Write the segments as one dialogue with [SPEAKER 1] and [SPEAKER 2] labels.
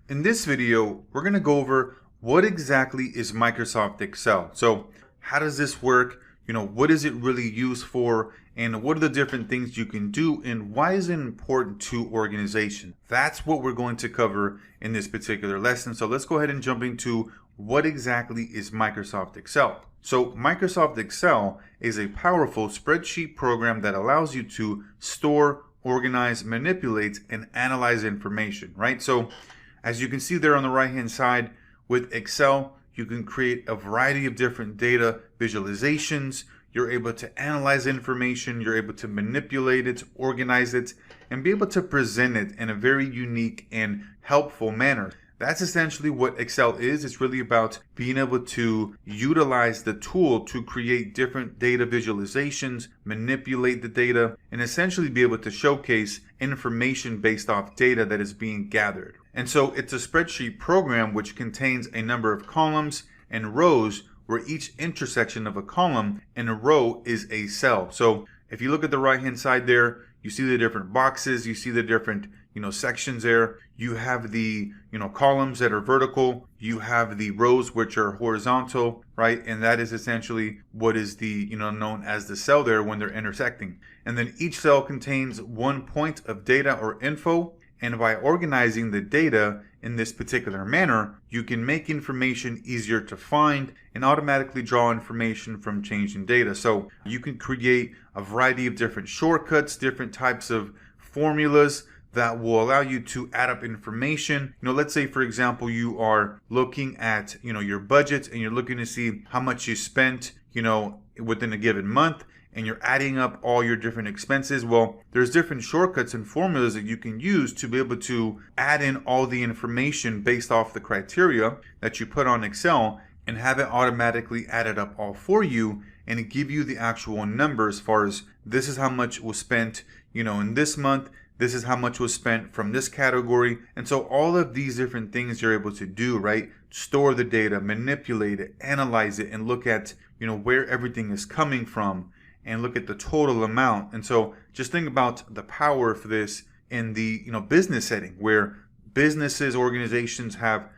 [SPEAKER 1] In this video, we're going to go over what exactly is Microsoft Excel. So how does this work? What is it really used for? And what are the different things you can do? And why is it important to organization? That's what we're going to cover in this particular lesson. So let's go ahead and jump into what exactly is Microsoft Excel. So Microsoft Excel is a powerful spreadsheet program that allows you to store, organize, manipulate, and analyze information, right? So as you can see there on the right hand side, with Excel, you can create a variety of different data visualizations. You're able to analyze information, you're able to manipulate it, organize it, and be able to present it in a very unique and helpful manner. That's essentially what Excel is. It's really about being able to utilize the tool to create different data visualizations, manipulate the data, and essentially be able to showcase information based off data that is being gathered. And so it's a spreadsheet program which contains a number of columns and rows where each intersection of a column and a row is a cell. So if you look at the right hand side there, you see the different boxes, you see the different sections there. You have the columns that are vertical, you have the rows which are horizontal, right? And that is essentially what is the known as the cell there when they're intersecting. And then each cell contains one point of data or info, and by organizing the data in this particular manner, you can make information easier to find and automatically draw information from changing data. So you can create a variety of different shortcuts, different types of formulas that will allow you to add up information. Let's say, for example, you are looking at, your budget and you're looking to see how much you spent, within a given month, and you're adding up all your different expenses. Well, there's different shortcuts and formulas that you can use to be able to add in all the information based off the criteria that you put on Excel and have it automatically added up all for you and give you the actual number as far as this is how much was spent, in this month. This is how much was spent from this category. And so all of these different things you're able to do, right? Store the data, manipulate it, analyze it, and look at, where everything is coming from and look at the total amount. And so just think about the power of this in the, business setting where businesses, organizations have,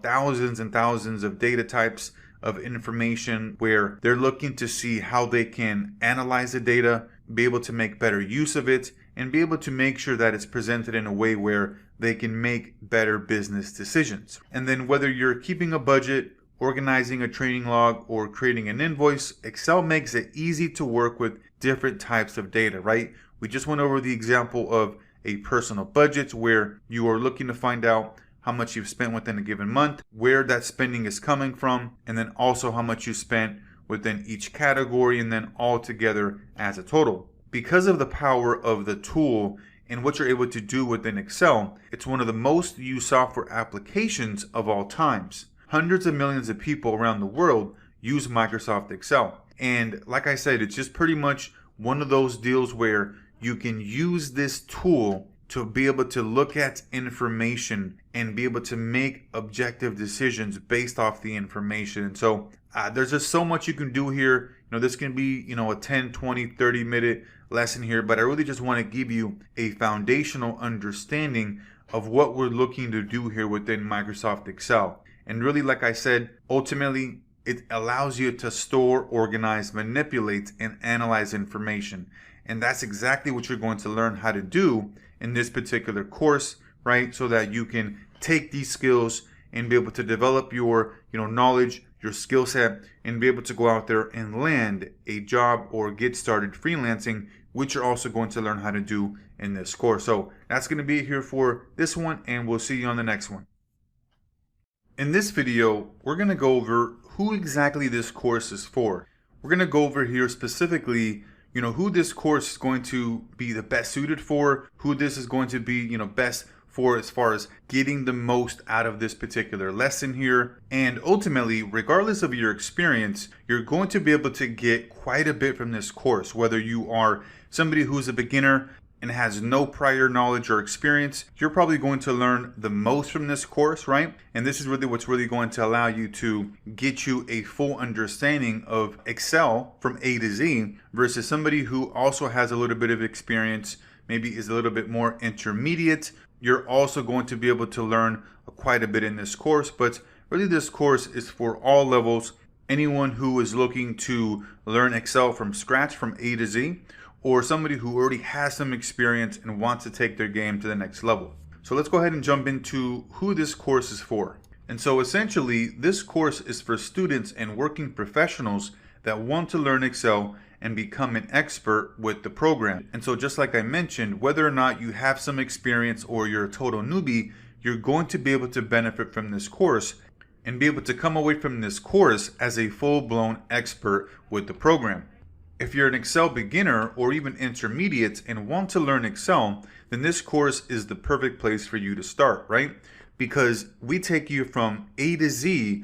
[SPEAKER 1] thousands and thousands of data types of information where they're looking to see how they can analyze the data, be able to make better use of it, and be able to make sure that it's presented in a way where they can make better business decisions. And then whether you're keeping a budget, organizing a training log, or creating an invoice, Excel makes it easy to work with different types of data, right? We just went over the example of a personal budget where you are looking to find out how much you've spent within a given month, where that spending is coming from, and then also how much you spent within each category, and then all together as a total. Because of the power of the tool and what you're able to do within Excel, it's one of the most used software applications of all times. Hundreds of millions of people around the world use Microsoft Excel. And like I said, it's just pretty much one of those deals where you can use this tool to be able to look at information and be able to make objective decisions based off the information. And so there's just so much you can do here. This can be, a 10, 20, 30 minute lesson here, but I really just want to give you a foundational understanding of what we're looking to do here within Microsoft Excel. And really, like I said, ultimately, it allows you to store, organize, manipulate, and analyze information. And that's exactly what you're going to learn how to do in this particular course, right? So that you can take these skills and be able to develop your, knowledge, your skill set, and be able to go out there and land a job or get started freelancing, which you're also going to learn how to do in this course. So that's going to be here for this one, and we'll see you on the next one. In this video, we're going to go over who exactly this course is for. We're going to go over here specifically, who this course is going to be the best suited for, who this is going to be, best for as far as getting the most out of this particular lesson here. And ultimately, regardless of your experience, you're going to be able to get quite a bit from this course, whether you are somebody who's a beginner and has no prior knowledge or experience. You're probably going to learn the most from this course, right? And this is really what's really going to allow you to get you a full understanding of Excel from A to Z versus somebody who also has a little bit of experience, maybe is a little bit more intermediate, You're also going to be able to learn quite a bit in this course, but really this course is for all levels. Anyone who is looking to learn Excel from scratch, from A to Z, or somebody who already has some experience and wants to take their game to the next level. So let's go ahead and jump into who this course is for. And so essentially, this course is for students and working professionals that want to learn Excel and become an expert with the program. And so just like I mentioned, whether or not you have some experience or you're a total newbie, you're going to be able to benefit from this course and be able to come away from this course as a full-blown expert with the program. If you're an Excel beginner or even intermediate and want to learn Excel, then this course is the perfect place for you to start, right? Because we take you from A to Z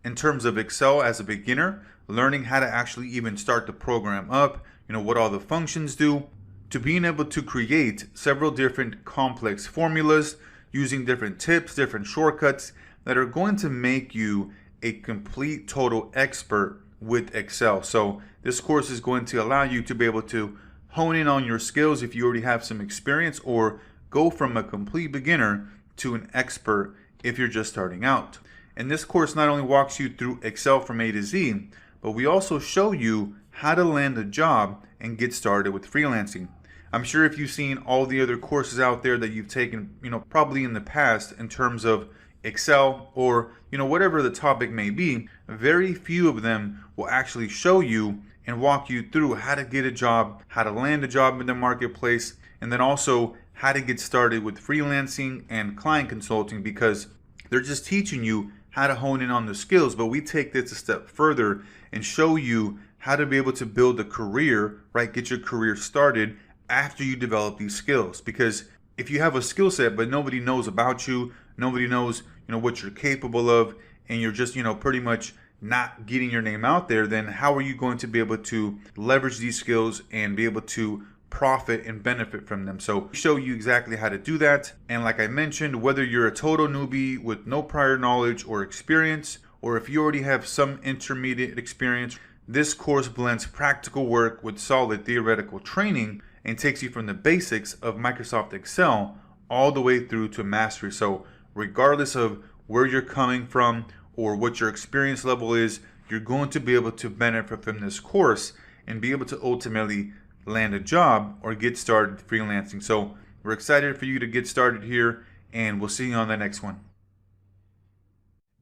[SPEAKER 1] in terms of Excel as a beginner, learning how to actually even start the program up, what all the functions do, to being able to create several different complex formulas using different tips, different shortcuts that are going to make you a complete total expert with Excel. So this course is going to allow you to be able to hone in on your skills if you already have some experience, or go from a complete beginner to an expert if you're just starting out. And this course not only walks you through Excel from A to Z, but we also show you how to land a job and get started with freelancing. I'm sure if you've seen all the other courses out there that you've taken, probably in the past in terms of Excel or, whatever the topic may be, very few of them will actually show you and walk you through how to get a job, how to land a job in the marketplace, and then also how to get started with freelancing and client consulting, because they're just teaching you how to hone in on the skills. But we take this a step further and show you how to be able to build a career, right? Get your career started after you develop these skills. Because if you have a skill set but nobody knows about you, nobody knows what you're capable of, and you're just pretty much not getting your name out there, then how are you going to be able to leverage these skills and be able to profit and benefit from them? So we show you exactly how to do that. And like I mentioned, whether you're a total newbie with no prior knowledge or experience, or if you already have some intermediate experience, this course blends practical work with solid theoretical training and takes you from the basics of Microsoft Excel all the way through to mastery. So regardless of where you're coming from or what your experience level is, you're going to be able to benefit from this course and be able to ultimately land a job or get started freelancing. So we're excited for you to get started here, and we'll see you on the next one.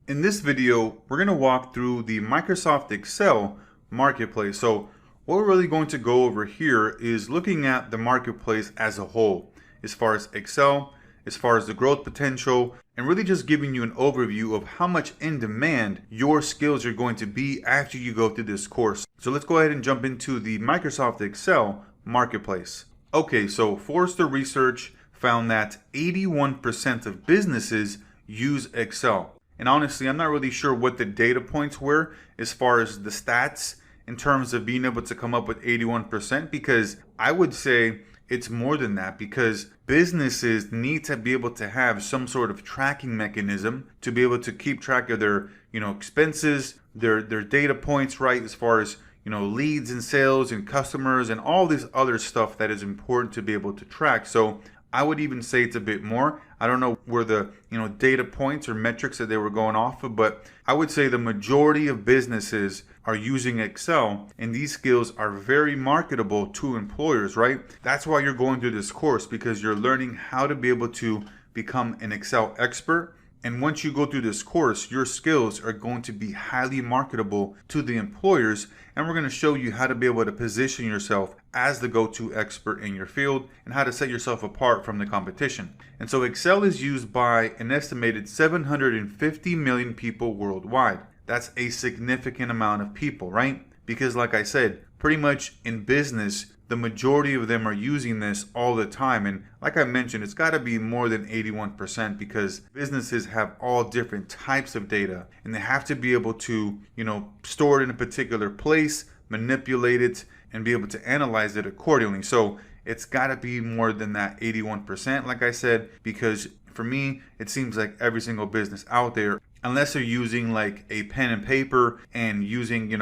[SPEAKER 1] In this video, we're going to walk through the Microsoft Excel marketplace. So what we're really going to go over here is looking at the marketplace as a whole, as far as Excel, as far as the growth potential, and really just giving you an overview of how much in demand your skills are going to be after you go through this course. So let's go ahead and jump into the Microsoft Excel marketplace. Okay, so Forrester Research found that 81% of businesses use Excel. And honestly, I'm not really sure what the data points were as far as the stats in terms of being able to come up with 81%, because I would say it's more than that, because businesses need to be able to have some sort of tracking mechanism to be able to keep track of their, expenses, their data points, right? As far as, leads and sales and customers and all this other stuff that is important to be able to track. So I would even say it's a bit more. I don't know where the, data points or metrics that they were going off of, but I would say the majority of businesses are using Excel, and these skills are very marketable to employers, right? That's why you're going through this course, because you're learning how to be able to become an Excel expert. And once you go through this course, your skills are going to be highly marketable to the employers. And we're going to show you how to be able to position yourself as the go-to expert in your field and how to set yourself apart from the competition. And so Excel is used by an estimated 750 million people worldwide. That's a significant amount of people, right? Because like I said, pretty much in business, the majority of them are using this all the time. And like I mentioned, it's got to be more than 81%, because businesses have all different types of data and they have to be able to, store it in a particular place, manipulate it, and be able to analyze it accordingly. So it's got to be more than that 81%, like I said, because for me, it seems like every single business out there, unless they're using like a pen and paper and using,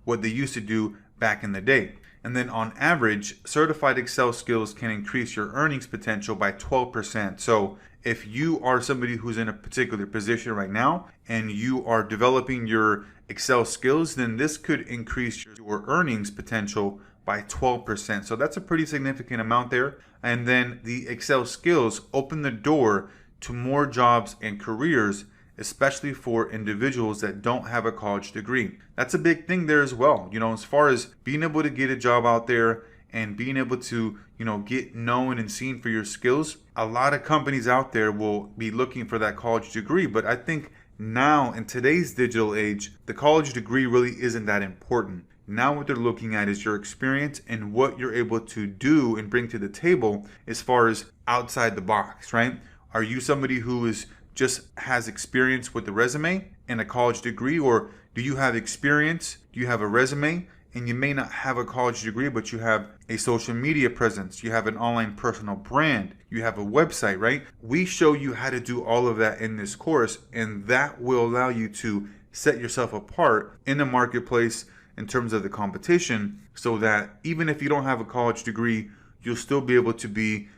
[SPEAKER 1] what they used to do back in the day. And then on average, certified Excel skills can increase your earnings potential by 12%. So if you are somebody who's in a particular position right now and you are developing your Excel skills, then this could increase your earnings potential by 12%. So that's a pretty significant amount there. And then the Excel skills open the door to more jobs and careers, especially for individuals that don't have a college degree. That's a big thing there as well. As far as being able to get a job out there and being able to, get known and seen for your skills, a lot of companies out there will be looking for that college degree. But I think now in today's digital age, the college degree really isn't that important. Now what they're looking at is your experience and what you're able to do and bring to the table as far as outside the box, right? Are you somebody who is just has experience with the resume and a college degree, or do you have experience, do you have a resume, and you may not have a college degree, but you have a social media presence, you have an online personal brand, you have a website, right? We show you how to do all of that in this course, and that will allow you to set yourself apart in the marketplace in terms of the competition, so that even if you don't have a college degree, you'll still be able to be,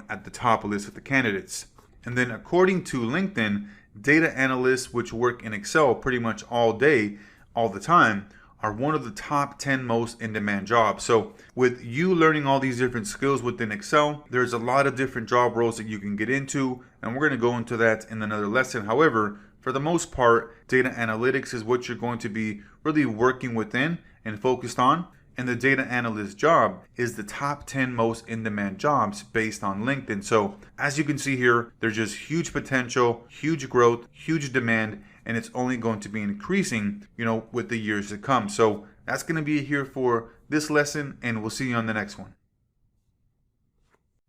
[SPEAKER 1] at the top list of the candidates. And then according to LinkedIn, data analysts, which work in Excel pretty much all day, all the time, are one of the top 10 most in-demand jobs. So with you learning all these different skills within Excel, there's a lot of different job roles that you can get into, and we're going to go into that in another lesson. However, for the most part, data analytics is what you're going to be really working within and focused on. And the data analyst job is the top 10 most in-demand jobs based on LinkedIn. So as you can see here, there's just huge potential, huge growth, huge demand, and it's only going to be increasing, with the years to come. So that's going to be here for this lesson, and we'll see you on the next one.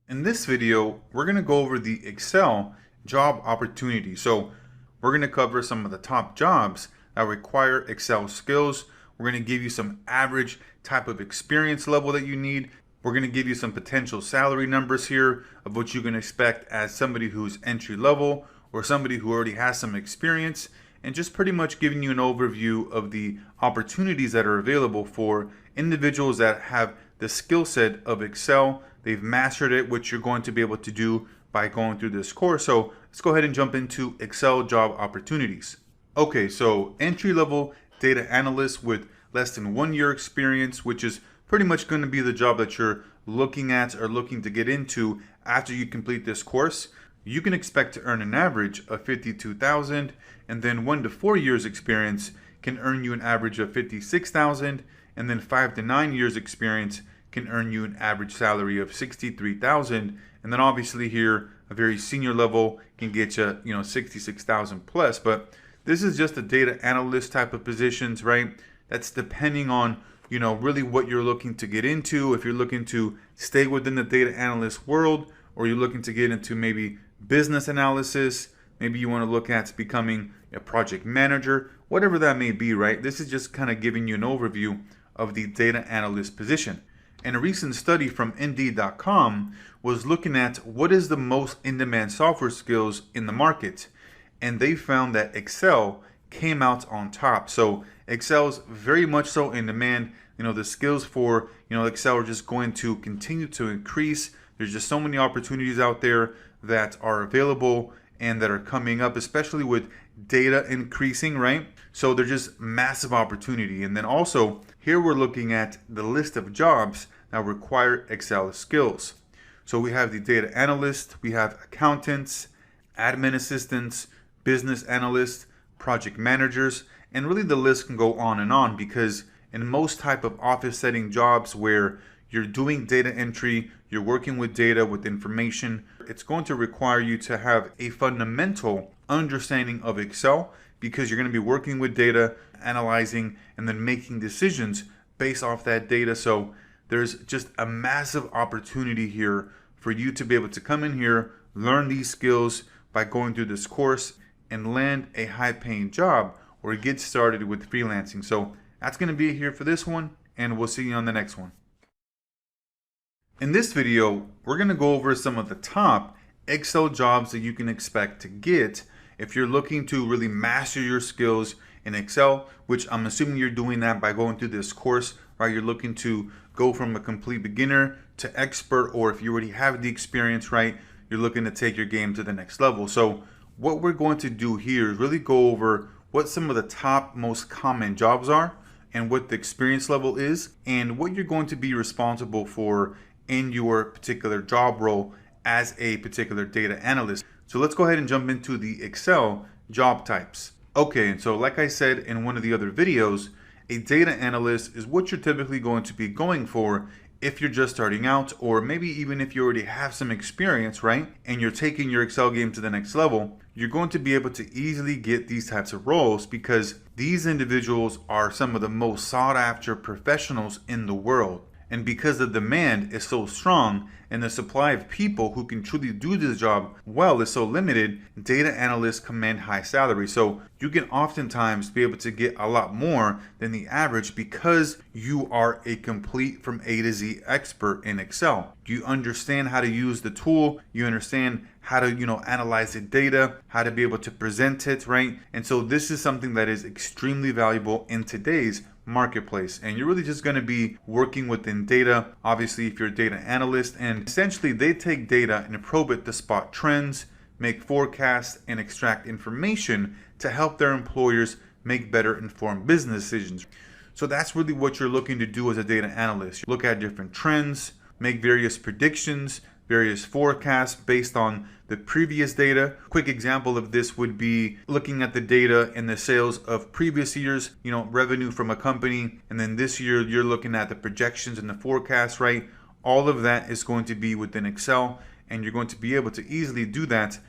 [SPEAKER 1] In this video, we're going to go over the Excel job opportunity. So we're going to cover some of the top jobs that require Excel skills. We're going to give you some average type of experience level that you need. We're going to give you some potential salary numbers here of what you can expect as somebody who's entry level or somebody who already has some experience, and just pretty much giving you an overview of the opportunities that are available for individuals that have the skill set of Excel. They've mastered it, which you're going to be able to do by going through this course. So let's go ahead and jump into Excel job opportunities. Okay, so entry level data analyst with less than 1 year experience, which is pretty much going to be the job that you're looking at or looking to get into after you complete this course. You can expect to earn an average of $52,000, and then 1 to 4 years experience can earn you an average of $56,000, and then 5 to 9 years experience can earn you an average salary of $63,000, and then obviously here a very senior level can get you, $66,000 plus. But this is just a data analyst type of positions, right? That's depending on, really what you're looking to get into. If you're looking to stay within the data analyst world, or you're looking to get into maybe business analysis, maybe you want to look at becoming a project manager, whatever that may be, right? This is just kind of giving you an overview of the data analyst position. And a recent study from Indeed.com was looking at what is the most in-demand software skills in the market. And they found that Excel came out on top. So Excel's very much so in demand. The skills for, Excel are just going to continue to increase. There's just so many opportunities out there that are available and that are coming up, especially with data increasing, right? So they're just massive opportunity. And then also here we're looking at the list of jobs that require Excel skills. So we have the data analyst, we have accountants, admin assistants, business analysts, project managers, and really the list can go on and on, because in most type of office setting jobs where you're doing data entry, you're working with data, with information, it's going to require you to have a fundamental understanding of Excel, because you're going to be working with data, analyzing, and then making decisions based off that data. So there's just a massive opportunity here for you to be able to come in here, learn these skills by going through this course, and land a high-paying job or get started with freelancing. So that's going to be it here for this one, and we'll see you on the next one. In this video, we're going to go over some of the top Excel jobs that you can expect to get if you're looking to really master your skills in Excel, which I'm assuming you're doing that by going through this course, right? You're looking to go from a complete beginner to expert, or if you already have the experience, right, you're looking to take your game to the next level. So what we're going to do here is really go over what some of the top most common jobs are and what the experience level is and what you're going to be responsible for in your particular job role as a particular data analyst. So let's go ahead and jump into the Excel job types. Okay, and so like I said in one of the other videos, a data analyst is what you're typically going to be going for if you're just starting out, or maybe even if you already have some experience, right? And you're taking your Excel game to the next level, you're going to be able to easily get these types of roles because these individuals are some of the most sought after professionals in the world. And because the demand is so strong and the supply of people who can truly do this job well is so limited, data analysts command high salaries. So you can oftentimes be able to get a lot more than the average because you are a complete from A to Z expert in Excel. You understand how to use the tool, you understand how to, analyze the data, how to be able to present it, right? And so this is something that is extremely valuable in today's marketplace, and you're really just going to be working within data, obviously if you're a data analyst, and essentially they take data and probe it to spot trends, make forecasts, and extract information to help their employers make better informed business decisions. So that's really what you're looking to do as a data analyst. You look at different trends, make various predictions, various forecasts based on the previous data. Quick example of this would be looking at the data and the sales of previous years, revenue from a company, and then this year you're looking at the projections and the forecast, right? All of that is going to be within Excel, and you're going to be able to easily do that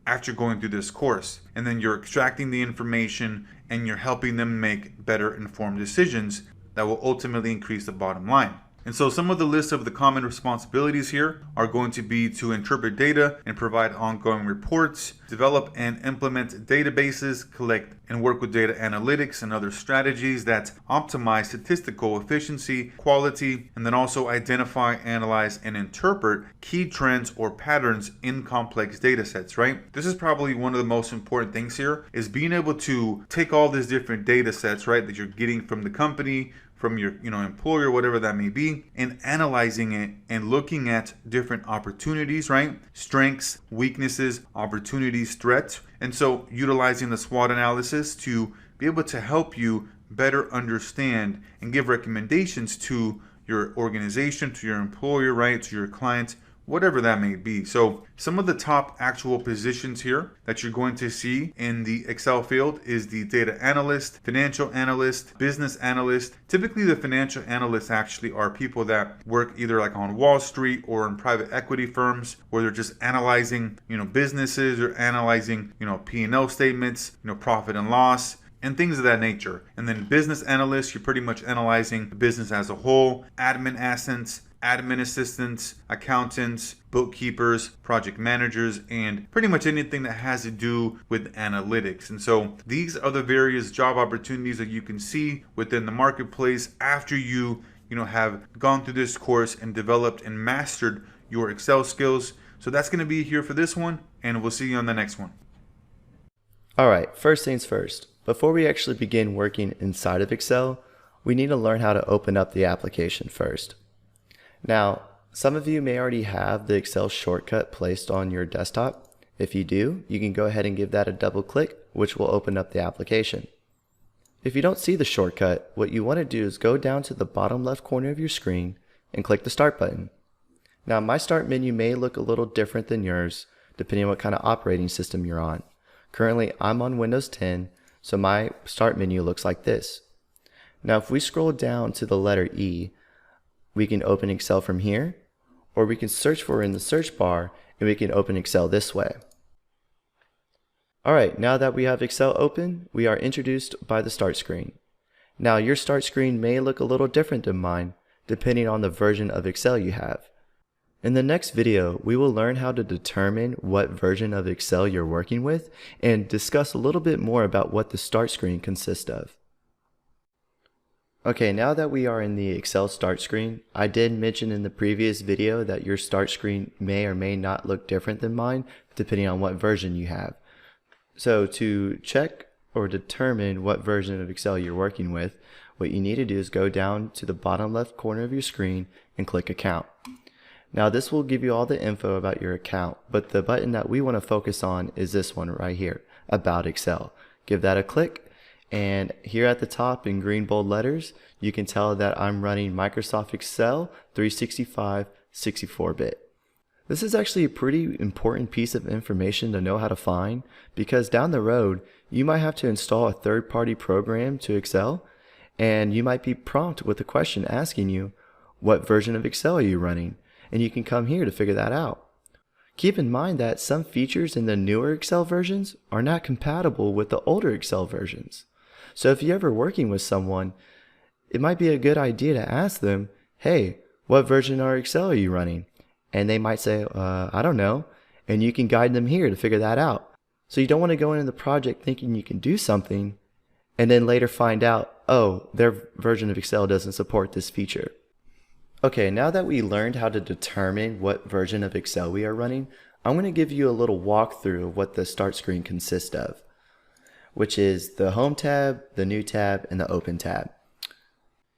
[SPEAKER 1] after going through this course. And then you're extracting the information and you're helping them make better informed decisions that will ultimately increase the bottom line. And so some of the lists of the common responsibilities here are going to be to interpret data and provide ongoing reports, develop and implement databases, collect and work with data analytics and other strategies that optimize statistical efficiency, quality, and then also identify, analyze, and interpret key trends or patterns in complex data sets, right? This is probably one of the most important things here, is being able to take all these different data sets, right, that you're getting from the company, from your employer, whatever that may be, and analyzing it and looking at different opportunities, right? Strengths, weaknesses, opportunities, threats. And so utilizing the SWOT analysis to be able to help you better understand and give recommendations to your organization, to your employer, right? To your client, whatever that may be. So some of the top actual positions here that you're going to see in the Excel field is the data analyst, financial analyst, business analyst. Typically the financial analysts actually are people that work either like on Wall Street or in private equity firms where they're just analyzing, businesses, or analyzing, P&L statements, profit and loss, and things of that nature. And then business analysts, you're pretty much analyzing the business as a whole, admin assistants, admin assistants, accountants, bookkeepers, project managers, and pretty much anything that has to do with analytics. And so these are the various job opportunities that you can see within the marketplace after you have gone through this course and developed and mastered your Excel skills. So that's going to be here for this one, and we'll see you on the next one.
[SPEAKER 2] All right, first things first. Before we actually begin working inside of Excel, we need to learn how to open up the application first. Now, some of you may already have the Excel shortcut placed on your desktop. If you do, you can go ahead and give that a double click, which will open up the application. If you don't see the shortcut, what you want to do is go down to the bottom left corner of your screen and click the Start button. Now, my Start menu may look a little different than yours, depending on what kind of operating system you're on. Currently, I'm on Windows 10, so my Start menu looks like this. Now, if we scroll down to the letter E, we can open Excel from here, or we can search for it in the search bar, and we can open Excel this way. Alright, now that we have Excel open, we are introduced by the Start screen. Now, your Start screen may look a little different than mine, depending on the version of Excel you have. In the next video, we will learn how to determine what version of Excel you're working with, and discuss a little bit more about what the Start screen consists of. Okay, now that we are in the Excel Start screen, I did mention in the previous video that your Start screen may or may not look different than mine, depending on what version you have. So to check or determine what version of Excel you're working with, what you need to do is go down to the bottom left corner of your screen and click Account. Now this will give you all the info about your account, but the button that we want to focus on is this one right here, About Excel. Give that a click, and here at the top in green bold letters, you can tell that I'm running Microsoft Excel 365 64-bit. This is actually a pretty important piece of information to know how to find, because down the road, you might have to install a third-party program to Excel, and you might be prompted with a question asking you, what version of Excel are you running? And you can come here to figure that out. Keep in mind that some features in the newer Excel versions are not compatible with the older Excel versions. So if you're ever working with someone, it might be a good idea to ask them, hey, what version of Excel are you running? And they might say, I don't know. And you can guide them here to figure that out. So you don't want to go into the project thinking you can do something and then later find out, oh, their version of Excel doesn't support this feature. Okay, now that we learned how to determine what version of Excel we are running, I'm going to give you a little walkthrough of what the start screen consists of, which is the Home tab, the New tab, and the Open tab.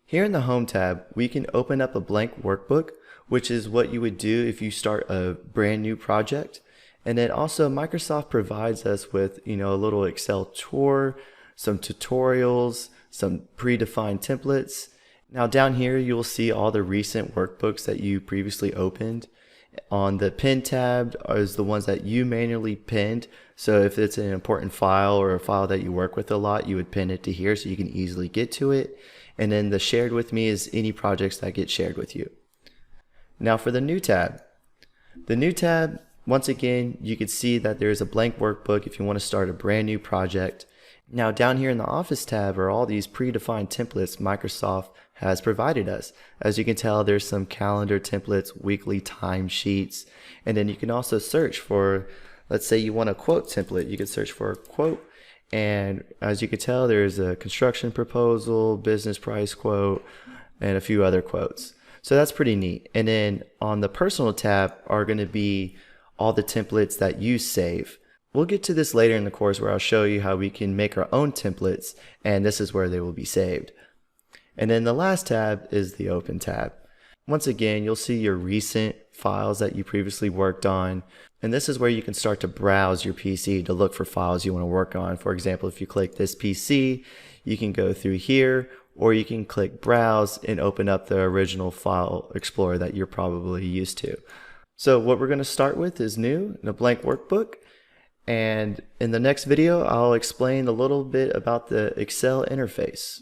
[SPEAKER 2] Here in the Home tab, we can open up a blank workbook, which is what you would do if you start a brand new project. And then also Microsoft provides us with, a little Excel tour, some tutorials, some predefined templates. Now down here you will see all the recent workbooks that you previously opened. On the Pin tab is the ones that you manually pinned. So if it's an important file or a file that you work with a lot, you would pin it to here so you can easily get to it. And then the Shared With Me is any projects that get shared with you. Now for the New tab. The New tab, once again, you can see that there's a blank workbook if you want to start a brand new project. Now down here in the Office tab are all these predefined templates Microsoft has provided us. As you can tell, there's some calendar templates, weekly timesheets, and then you can also search for, let's say you want a quote template, you can search for a quote, and as you can tell, there's a construction proposal, business price quote, and a few other quotes. So that's pretty neat. And then on the Personal tab are going to be all the templates that you save. We'll get to this later in the course where I'll show you how we can make our own templates, and this is where they will be saved. And then the last tab is the Open tab. Once again, you'll see your recent files that you previously worked on, and this is where you can start to browse your PC to look for files you want to work on. For example, if you click this PC, you can go through here, or you can click Browse and open up the original file explorer that you're probably used to. So what we're going to start with is new, in a blank workbook. And in the next video, I'll explain a little bit about the Excel interface.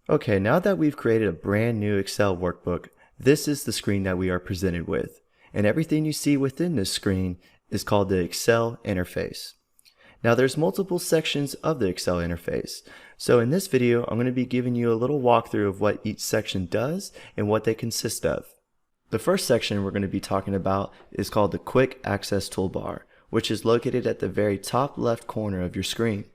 [SPEAKER 2] Okay, now that we've created a brand new Excel workbook, this is the screen that we are presented with. And everything you see within this screen is called the Excel interface. Now there's multiple sections of the Excel interface. So in this video, I'm going to be giving you a little walkthrough of what each section does and what they consist of. The first section we're going to be talking about is called the Quick Access Toolbar, which is located at the very top left corner of your screen.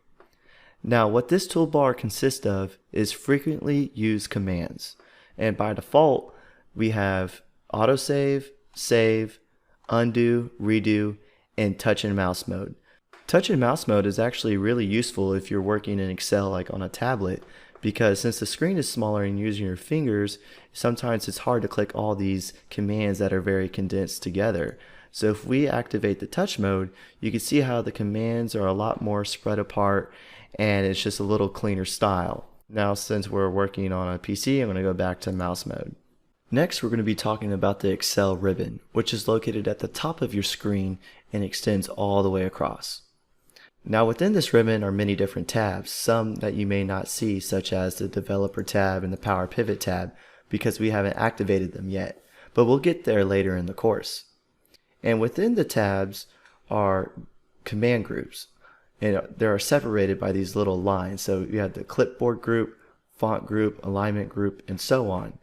[SPEAKER 2] Now what this toolbar consists of is frequently used commands. And by default, we have autosave, save, undo, redo, and touch and mouse mode. Touch and mouse mode is actually really useful if you're working in Excel like on a tablet, because since the screen is smaller and using your fingers, sometimes it's hard to click all these commands that are very condensed together. So if we activate the touch mode, you can see how the commands are a lot more spread apart and it's just a little cleaner style. Now since we're working on a PC, I'm going to go back to mouse mode. Next, we're going to be talking about the Excel ribbon, which is located at the top of your screen and extends all the way across. Now within this ribbon are many different tabs, some that you may not see, such as the Developer tab and the Power Pivot tab, because we haven't activated them yet, but we'll get there later in the course. And within the tabs are command groups, and they are separated by these little lines. So you have the clipboard group, font group, alignment group, and so on.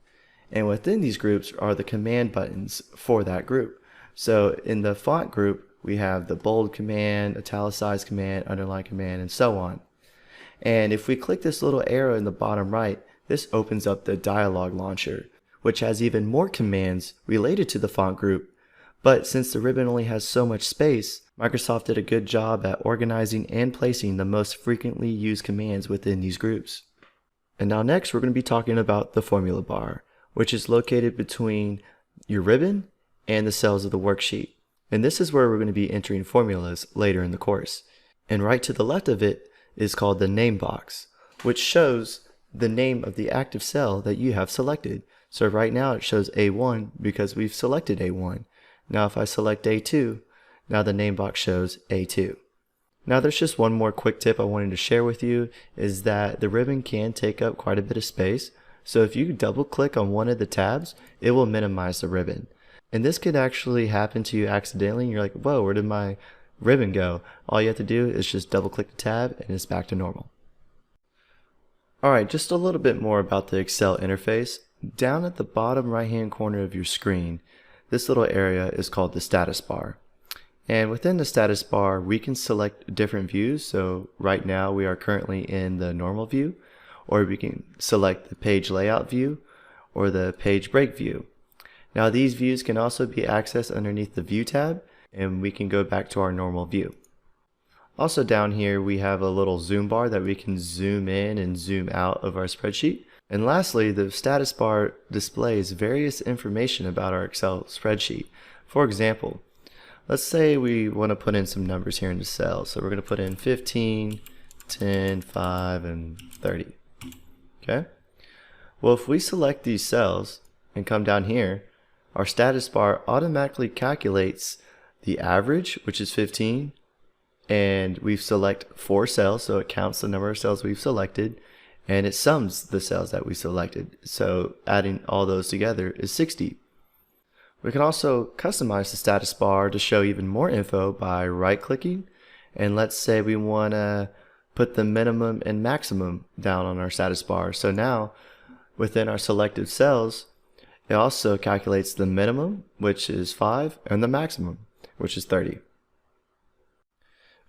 [SPEAKER 2] And within these groups are the command buttons for that group. So in the font group, we have the bold command, italicized command, underline command, and so on. And if we click this little arrow in the bottom right, this opens up the dialog launcher, which has even more commands related to the font group. But since the ribbon only has so much space, Microsoft did a good job at organizing and placing the most frequently used commands within these groups. And now next we're going to be talking about the formula bar, which is located between your ribbon and the cells of the worksheet. And this is where we're going to be entering formulas later in the course. And right to the left of it is called the name box, which shows the name of the active cell that you have selected. So right now it shows A1 because we've selected A1. Now if I select A2, now the name box shows A2. Now there's just one more quick tip I wanted to share with you, is that the ribbon can take up quite a bit of space. So if you double click on one of the tabs, it will minimize the ribbon. And this could actually happen to you accidentally and you're like, whoa, where did my ribbon go? All you have to do is just double click the tab and it's back to normal. Alright, just a little bit more about the Excel interface. Down at the bottom right hand corner of your screen, this little area is called the status bar. And within the status bar, we can select different views. So right now we are currently in the normal view, or we can select the page layout view or the page break view. Now these views can also be accessed underneath the view tab, and we can go back to our normal view. Also down here we have a little zoom bar that we can zoom in and zoom out of our spreadsheet. And lastly, the status bar displays various information about our Excel spreadsheet. For example, let's say we want to put in some numbers here in the cell. So we're going to put in 15, 10, 5, and 30. Okay? Well, if we select these cells and come down here, our status bar automatically calculates the average, which is 15, and we select 4 cells, so it counts the number of cells we've selected, and it sums the cells that we selected. So adding all those together is 60. We can also customize the status bar to show even more info by right-clicking, and let's say we want to put the minimum and maximum down on our status bar. So now within our selected cells, it also calculates the minimum, which is 5, and the maximum, which is 30.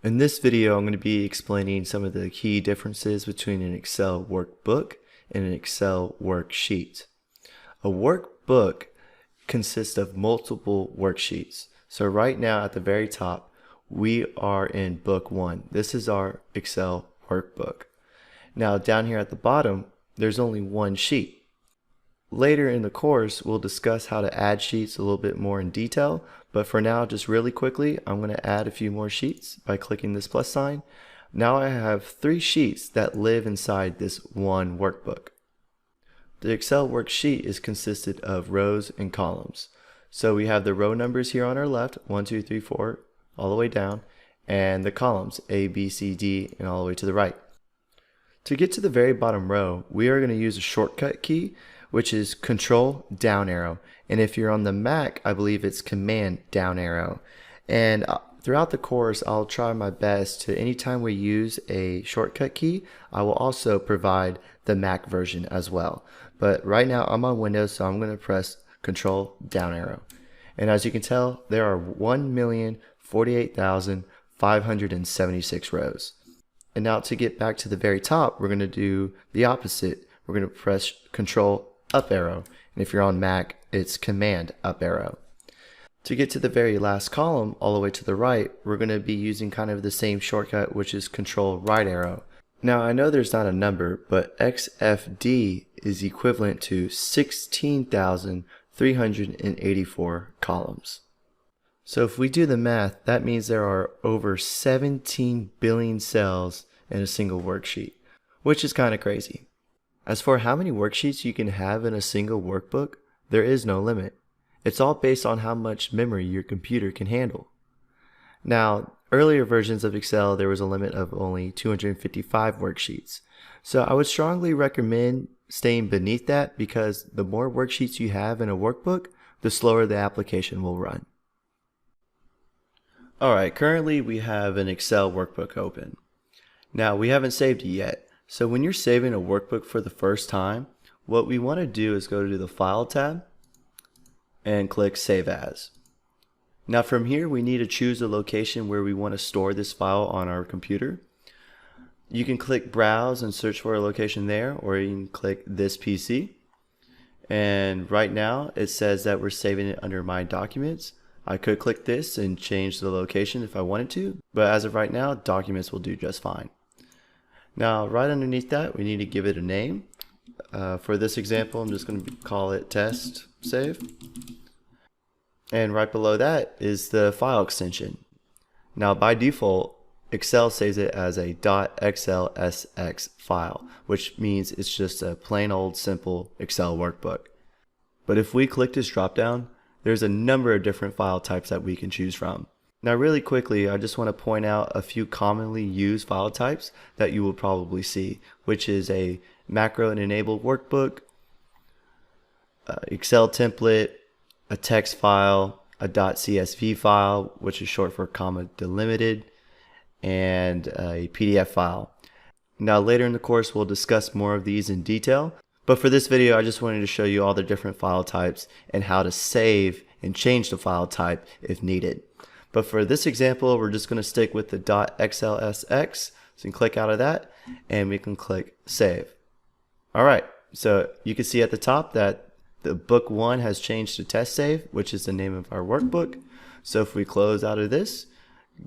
[SPEAKER 2] In this video, I'm going to be explaining some of the key differences between an Excel workbook and an Excel worksheet. A workbook consists of multiple worksheets. So right now at the very top, we are in book 1. This is our Excel workbook. Now down here at the bottom, there's only one sheet. Later in the course, we'll discuss how to add sheets a little bit more in detail, but for now, just really quickly, I'm going to add a few more sheets by clicking this plus sign. Now I have 3 sheets that live inside this one workbook. The Excel worksheet is consisted of rows and columns. So we have the row numbers here on our left, 1, 2, 3, 4, all the way down, and the columns, A, B, C, D, and all the way to the right. To get to the very bottom row, we are going to use a shortcut key, which is Control down arrow. And if you're on the Mac, I believe it's Command down arrow. And throughout the course, I'll try my best to, anytime we use a shortcut key, I will also provide the Mac version as well. But right now I'm on Windows, so I'm going to press Control down arrow. And as you can tell, there are 1,048,576 rows. And now to get back to the very top, we're going to do the opposite. We're going to press Control up arrow. And if you're on Mac, it's Command up arrow. To get to the very last column, all the way to the right, we're going to be using kind of the same shortcut, which is Control right arrow. Now I know there's not a number, but XFD is equivalent to 16,384 columns. So if we do the math, that means there are over 17 billion cells in a single worksheet, which is kind of crazy. As for how many worksheets you can have in a single workbook, there is no limit. It's all based on how much memory your computer can handle. Now, earlier versions of Excel, there was a limit of only 255 worksheets. So I would strongly recommend staying beneath that, because the more worksheets you have in a workbook, the slower the application will run. Alright, currently we have an Excel workbook open. Now, we haven't saved it yet. So when you're saving a workbook for the first time, what we want to do is go to the File tab and click Save As. Now from here, we need to choose a location where we want to store this file on our computer. You can click Browse and search for a location there, or you can click This PC. And right now, it says that we're saving it under My Documents. I could click this and change the location if I wanted to, but as of right now, Documents will do just fine. Now, right underneath that, we need to give it a name. For this example, I'm just going to call it test save. And right below that is the file extension. Now by default, Excel saves it as a .xlsx file, which means it's just a plain old simple Excel workbook. But if we click this dropdown, there's a number of different file types that we can choose from. Now really quickly, I just want to point out a few commonly used file types that you will probably see, which is a macro and enabled workbook, Excel template, a text file, a .csv file, which is short for comma delimited, and a PDF file. Now later in the course we'll discuss more of these in detail, but for this video I just wanted to show you all the different file types and how to save and change the file type if needed. But for this example we're just going to stick with the .xlsx, so you can click out of that and we can click save. Alright, so you can see at the top that the book 1 has changed to test save, which is the name of our workbook. So if we close out of this,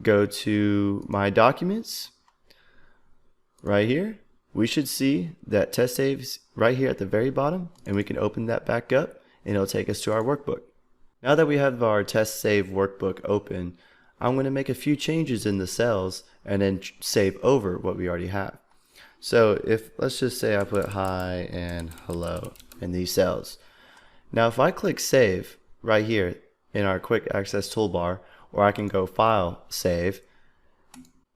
[SPEAKER 2] go to my documents right here, we should see that test saves right here at the very bottom, and we can open that back up and it'll take us to our workbook. Now that we have our test save workbook open, I'm going to make a few changes in the cells and then save over what we already have. So if let's just say I put hi and hello in these cells. Now if I click save right here in our quick access toolbar, or I can go file save,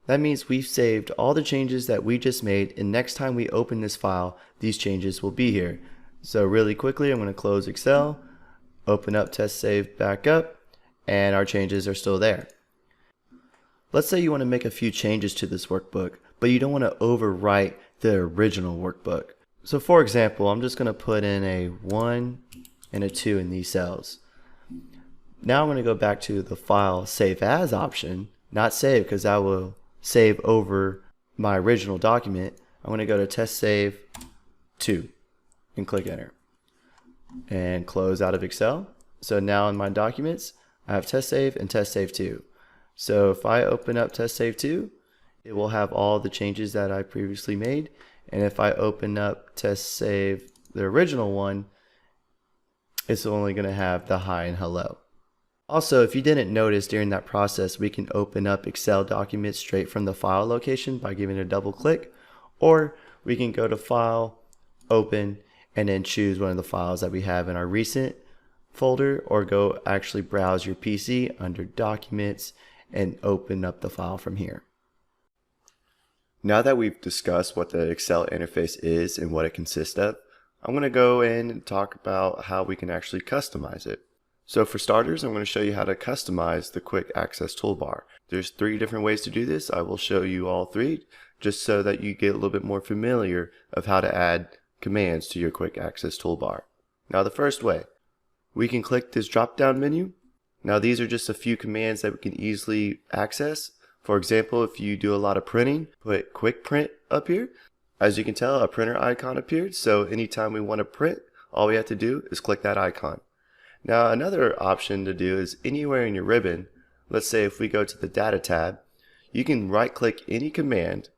[SPEAKER 2] that means we've saved all the changes that we just made, and next time we open this file these changes will be here. So really quickly I'm going to close Excel, open up test save back up, and our changes are still there. Let's say you want to make a few changes to this workbook, but you don't want to overwrite the original workbook. So for example, I'm just going to put in a 1 and a 2 in these cells. Now I'm going to go back to the file save as option, not save because that will save over my original document. I'm going to go to test save 2 and click enter and close out of Excel. So now in my documents I have test save and test save 2. So if I open up test save 2, it will have all the changes that I previously made, and if I open up test save the original one, it's only going to have the hi and hello. Also, if you didn't notice during that process, we can open up Excel documents straight from the file location by giving a double click, or we can go to file, open, and then choose one of the files that we have in our recent folder, or go actually browse your PC under documents and open up the file from here. Now that we've discussed what the Excel interface is and what it consists of, I'm going to go in and talk about how we can actually customize it. So for starters, I'm going to show you how to customize the quick access toolbar. There's 3 different ways to do this. I will show you all 3 just so that you get a little bit more familiar of how to add commands to your quick access toolbar. Now the first way, we can click this drop down menu. Now these are just a few commands that we can easily access. For example, if you do a lot of printing, put quick print up here. As you can tell, a printer icon appeared, so anytime we want to print, all we have to do is click that icon. Now another option to do is anywhere in your ribbon, let's say if we go to the data tab, you can right click any command.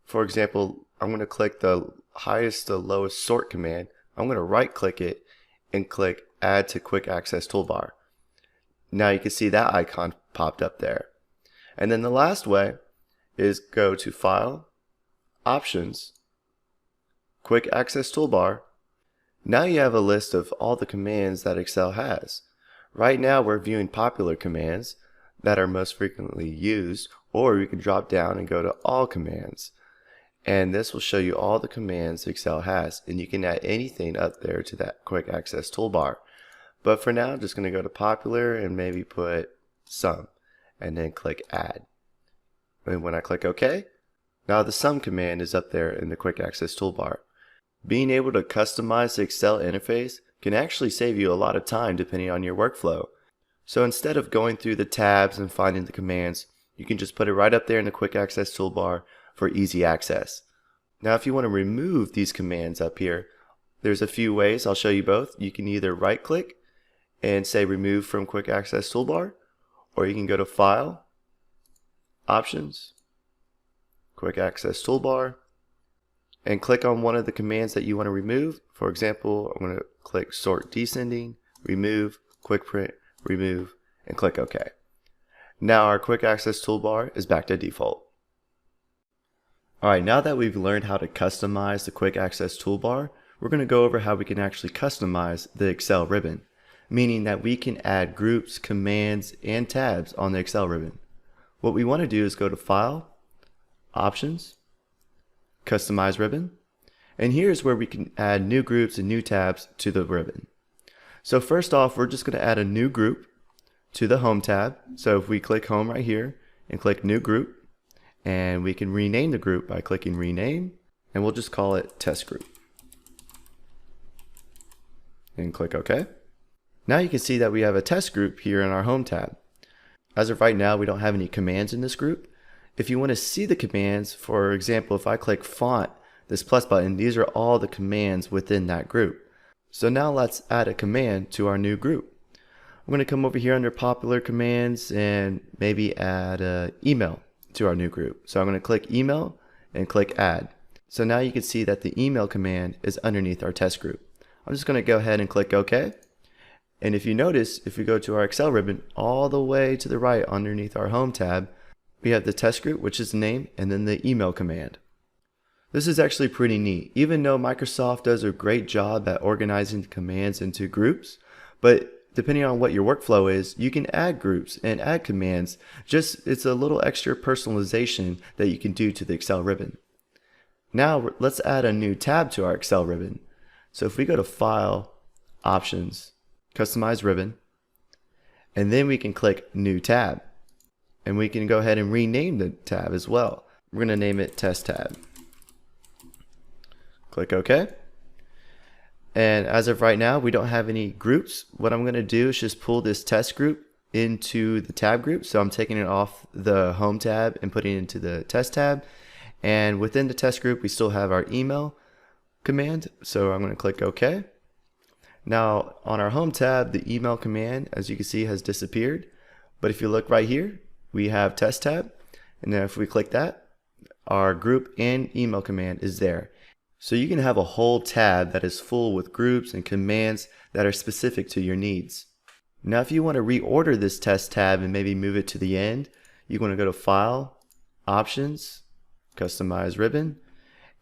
[SPEAKER 2] For example, I'm going to click the highest to lowest sort command. I'm going to right click it and click add to quick access toolbar. Now you can see that icon popped up there. And then the last way is go to file, options, quick access toolbar. Now you have a list of all the commands that Excel has. Right now we're viewing popular commands that are most frequently used, or you can drop down and go to all commands. And this will show you all the commands Excel has, and you can add anything up there to that quick access toolbar. But for now, I'm just going to go to popular and maybe put sum, and then click add. And when I click OK, now the sum command is up there in the quick access toolbar. Being able to customize the Excel interface can actually save you a lot of time depending on your workflow. So instead of going through the tabs and finding the commands, you can just put it right up there in the quick access toolbar for easy access. Now if you want to remove these commands up here, there's a few ways. I'll show you both. You can either right click and say remove from quick access toolbar, or you can go to file, options, quick access toolbar, and click on one of the commands that you want to remove. For example, I'm going to click sort descending, remove, quick print, remove, and click OK. Now our quick access toolbar is back to default. Alright, now that we've learned how to customize the quick access toolbar, we're going to go over how we can actually customize the Excel ribbon, meaning that we can add groups, commands, and tabs on the Excel ribbon. What we want to do is go to File, Options, Customize Ribbon, and here's where we can add new groups and new tabs to the ribbon. So first off, we're just going to add a new group to the Home tab. So if we click Home right here and click New Group, and we can rename the group by clicking Rename, and we'll just call it Test Group. And click OK. Now you can see that we have a test group here in our Home tab. As of right now, we don't have any commands in this group. If you want to see the commands, for example, if I click Font, this plus button, these are all the commands within that group. So now let's add a command to our new group. I'm going to come over here under Popular Commands and maybe add email to our new group. So I'm going to click Email and click Add. So now you can see that the email command is underneath our test group. I'm just going to go ahead and click OK. And if you notice, if we go to our Excel ribbon, all the way to the right underneath our Home tab, we have the test group, which is the name, and then the email command. This is actually pretty neat, even though Microsoft does a great job at organizing the commands into groups, but depending on what your workflow is, you can add groups and add commands. It's a little extra personalization that you can do to the Excel ribbon. Now let's add a new tab to our Excel ribbon. So if we go to File, Options, Customize Ribbon, and then we can click New Tab. And we can go ahead and rename the tab as well. We're going to name it Test Tab. Click OK. And as of right now, we don't have any groups. What I'm going to do is just pull this test group into the tab group. So I'm taking it off the Home tab and putting it into the test tab. And within the test group, we still have our email command. So I'm going to click OK. Now on our Home tab, the email command, as you can see, has disappeared. But if you look right here, we have test tab. And then if we click that, our group and email command is there. So you can have a whole tab that is full with groups and commands that are specific to your needs. Now if you want to reorder this test tab and maybe move it to the end, you want to go to File, Options, Customize Ribbon,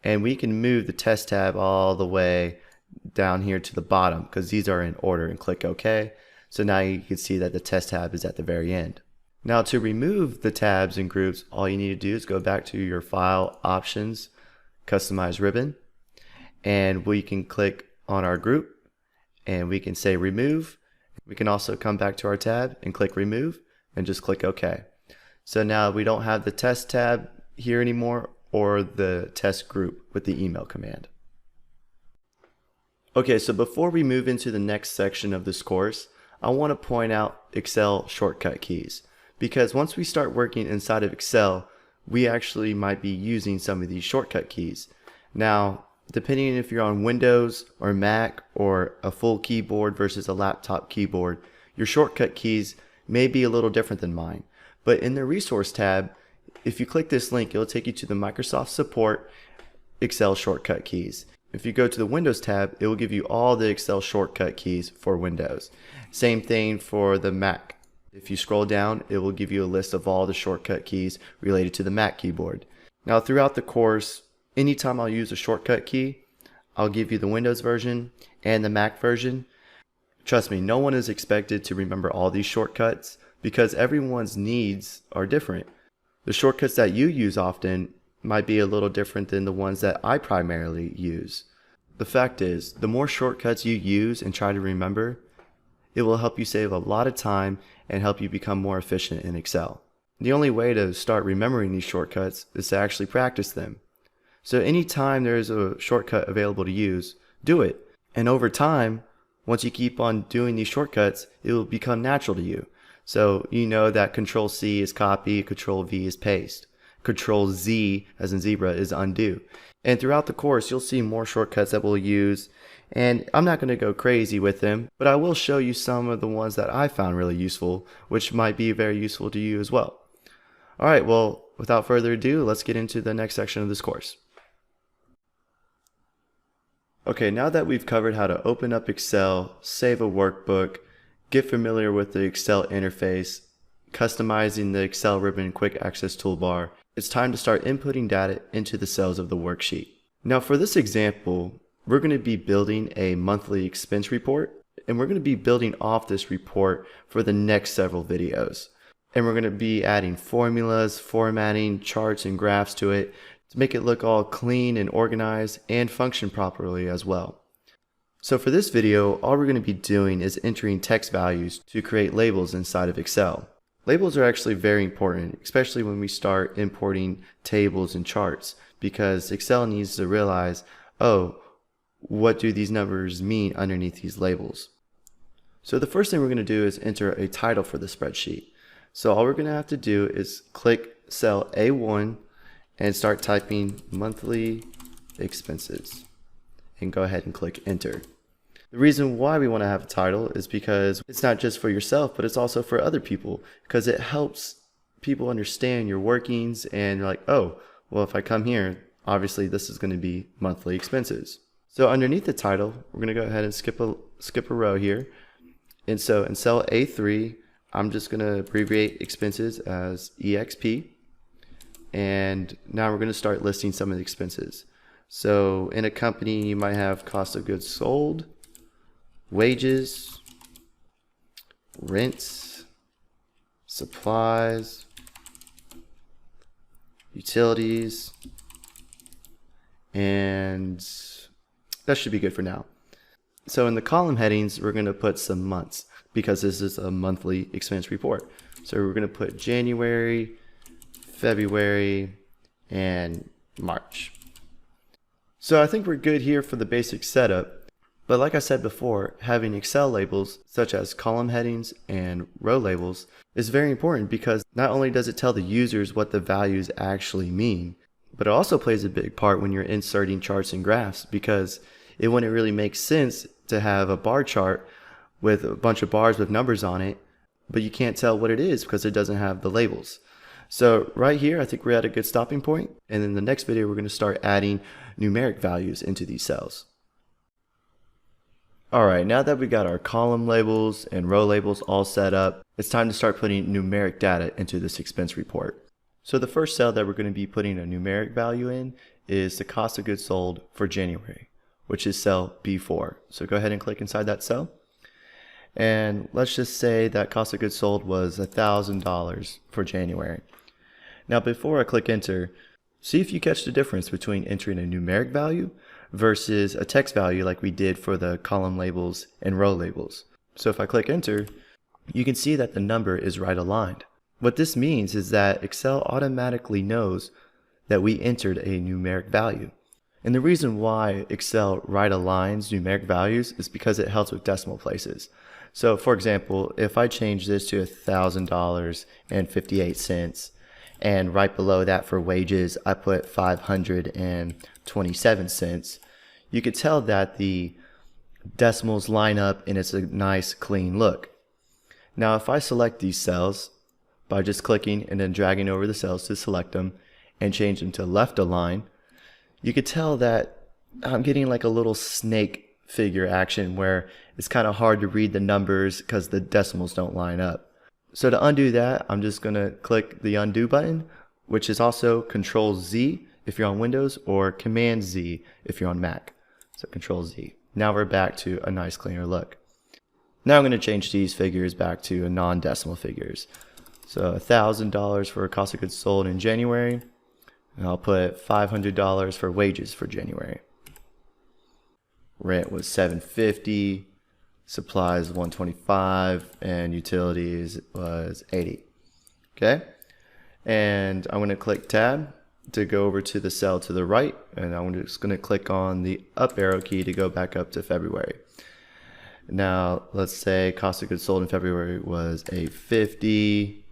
[SPEAKER 2] and we can move the test tab all the way down here to the bottom because these are in order, and click OK. So now you can see that the test tab is at the very end. Now to remove the tabs and groups, all you need to do is go back to your File, Options, Customize Ribbon, and we can click on our group and we can say remove. We can also come back to our tab and click remove and just click OK. So now we don't have the test tab here anymore or the test group with the email command. Okay, so before we move into the next section of this course, I want to point out Excel shortcut keys, because once we start working inside of Excel, we actually might be using some of these shortcut keys. Now, depending if you're on Windows or Mac or a full keyboard versus a laptop keyboard, your shortcut keys may be a little different than mine. But in the Resource tab, if you click this link, it'll take you to the Microsoft Support Excel shortcut keys. If you go to the Windows tab, it will give you all the Excel shortcut keys for Windows. Same thing for the Mac. If you scroll down, it will give you a list of all the shortcut keys related to the Mac keyboard. Now throughout the course, anytime I'll use a shortcut key, I'll give you the Windows version and the Mac version. Trust me, no one is expected to remember all these shortcuts because everyone's needs are different. The shortcuts that you use often might be a little different than the ones that I primarily use. The fact is, the more shortcuts you use and try to remember, it will help you save a lot of time and help you become more efficient in Excel. The only way to start remembering these shortcuts is to actually practice them. So anytime there is a shortcut available to use, do it. And over time, once you keep on doing these shortcuts, it will become natural to you. So you know that Control C is copy, Control V is paste. Control Z, as in zebra, is undo. And throughout the course, you'll see more shortcuts that we'll use. And I'm not going to go crazy with them, but I will show you some of the ones that I found really useful, which might be very useful to you as well. Alright, well, without further ado, let's get into the next section of this course. Okay, now that we've covered how to open up Excel, save a workbook, get familiar with the Excel interface, customizing the Excel ribbon quick access toolbar, it's time to start inputting data into the cells of the worksheet. Now for this example, we're going to be building a monthly expense report, and we're going to be building off this report for the next several videos. And we're going to be adding formulas, formatting, charts, and graphs to it to make it look all clean and organized and function properly as well. So for this video, all we're going to be doing is entering text values to create labels inside of Excel. Labels are actually very important, especially when we start importing tables and charts, because Excel needs to realize, oh, what do these numbers mean underneath these labels? So the first thing we're going to do is enter a title for the spreadsheet. So all we're going to have to do is click cell A1 and start typing monthly expenses and go ahead and click enter. The reason why we want to have a title is because it's not just for yourself, but it's also for other people, because it helps people understand your workings and you're like, oh, well, if I come here, obviously this is going to be monthly expenses. So underneath the title, we're going to go ahead and skip a row here. And so in cell A3, I'm just going to abbreviate expenses as EXP. And now we're going to start listing some of the expenses. So in a company, you might have cost of goods sold, wages, rents, supplies, utilities, and that should be good for now. So in the column headings, we're going to put some months because this is a monthly expense report. So we're going to put January, February, and March. So I think we're good here for the basic setup. But like I said before, having Excel labels such as column headings and row labels is very important because not only does it tell the users what the values actually mean, but it also plays a big part when you're inserting charts and graphs, because it wouldn't really make sense to have a bar chart with a bunch of bars with numbers on it, but you can't tell what it is because it doesn't have the labels. So right here, I think we're at a good stopping point. And in the next video, we're going to start adding numeric values into these cells. All right, now that we got our column labels and row labels all set up, it's time to start putting numeric data into this expense report. So the first cell that we're going to be putting a numeric value in is the cost of goods sold for January, which is cell B4. So go ahead and click inside that cell. And let's just say that cost of goods sold was $1,000 for January. Now before I click enter, see if you catch the difference between entering a numeric value versus a text value like we did for the column labels and row labels. So if I click enter, you can see that the number is right aligned. What this means is that Excel automatically knows that we entered a numeric value. And the reason why Excel right aligns numeric values is because it helps with decimal places. So for example, if I change this to $1,000.58, and right below that for wages, I put 527 cents, you could tell that the decimals line up and it's a nice clean look. Now, if I select these cells by just clicking and then dragging over the cells to select them and change them to left align, you could tell that I'm getting like a little snake figure action where it's kind of hard to read the numbers because the decimals don't line up. So to undo that, I'm just going to click the undo button, which is also Control Z if you're on Windows or Command Z if you're on Mac. So Control Z. Now we're back to a nice cleaner look. Now I'm going to change these figures back to non-decimal figures. So $1,000 for cost of goods sold in January, and I'll put $500 for wages for January. Rent was $750. Supplies $125, and utilities was $80. Okay, and I'm going to click tab to go over to the cell to the right, and I'm just going to click on the up arrow key to go back up to February. Now let's say cost of goods sold in February was $850,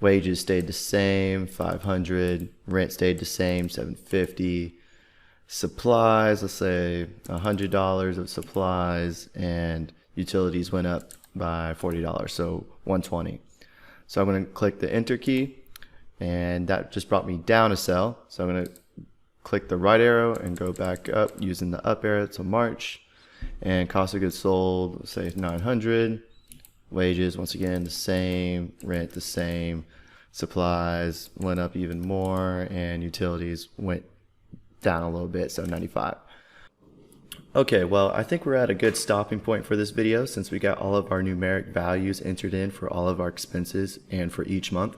[SPEAKER 2] wages stayed the same, $500, rent stayed the same, $750. Supplies, let's say $100 of supplies, and utilities went up by $40, so $120. So I'm going to click the enter key, and that just brought me down a cell. So I'm going to click the right arrow and go back up using the up arrow to March. And cost of goods sold, say 900. Wages, once again, the same. Rent, the same. Supplies went up even more, and utilities went down a little bit, so 95. Okay, well, I think we're at a good stopping point for this video since we got all of our numeric values entered in for all of our expenses and for each month.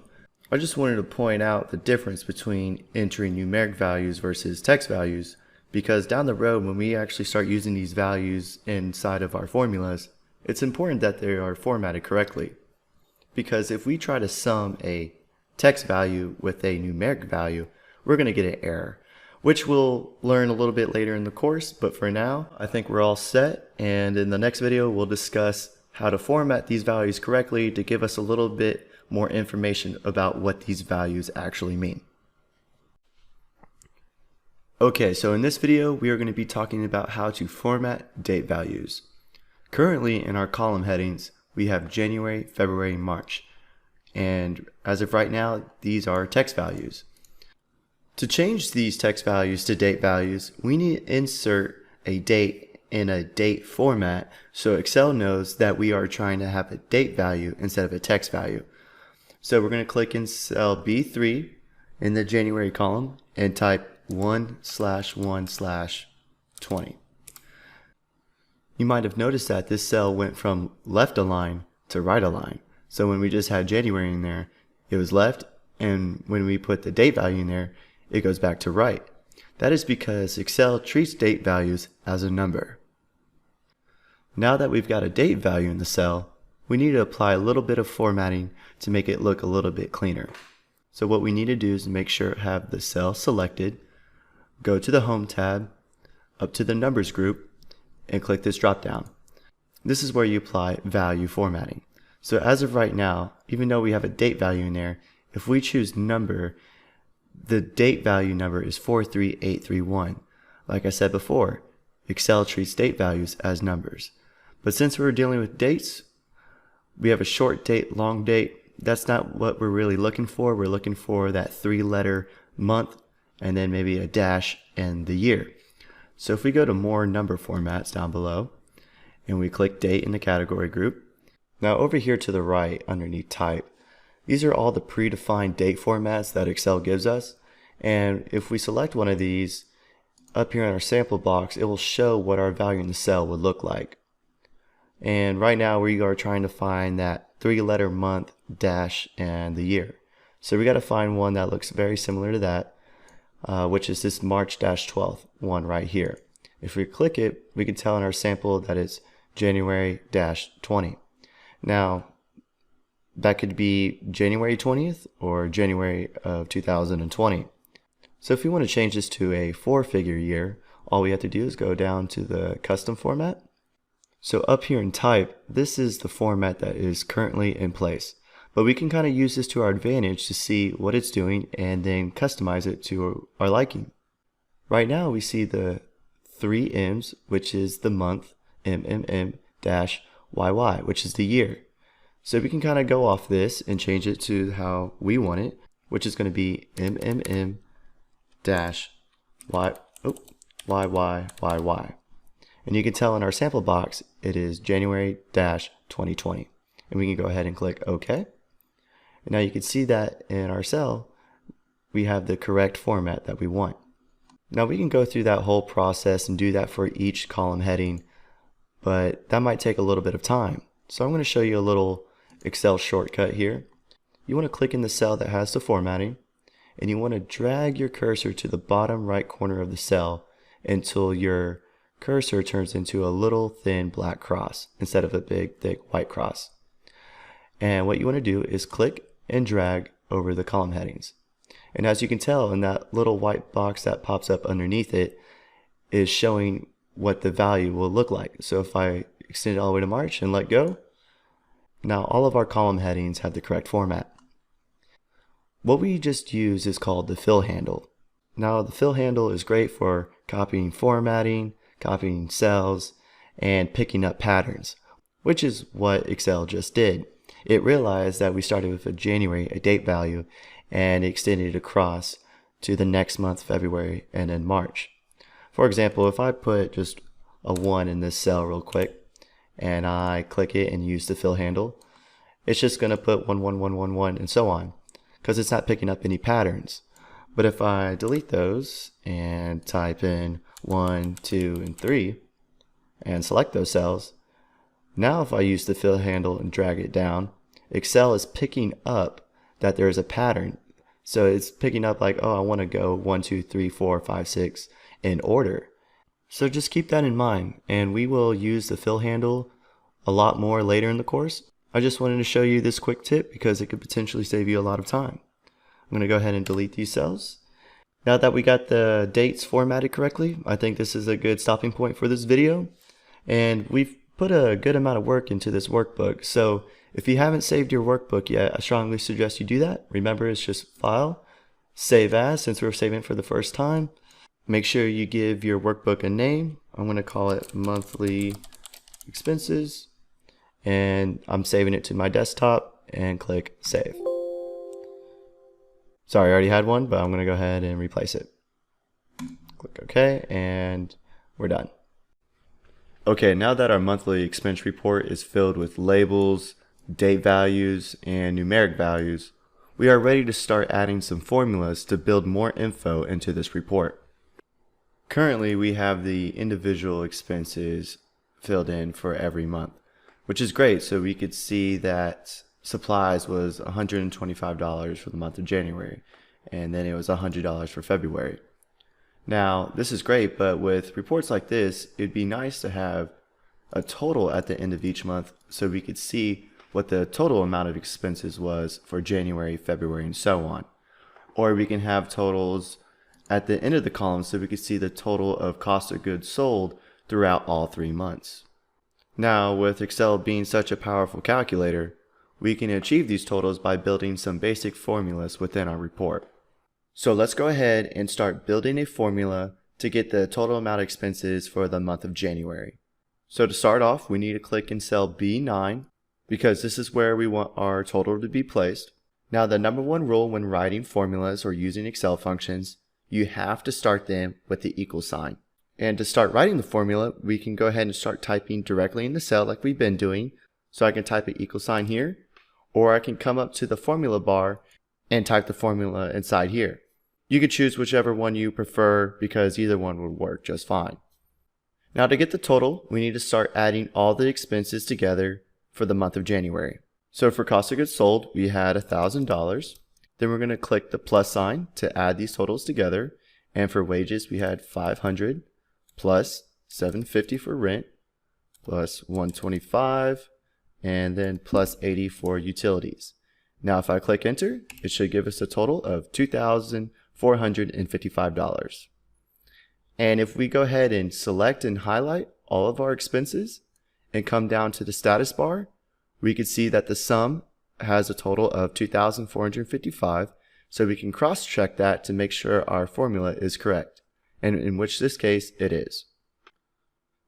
[SPEAKER 2] I just wanted to point out the difference between entering numeric values versus text values, because down the road when we actually start using these values inside of our formulas, it's important that they are formatted correctly. Because if we try to sum a text value with a numeric value, we're going to get an error, which we'll learn a little bit later in the course. But for now, I think we're all set, and in the next video we'll discuss how to format these values correctly to give us a little bit more information about what these values actually mean. Okay, so in this video we are going to be talking about how to format date values. Currently in our column headings we have January, February, March, and as of right now these are text values. To change these text values to date values, we need to insert a date in a date format so Excel knows that we are trying to have a date value instead of a text value. So we're going to click in cell B3 in the January column and type 1/1/20. You might have noticed that this cell went from left align to right align. So when we just had January in there, it was left, and when we put the date value in there, it goes back to right. That is because Excel treats date values as a number. Now that we've got a date value in the cell, we need to apply a little bit of formatting to make it look a little bit cleaner. So what we need to do is make sure to have the cell selected, go to the Home tab, up to the Numbers group, and click this drop down. This is where you apply value formatting. So as of right now, even though we have a date value in there, if we choose number, the date value number is 43831. Like I said before, Excel treats date values as numbers. But since we're dealing with dates, we have a short date, long date. That's not what we're really looking for. We're looking for that 3-letter month and then maybe a dash and the year. So if we go to more number formats down below and we click date in the category group, now over here to the right underneath type, these are all the predefined date formats that Excel gives us. And if we select one of these, up here in our sample box, it will show what our value in the cell would look like. And right now we are trying to find that 3-letter month, dash, and the year. So we got to find one that looks very similar to that, which is this March-12th one right here. If we click it, we can tell in our sample that it's January-20. Now, that could be January 20th or January of 2020. So if we want to change this to a 4-figure year, all we have to do is go down to the custom format. So up here in type, this is the format that is currently in place. But we can kind of use this to our advantage to see what it's doing and then customize it to our liking. Right now we see the 3 M's, which is the month, MMM-YY, which is the year. So we can kind of go off this and change it to how we want it, which is going to be MMM-YYYY. And you can tell in our sample box it is January-2020. And we can go ahead and click OK. And now you can see that in our cell we have the correct format that we want. Now we can go through that whole process and do that for each column heading, but that might take a little bit of time. So I'm going to show you a little Excel shortcut here. You want to click in the cell that has the formatting, and you want to drag your cursor to the bottom right corner of the cell until your cursor turns into a little thin black cross instead of a big thick white cross. And what you want to do is click and drag over the column headings. And as you can tell, in that little white box that pops up underneath it is showing what the value will look like. So if I extend it all the way to March and let go, now all of our column headings have the correct format. What we just used is called the fill handle. Now the fill handle is great for copying formatting, copying cells, and picking up patterns, which is what Excel just did. It realized that we started with a January, a date value, and extended it across to the next month, February, and then March. For example, if I put just a 1 in this cell real quick, and I click it and use the fill handle, it's just going to put 1, 1, 1, 1, 1, and so on, because it's not picking up any patterns. But if I delete those and type in 1, 2, and 3, and select those cells, now if I use the fill handle and drag it down, Excel is picking up that there is a pattern. So it's picking up like, oh, I want to go 1, 2, 3, 4, 5, 6 in order. So just keep that in mind, and we will use the fill handle a lot more later in the course. I just wanted to show you this quick tip because it could potentially save you a lot of time. I'm going to go ahead and delete these cells. Now that we got the dates formatted correctly, I think this is a good stopping point for this video. And we've put a good amount of work into this workbook. So if you haven't saved your workbook yet, I strongly suggest you do that. Remember, it's just File, Save As, since we're saving it for the first time. Make sure you give your workbook a name. I'm going to call it Monthly Expenses. And I'm saving it to my desktop and click Save. Sorry, I already had one, but I'm going to go ahead and replace it. Click OK, and we're done. Okay, now that our monthly expense report is filled with labels, date values, and numeric values, we are ready to start adding some formulas to build more info into this report. Currently, we have the individual expenses filled in for every month, which is great. So we could see that supplies was $125 for the month of January, and then it was $100 for February. Now, this is great, but with reports like this, it'd be nice to have a total at the end of each month so we could see what the total amount of expenses was for January, February, and so on. Or we can have totals at the end of the column so we could see the total of cost of goods sold throughout all 3 months. Now, with Excel being such a powerful calculator, we can achieve these totals by building some basic formulas within our report. So let's go ahead and start building a formula to get the total amount of expenses for the month of January. So to start off, we need to click in cell B9 because this is where we want our total to be placed. Now, the number one rule when writing formulas or using Excel functions, you have to start them with the equal sign. And to start writing the formula, we can go ahead and start typing directly in the cell like we've been doing. So I can type an equal sign here, or I can come up to the formula bar and type the formula inside here. You could choose whichever one you prefer because either one would work just fine. Now to get the total, we need to start adding all the expenses together for the month of January. So for cost of goods sold, we had $1,000. Then we're going to click the plus sign to add these totals together. And for wages, we had $500 plus $750 for rent plus $125 and then plus $80 for utilities. Now if I click enter, it should give us a total of $2,455. And if we go ahead and select and highlight all of our expenses and come down to the status bar, we can see that the sum has a total of $2,455. So we can cross-check that to make sure our formula is correct, and in which this case it is.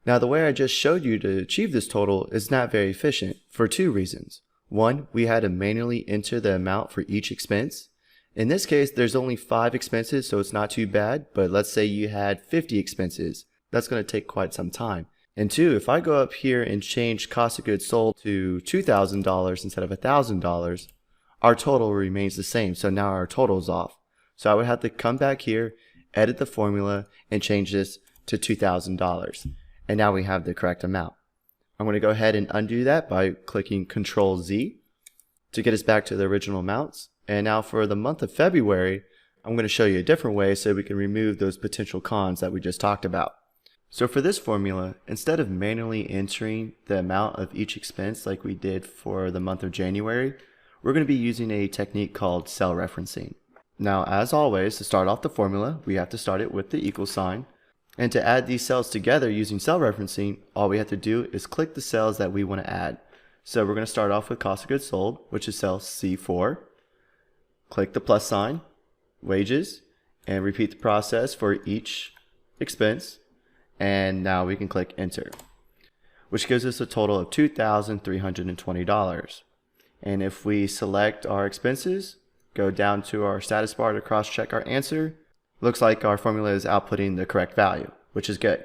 [SPEAKER 2] Now the way I just showed you to achieve this total is not very efficient for 2 reasons. One, we had to manually enter the amount for each expense. In this case, there's only 5 expenses, so it's not too bad, but let's say you had 50 expenses. That's going to take quite some time. And 2, if I go up here and change cost of goods sold to $2,000 instead of $1,000, our total remains the same, so now our total is off. So I would have to come back here, edit the formula, and change this to $2,000. And now we have the correct amount. I'm going to go ahead and undo that by clicking Control Z to get us back to the original amounts. And now for the month of February, I'm going to show you a different way so we can remove those potential cons that we just talked about. So for this formula, instead of manually entering the amount of each expense like we did for the month of January, we're going to be using a technique called cell referencing. Now, as always, to start off the formula, we have to start it with the equal sign. And to add these cells together using cell referencing, all we have to do is click the cells that we want to add. So we're going to start off with cost of goods sold, which is cell C4. Click the plus sign, wages, and repeat the process for each expense. And now we can click enter, which gives us a total of $2,320. And if we select our expenses, go down to our status bar to cross-check our answer, Looks like our formula is outputting the correct value, which is good.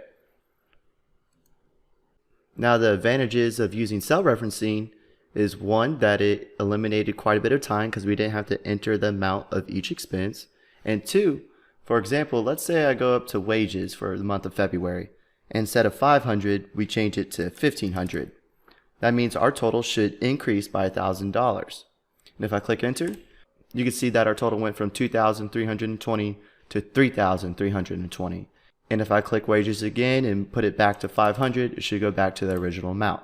[SPEAKER 2] Now the advantages of using cell referencing is one, that it eliminated quite a bit of time because we didn't have to enter the amount of each expense. And two, for example, let's say I go up to wages for the month of February. Instead of 500, we change it to 1,500. That means our total should increase by $1,000. And if I click enter, you can see that our total went from 2,320 to 3,320. And if I click wages again and put it back to 500, it should go back to the original amount.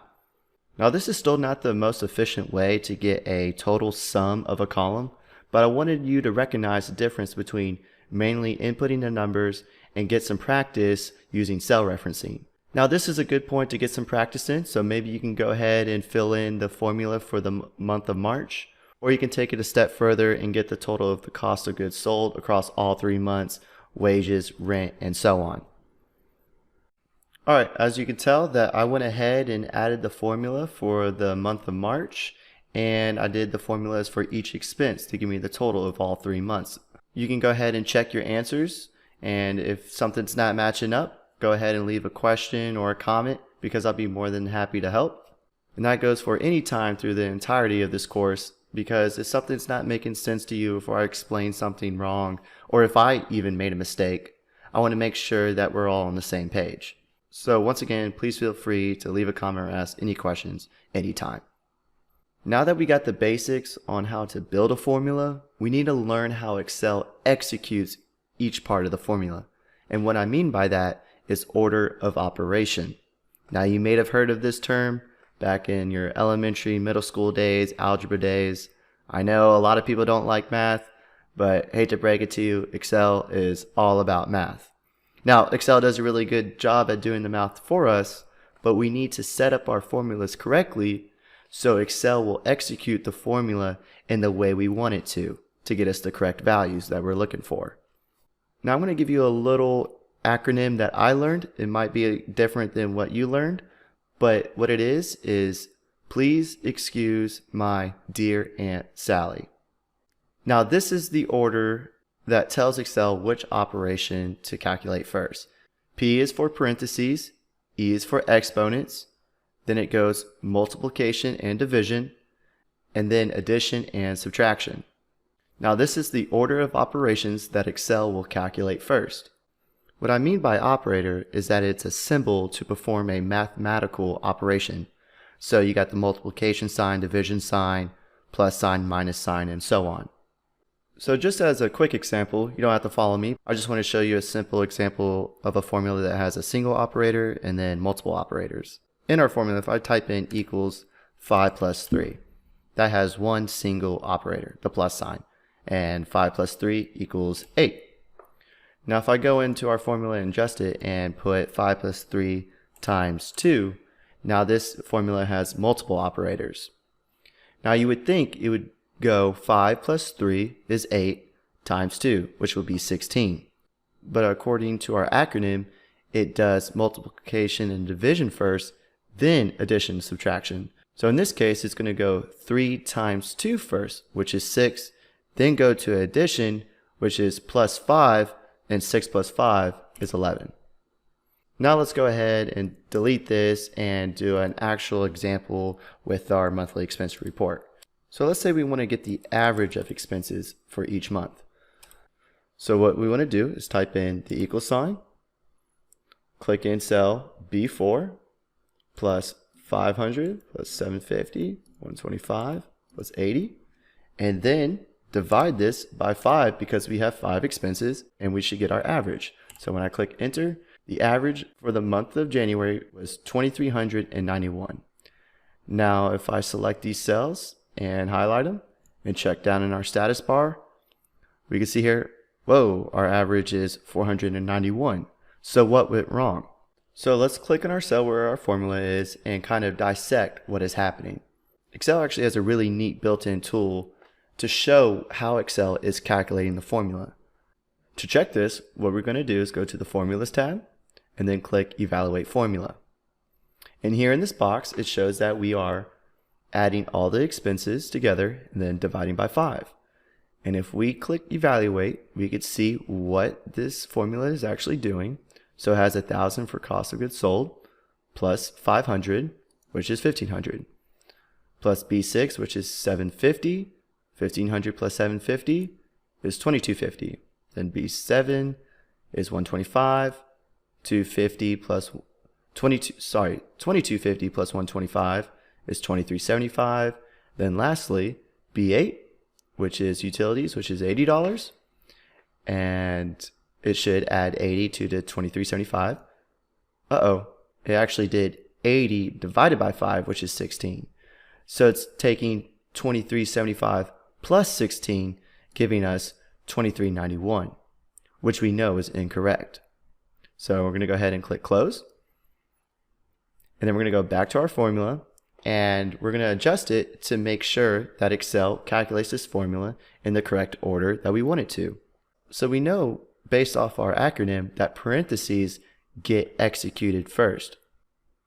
[SPEAKER 2] Now this is still not the most efficient way to get a total sum of a column, but I wanted you to recognize the difference between manually inputting the numbers and get some practice using cell referencing. Now this is a good point to get some practice in, so maybe you can go ahead and fill in the formula for the month of March, or you can take it a step further and get the total of the cost of goods sold across all 3 months, wages, rent, and so on. Alright, as you can tell that I went ahead and added the formula for the month of March, and I did the formulas for each expense to give me the total of all 3 months. You can go ahead and check your answers, and if something's not matching up, go ahead and leave a question or a comment because I'll be more than happy to help. And that goes for any time through the entirety of this course, because if something's not making sense to you, if I explain something wrong, or if I even made a mistake, I want to make sure that we're all on the same page. So once again, please feel free to leave a comment or ask any questions anytime. Now that we got the basics on how to build a formula, we need to learn how Excel executes each part of the formula. And what I mean by that is order of operation. Now you may have heard of this term back in your elementary, middle school days, algebra days. I know a lot of people don't like math, but hate to break it to you, Excel is all about math. Now, Excel does a really good job at doing the math for us, but we need to set up our formulas correctly so Excel will execute the formula in the way we want it to get us the correct values that we're looking for. Now I'm going to give you a little acronym that I learned. It might be different than what you learned, but what it is please excuse my dear Aunt Sally. Now this is the order that tells Excel which operation to calculate first. P is for parentheses, E is for exponents, then it goes multiplication and division, and then addition and subtraction. Now this is the order of operations that Excel will calculate first. What I mean by operator is that it's a symbol to perform a mathematical operation. So you got the multiplication sign, division sign, plus sign, minus sign, and so on. So just as a quick example, you don't have to follow me. I just want to show you a simple example of a formula that has a single operator and then multiple operators. In our formula, if I type in equals 5 plus 3, that has one single operator, the plus sign, and 5 plus 3 equals 8. Now if I go into our formula and adjust it and put 5 plus 3 times 2, now this formula has multiple operators. Now you would think it would go 5 plus 3 is 8 times 2, which would be 16. But according to our acronym, it does multiplication and division first, then addition and subtraction. So in this case, it's going to go 3 times 2 first, which is 6, then go to addition, which is plus 5, and 6 plus 5 is 11. Now let's go ahead and delete this and do an actual example with our monthly expense report. So let's say we want to get the average of expenses for each month. So what we want to do is type in the equal sign, click in cell B4, plus 500, plus 750, 125, plus 80, and then divide this by 5 because we have 5 expenses and we should get our average. So when I click enter, the average for the month of January was 2,391. Now if I select these cells and highlight them and check down in our status bar, we can see here, whoa, our average is 491. So what went wrong? So let's click on our cell where our formula is and kind of dissect what is happening. Excel actually has a really neat built-in tool to show how Excel is calculating the formula. To check this, what we're going to do is go to the Formulas tab and then click Evaluate Formula. And here in this box, it shows that we are adding all the expenses together and then dividing by 5. And if we click evaluate, we could see what this formula is actually doing. So it has 1,000 for cost of goods sold, plus 500, which is 1,500, plus B6, which is 750, 1,500 plus 750 is 2,250. Then B7 is 125, 250 plus 2250 plus 125 is 2,375. Then lastly, B8, which is utilities, which is $80, and it should add 80 to the 2,375. It actually did 80 divided by 5, which is 16. So it's taking 2,375 plus 16, giving us 2,391, which we know is incorrect. So we're going to go ahead and click close. And then we're going to go back to our formula, and we're going to adjust it to make sure that Excel calculates this formula in the correct order that we want it to. So we know, based off our acronym, that parentheses get executed first.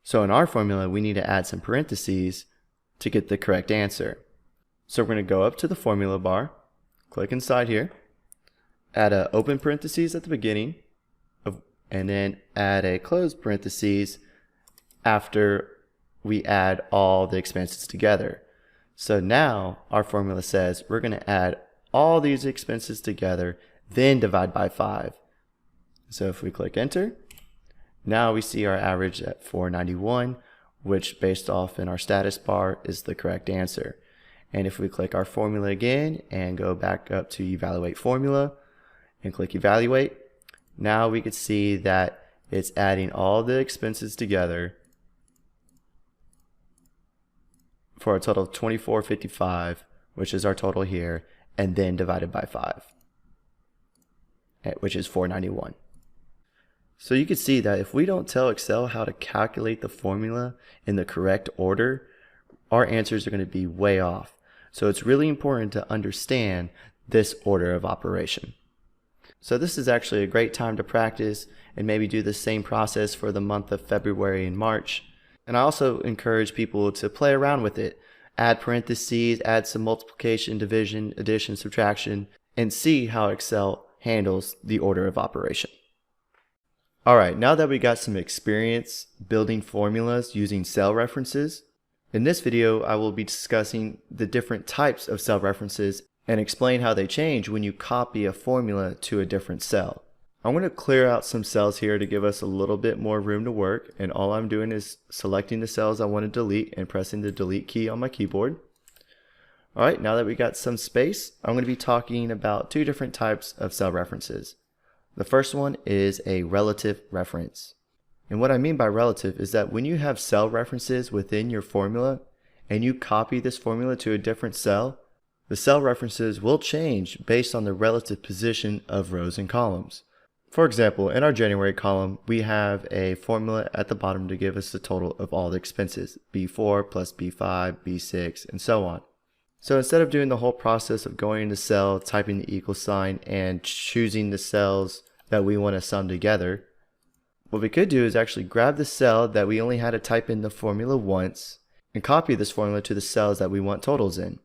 [SPEAKER 2] So in our formula, we need to add some parentheses to get the correct answer. So we're going to go up to the formula bar, click inside here, add an open parentheses at the beginning, and then add a closed parentheses after we add all the expenses together. So now our formula says we're going to add all these expenses together, then divide by 5. So if we click enter, now we see our average at 491, which based off in our status bar is the correct answer. And if we click our formula again and go back up to evaluate formula and click evaluate, now we can see that it's adding all the expenses together for a total of 2,455, which is our total here, and then divided by 5, which is 491. So you can see that if we don't tell Excel how to calculate the formula in the correct order, our answers are going to be way off. So it's really important to understand this order of operation. So this is actually a great time to practice and maybe do the same process for the month of February and March. And I also encourage people to play around with it. Add parentheses, add some multiplication, division, addition, subtraction, and see how Excel handles the order of operation. Alright, now that we got some experience building formulas using cell references, in this video I will be discussing the different types of cell references and explain how they change when you copy a formula to a different cell. I'm going to clear out some cells here to give us a little bit more room to work, and all I'm doing is selecting the cells I want to delete and pressing the delete key on my keyboard. Alright, now that we got some space, I'm going to be talking about two different types of cell references. The first one is a relative reference. And what I mean by relative is that when you have cell references within your formula and you copy this formula to a different cell, the cell references will change based on the relative position of rows and columns. For example, in our January column, we have a formula at the bottom to give us the total of all the expenses, B4 plus B5, B6, and so on. So instead of doing the whole process of going into cell, typing the equal sign, and choosing the cells that we want to sum together, what we could do is actually grab the cell that we only had to type in the formula once and copy this formula to the cells that we want totals in.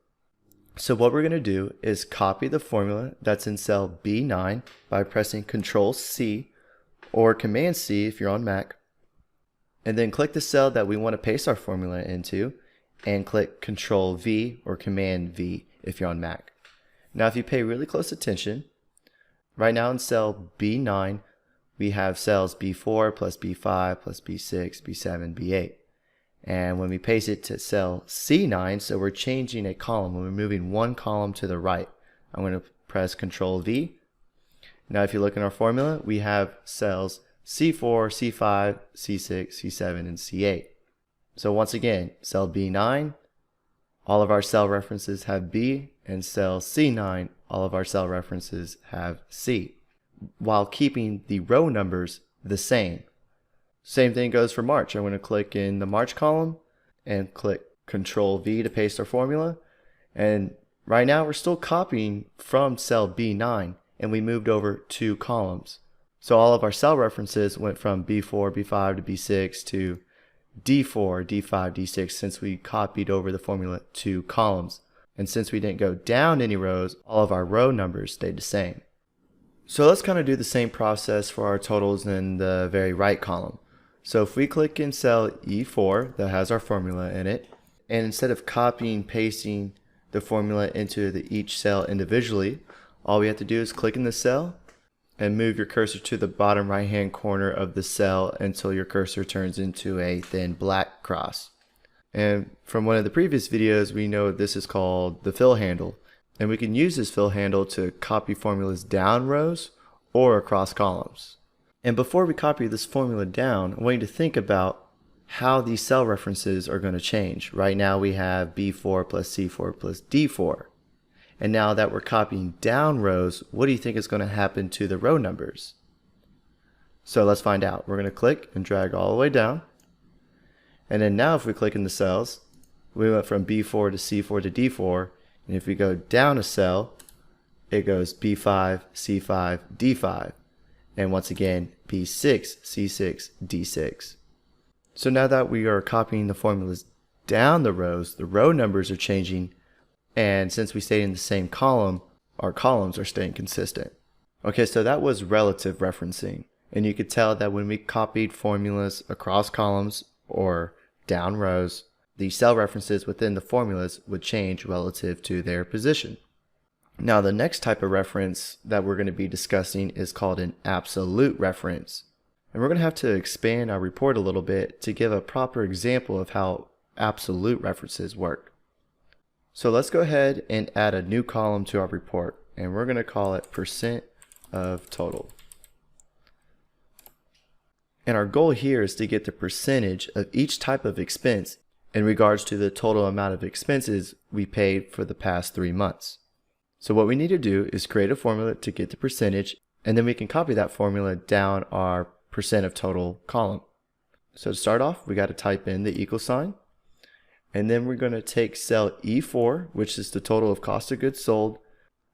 [SPEAKER 2] So what we're going to do is copy the formula that's in cell B9 by pressing Ctrl C or Command C if you're on Mac, and then click the cell that we want to paste our formula into and click Ctrl V or Command V if you're on Mac. Now if you pay really close attention, right now in cell B9 we have cells B4 plus B5 plus B6, B7, B8. And when we paste it to cell C9, so we're changing a column, we're moving one column to the right. I'm going to press Ctrl V. Now if you look in our formula, we have cells C4, C5, C6, C7, and C8. So once again, cell B9, all of our cell references have B, and cell C9, all of our cell references have C, while keeping the row numbers the same. Same thing goes for March. I'm going to click in the March column and click Ctrl V to paste our formula. And right now we're still copying from cell B9 and we moved over 2 columns. So all of our cell references went from B4, B5 to B6 to D4, D5, D6 since we copied over the formula 2 columns. And since we didn't go down any rows, all of our row numbers stayed the same. So let's kind of do the same process for our totals in the very right column. So if we click in cell E4 that has our formula in it, and instead of copying, pasting the formula into each cell individually, all we have to do is click in the cell and move your cursor to the bottom right hand corner of the cell until your cursor turns into a thin black cross. And from one of the previous videos, we know this is called the fill handle. And we can use this fill handle to copy formulas down rows or across columns. And before we copy this formula down, I want you to think about how these cell references are going to change. Right now we have B4 plus C4 plus D4. And now that we're copying down rows, what do you think is going to happen to the row numbers? So let's find out. We're going to click and drag all the way down. And then now if we click in the cells, we went from B4 to C4 to D4. And if we go down a cell, it goes B5, C5, D5. And once again, B6, C6, D6. So now that we are copying the formulas down the rows, the row numbers are changing. And since we stayed in the same column, our columns are staying consistent. Okay, so that was relative referencing. And you could tell that when we copied formulas across columns or down rows, the cell references within the formulas would change relative to their position. Now the next type of reference that we're going to be discussing is called an absolute reference. And we're going to have to expand our report a little bit to give a proper example of how absolute references work. So let's go ahead and add a new column to our report, and we're going to call it percent of total. And our goal here is to get the percentage of each type of expense in regards to the total amount of expenses we paid for the past 3 months. So what we need to do is create a formula to get the percentage, and then we can copy that formula down our percent of total column. So to start off, we got to type in the equal sign, and then we're going to take cell E4, which is the total of cost of goods sold,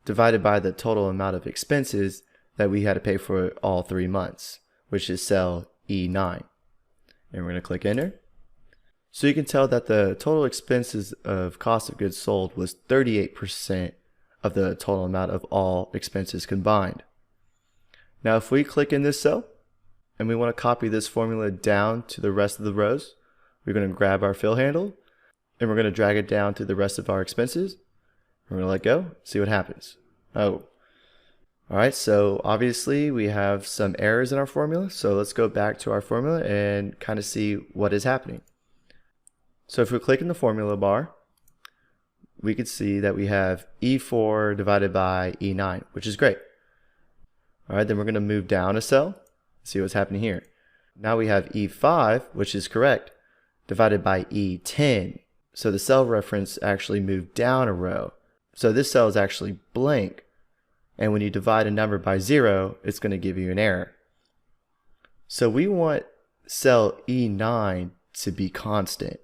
[SPEAKER 2] divided by the total amount of expenses that we had to pay for all 3 months, which is cell E9. And we're going to click enter. So you can tell that the total expenses of cost of goods sold was 38% of the total amount of all expenses combined. Now if we click in this cell and we want to copy this formula down to the rest of the rows, we're going to grab our fill handle and we're going to drag it down to the rest of our expenses. We're going to let go, see what happens. Oh, alright, so obviously we have some errors in our formula, so let's go back to our formula and kind of see what is happening. So if we click in the formula bar, we can see that we have E4 divided by E9, which is great. All right, then we're going to move down a cell, see what's happening here. Now we have E5, which is correct, divided by E10. So the cell reference actually moved down a row. So this cell is actually blank. And when you divide a number by 0, it's going to give you an error. So we want cell E9 to be constant.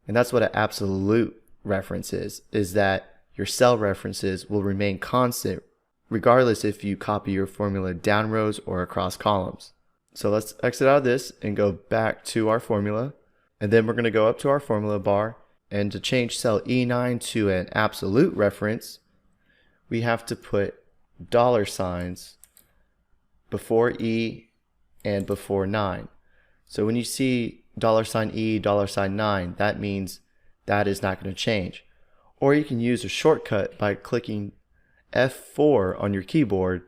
[SPEAKER 2] And that's what an absolute reference is that your cell references will remain constant regardless if you copy your formula down rows or across columns. So let's exit out of this and go back to our formula. And then we're going to go up to our formula bar. And to change cell E9 to an absolute reference, we have to put dollar signs before E and before 9. So when you see $E, $9, that means that is not going to change. Or you can use a shortcut by clicking F4 on your keyboard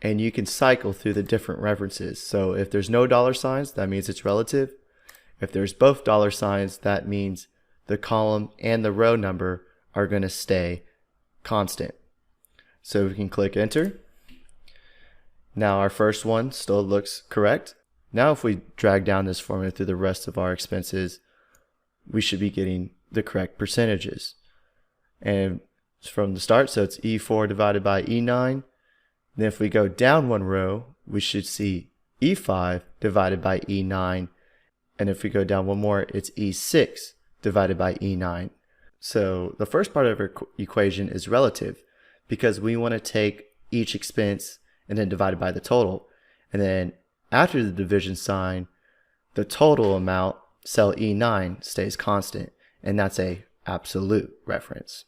[SPEAKER 2] and you can cycle through the different references. So if there's no dollar signs, that means it's relative. If there's both dollar signs, that means the column and the row number are going to stay constant. So we can click enter. Now our first one still looks correct. Now if we drag down this formula through the rest of our expenses, we should be getting the correct percentages. And from the start, so it's E4 divided by E9. Then if we go down one row, we should see E5 divided by E9. And if we go down one more, it's E6 divided by E9. So the first part of our equation is relative because we want to take each expense and then divide it by the total. And then after the division sign, the total amount, cell E9, stays constant. And that's a absolute reference.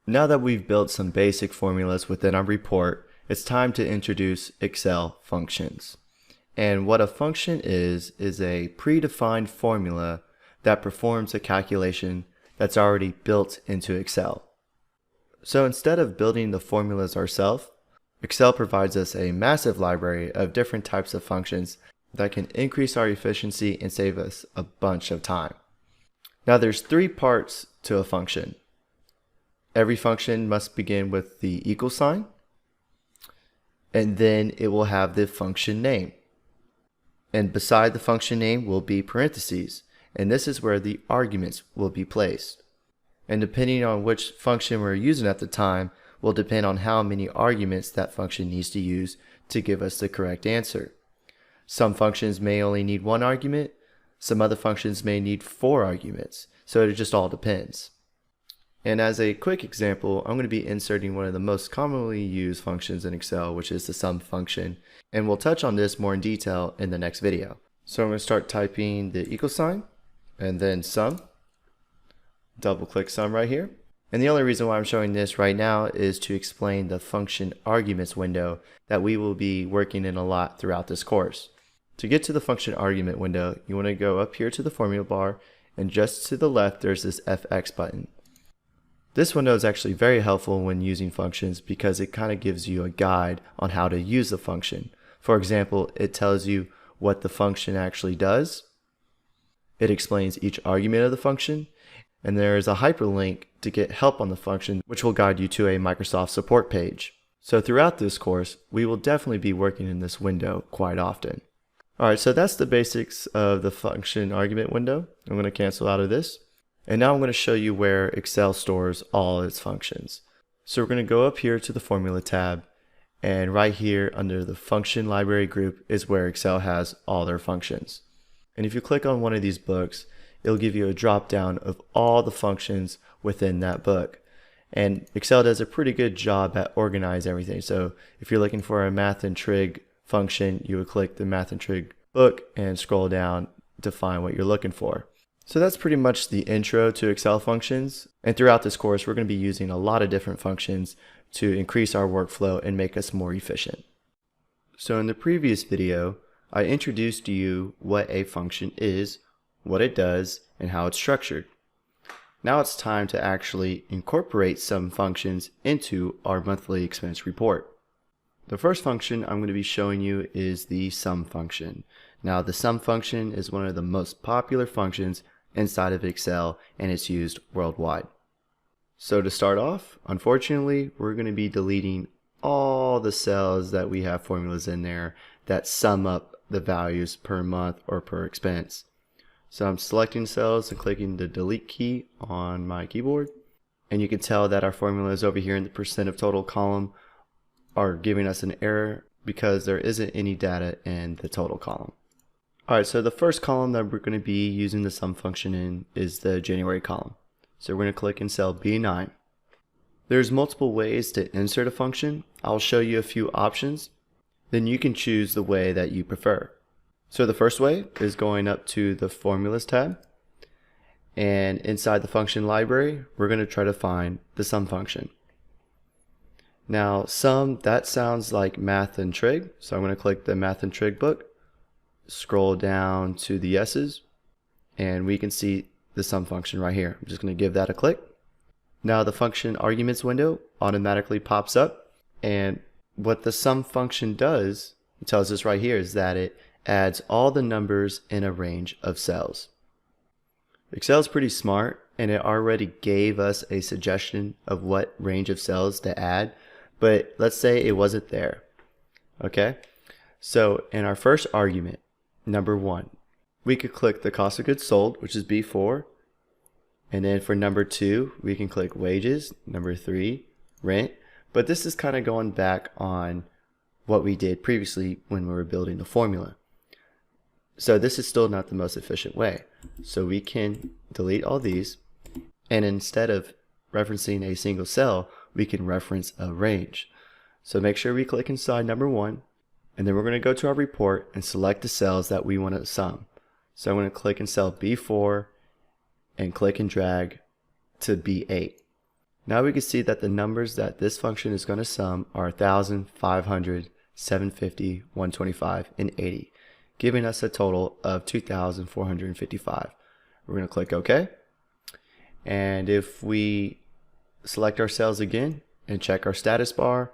[SPEAKER 2] Now that we've built some basic formulas within our report, it's time to introduce Excel functions. And what a function is a predefined formula that performs a calculation that's already built into Excel. So instead of building the formulas ourselves, Excel provides us a massive library of different types of functions that can increase our efficiency and save us a bunch of time. Now there's 3 parts to a function. Every function must begin with the equal sign, and then it will have the function name. And beside the function name will be parentheses, and this is where the arguments will be placed. And depending on which function we're using at the time will depend on how many arguments that function needs to use to give us the correct answer. Some functions may only need 1 argument, some other functions may need 4 arguments, so it just all depends. And as a quick example, I'm going to be inserting one of the most commonly used functions in Excel, which is the sum function, and we'll touch on this more in detail in the next video. So I'm going to start typing the equal sign, and then sum, double click sum right here. And the only reason why I'm showing this right now is to explain the function arguments window that we will be working in a lot throughout this course. To get to the function argument window, you want to go up here to the formula bar, and just to the left there's this FX button. This window is actually very helpful when using functions because it kind of gives you a guide on how to use the function. For example, it tells you what the function actually does. It explains each argument of the function, and there is a hyperlink to get help on the function, which will guide you to a Microsoft support page. So throughout this course, we will definitely be working in this window quite often. Alright, so that's the basics of the function argument window. I'm going to cancel out of this. And now I'm going to show you where Excel stores all its functions. So we're going to go up here to the Formula tab, and right here under the Function Library group is where Excel has all their functions. And if you click on one of these books, it'll give you a drop down of all the functions within that book. And Excel does a pretty good job at organizing everything. So if you're looking for a math and trig function, you would click the math and trig book and scroll down to find what you're looking for. So that's pretty much the intro to Excel functions, and throughout this course we're going to be using a lot of different functions to increase our workflow and make us more efficient. So in the previous video I introduced to you what a function is, what it does, and how it's structured. Now it's time to actually incorporate some functions into our monthly expense report. The first function I'm going to be showing you is the sum function. Now the sum function is one of the most popular functions inside of Excel, and it's used worldwide. So to start off, unfortunately, we're going to be deleting all the cells that we have formulas in there that sum up the values per month or per expense. So I'm selecting cells and clicking the delete key on my keyboard, and you can tell that our formulas over here in the percent of total column are giving us an error because there isn't any data in the total column. Alright, so the first column that we're going to be using the sum function in is the January column. So we're going to click in cell B9. There's multiple ways to insert a function. I'll show you a few options. Then you can choose the way that you prefer. So the first way is going up to the Formulas tab. And inside the function library, we're going to try to find the sum function. Now sum, that sounds like math and trig. So I'm going to click the math and trig book. Scroll down to the S's, and we can see the sum function right here. I'm just going to give that a click. Now the function arguments window automatically pops up, and what the sum function does, it tells us right here, is that it adds all the numbers in a range of cells. Excel is pretty smart, and it already gave us a suggestion of what range of cells to add, but let's say it wasn't there. Okay, so in our first argument, number 1, we could click the cost of goods sold, which is B4, and then for number 2 we can click wages, number 3 rent, but this is kind of going back on what we did previously when we were building the formula. So this is still not the most efficient way. So we can delete all these, and instead of referencing a single cell, we can reference a range. So make sure we click inside number 1, and then we're going to go to our report and select the cells that we want to sum. So I'm going to click in cell B4 and click and drag to B8. Now we can see that the numbers that this function is going to sum are 1,000, 500, 750, 125, and 80, giving us a total of 2,455. We're going to click OK. And if we select our cells again and check our status bar,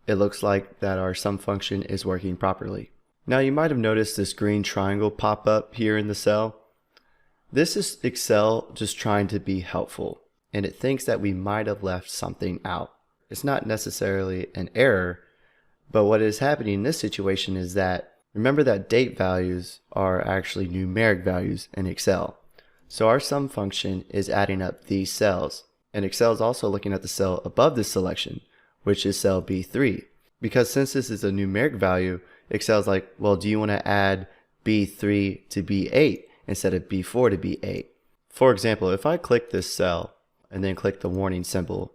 [SPEAKER 2] it looks like that our sum function is working properly. Now you might have noticed this green triangle pop up here in the cell. This is Excel just trying to be helpful, and it thinks that we might have left something out. It's not necessarily an error, but what is happening in this situation is that, remember that date values are actually numeric values in Excel. So our sum function is adding up these cells, and Excel is also looking at the cell above this selection, which is cell B3. Because since this is a numeric value, Excel's like, well, do you want to add B3 to B8 instead of B4 to B8? For example, if I click this cell and then click the warning symbol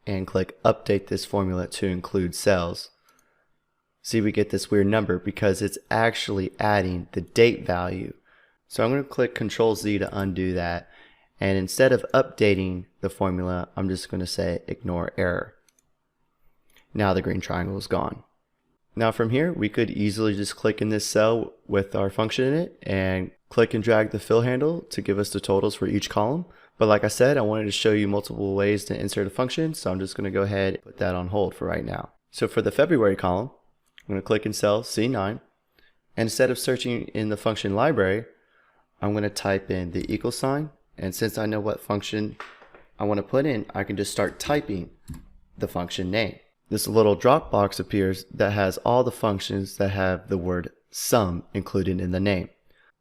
[SPEAKER 2] and click update this formula to include cells, see, we get this weird number because it's actually adding the date value. So I'm going to click Control Z to undo that, and instead of updating the formula, I'm just going to say ignore error. Now the green triangle is gone. Now from here, we could easily just click in this cell with our function in it and click and drag the fill handle to give us the totals for each column. But like I said, I wanted to show you multiple ways to insert a function, so I'm just going to go ahead and put that on hold for right now. So for the February column, I'm going to click in cell C9, and instead of searching in the function library, I'm going to type in the equal sign, and since I know what function I want to put in, I can just start typing the function name. This little drop box appears that has all the functions that have the word sum included in the name.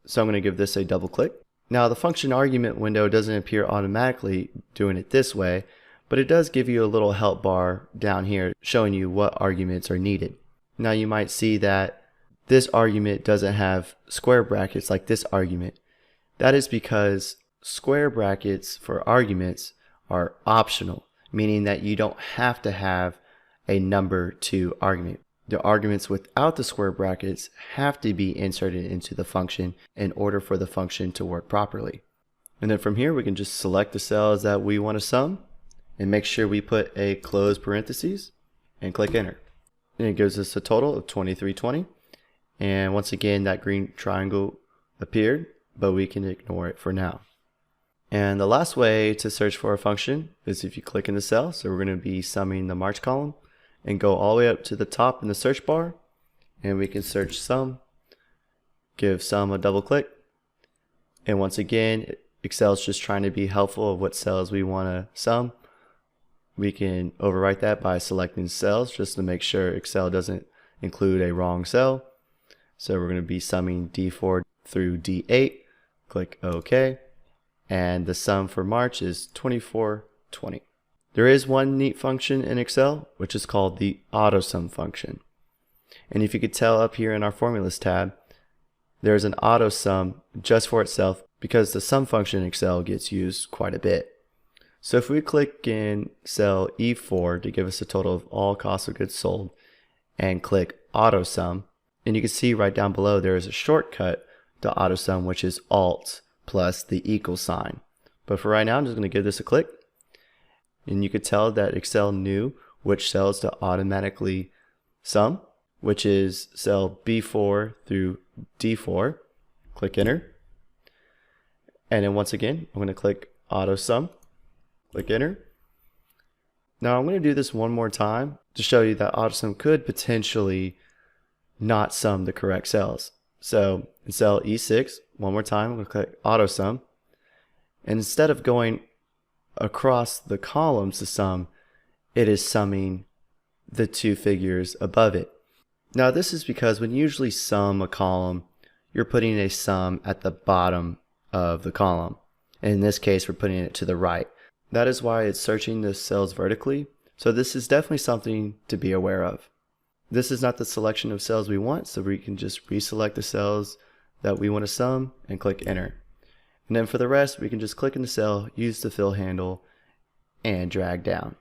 [SPEAKER 2] So I'm going to give this a double click. Now the function argument window doesn't appear automatically doing it this way, but it does give you a little help bar down here showing you what arguments are needed. Now you might see that this argument doesn't have square brackets like this argument. That is because square brackets for arguments are optional, meaning that you don't have to have a number to argument. The arguments without the square brackets have to be inserted into the function in order for the function to work properly. And then from here we can just select the cells that we want to sum and make sure we put a closed parentheses and click enter. And it gives us a total of 2320. And once again that green triangle appeared, but we can ignore it for now. And the last way to search for a function is if you click in the cell. So we're going to be summing the March column and go all the way up to the top in the search bar, and we can search sum, give sum a double click, and once again Excel's just trying to be helpful of what cells we want to sum. We can overwrite that by selecting cells just to make sure Excel doesn't include a wrong cell. So we're going to be summing D4 through D8, click OK, and the sum for March is 2420. There is one neat function in Excel, which is called the AutoSum function. And if you could tell up here in our Formulas tab, there's an AutoSum just for itself because the sum function in Excel gets used quite a bit. So if we click in cell E4 to give us a total of all cost of goods sold and click AutoSum, and you can see right down below there is a shortcut to AutoSum, which is Alt plus the equal sign. But for right now, I'm just going to give this a click. And you could tell that Excel knew which cells to automatically sum, which is cell B4 through D4. Click enter. And then once again, I'm going to click auto sum, click enter. Now I'm going to do this one more time to show you that auto sum could potentially not sum the correct cells. So in cell E6, one more time, I'm going to click auto sum. And instead of going across the columns to sum, it is summing the two figures above it. Now this is because when you usually sum a column, you're putting a sum at the bottom of the column. And in this case, we're putting it to the right. That is why it's searching the cells vertically. So this is definitely something to be aware of. This is not the selection of cells we want, so we can just reselect the cells that we want to sum and click enter. And then for the rest, we can just click in the cell, use the fill handle, and drag down.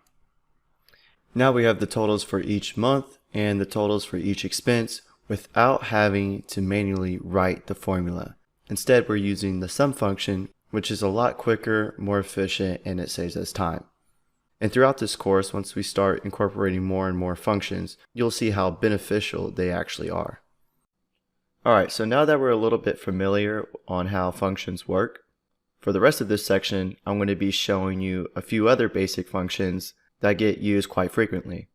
[SPEAKER 2] Now we have the totals for each month and the totals for each expense without having to manually write the formula. Instead, we're using the sum function, which is a lot quicker, more efficient, and it saves us time. And throughout this course, once we start incorporating more and more functions, you'll see how beneficial they actually are. Alright, so now that we're a little bit familiar on how functions work, for the rest of this section, I'm going to be showing you a few other basic functions that get used quite frequently.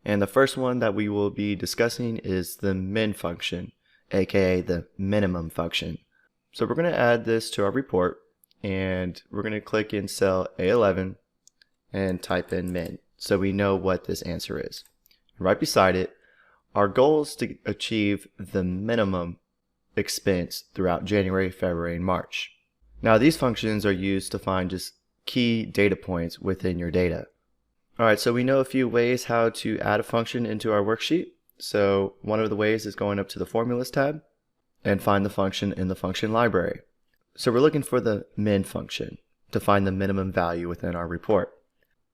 [SPEAKER 2] And the first one that we will be discussing is the min function, aka the minimum function. So we're going to add this to our report, and we're going to click in cell A11 and type in min so we know what this answer is. Right beside it, our goal is to achieve the minimum expense throughout January, February, and March. Now these functions are used to find just key data points within your data. Alright, so we know a few ways how to add a function into our worksheet. So one of the ways is going up to the Formulas tab and find the function in the function library. So we're looking for the min function to find the minimum value within our report.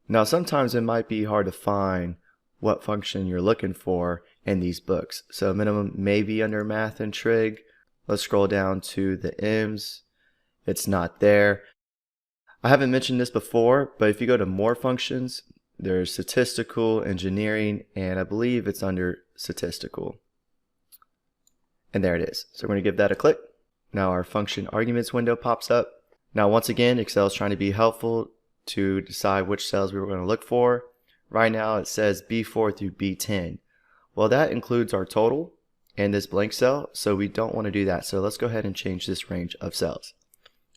[SPEAKER 2] Now sometimes it might be hard to find what function you're looking for in these books. So minimum may be under math and trig. Let's scroll down to the M's. It's not there. I haven't mentioned this before, but if you go to more functions, there's statistical, engineering, and I believe it's under statistical. And there it is. So we're going to give that a click. Now our function arguments window pops up. Now once again, Excel is trying to be helpful to decide which cells we were going to look for. Right now it says B4 through B10. Well, that includes our total and this blank cell, so we don't want to do that. So let's go ahead and change this range of cells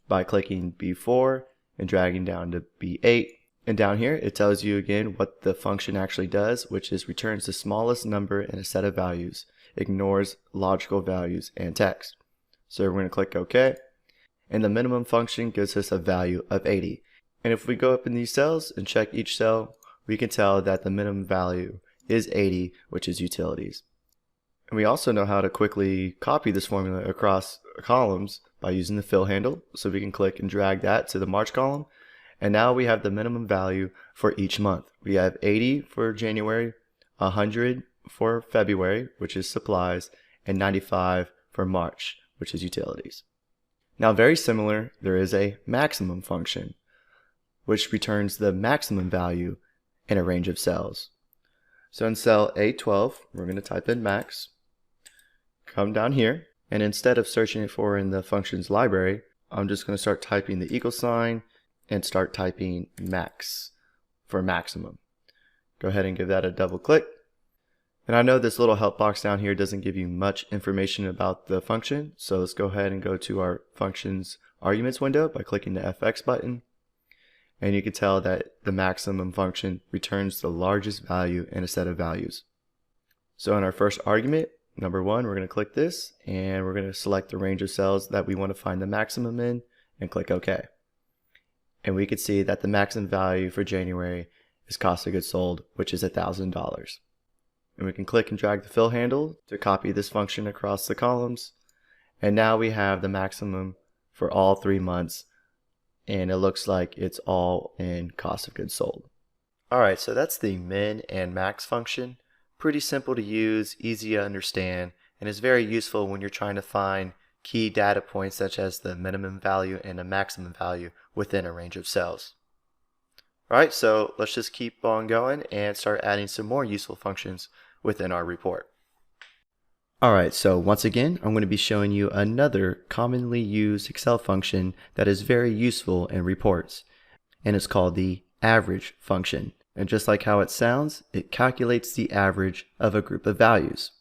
[SPEAKER 2] by clicking B4 and dragging down to B8. And down here it tells you again what the function actually does, which is returns the smallest number in a set of values, ignores logical values and text. So we're going to click OK, and the minimum function gives us a value of 80. And if we go up in these cells and check each cell, we can tell that the minimum value is 80, which is utilities. And we also know how to quickly copy this formula across columns by using the fill handle. So we can click and drag that to the March column. And now we have the minimum value for each month. We have 80 for January, 100 for February, which is supplies, and 95 for March, which is utilities. Now very similar, there is a maximum function, which returns the maximum value in a range of cells. So in cell A12, we're going to type in max, come down here, and instead of searching it for in the functions library, I'm just going to start typing the equal sign and start typing max for maximum. Go ahead and give that a double click. And I know this little help box down here doesn't give you much information about the function, so let's go ahead and go to our functions arguments window by clicking the FX button. And you can tell that the maximum function returns the largest value in a set of values. So in our first argument, number 1, we're going to click this, and we're going to select the range of cells that we want to find the maximum in, and click OK. And we can see that the maximum value for January is cost of goods sold, which is $1,000. And we can click and drag the fill handle to copy this function across the columns. And now we have the maximum for all 3 months, and it looks like it's all in cost of goods sold. Alright, so that's the min and max function. Pretty simple to use, easy to understand, and is very useful when you're trying to find key data points such as the minimum value and the maximum value within a range of cells. Alright, so let's just keep on going and start adding some more useful functions within our report. Alright, so once again, I'm going to be showing you another commonly used Excel function that is very useful in reports, and it's called the average function. And just like how it sounds, it calculates the average of a group of values.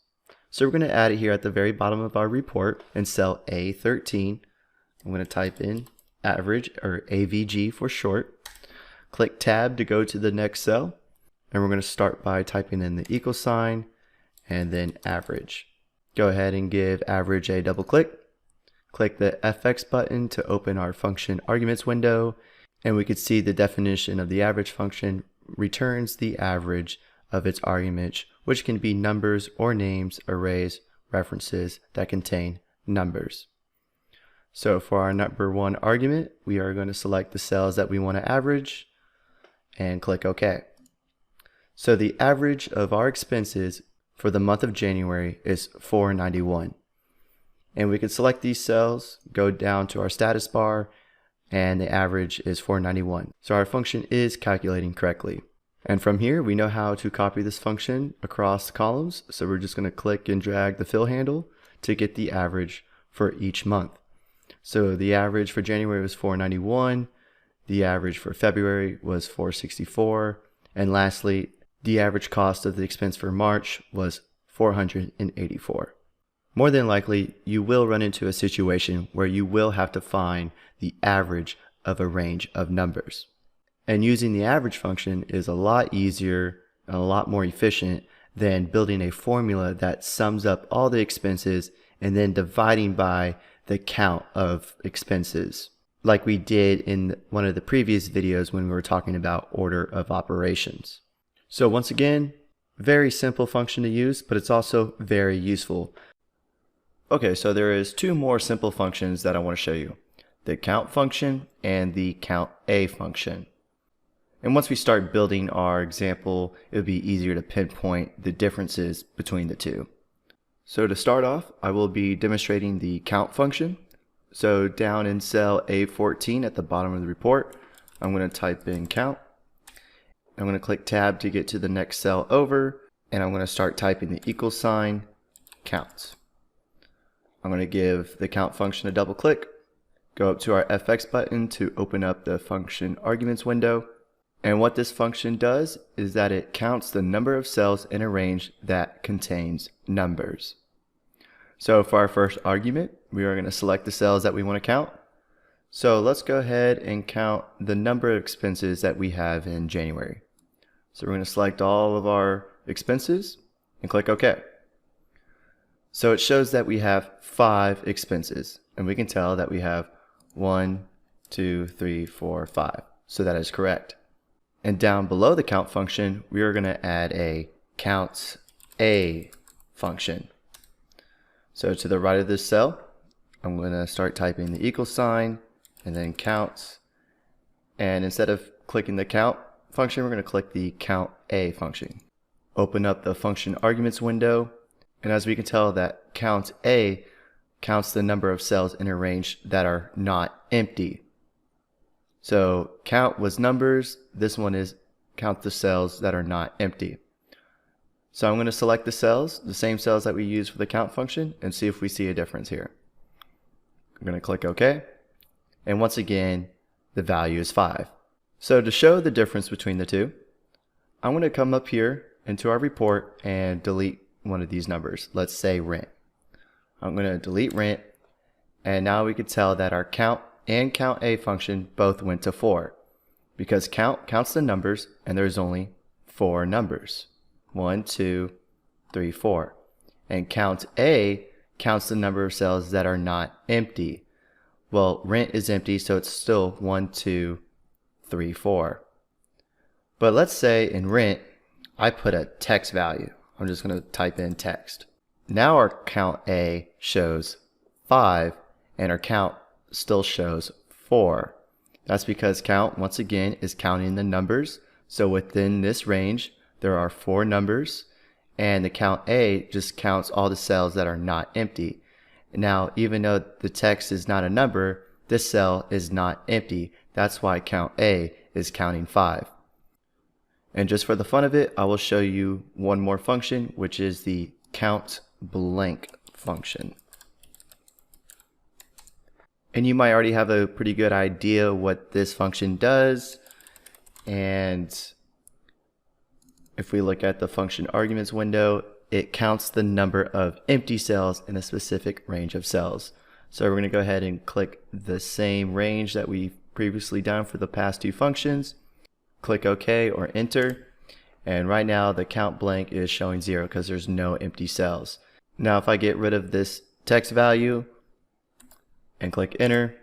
[SPEAKER 2] So we're going to add it here at the very bottom of our report in cell A13. I'm going to type in average, or AVG for short. Click tab to go to the next cell, and we're going to start by typing in the equal sign and then average. Go ahead and give average a double click. Click the FX button to open our function arguments window, and we can see the definition of the average function returns the average of its arguments, which can be numbers or names, arrays, references that contain numbers. So for our number 1 argument, we are going to select the cells that we want to average and click OK. So the average of our expenses for the month of January is $491. And we can select these cells, go down to our status bar, and the average is 491. So our function is calculating correctly. And from here, we know how to copy this function across columns. So we're just going to click and drag the fill handle to get the average for each month. So the average for January was 491. The average for February was 464. And lastly, the average cost of the expense for March was 484. More than likely, you will run into a situation where you will have to find the average of a range of numbers. And using the average function is a lot easier and a lot more efficient than building a formula that sums up all the expenses and then dividing by the count of expenses, like we did in one of the previous videos when we were talking about order of operations. So once again, very simple function to use, but it's also very useful. Okay, so there is two more simple functions that I want to show you, the count function and the count a function. And once we start building our example, it would be easier to pinpoint the differences between the two. So to start off, I will be demonstrating the count function. So down in cell A14 at the bottom of the report, I'm going to type in count. I'm going to click tab to get to the next cell over, and I'm going to start typing the equal sign count. I'm going to give the count function a double click, go up to our FX button to open up the function arguments window. And what this function does is that it counts the number of cells in a range that contains numbers. So for our first argument, we are going to select the cells that we want to count. So let's go ahead and count the number of expenses that we have in January. So we're going to select all of our expenses and click OK. So it shows that we have 5 expenses, and we can tell that we have 1, 2, 3, 4, 5. So that is correct. And down below the count function, we are going to add a count a function. So to the right of this cell, I'm going to start typing the equal sign and then count. And instead of clicking the count function, we're going to click the count a function. Open up the function arguments window. And as we can tell, that count a counts the number of cells in a range that are not empty. So count was numbers. This one is count the cells that are not empty. So I'm going to select the cells, the same cells that we used for the count function, and see if we see a difference here. I'm going to click OK. And once again, the value is 5. So to show the difference between the two, I'm going to come up here into our report and delete one of these numbers. Let's say rent. I'm going to delete rent, and now we can tell that our count and count a function both went to 4, because count counts the numbers and there's only 4 numbers. 1, 2, 3, 4. And count a counts the number of cells that are not empty. Well, rent is empty, so it's still 1, 2, 3, 4. But let's say in rent, I put a text value. I'm just going to type in text. Now our count A shows 5 and our count still shows 4. That's because count, once again, is counting the numbers. So within this range, there are 4 numbers, and the count A just counts all the cells that are not empty. Now, even though the text is not a number, this cell is not empty. That's why count A is counting 5. And just for the fun of it, I will show you one more function, which is the count blank function. And you might already have a pretty good idea what this function does. And if we look at the function arguments window, it counts the number of empty cells in a specific range of cells. So we're going to go ahead and click the same range that we've previously done for the past 2 functions. Click OK or enter, and right now the count blank is showing 0 because there's no empty cells. Now if I get rid of this text value and click enter,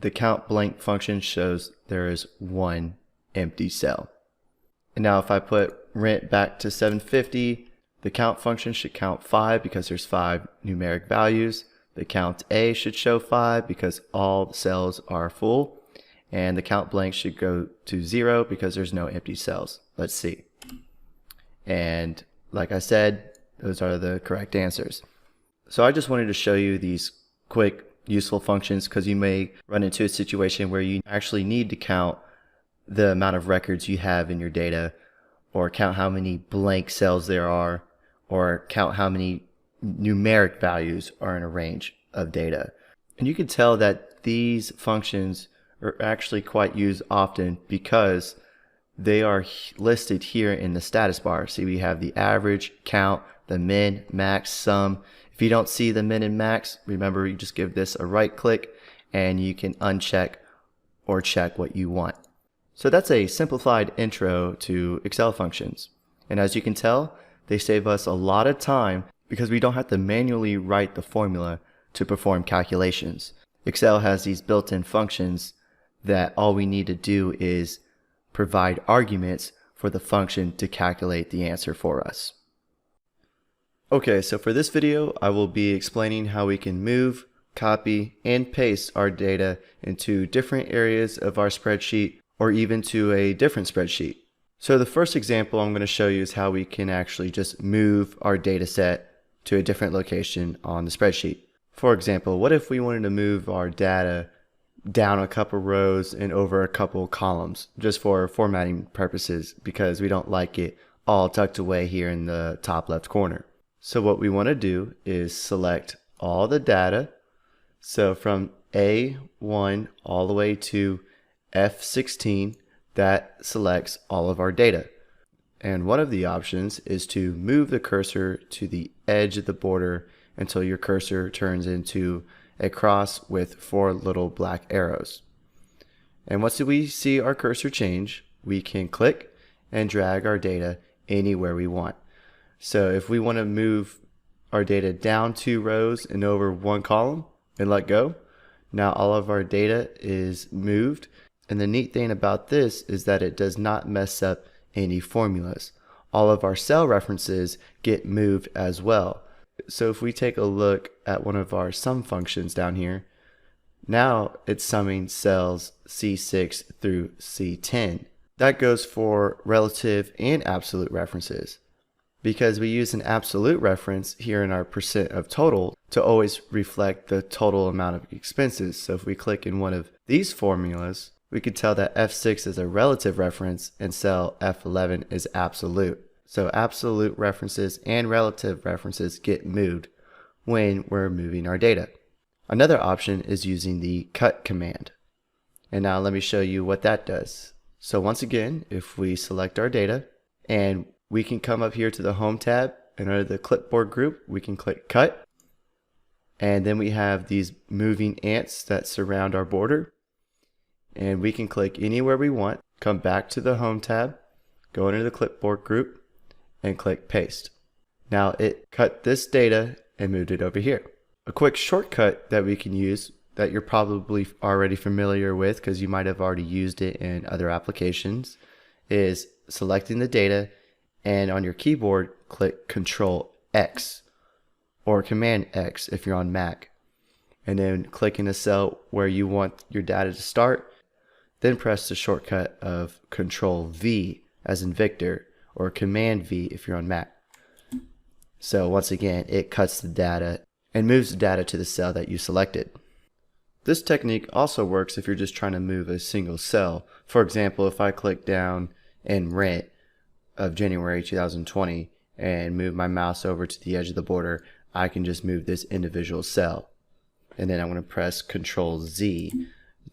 [SPEAKER 2] the count blank function shows there is 1 empty cell. And now if I put rent back to 750, the count function should count 5 because there's 5 numeric values. The count A should show 5 because all cells are full. And the count blank should go to 0 because there's no empty cells. Let's see. And like I said, those are the correct answers. So I just wanted to show you these quick useful functions because you may run into a situation where you actually need to count the amount of records you have in your data, or count how many blank cells there are, or count how many numeric values are in a range of data. And you can tell that these functions are actually quite used often because they are listed here in the status bar. See, we have the average, count, the min, max, sum. If you don't see the min and max, remember you just give this a right click and you can uncheck or check what you want. So that's a simplified intro to Excel functions. And as you can tell, they save us a lot of time because we don't have to manually write the formula to perform calculations. Excel has these built-in functions that all we need to do is provide arguments for the function to calculate the answer for us. Okay, so for this video, I will be explaining how we can move, copy, and paste our data into different areas of our spreadsheet or even to a different spreadsheet. So the first example I'm going to show you is how we can actually just move our data set to a different location on the spreadsheet. For example, what if we wanted to move our data down a couple rows and over a couple columns just for formatting purposes because we don't like it all tucked away here in the top left corner. So what we want to do is select all the data. So from A1 all the way to F16, that selects all of our data. And one of the options is to move the cursor to the edge of the border until your cursor turns into a cross with 4 little black arrows. And once we see our cursor change, we can click and drag our data anywhere we want. So if we want to move our data down 2 rows and over 1 column and let go, now all of our data is moved. And the neat thing about this is that it does not mess up any formulas. All of our cell references get moved as well. So if we take a look at one of our sum functions down here, now it's summing cells C6 through C10. That goes for relative and absolute references, because we use an absolute reference here in our percent of total to always reflect the total amount of expenses. So if we click in one of these formulas, we can tell that F6 is a relative reference and cell F11 is absolute. So absolute references and relative references get moved when we're moving our data. Another option is using the cut command. And now let me show you what that does. So once again, if we select our data, and we can come up here to the Home tab, and under the clipboard group, we can click Cut. And then we have these moving ants that surround our border. And we can click anywhere we want, come back to the Home tab, go into the clipboard group, and click Paste. Now it cut this data and moved it over here. A quick shortcut that we can use that you're probably already familiar with because you might have already used it in other applications is selecting the data and on your keyboard click Control X or Command X if you're on Mac, and then click in a cell where you want your data to start, then press the shortcut of Control V as in Victor or Command V if you're on Mac. So once again, it cuts the data and moves the data to the cell that you selected. This technique also works if you're just trying to move a single cell. For example, if I click down in rent of January 2020 and move my mouse over to the edge of the border, I can just move this individual cell. And then I'm going to press Control Z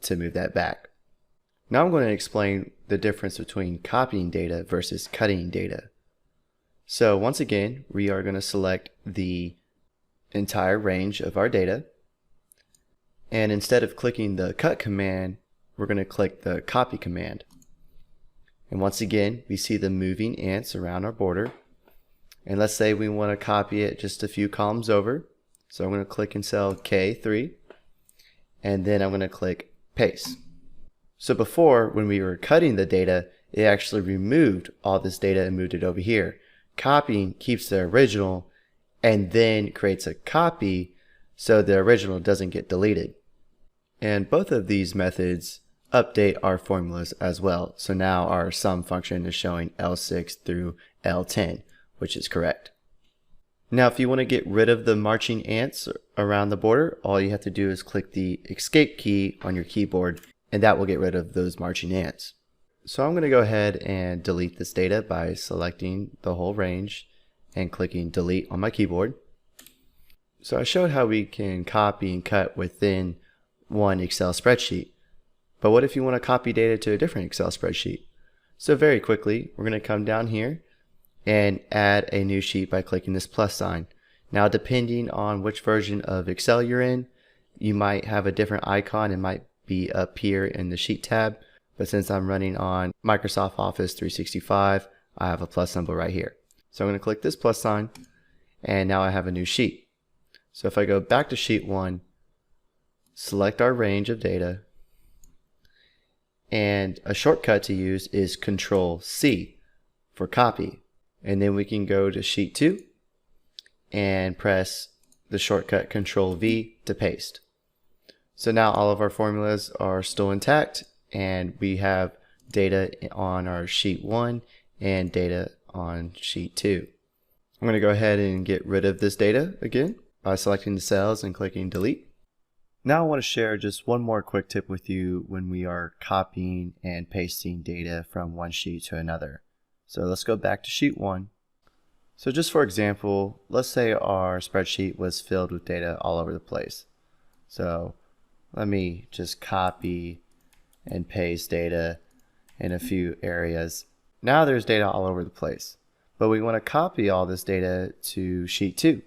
[SPEAKER 2] to move that back. Now I'm going to explain the difference between copying data versus cutting data. So once again, we are going to select the entire range of our data. And instead of clicking the cut command, we're going to click the copy command. And once again, we see the moving ants around our border. And let's say we want to copy it just a few columns over. So I'm going to click in cell K3. And then I'm going to click Paste. So before, when we were cutting the data, it actually removed all this data and moved it over here. Copying keeps the original and then creates a copy so the original doesn't get deleted. And both of these methods update our formulas as well. So now our sum function is showing L6 through L10, which is correct. Now, if you want to get rid of the marching ants around the border, all you have to do is click the escape key on your keyboard, and that will get rid of those marching ants. So I'm going to go ahead and delete this data by selecting the whole range and clicking delete on my keyboard. So I showed how we can copy and cut within one Excel spreadsheet. But what if you want to copy data to a different Excel spreadsheet? So very quickly, we're going to come down here and add a new sheet by clicking this plus sign. Now, depending on which version of Excel you're in, you might have a different icon. It might be up here in the sheet tab, but since I'm running on Microsoft Office 365, I have a plus symbol right here. So I'm going to click this plus sign, and now I have a new sheet. So if I go back to sheet 1, select our range of data, and a shortcut to use is Control C for copy. And then we can go to sheet 2 and press the shortcut Control V to paste. So now all of our formulas are still intact, and we have data on our sheet 1 and data on sheet 2. I'm going to go ahead and get rid of this data again by selecting the cells and clicking delete. Now I want to share just one more quick tip with you when we are copying and pasting data from one sheet to another. So let's go back to sheet 1. So just for example, let's say our spreadsheet was filled with data all over the place. So let me just copy and paste data in a few areas. Now there's data all over the place, but we want to copy all this data to sheet 2.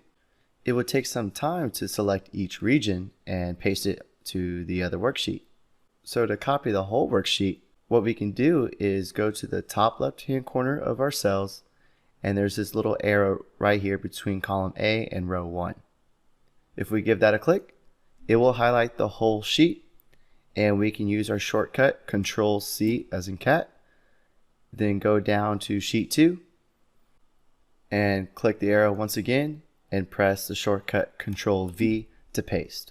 [SPEAKER 2] It would take some time to select each region and paste it to the other worksheet. So to copy the whole worksheet, what we can do is go to the top left-hand corner of our cells, and there's this little arrow right here between column A and row 1. If we give that a click, it will highlight the whole sheet, and we can use our shortcut Control C as in cat, then go down to sheet 2 and click the arrow once again and press the shortcut Control V to paste.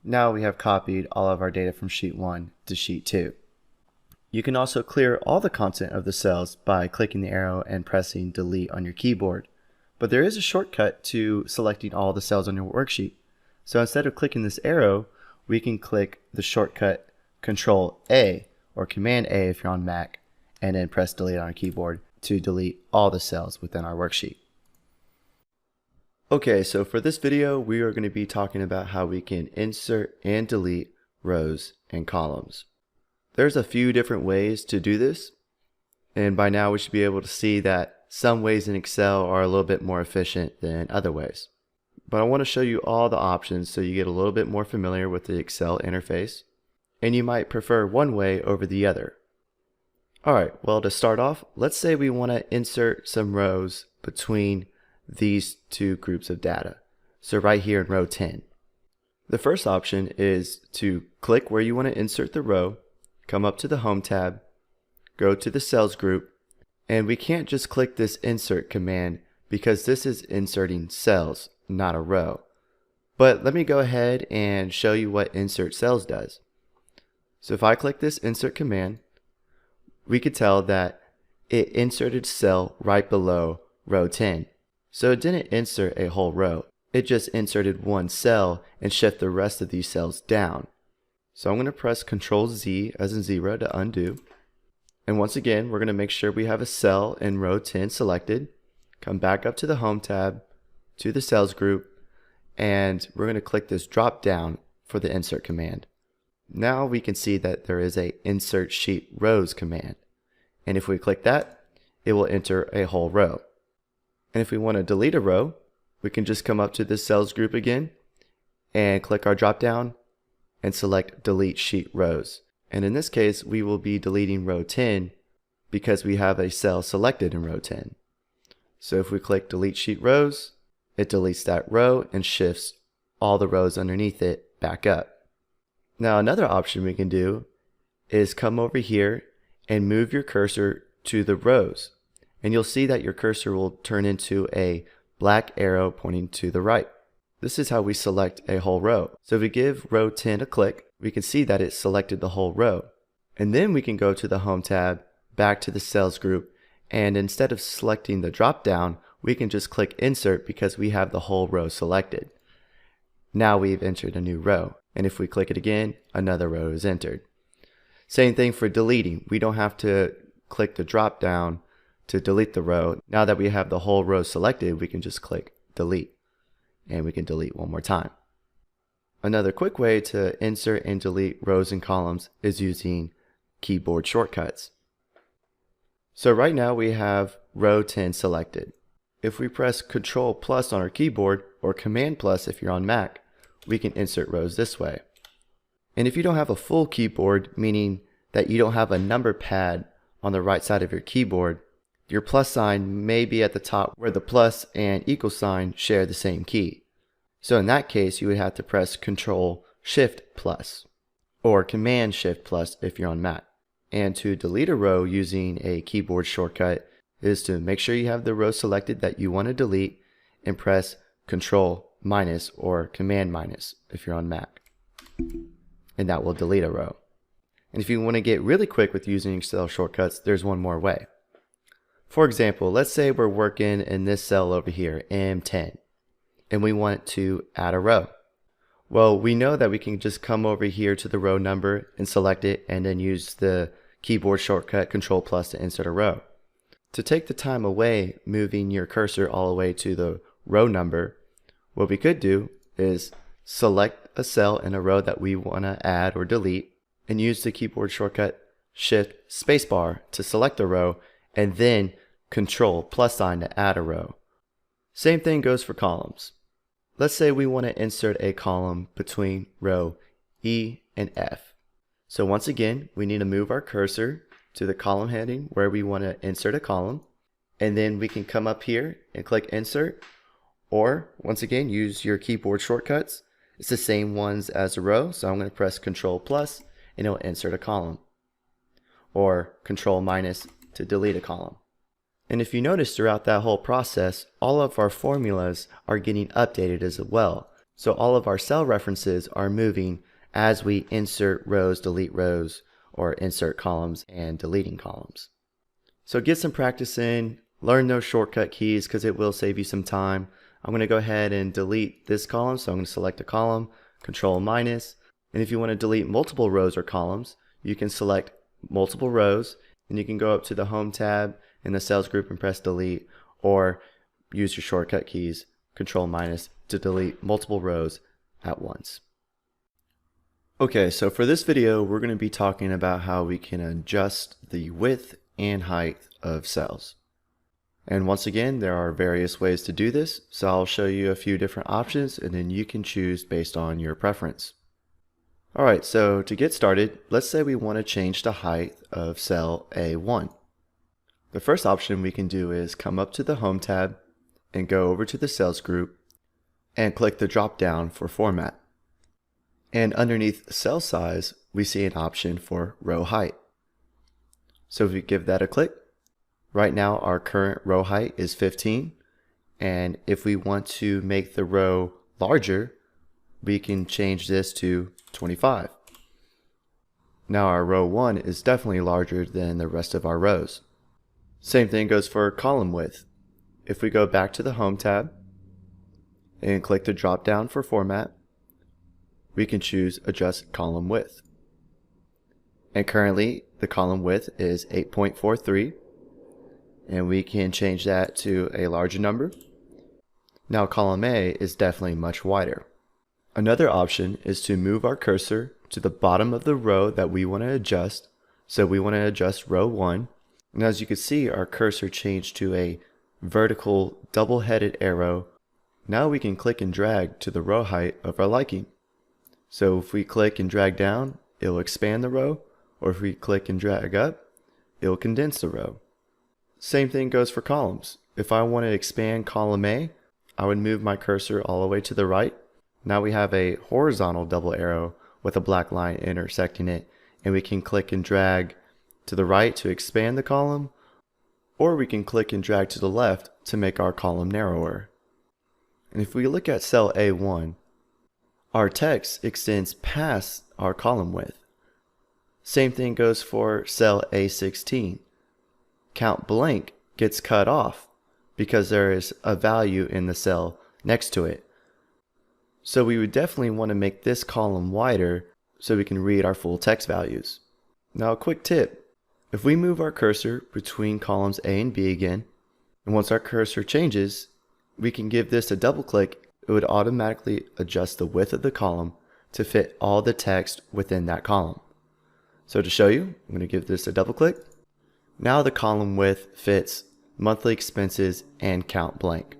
[SPEAKER 2] Now we have copied all of our data from sheet 1 to sheet 2. You can also clear all the content of the cells by clicking the arrow and pressing delete on your keyboard. But there is a shortcut to selecting all the cells on your worksheet. So instead of clicking this arrow, we can click the shortcut Control A or Command A if you're on Mac, and then press delete on our keyboard to delete all the cells within our worksheet. Okay, so for this video, we are going to be talking about how we can insert and delete rows and columns. There's a few different ways to do this, and by now we should be able to see that some ways in Excel are a little bit more efficient than other ways. But I want to show you all the options so you get a little bit more familiar with the Excel interface, and you might prefer one way over the other. Alright, well, to start off, let's say we want to insert some rows between these two groups of data. So right here in row 10. The first option is to click where you want to insert the row, come up to the Home tab, go to the Cells group, and we can't just click this Insert command because this is inserting cells, not a row. But let me go ahead and show you what Insert Cells does. So if I click this Insert command, we could tell that it inserted cell right below row 10. So it didn't insert a whole row. It just inserted one cell and shift the rest of these cells down. So I'm going to press Control Z as in 0 to undo. And once again, we're going to make sure we have a cell in row 10 selected. Come back up to the Home tab, to the Cells group, and we're going to click this drop down for the Insert command. Now we can see that there is a Insert Sheet Rows command. And if we click that, it will enter a whole row. And if we want to delete a row, we can just come up to the Cells group again and click our drop down and select Delete Sheet Rows. And in this case, we will be deleting row 10 because we have a cell selected in row 10. So if we click Delete Sheet Rows, it deletes that row and shifts all the rows underneath it back up. Now another option we can do is come over here and move your cursor to the rows. And you'll see that your cursor will turn into a black arrow pointing to the right. This is how we select a whole row. So if we give row 10 a click, we can see that it selected the whole row. And then we can go to the Home tab, back to the Cells group, and instead of selecting the drop down, we can just click Insert because we have the whole row selected. Now we've entered a new row, and if we click it again, another row is entered. Same thing for deleting. We don't have to click the drop down to delete the row. Now that we have the whole row selected, we can just click Delete, and we can delete one more time. Another quick way to insert and delete rows and columns is using keyboard shortcuts. So right now we have row 10 selected. If we press Ctrl+ on our keyboard, or Command+ if you're on Mac, we can insert rows this way. And if you don't have a full keyboard, meaning that you don't have a number pad on the right side of your keyboard, your plus sign may be at the top where the plus and equal sign share the same key. So in that case, you would have to press Ctrl+Shift+ or Command+Shift+ if you're on Mac. And to delete a row using a keyboard shortcut is to make sure you have the row selected that you want to delete and press Ctrl- or Command- if you're on Mac. And that will delete a row. And if you want to get really quick with using Excel shortcuts, there's one more way. For example, let's say we're working in this cell over here, M10, and we want to add a row. Well, we know that we can just come over here to the row number and select it, and then use the keyboard shortcut Ctrl+ to insert a row. To take the time away moving your cursor all the way to the row number, what we could do is select a cell in a row that we want to add or delete, and use the keyboard shortcut Shift spacebar to select a row, and then Ctrl+ to add a row. Same thing goes for columns. Let's say we want to insert a column between row E and F. So once again, we need to move our cursor to the column heading where we want to insert a column, and then we can come up here and click Insert, or once again use your keyboard shortcuts. It's the same ones as a row, so I'm going to press Ctrl+ and it'll insert a column, or Ctrl- to delete a column. And if you notice throughout that whole process, all of our formulas are getting updated as well. So all of our cell references are moving as we insert rows, delete rows, or insert columns and deleting columns. So get some practice in, learn those shortcut keys because it will save you some time. I'm going to go ahead and delete this column, so I'm going to select a column, Ctrl-, and if you want to delete multiple rows or columns, you can select multiple rows, and you can go up to the Home tab in the Cells group and press Delete, or use your shortcut keys, Ctrl- to delete multiple rows at once. Okay, so for this video, we're going to be talking about how we can adjust the width and height of cells. And once again, there are various ways to do this, so I'll show you a few different options and then you can choose based on your preference. Alright, so to get started, let's say we want to change the height of cell A1. The first option we can do is come up to the Home tab and go over to the Cells group and click the drop down for Format. And underneath Cell Size, we see an option for Row Height. So if we give that a click, right now our current row height is 15, and if we want to make the row larger, we can change this to 25. Now our row 1 is definitely larger than the rest of our rows. Same thing goes for column width. If we go back to the Home tab and click the drop down for Format, we can choose Adjust Column Width. And currently the column width is 8.43, and we can change that to a larger number. Now column A is definitely much wider. Another option is to move our cursor to the bottom of the row that we want to adjust. So we want to adjust row 1, and as you can see, our cursor changed to a vertical double-headed arrow. Now we can click and drag to the row height of our liking. So if we click and drag down, it will expand the row, or if we click and drag up, it will condense the row. Same thing goes for columns. If I want to expand column A, I would move my cursor all the way to the right. Now we have a horizontal double arrow with a black line intersecting it, and we can click and drag to the right to expand the column, or we can click and drag to the left to make our column narrower. And if we look at cell A1, our text extends past our column width. Same thing goes for cell A16. Count blank gets cut off, because there is a value in the cell next to it. So we would definitely want to make this column wider so we can read our full text values. Now a quick tip, if we move our cursor between columns A and B again, and once our cursor changes, we can give this a double click. It would automatically adjust the width of the column to fit all the text within that column. So to show you, I'm going to give this a double click. Now the column width fits monthly expenses and count blank.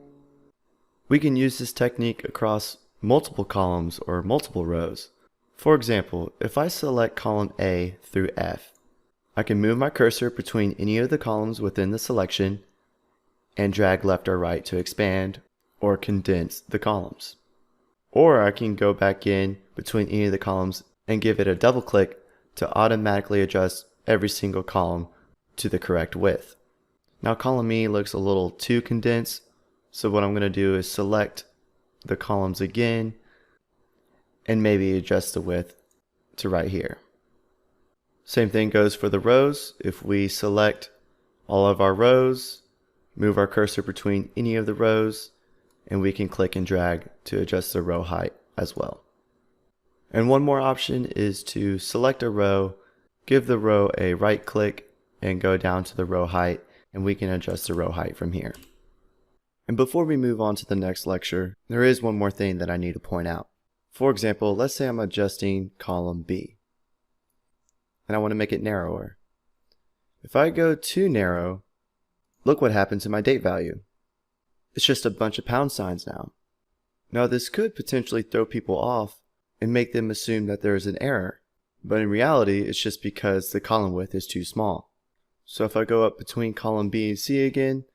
[SPEAKER 2] We can use this technique across multiple columns or multiple rows. For example, if I select column A through F, I can move my cursor between any of the columns within the selection and drag left or right to expand or condense the columns. Or I can go back in between any of the columns and give it a double click to automatically adjust every single column to the correct width. Now column E looks a little too condensed, so what I'm going to do is select the columns again and maybe adjust the width to right here. Same thing goes for the rows. If we select all of our rows, move our cursor between any of the rows, and we can click and drag to adjust the row height as well. And one more option is to select a row, give the row a right click, and go down to the row height, and we can adjust the row height from here. And before we move on to the next lecture, there is one more thing that I need to point out. For example, let's say I'm adjusting column B, and I want to make it narrower. If I go too narrow, look what happened to my date value. It's just a bunch of pound signs now. Now this could potentially throw people off and make them assume that there is an error, but in reality it's just because the column width is too small. So if I go up between column B and C again,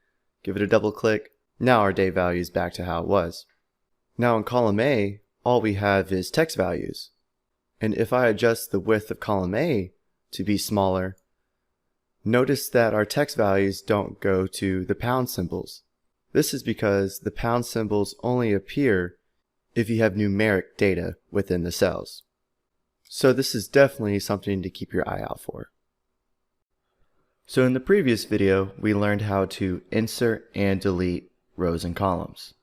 [SPEAKER 2] give it a double click, now our date value is back to how it was. Now in column A, all we have is text values. And if I adjust the width of column A to be smaller, notice that our text values don't go to the pound symbols. This is because the pound symbols only appear if you have numeric data within the cells. So this is definitely something to keep your eye out for. So in the previous video, we learned how to insert and delete rows and columns.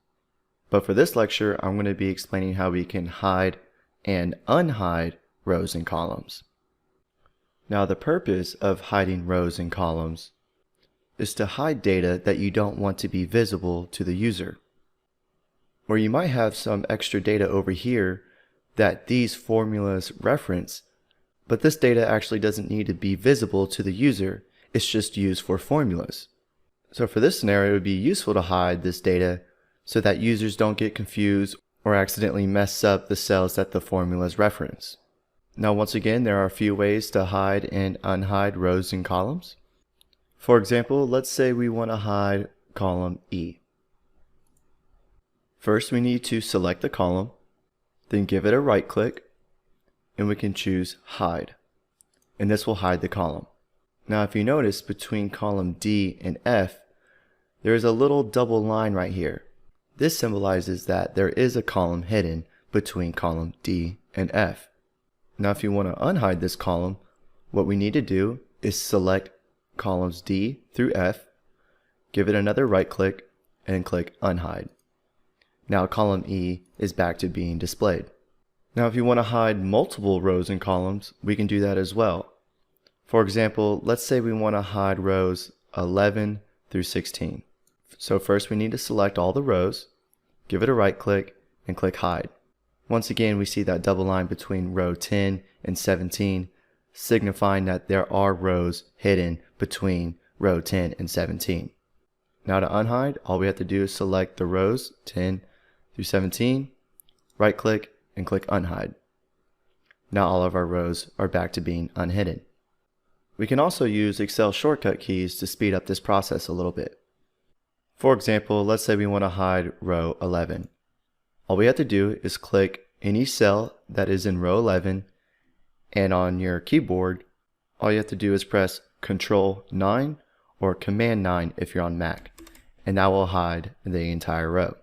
[SPEAKER 2] But for this lecture, I'm going to be explaining how we can hide and unhide rows and columns. Now the purpose of hiding rows and columns is to hide data that you don't want to be visible to the user. Or you might have some extra data over here that these formulas reference, but this data actually doesn't need to be visible to the user, it's just used for formulas. So for this scenario, it would be useful to hide this data so that users don't get confused or accidentally mess up the cells that the formulas reference. Now once again, there are a few ways to hide and unhide rows and columns. For example, let's say we want to hide column E. First, we need to select the column, then give it a right click, and we can choose Hide. And this will hide the column. Now if you notice between column D and F, there is a little double line right here. This symbolizes that there is a column hidden between column D and F. Now if you want to unhide this column, what we need to do is select columns D through F, give it another right click, and click Unhide. Now column E is back to being displayed. Now if you want to hide multiple rows and columns, we can do that as well. For example, let's say we want to hide rows 11 through 16. So first we need to select all the rows, give it a right click, and click Hide. Once again, we see that double line between row 10 and 17, signifying that there are rows hidden between row 10 and 17. Now to unhide, all we have to do is select the rows 10 through 17, right click, and click Unhide. Now all of our rows are back to being unhidden. We can also use Excel shortcut keys to speed up this process a little bit. For example, let's say we want to hide row 11. All we have to do is click any cell that is in row 11, and on your keyboard, all you have to do is press Control 9 or Command 9 if you're on Mac, and that will hide the entire row.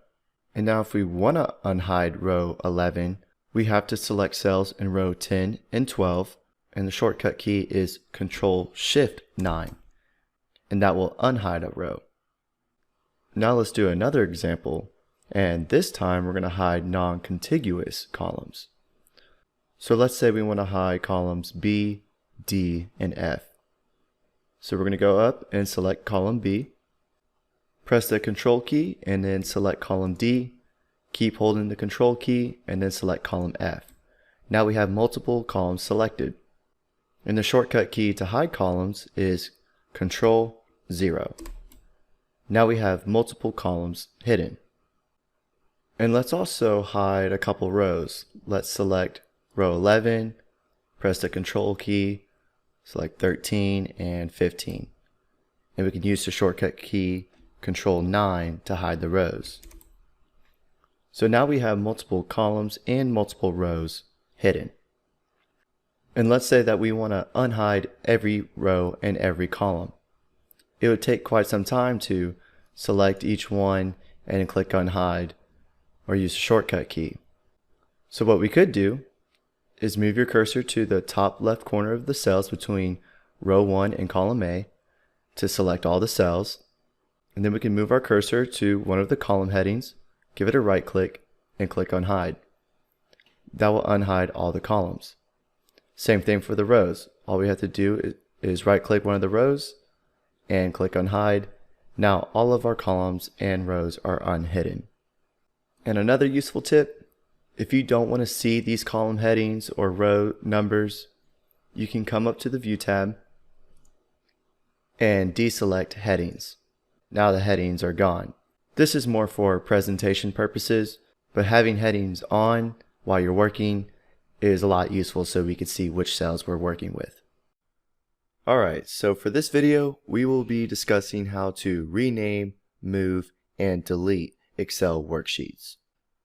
[SPEAKER 2] And now if we want to unhide row 11, we have to select cells in row 10 and 12, and the shortcut key is Control Shift 9, and that will unhide a row. Now let's do another example, and this time we're going to hide non-contiguous columns. So let's say we want to hide columns B, D, and F. So we're going to go up and select column B, press the Control key and then select column D, keep holding the Control key and then select column F. Now we have multiple columns selected. And the shortcut key to hide columns is Control 0. Now we have multiple columns hidden. And let's also hide a couple rows. Let's select row 11, press the Control key, select 13 and 15. And we can use the shortcut key Control 9 to hide the rows. So now we have multiple columns and multiple rows hidden. And let's say that we want to unhide every row and every column. It would take quite some time to select each one and click unhide or use the shortcut key. So what we could do is move your cursor to the top left corner of the cells between row 1 and column A to select all the cells, and then we can move our cursor to one of the column headings, give it a right click, and click unhide. That will unhide all the columns. Same thing for the rows. All we have to do is right click one of the rows and click unhide. Now all of our columns and rows are unhidden. And another useful tip, if you don't want to see these column headings or row numbers, you can come up to the View tab and deselect headings. Now the headings are gone. This is more for presentation purposes, but having headings on while you're working is a lot useful so we can see which cells we're working with. Alright, so for this video, we will be discussing how to rename, move, and delete Excel worksheets.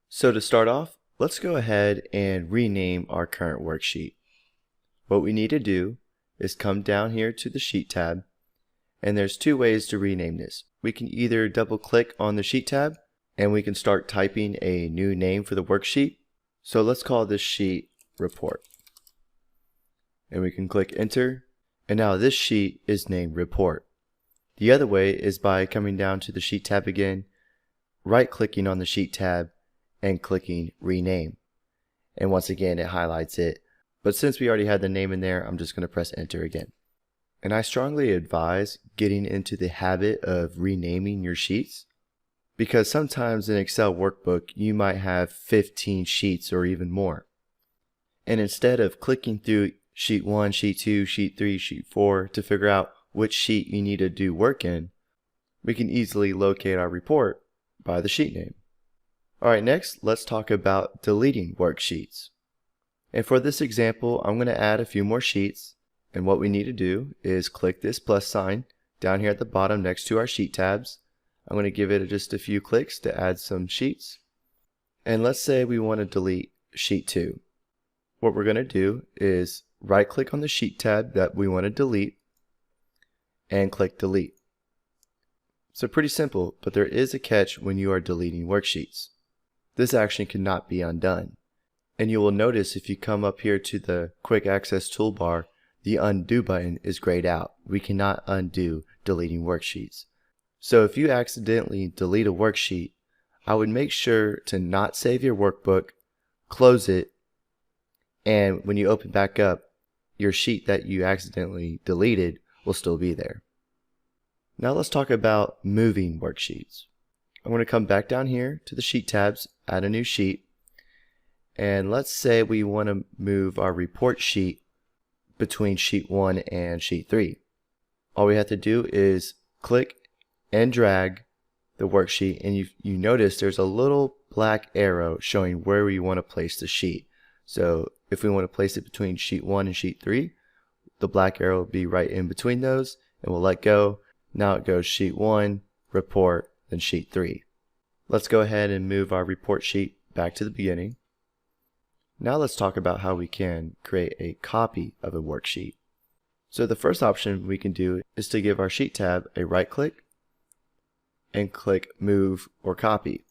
[SPEAKER 2] So to start off, let's go ahead and rename our current worksheet. What we need to do is come down here to the Sheet tab, and there's two ways to rename this. We can either double click on the Sheet tab, and we can start typing a new name for the worksheet. So let's call this sheet Report. And we can click Enter, and now this sheet is named Report. The other way is by coming down to the Sheet tab again, right-clicking on the Sheet tab, and clicking Rename. And once again, it highlights it. But since we already had the name in there, I'm just going to press Enter again. And I strongly advise getting into the habit of renaming your sheets, because sometimes in Excel workbook, you might have 15 sheets or even more. And instead of clicking through sheet 1, sheet 2, sheet 3, sheet 4 to figure out which sheet you need to do work in, we can easily locate our report by the sheet name. Alright, next let's talk about deleting worksheets. And for this example, I'm going to add a few more sheets, and what we need to do is click this plus sign down here at the bottom next to our sheet tabs. I'm going to give it just a few clicks to add some sheets. And let's say we want to delete sheet 2. What we're going to do is right click on the sheet tab that we want to delete and click delete. So pretty simple, but there is a catch when you are deleting worksheets. This action cannot be undone. And you will notice if you come up here to the quick access toolbar, the undo button is grayed out. We cannot undo deleting worksheets. So if you accidentally delete a worksheet, I would make sure to not save your workbook, close it, and when you open back up, your sheet that you accidentally deleted will still be there. Now let's talk about moving worksheets. I'm going to come back down here to the sheet tabs, add a new sheet, and let's say we want to move our report sheet between sheet 1 and sheet 3. All we have to do is click and drag the worksheet, and you notice there's a little black arrow showing where we want to place the sheet. So if we want to place it between sheet 1 and sheet 3, the black arrow will be right in between those, and we'll let go. Now it goes sheet 1, report, then sheet 3. Let's go ahead and move our report sheet back to the beginning. Now let's talk about how we can create a copy of a worksheet. So the first option we can do is to give our sheet tab a right click and click move or copy.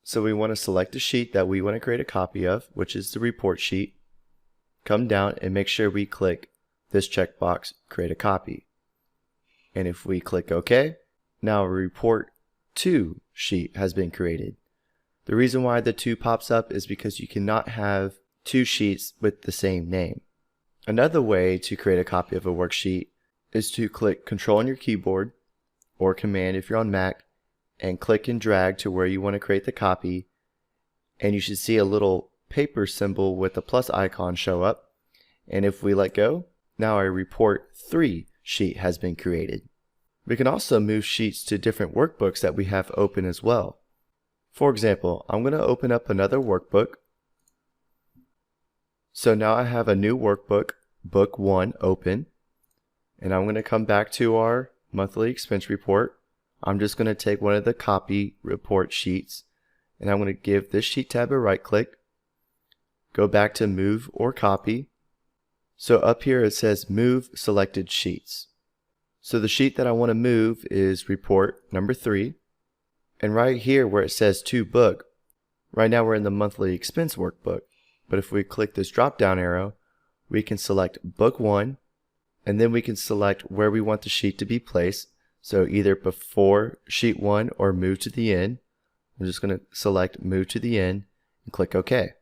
[SPEAKER 2] So we want to select the sheet that we want to create a copy of, which is the report sheet. Come down and make sure we click this checkbox, create a copy. And if we click OK, now our report 2 sheet has been created. The reason why the 2 pops up is because you cannot have 2 sheets with the same name. Another way to create a copy of a worksheet is to click Control on your keyboard, or Command if you're on Mac, and click and drag to where you want to create the copy, and you should see a little paper symbol with a plus icon show up. And if we let go, now our Report 3 sheet has been created. We can also move sheets to different workbooks that we have open as well. For example, I'm going to open up another workbook. So now I have a new workbook, Book 1, open. And I'm going to come back to our monthly expense report. I'm just going to take one of the copy report sheets, and I'm going to give this sheet tab a right click, go back to Move or Copy. So up here it says Move Selected Sheets. So the sheet that I want to move is Report number 3. And right here where it says To Book, right now we're in the monthly expense workbook. But if we click this drop down arrow, we can select Book 1, and then we can select where we want the sheet to be placed. So either before sheet 1 or move to the end. I'm just going to select Move to the end and click OK.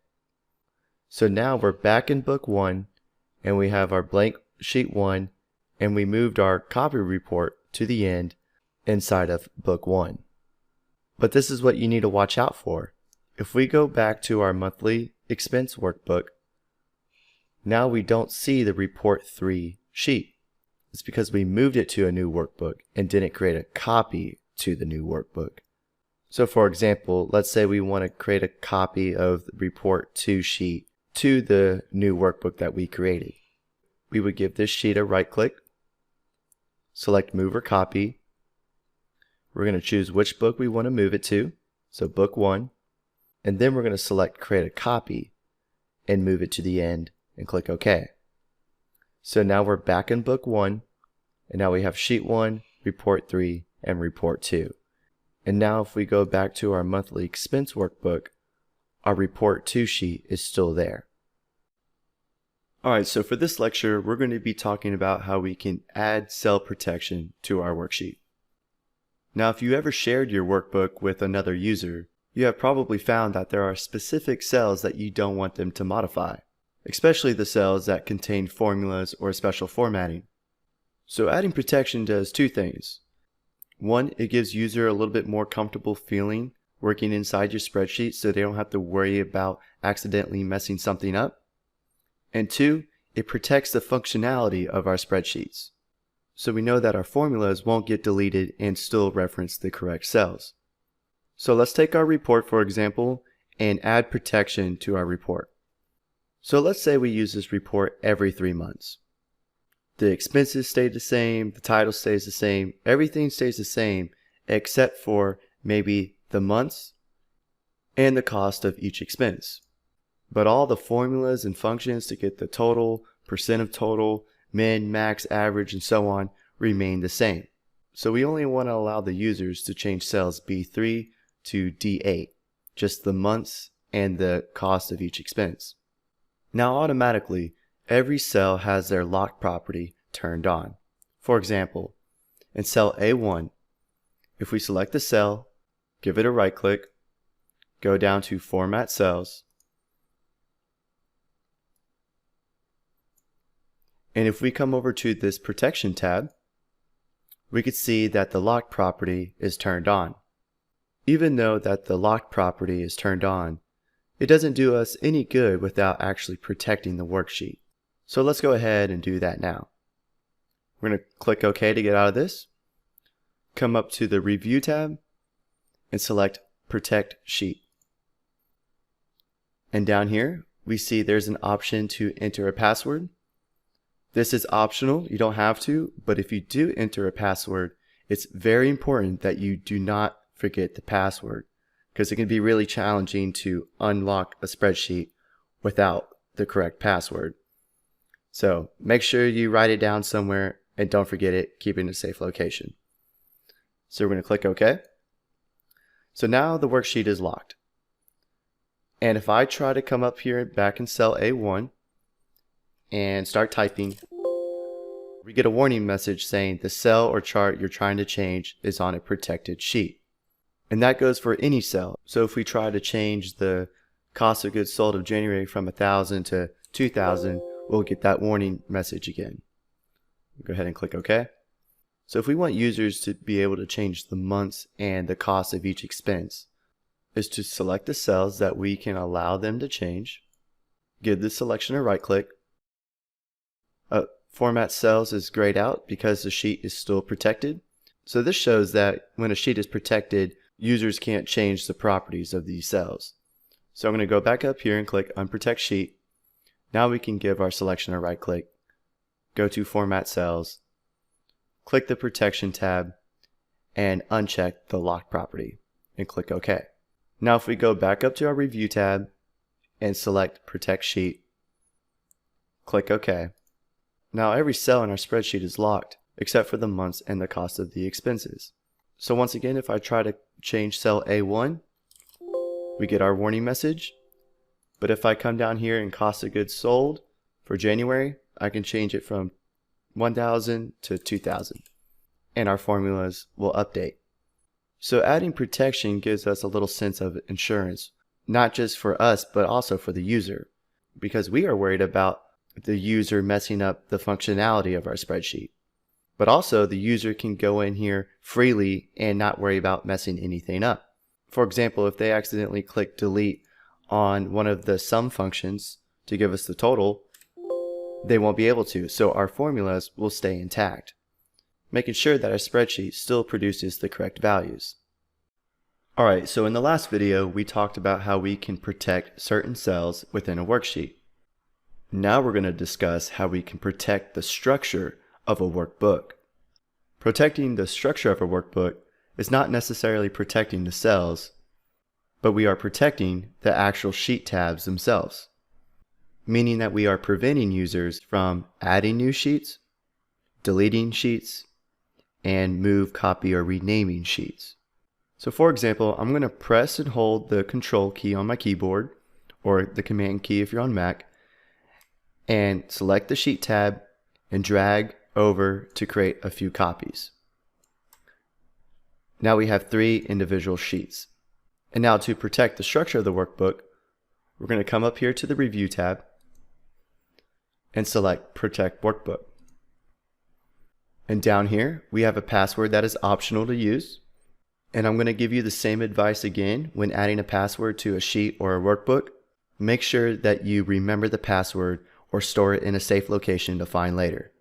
[SPEAKER 2] So now we're back in Book 1, and we have our blank sheet 1, and we moved our copy report to the end inside of Book 1. But this is what you need to watch out for. If we go back to our monthly expense workbook, now we don't see the Report 3 sheet. It's because we moved it to a new workbook and didn't create a copy to the new workbook. So for example, let's say we want to create a copy of the Report 2 sheet to the new workbook that we created. We would give this sheet a right click, select Move or Copy. We're going to choose which book we want to move it to, so Book 1, and then we're going to select Create a Copy and move it to the end and click OK. So now we're back in Book 1, and now we have Sheet 1, Report 3, and Report 2. And now if we go back to our monthly expense workbook, our Report 2 sheet is still there. Alright, so for this lecture, we're going to be talking about how we can add cell protection to our worksheet. Now, if you ever shared your workbook with another user, you have probably found that there are specific cells that you don't want them to modify, especially the cells that contain formulas or special formatting. So adding protection does 2 things. One, it gives user a little bit more comfortable feeling working inside your spreadsheet so they don't have to worry about accidentally messing something up. And 2, it protects the functionality of our spreadsheets. So we know that our formulas won't get deleted and still reference the correct cells. So let's take our report, for example, and add protection to our report. So let's say we use this report every 3 months. The expenses stay the same, the title stays the same, everything stays the same except for maybe the months and the cost of each expense. But all the formulas and functions to get the total, percent of total, min, max, average, and so on remain the same. So we only want to allow the users to change cells B3 to D8, just the months and the cost of each expense. Now automatically, every cell has their lock property turned on. For example, in cell A1, if we select the cell, give it a right click, go down to Format Cells, and if we come over to this Protection tab, we could see that the lock property is turned on. Even though that the lock property is turned on, it doesn't do us any good without actually protecting the worksheet. So let's go ahead and do that now. We're going to click OK to get out of this. Come up to the Review tab and select Protect Sheet. And down here, we see there's an option to enter a password. This is optional, you don't have to, but if you do enter a password, it's very important that you do not forget the password, because it can be really challenging to unlock a spreadsheet without the correct password. So make sure you write it down somewhere and don't forget it, keep it in a safe location. So we're going to click OK. So now the worksheet is locked. And if I try to come up here back in cell A1 and start typing, we get a warning message saying the cell or chart you're trying to change is on a protected sheet. And that goes for any cell. So if we try to change the cost of goods sold of January from 1,000 to 2,000, we'll get that warning message again. Go ahead and click OK. So if we want users to be able to change the months and the cost of each expense, is to select the cells that we can allow them to change, give the selection a right click. Format cells is grayed out because the sheet is still protected. So this shows that when a sheet is protected, users can't change the properties of these cells. So I'm going to go back up here and click Unprotect Sheet. Now we can give our selection a right click, go to Format Cells, click the Protection tab, and uncheck the Lock property, and click OK. Now if we go back up to our Review tab and select Protect Sheet, click OK. Now every cell in our spreadsheet is locked, except for the months and the cost of the expenses. So once again, if I try to change cell A1, we get our warning message. But if I come down here in cost of goods sold for January, I can change it from 1,000 to 2,000. And our formulas will update. So adding protection gives us a little sense of insurance, not just for us, but also for the user, because we are worried about the user messing up the functionality of our spreadsheet. But also the user can go in here freely and not worry about messing anything up. For example, if they accidentally click delete on one of the sum functions to give us the total, they won't be able to, so our formulas will stay intact, making sure that our spreadsheet still produces the correct values. Alright, so in the last video we talked about how we can protect certain cells within a worksheet. Now we're going to discuss how we can protect the structure of a workbook. Protecting the structure of a workbook is not necessarily protecting the cells, but we are protecting the actual sheet tabs themselves, meaning that we are preventing users from adding new sheets, deleting sheets, and move, copy, or renaming sheets. So for example, I'm going to press and hold the Control key on my keyboard, or the Command key if you're on Mac, and select the Sheet tab and drag over to create a few copies. Now we have 3 individual sheets. And now to protect the structure of the workbook, we're going to come up here to the Review tab and select Protect Workbook. And down here, we have a password that is optional to use. And I'm going to give you the same advice again when adding a password to a sheet or a workbook. Make sure that you remember the password or store it in a safe location to find later.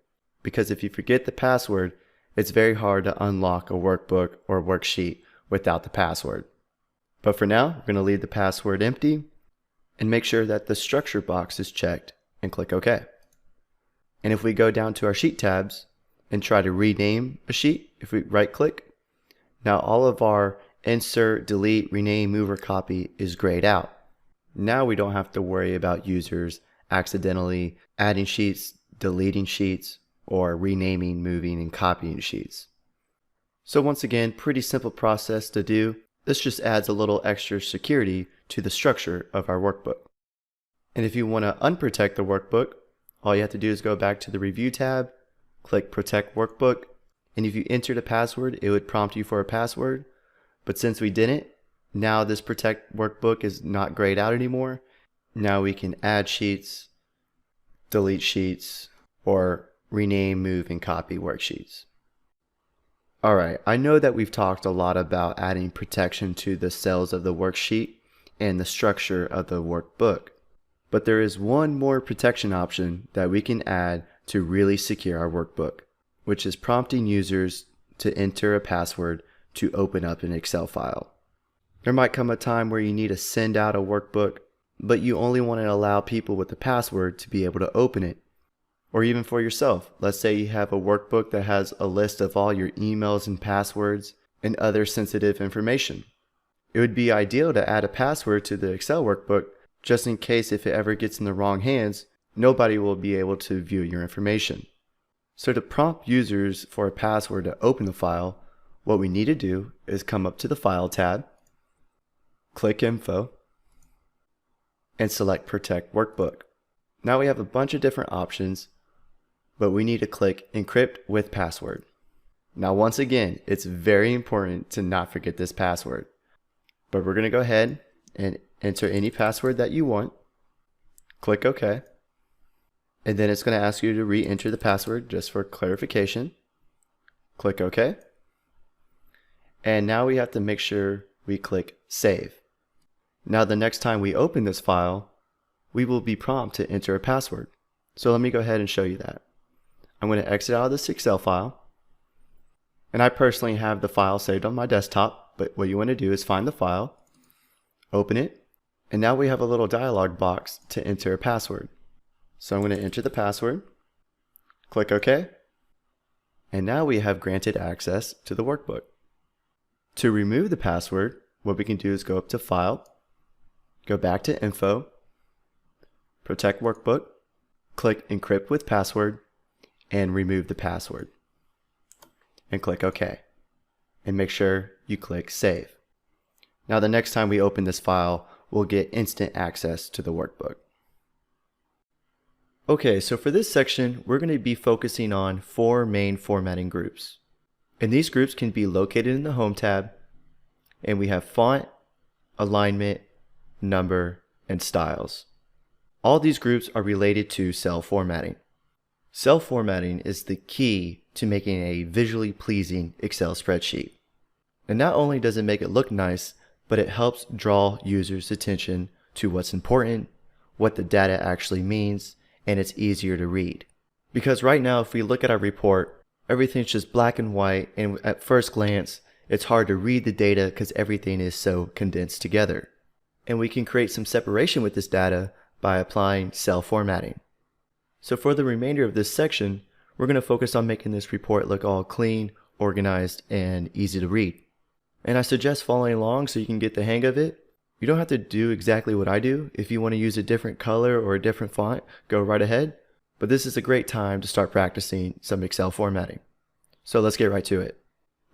[SPEAKER 2] Because if you forget the password, it's very hard to unlock a workbook or worksheet without the password. But for now, we're going to leave the password empty and make sure that the structure box is checked and click OK. And if we go down to our sheet tabs and try to rename a sheet, if we right click, now all of our insert, delete, rename, move, or copy is grayed out. Now we don't have to worry about users accidentally adding sheets, deleting sheets, or renaming, moving, and copying sheets. So once again, pretty simple process to do. This just adds a little extra security to the structure of our workbook. And if you want to unprotect the workbook, all you have to do is go back to the Review tab, click Protect Workbook, and if you entered a password, it would prompt you for a password. But since we didn't, now this Protect Workbook is not grayed out anymore. Now we can add sheets, delete sheets, or rename, move, and copy worksheets. Alright, I know that we've talked a lot about adding protection to the cells of the worksheet and the structure of the workbook. But there is one more protection option that we can add to really secure our workbook, which is prompting users to enter a password to open up an Excel file. There might come a time where you need to send out a workbook, but you only want to allow people with the password to be able to open it. Or even for yourself, let's say you have a workbook that has a list of all your emails and passwords and other sensitive information. It would be ideal to add a password to the Excel workbook just in case if it ever gets in the wrong hands, nobody will be able to view your information. So to prompt users for a password to open the file, what we need to do is come up to the File tab, click Info, and select Protect Workbook. Now we have a bunch of different options, but we need to click Encrypt with Password. Now once again, it's very important to not forget this password. but we're going to go ahead and enter any password that you want. Click OK. And then it's going to ask you to re-enter the password just for clarification. Click OK. And now we have to make sure we click Save. Now the next time we open this file, we will be prompted to enter a password. So let me go ahead and show you that. I'm going to exit out of this Excel file. And I personally have the file saved on my desktop, but what you want to do is find the file, open it, and now we have a little dialog box to enter a password. So I'm going to enter the password, click OK, and now we have granted access to the workbook. To remove the password, what we can do is go up to File, go back to Info, Protect Workbook, click Encrypt with Password, and remove the password. And click OK. And make sure you click Save. Now the next time we open this file, we'll get instant access to the workbook. Okay, so for this section, we're going to be focusing on 4 main formatting groups. And these groups can be located in the Home tab, and we have font, alignment, number, and styles. All these groups are related to cell formatting. Cell formatting is the key to making a visually pleasing Excel spreadsheet. And not only does it make it look nice, but it helps draw users' attention to what's important, what the data actually means, and it's easier to read. Because right now, if we look at our report, everything's just black and white, and at first glance, it's hard to read the data because everything is so condensed together. And we can create some separation with this data by applying cell formatting. So for the remainder of this section, we're going to focus on making this report look all clean, organized, and easy to read. And I suggest following along so you can get the hang of it. You don't have to do exactly what I do. If you want to use a different color or a different font, go right ahead. But this is a great time to start practicing some Excel formatting. So let's get right to it.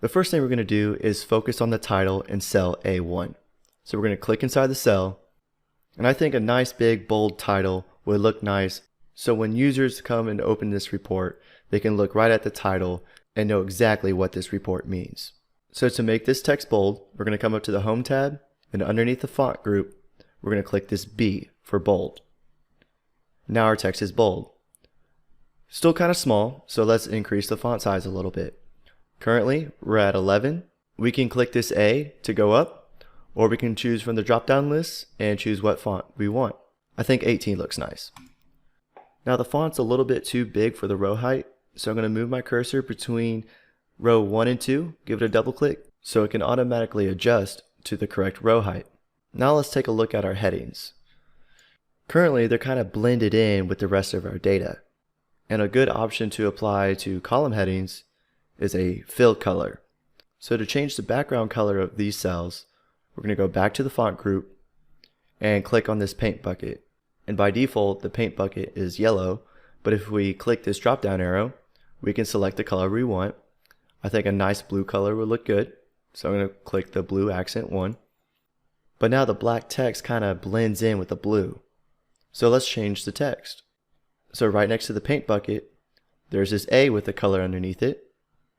[SPEAKER 2] The first thing we're going to do is focus on the title in cell A1. So we're going to click inside the cell. And I think a nice big bold title would look nice. So when users come and open this report, they can look right at the title and know exactly what this report means. So to make this text bold, we're going to come up to the Home tab, and underneath the font group, we're going to click this B for bold. Now our text is bold. Still kind of small, so let's increase the font size a little bit. Currently, we're at 11. We can click this A to go up, or we can choose from the drop-down list and choose what font we want. I think 18 looks nice. Now the font's a little bit too big for the row height, so I'm going to move my cursor between row 1 and 2, give it a double click, so it can automatically adjust to the correct row height. Now let's take a look at our headings. Currently, they're kind of blended in with the rest of our data. And a good option to apply to column headings is a fill color. So to change the background color of these cells, we're going to go back to the font group and click on this paint bucket. And by default, the paint bucket is yellow, but if we click this drop down arrow, we can select the color we want. I think a nice blue color would look good, so I'm going to click the blue accent one. But now the black text kind of blends in with the blue. So let's change the text. So right next to the paint bucket, there's this A with the color underneath it.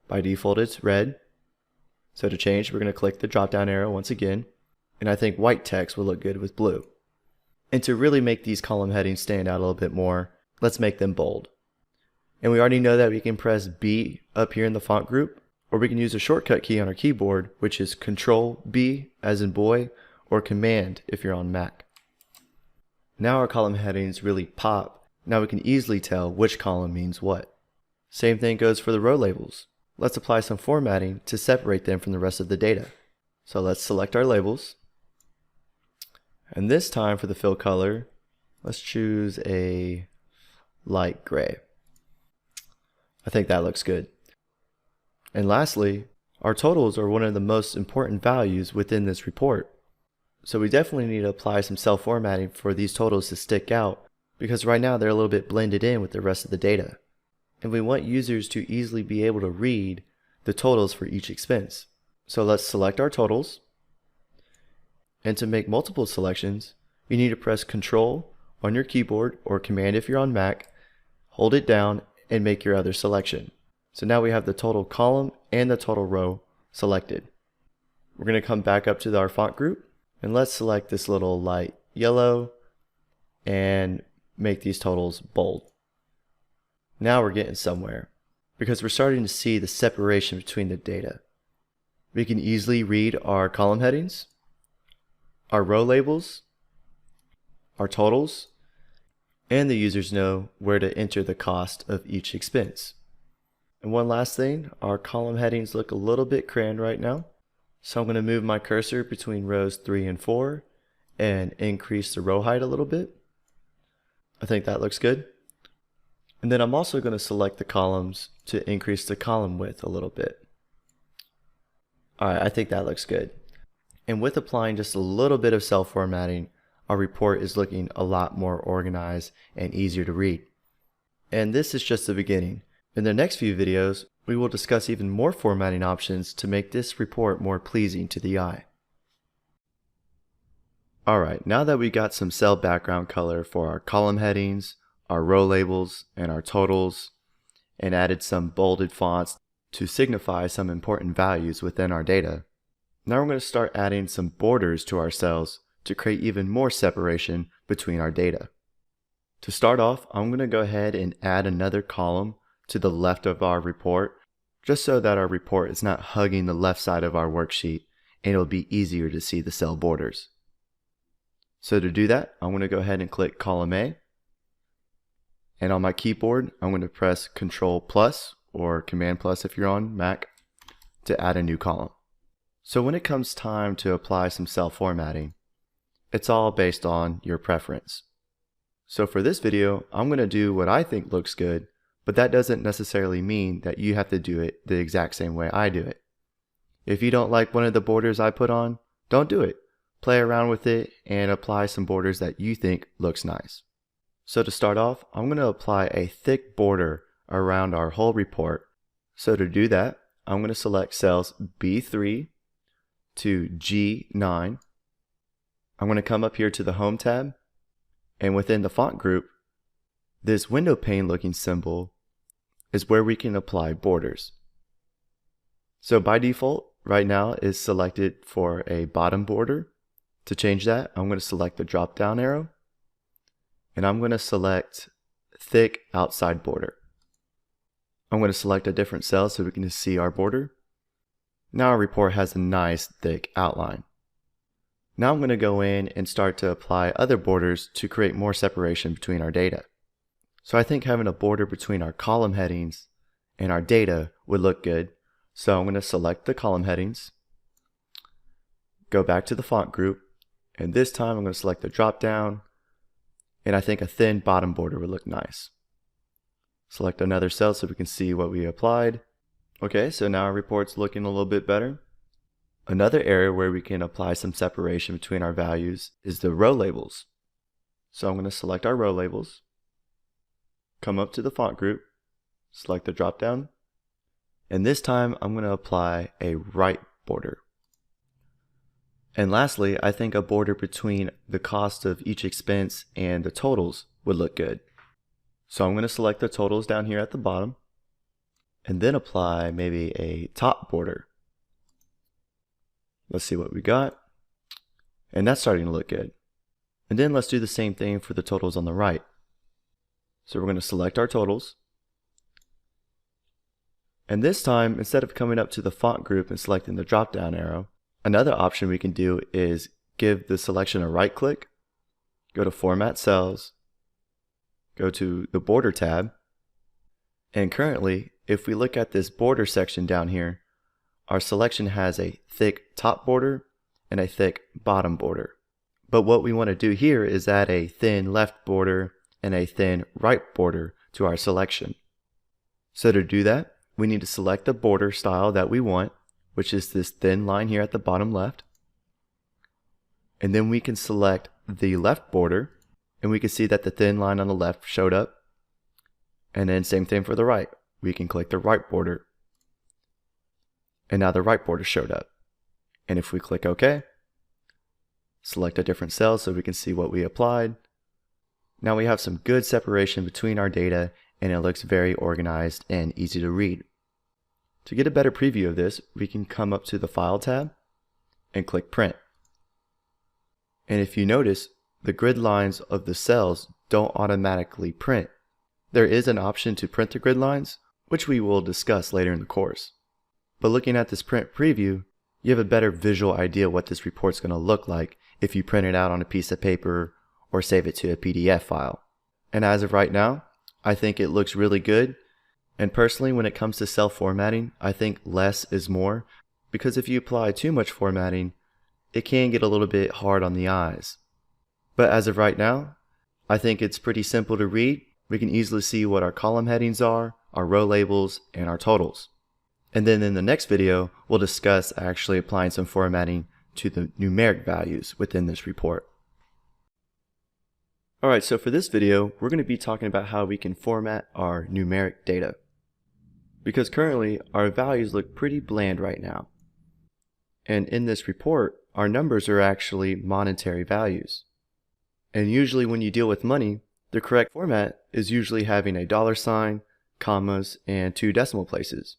[SPEAKER 2] By default, it's red. So to change, we're going to click the drop down arrow once again, and I think white text will look good with blue. And to really make these column headings stand out a little bit more, let's make them bold. And we already know that we can press B up here in the font group, or we can use a shortcut key on our keyboard, which is Control B as in boy, or Command if you're on Mac. Now our column headings really pop. Now we can easily tell which column means what. Same thing goes for the row labels. Let's apply some formatting to separate them from the rest of the data. So let's select our labels. And this time for the fill color, let's choose a light gray. I think that looks good. And lastly, our totals are one of the most important values within this report. So we definitely need to apply some cell formatting for these totals to stick out, because right now they're a little bit blended in with the rest of the data. And we want users to easily be able to read the totals for each expense. So let's select our totals. And to make multiple selections, you need to press Control on your keyboard or Command if you're on Mac, hold it down, and make your other selection. So now we have the total column and the total row selected. We're going to come back up to our font group, And let's select this little light yellow and make these totals bold. Now we're getting somewhere because we're starting to see the separation between the data. We can easily read our column headings, our row labels, our totals, and the users know where to enter the cost of each expense. And one last thing, our column headings look a little bit crammed right now. So I'm going to move my cursor between rows 3 and 4 and increase the row height a little bit. I think that looks good. And then I'm also going to select the columns to increase the column width a little bit. Alright, I think that looks good. And with applying just a little bit of cell formatting, our report is looking a lot more organized and easier to read. And this is just the beginning. In the next few videos, we will discuss even more formatting options to make this report more pleasing to the eye. Alright, now that we got some cell background color for our column headings, our row labels, and our totals, and added some bolded fonts to signify some important values within our data, now we're going to start adding some borders to our cells to create even more separation between our data. To start off, I'm going to go ahead and add another column to the left of our report, just so that our report is not hugging the left side of our worksheet and it'll be easier to see the cell borders. So to do that, I'm going to go ahead and click column A, and on my keyboard I'm going to press Ctrl+ or Command+ if you're on Mac to add a new column. So when it comes time to apply some cell formatting, it's all based on your preference. So for this video, I'm going to do what I think looks good, but that doesn't necessarily mean that you have to do it the exact same way I do it. If you don't like one of the borders I put on, don't do it. Play around with it and apply some borders that you think looks nice. So to start off, I'm going to apply a thick border around our whole report. So to do that, I'm going to select cells B3 to G9. I'm going to come up here to the Home tab, and within the font group, this window pane looking symbol is where we can apply borders. So by default, right now is selected for a bottom border. To change that, I'm going to select the drop down arrow, and I'm going to select thick outside border. I'm going to select a different cell so we can see our border. Now our report has a nice thick outline. Now I'm going to go in and start to apply other borders to create more separation between our data. So I think having a border between our column headings and our data would look good. So I'm going to select the column headings, go back to the font group, and this time I'm going to select the drop down, and I think a thin bottom border would look nice. Select another cell so we can see what we applied. Okay, so now our report's looking a little bit better. Another area where we can apply some separation between our values is the row labels. So I'm going to select our row labels, come up to the font group, select the drop down, and this time I'm going to apply a right border. And lastly, I think a border between the cost of each expense and the totals would look good. So I'm going to select the totals down here at the bottom, and then apply maybe a top border. Let's see what we got. And that's starting to look good. And then let's do the same thing for the totals on the right. So we're going to select our totals. And this time, instead of coming up to the font group and selecting the drop down arrow, another option we can do is give the selection a right click, go to Format Cells, go to the Border tab, and currently, if we look at this border section down here, our selection has a thick top border and a thick bottom border. But what we want to do here is add a thin left border and a thin right border to our selection. So to do that, we need to select the border style that we want, which is this thin line here at the bottom left. And then we can select the left border, and we can see that the thin line on the left showed up. And then same thing for the right. We can click the right border, and now the right border showed up. And if we click OK, select a different cell so we can see what we applied. Now we have some good separation between our data, and it looks very organized and easy to read. To get a better preview of this, we can come up to the File tab and click Print. And if you notice, the grid lines of the cells don't automatically print. There is an option to print the grid lines, which we will discuss later in the course. But looking at this print preview, you have a better visual idea what this report's going to look like if you print it out on a piece of paper or save it to a PDF file. And as of right now, I think it looks really good. And personally, when it comes to cell formatting, I think less is more, because if you apply too much formatting, it can get a little bit hard on the eyes. But as of right now, I think it's pretty simple to read. We can easily see what our column headings are, our row labels, and our totals. And then in the next video, we'll discuss actually applying some formatting to the numeric values within this report. Alright, so for this video, we're going to be talking about how we can format our numeric data. Because currently, our values look pretty bland right now. And in this report, our numbers are actually monetary values. And usually when you deal with money, the correct format is usually having a $, commas, and 2 decimal places.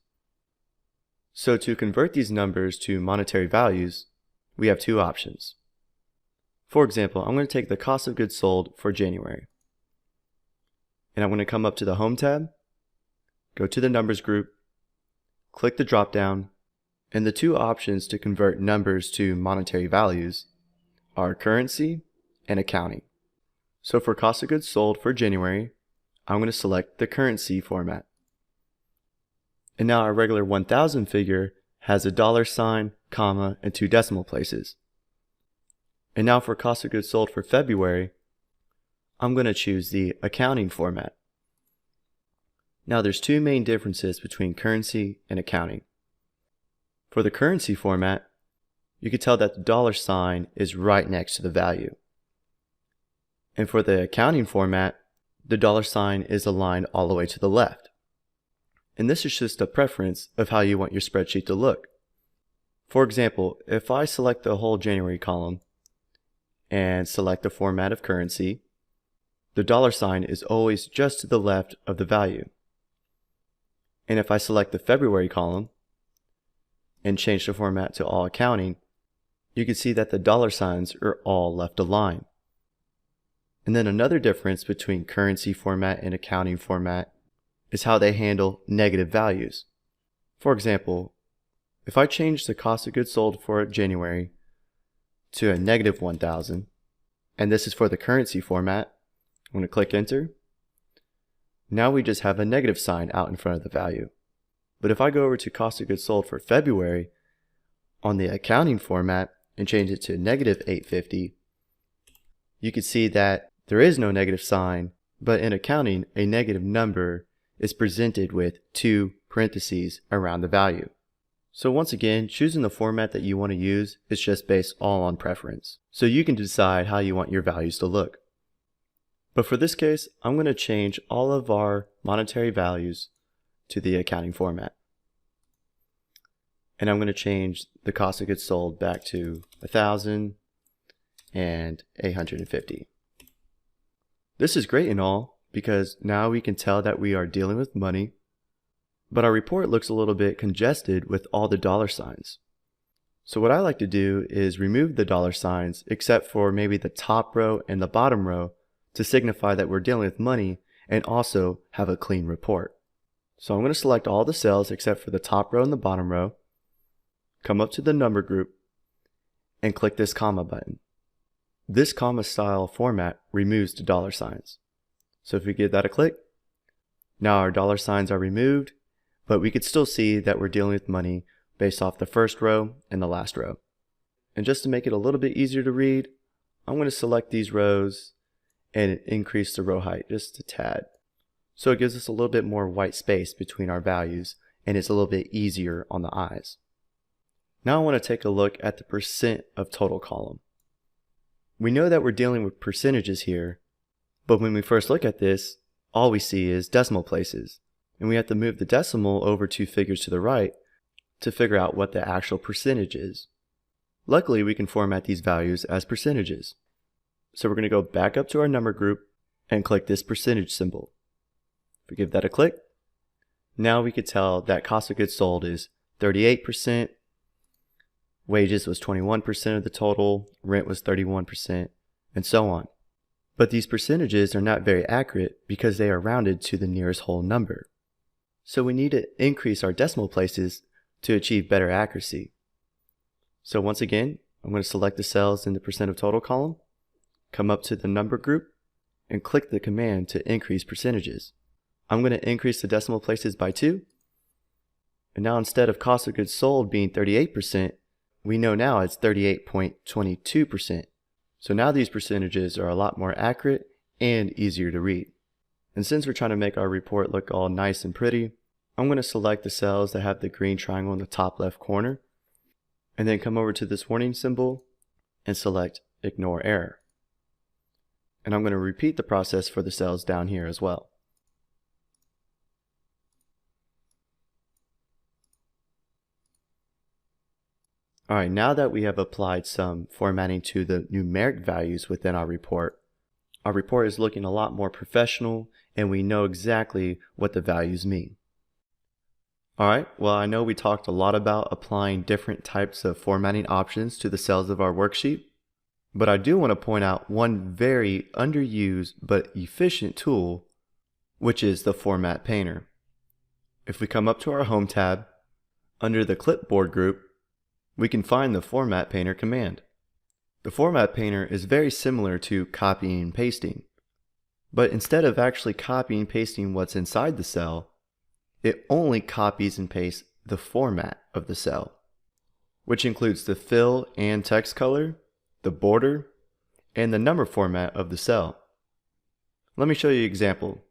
[SPEAKER 2] So to convert these numbers to monetary values, we have 2 options. For example, I'm going to take the cost of goods sold for January. And I'm going to come up to the Home tab, go to the Numbers group, click the drop down, and the 2 options to convert numbers to monetary values are currency and accounting. So for cost of goods sold for January, I'm going to select the currency format. And now our regular 1,000 figure has a $, comma, and 2 decimal places. And now for cost of goods sold for February, I'm going to choose the accounting format. Now there's 2 main differences between currency and accounting. For the currency format, you can tell that the $, is right next to the value. And for the accounting format, the $, is aligned all the way to the left. And this is just a preference of how you want your spreadsheet to look. For example, if I select the whole January column and select the format of currency, the $, is always just to the left of the value. And if I select the February column and change the format to all accounting, you can see that the $, are all left aligned. And then another difference between currency format and accounting format is how they handle negative values. For example, if I change the cost of goods sold for January to a negative 1,000, and this is for the currency format, I'm going to click enter. Now we just have a negative sign out in front of the value. But if I go over to cost of goods sold for February on the accounting format and change it to negative 850, you can see that there is no negative sign, but in accounting, a negative number is presented with 2 parentheses around the value. So once again, choosing the format that you want to use is just based all on preference. So you can decide how you want your values to look. But for this case, I'm going to change all of our monetary values to the accounting format. And I'm going to change the cost of goods sold back to 1,000 and 850. This is great and all, because now we can tell that we are dealing with money, but our report looks a little bit congested with all the $. So what I like to do is remove the $, except for maybe the top row and the bottom row, to signify that we're dealing with money and also have a clean report. So I'm going to select all the cells except for the top row and the bottom row, come up to the number group, and click this comma button. This comma style format removes the $. So if we give that a click, now our $signs are removed, but we could still see that we're dealing with money based off the first row and the last row. And just to make it a little bit easier to read, I'm going to select these rows and increase the row height just a tad. So it gives us a little bit more white space between our values, and it's a little bit easier on the eyes. Now I want to take a look at the percent of total column. We know that we're dealing with percentages here, but when we first look at this, all we see is decimal places, and we have to move the decimal over 2 figures to the right to figure out what the actual percentage is. Luckily, we can format these values as percentages. So we're going to go back up to our number group and click this percentage symbol. If we give that a click, now we could tell that cost of goods sold is 38%, wages was 21% of the total, rent was 31%, and so on. But these percentages are not very accurate because they are rounded to the nearest whole number. So we need to increase our decimal places to achieve better accuracy. So once again, I'm going to select the cells in the percent of total column, come up to the number group, and click the command to increase percentages. I'm going to increase the decimal places by 2. And now instead of cost of goods sold being 38%, we know now it's 38.22%. So now these percentages are a lot more accurate and easier to read. And since we're trying to make our report look all nice and pretty, I'm going to select the cells that have the green triangle in the top left corner, and then come over to this warning symbol and select Ignore Error. And I'm going to repeat the process for the cells down here as well. Alright, now that we have applied some formatting to the numeric values within our report is looking a lot more professional and we know exactly what the values mean. Alright, well I know we talked a lot about applying different types of formatting options to the cells of our worksheet, but I do want to point out one very underused but efficient tool, which is the Format Painter. If we come up to our Home tab, under the Clipboard group, we can find the Format Painter command. The Format Painter is very similar to copying and pasting, but instead of actually copying and pasting what's inside the cell, it only copies and pastes the format of the cell, which includes the fill and text color, the border, and the number format of the cell. Let me show you an example.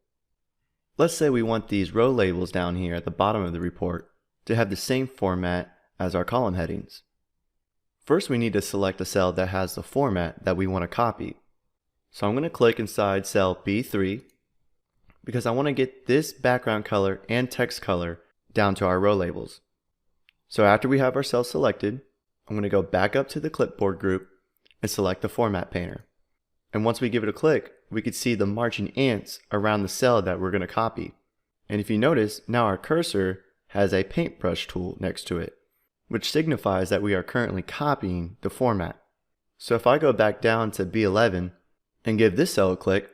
[SPEAKER 2] Let's say we want these row labels down here at the bottom of the report to have the same format as our column headings. First, we need to select a cell that has the format that we want to copy. So I'm going to click inside cell B3 because I want to get this background color and text color down to our row labels. So after we have our cell selected, I'm going to go back up to the Clipboard group and select the Format Painter. And once we give it a click, we can see the marching ants around the cell that we're going to copy. And if you notice, now our cursor has a paintbrush tool next to it, which signifies that we are currently copying the format. So if I go back down to B11 and give this cell a click,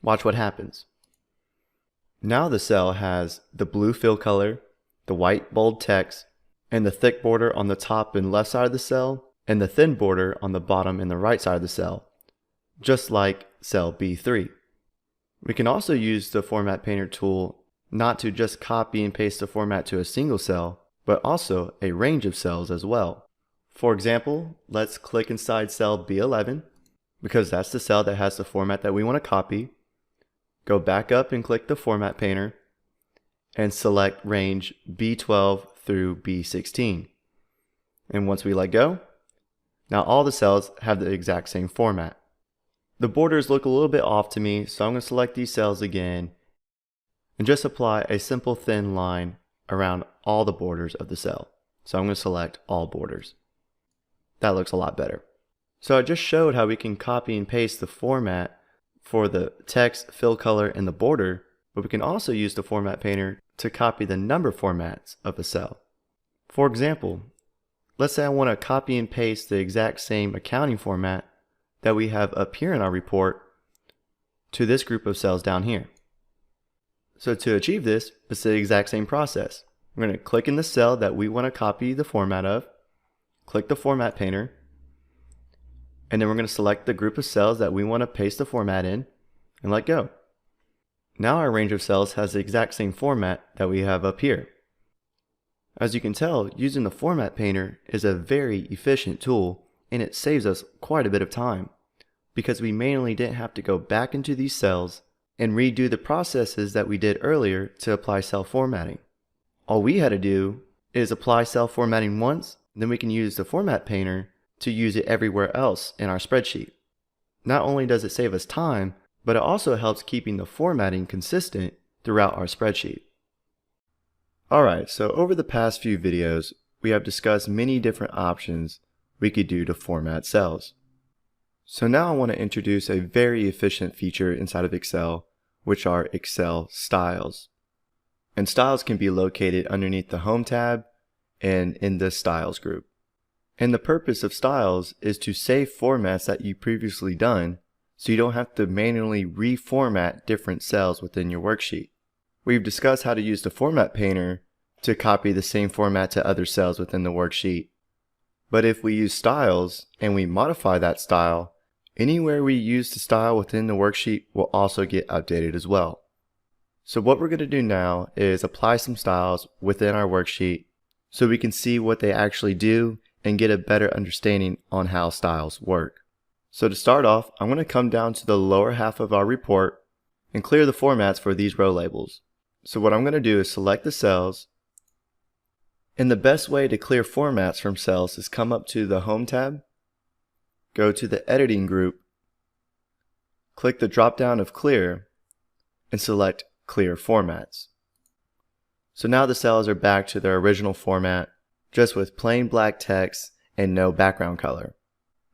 [SPEAKER 2] watch what happens. Now the cell has the blue fill color, the white bold text, and the thick border on the top and left side of the cell, and the thin border on the bottom and the right side of the cell, just like cell B3. We can also use the Format Painter tool not to just copy and paste the format to a single cell, but also a range of cells as well. For example, let's click inside cell B11 because that's the cell that has the format that we want to copy. Go back up and click the Format Painter and select range B12 through B16. And once we let go, now all the cells have the exact same format. The borders look a little bit off to me, so I'm going to select these cells again and just apply a simple thin line around all the borders of the cell. So I'm going to select all borders. That looks a lot better. So I just showed how we can copy and paste the format for the text, fill color, and the border, but we can also use the Format Painter to copy the number formats of a cell. For example, let's say I want to copy and paste the exact same accounting format that we have up here in our report to this group of cells down here. So to achieve this, it's the exact same process. We're going to click in the cell that we want to copy the format of, click the Format Painter, and then we're going to select the group of cells that we want to paste the format in, and let go. Now our range of cells has the exact same format that we have up here. As you can tell, using the Format Painter is a very efficient tool, and it saves us quite a bit of time, because we manually didn't have to go back into these cells and redo the processes that we did earlier to apply cell formatting. All we had to do is apply cell formatting once, then we can use the Format Painter to use it everywhere else in our spreadsheet. Not only does it save us time, but it also helps keeping the formatting consistent throughout our spreadsheet. Alright, so over the past few videos, we have discussed many different options we could do to format cells. So now I want to introduce a very efficient feature inside of Excel, which are Excel styles. And styles can be located underneath the Home tab and in the Styles group. And the purpose of styles is to save formats that you previously done so you don't have to manually reformat different cells within your worksheet. We've discussed how to use the format painter to copy the same format to other cells within the worksheet. But if we use styles and we modify that style, anywhere we use the style within the worksheet will also get updated as well. So what we're going to do now is apply some styles within our worksheet so we can see what they actually do and get a better understanding on how styles work. So to start off, I'm going to come down to the lower half of our report and clear the formats for these row labels. So what I'm going to do is select the cells, and the best way to clear formats from cells is come up to the Home tab, go to the Editing group, click the drop down of Clear, and select Clear Formats. So now the cells are back to their original format, just with plain black text and no background color.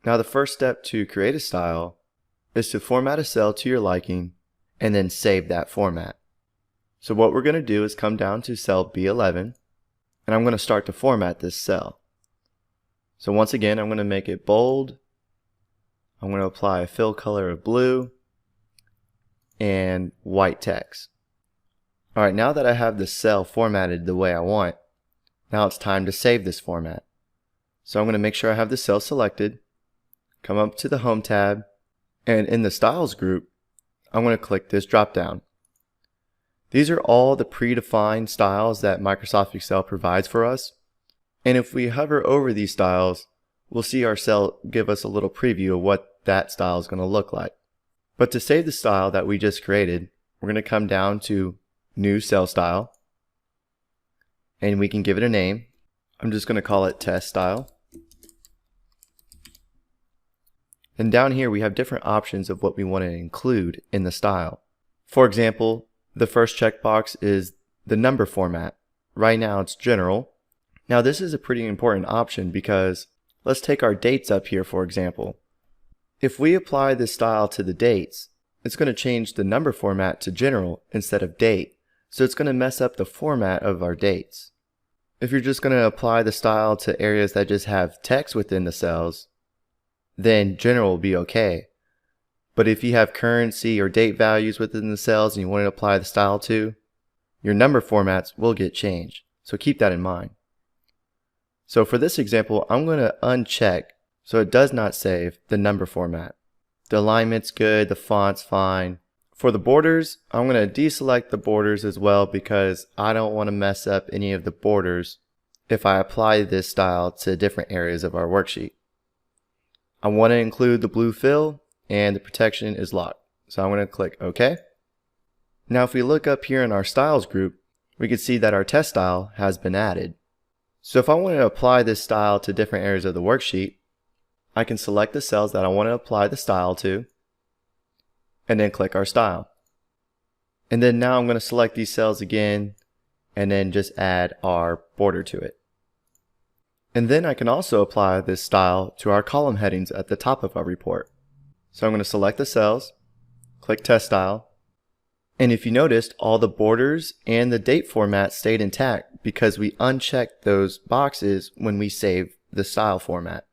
[SPEAKER 2] Now the first step to create a style is to format a cell to your liking and then save that format. So what we're going to do is come down to cell B11, and I'm going to start to format this cell. So once again, I'm going to make it bold. I'm going to apply a fill color of blue and white text. Alright, now that I have the cell formatted the way I want, now it's time to save this format. So I'm going to make sure I have the cell selected, come up to the Home tab, and in the Styles group, I'm going to click this drop down. These are all the predefined styles that Microsoft Excel provides for us. And if we hover over these styles, we'll see our cell give us a little preview of what that style is going to look like. But to save the style that we just created, we're going to come down to New Cell Style, and we can give it a name. I'm just going to call it Test Style. And down here we have different options of what we want to include in the style. For example, the first checkbox is the number format. Right now it's general. Now this is a pretty important option because let's take our dates up here for example. If we apply this style to the dates, it's going to change the number format to general instead of date. So it's going to mess up the format of our dates. If you're just going to apply the style to areas that just have text within the cells, then general will be okay. But if you have currency or date values within the cells and you want to apply the style to, your number formats will get changed. So keep that in mind. So for this example, I'm going to uncheck so it does not save the number format. The alignment's good, the font's fine. For the borders, I'm going to deselect the borders as well because I don't want to mess up any of the borders if I apply this style to different areas of our worksheet. I want to include the blue fill, and the protection is locked. So I'm going to click OK. Now if we look up here in our styles group, we can see that our test style has been added. So if I want to apply this style to different areas of the worksheet, I can select the cells that I want to apply the style to, and then click our style. And then now I'm going to select these cells again, and then just add our border to it. And then I can also apply this style to our column headings at the top of our report. So I'm going to select the cells, click Test Style, and if you noticed, all the borders and the date format stayed intact because we unchecked those boxes when we saved the style format.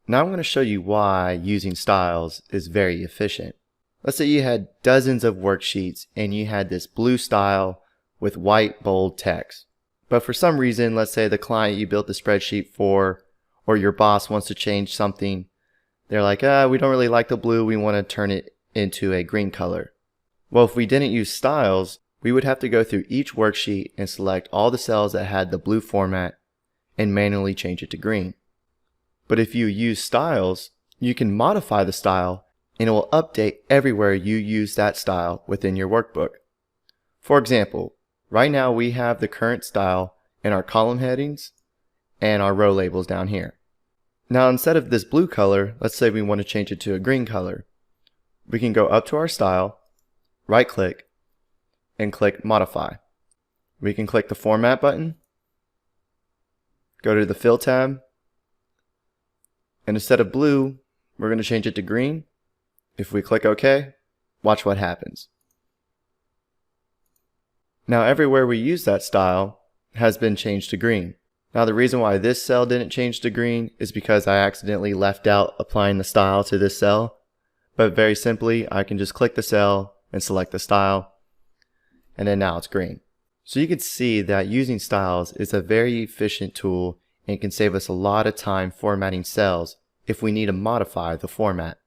[SPEAKER 2] Now I'm going to show you why using styles is very efficient. Let's say you had dozens of worksheets and you had this blue style with white bold text. But for some reason, let's say the client you built the spreadsheet for or your boss wants to change something. They're like, we don't really like the blue, we want to turn it into a green color. Well, if we didn't use styles, we would have to go through each worksheet and select all the cells that had the blue format and manually change it to green. But if you use styles, you can modify the style and it will update everywhere you use that style within your workbook. For example, right now we have the current style in our column headings and our row labels down here. Now instead of this blue color, let's say we want to change it to a green color. We can go up to our style, right click, and click Modify. We can click the Format button, go to the Fill tab, and instead of blue, we're going to change it to green. If we click OK, watch what happens. Now everywhere we use that style has been changed to green. Now the reason why this cell didn't change to green is because I accidentally left out applying the style to this cell. But very simply, I can just click the cell and select the style, and then now it's green. So you can see that using styles is a very efficient tool and can save us a lot of time formatting cells if we need to modify the format.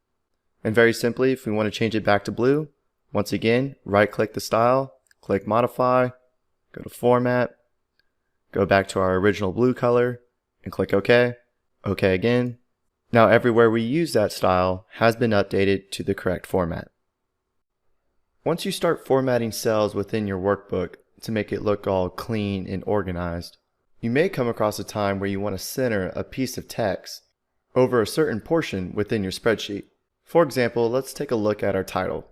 [SPEAKER 2] And very simply, if we want to change it back to blue, once again, right click the style, click modify, go to format, go back to our original blue color and click OK, OK again. Now everywhere we use that style has been updated to the correct format. Once you start formatting cells within your workbook to make it look all clean and organized, you may come across a time where you want to center a piece of text over a certain portion within your spreadsheet. For example, let's take a look at our title.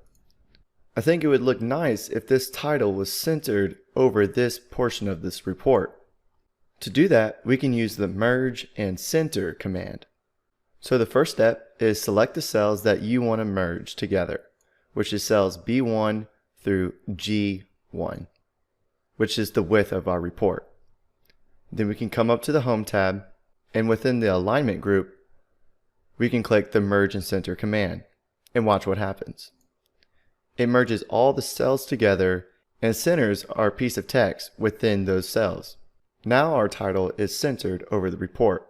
[SPEAKER 2] I think it would look nice if this title was centered over this portion of this report. To do that, we can use the merge and center command. So the first step is select the cells that you want to merge together, which is cells B1 through G1, which is the width of our report. Then we can come up to the Home tab, and within the alignment group, we can click the merge and center command and watch what happens. It merges all the cells together and centers our piece of text within those cells. Now our title is centered over the report.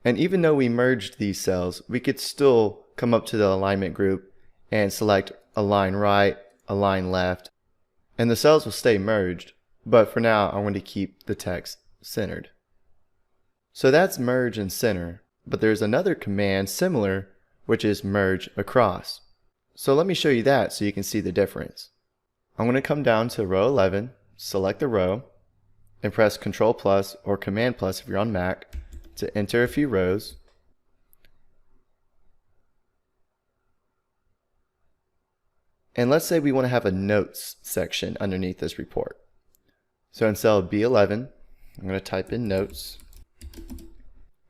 [SPEAKER 2] And even though we merged these cells, we could still come up to the alignment group and select align right, align left, and the cells will stay merged, but for now I want to keep the text centered. So that's merge and center, but there's another command similar, which is merge across. So let me show you that so you can see the difference. I'm going to come down to row 11, select the row, and press Control plus or Command plus if you're on Mac to enter a few rows. And let's say we want to have a notes section underneath this report. So in cell B11, I'm going to type in notes.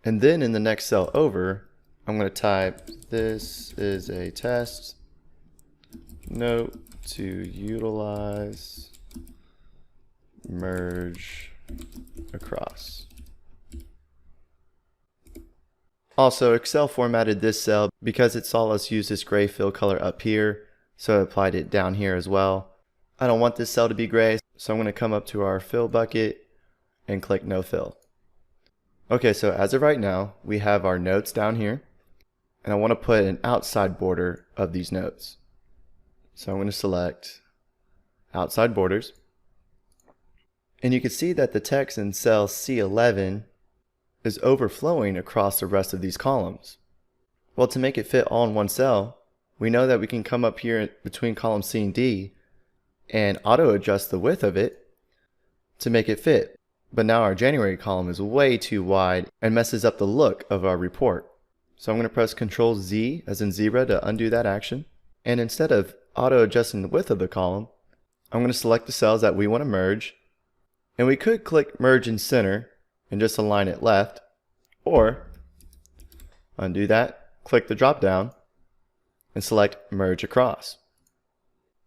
[SPEAKER 2] And then in the next cell over, I'm going to type, this is a test note to utilize merge across. Also, Excel formatted this cell because it saw us use this gray fill color up here, so it applied it down here as well. I don't want this cell to be gray, so I'm going to come up to our fill bucket and click no fill. Okay, so as of right now, we have our notes down here, and I want to put an outside border of these notes. So I'm going to select outside borders. And you can see that the text in cell C11 is overflowing across the rest of these columns. Well, to make it fit all in one cell, we know that we can come up here between column C and D and auto adjust the width of it to make it fit. But now our January column is way too wide and messes up the look of our report. So I'm going to press Ctrl Z as in zebra to undo that action. And instead of auto adjusting the width of the column, I'm going to select the cells that we want to merge. And we could click merge and center and just align it left, or undo that, click the drop down and select merge across.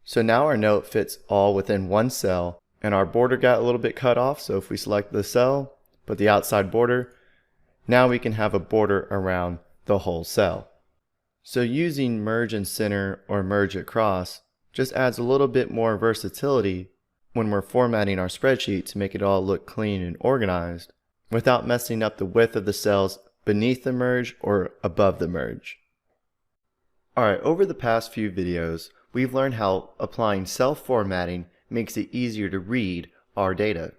[SPEAKER 2] So now our note fits all within one cell, and our border got a little bit cut off. So if we select the cell, put the outside border, now we can have a border around the whole cell. So using merge and center or merge across just adds a little bit more versatility when we're formatting our spreadsheet to make it all look clean and organized without messing up the width of the cells beneath the merge or above the merge. Alright, over the past few videos, we've learned how applying cell formatting makes it easier to read our data.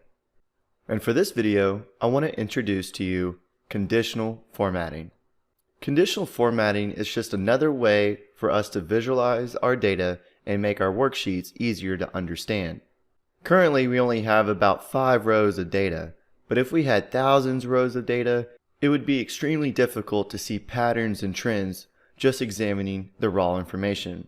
[SPEAKER 2] And for this video, I want to introduce to you conditional formatting. Conditional formatting is just another way for us to visualize our data and make our worksheets easier to understand. Currently, we only have about 5 rows of data, but if we had thousands of rows of data, it would be extremely difficult to see patterns and trends just examining the raw information.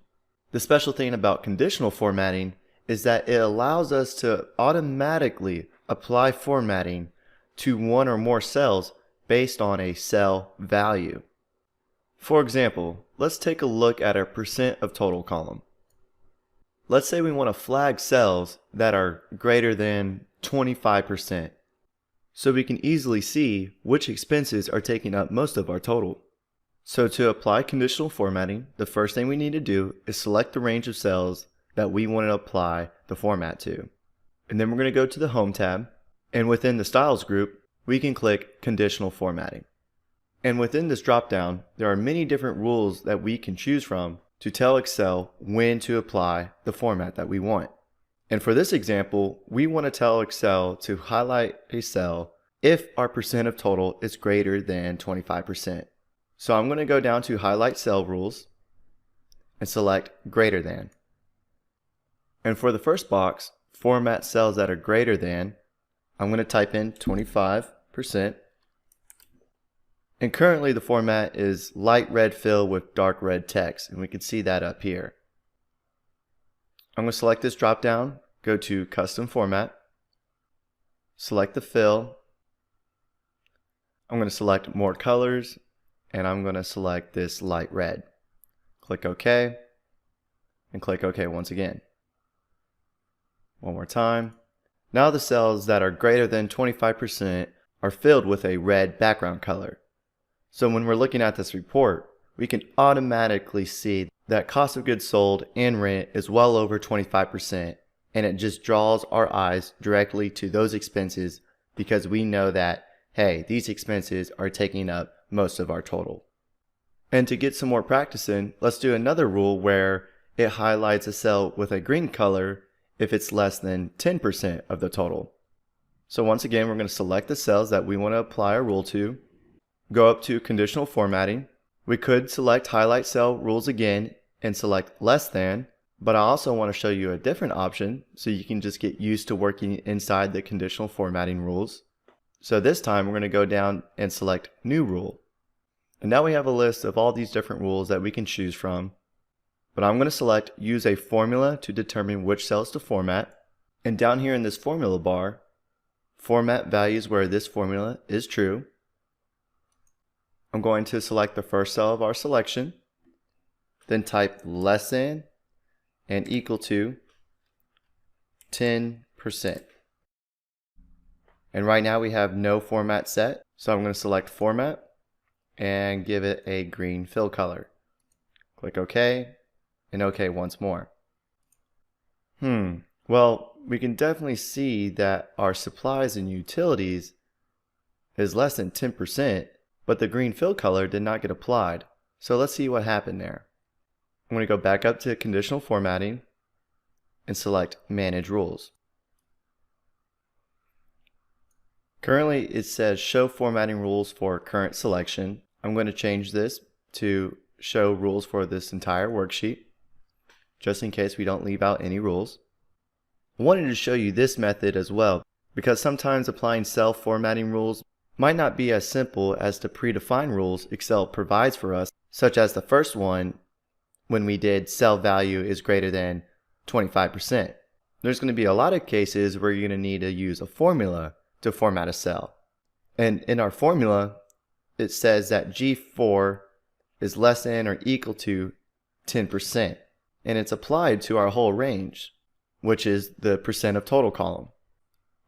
[SPEAKER 2] The special thing about conditional formatting is that it allows us to automatically apply formatting to one or more cells based on a cell value. For example, let's take a look at our percent of total column. Let's say we want to flag cells that are greater than 25%. so we can easily see which expenses are taking up most of our total. So to apply conditional formatting, the first thing we need to do is select the range of cells that we want to apply the format to. And then we're going to go to the Home tab, and within the Styles group, we can click Conditional Formatting. And within this dropdown, there are many different rules that we can choose from to tell Excel when to apply the format that we want. And for this example, we want to tell Excel to highlight a cell if our percent of total is greater than 25%. So I'm going to go down to Highlight Cell Rules and select Greater Than. And for the first box, Format Cells that are greater than, I'm going to type in 25%. And currently the format is light red fill with dark red text, and we can see that up here. I'm going to select this drop down, go to Custom Format, select the fill. I'm going to select More Colors, and I'm going to select this light red. Click OK, and click OK once again. One more time. Now the cells that are greater than 25% are filled with a red background color. So when we're looking at this report, we can automatically see that cost of goods sold and rent is well over 25%, and it just draws our eyes directly to those expenses because we know that, hey, these expenses are taking up most of our total. And to get some more practice in, let's do another rule where it highlights a cell with a green color if it's less than 10% of the total. So once again, we're going to select the cells that we want to apply a rule to, go up to Conditional Formatting. We could select Highlight Cell Rules again and select Less Than, but I also want to show you a different option so you can just get used to working inside the conditional formatting rules. So this time we're going to go down and select New Rule. And now we have a list of all these different rules that we can choose from. But I'm going to select Use a Formula to determine which cells to format. And down here in this formula bar, format values where this formula is true. I'm going to select the first cell of our selection, then type less than and equal to 10%. And right now we have no format set, so I'm going to select Format and give it a green fill color. Click OK, and OK once more. Well, we can definitely see that our supplies and utilities is less than 10%, but the green fill color did not get applied. So let's see what happened there. I'm going to go back up to Conditional Formatting and select Manage Rules. Currently it says Show Formatting Rules for Current Selection. I'm going to change this to Show Rules for this entire worksheet, just in case we don't leave out any rules. I wanted to show you this method as well, because sometimes applying cell formatting rules might not be as simple as the predefined rules Excel provides for us, such as the first one when we did cell value is greater than 25%. There's going to be a lot of cases where you're going to need to use a formula to format a cell. And in our formula, it says that G4 is less than or equal to 10%. And it's applied to our whole range, which is the percent of total column.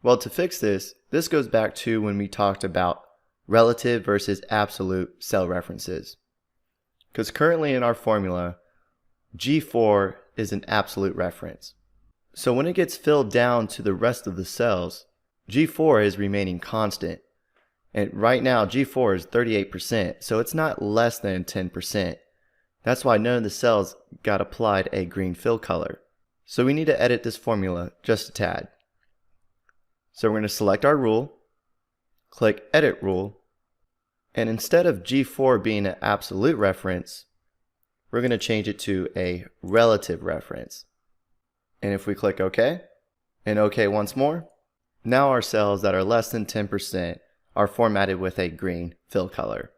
[SPEAKER 2] Well, to fix this, this goes back to when we talked about relative versus absolute cell references. Because currently in our formula, G4 is an absolute reference. So when it gets filled down to the rest of the cells, G4 is remaining constant. And right now G4 is 38%, so it's not less than 10%. That's why none of the cells got applied a green fill color. So we need to edit this formula just a tad. So we're going to select our rule, click Edit Rule, and instead of G4 being an absolute reference, we're going to change it to a relative reference. And if we click OK, and OK once more, now our cells that are less than 10% are formatted with a green fill color.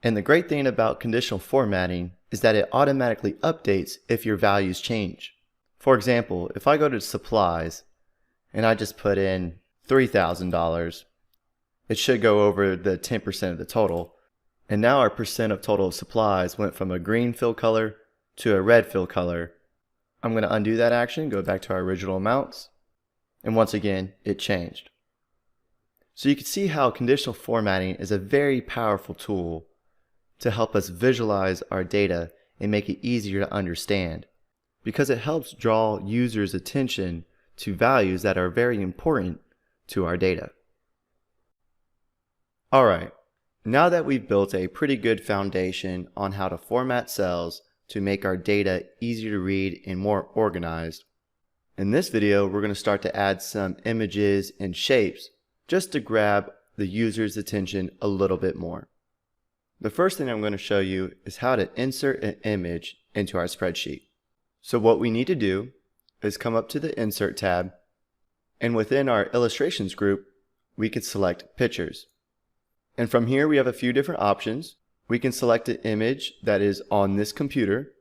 [SPEAKER 2] And the great thing about conditional formatting is that it automatically updates if your values change. For example, if I go to supplies and I just put in $3,000, it should go over the 10% of the total. And now our percent of total of supplies went from a green fill color to a red fill color. I'm going to undo that action, go back to our original amounts, and once again, it changed. So you can see how conditional formatting is a very powerful tool to help us visualize our data and make it easier to understand, because it helps draw users' attention to values that are very important to our data. Alright, now that we've built a pretty good foundation on how to format cells to make our data easier to read and more organized, in this video we're going to start to add some images and shapes just to grab the user's attention a little bit more. The first thing I'm going to show you is how to insert an image into our spreadsheet. So what we need to do is come up to the Insert tab, and within our Illustrations group, we can select Pictures. And from here we have a few different options. We can select an image that is on this computer,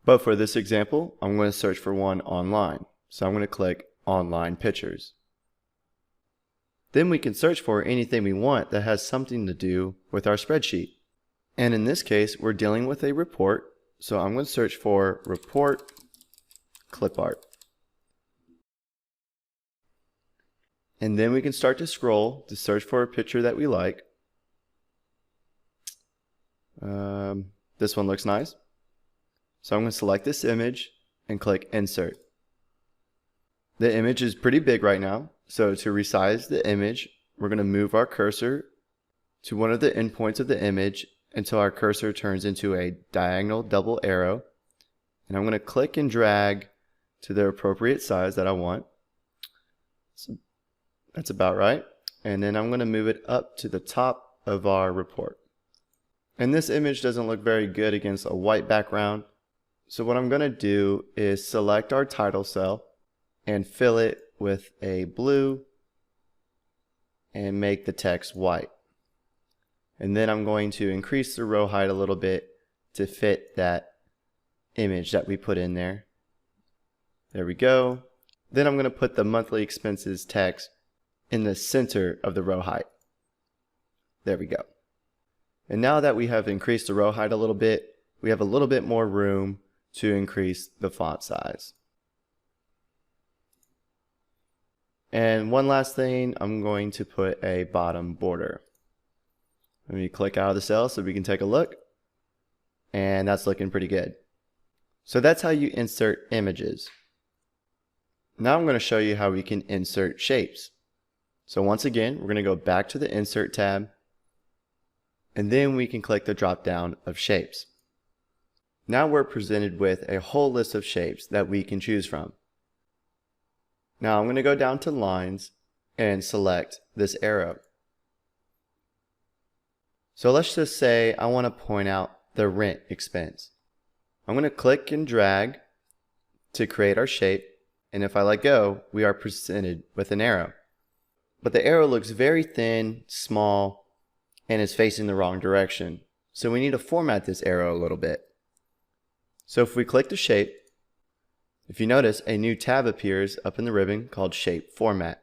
[SPEAKER 2] but for this example, I'm going to search for one online. So I'm going to click Online Pictures. Then we can search for anything we want that has something to do with our spreadsheet. And in this case, we're dealing with a report, so I'm going to search for Report Clip Art. And then we can start to scroll to search for a picture that we like. This one looks nice. So I'm going to select this image and click Insert. The image is pretty big right now, so to resize the image, we're going to move our cursor to one of the endpoints of the image until our cursor turns into a diagonal double arrow. And I'm going to click and drag to the appropriate size that I want. So that's about right. And then I'm going to move it up to the top of our report. And this image doesn't look very good against a white background. So what I'm going to do is select our title cell and fill it with a blue and make the text white. And then I'm going to increase the row height a little bit to fit that image that we put in there. There we go. Then I'm going to put the monthly expenses text in the center of the row height. There we go. And now that we have increased the row height a little bit, we have a little bit more room to increase the font size. And one last thing, I'm going to put a bottom border. Let me click out of the cell so we can take a look. And that's looking pretty good. So that's how you insert images. Now I'm going to show you how we can insert shapes. So once again, we're going to go back to the Insert tab. And then we can click the drop down of shapes. Now we're presented with a whole list of shapes that we can choose from. Now I'm going to go down to lines and select this arrow. So let's just say I want to point out the rent expense. I'm going to click and drag to create our shape, and if I let go, we are presented with an arrow. But the arrow looks very thin, small, and is facing the wrong direction. So we need to format this arrow a little bit. So if we click the shape, if you notice, a new tab appears up in the ribbon called Shape Format.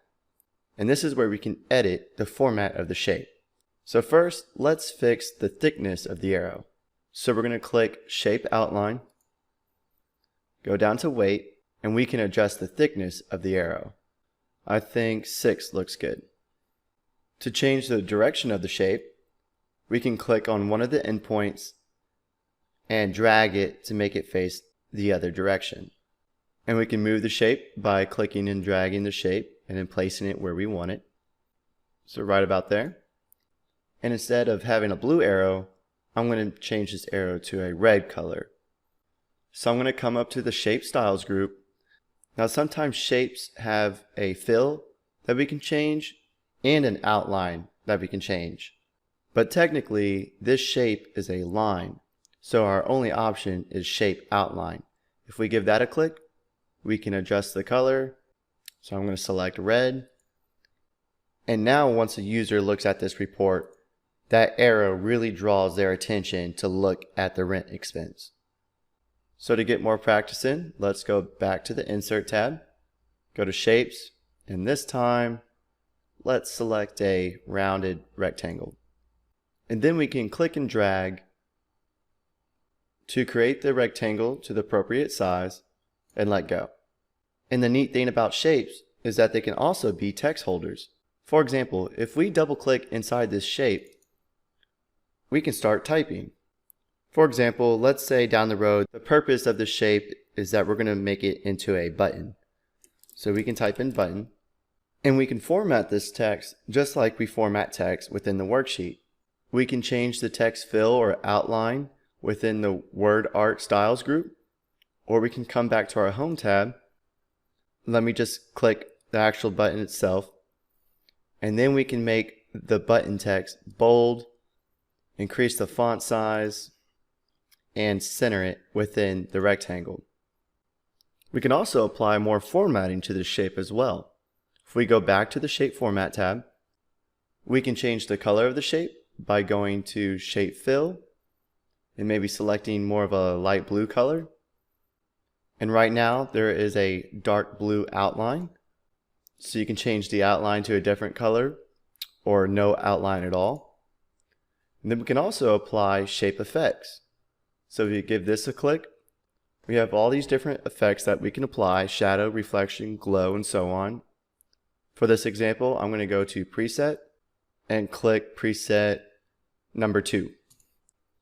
[SPEAKER 2] And this is where we can edit the format of the shape. So first, let's fix the thickness of the arrow. So we're going to click Shape Outline, go down to Weight, and we can adjust the thickness of the arrow. I think 6 looks good. To change the direction of the shape, we can click on one of the endpoints and drag it to make it face the other direction. And we can move the shape by clicking and dragging the shape and then placing it where we want it. So right about there. And instead of having a blue arrow, I'm going to change this arrow to a red color. So I'm going to come up to the Shape Styles group. Now sometimes shapes have a fill that we can change and an outline that we can change. But technically this shape is a line, so our only option is Shape Outline. If we give that a click, we can adjust the color. So I'm going to select red. And now once a user looks at this report, that arrow really draws their attention to look at the rent expense. So to get more practice in, let's go back to the Insert tab, go to Shapes, and this time let's select a rounded rectangle. And then we can click and drag to create the rectangle to the appropriate size and let go. And the neat thing about shapes is that they can also be text holders. For example, if we double click inside this shape, we can start typing. For example, let's say down the road, the purpose of the shape is that we're going to make it into a button. So we can type in button, and we can format this text just like we format text within the worksheet. We can change the text fill or outline within the Word Art Styles group, or we can come back to our Home tab. Let me just click the actual button itself, and then we can make the button text bold, increase the font size, and center it within the rectangle. We can also apply more formatting to this shape as well. If we go back to the Shape Format tab, we can change the color of the shape by going to Shape Fill and maybe selecting more of a light blue color. And right now there is a dark blue outline, so you can change the outline to a different color or no outline at all. And then we can also apply shape effects. So if you give this a click, we have all these different effects that we can apply: shadow, reflection, glow, and so on. For this example, I'm going to go to Preset and click Preset number 2.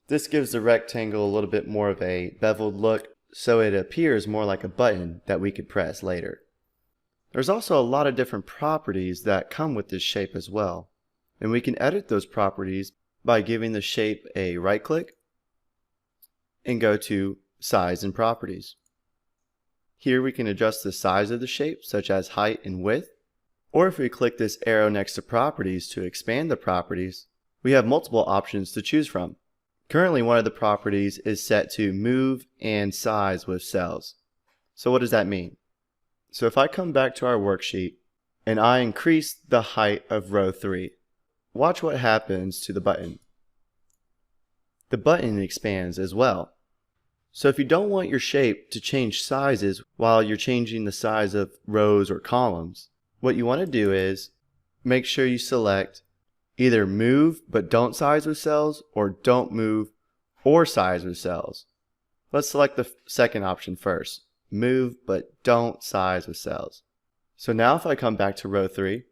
[SPEAKER 2] This gives the rectangle a little bit more of a beveled look, so it appears more like a button that we could press later. There's also a lot of different properties that come with this shape as well, and we can edit those properties by giving the shape a right click and go to Size and Properties. Here we can adjust the size of the shape, such as height and width, or if we click this arrow next to Properties to expand the properties, we have multiple options to choose from. Currently, one of the properties is set to Move and Size with Cells. So what does that mean? So if I come back to our worksheet and I increase the height of row 3, watch what happens to the button. The button expands as well. So if you don't want your shape to change sizes while you're changing the size of rows or columns, what you want to do is make sure you select either Move but don't size with cells, or Don't move or size with cells. Let's select the second option first. Move but don't size with cells. So now if I come back to row 3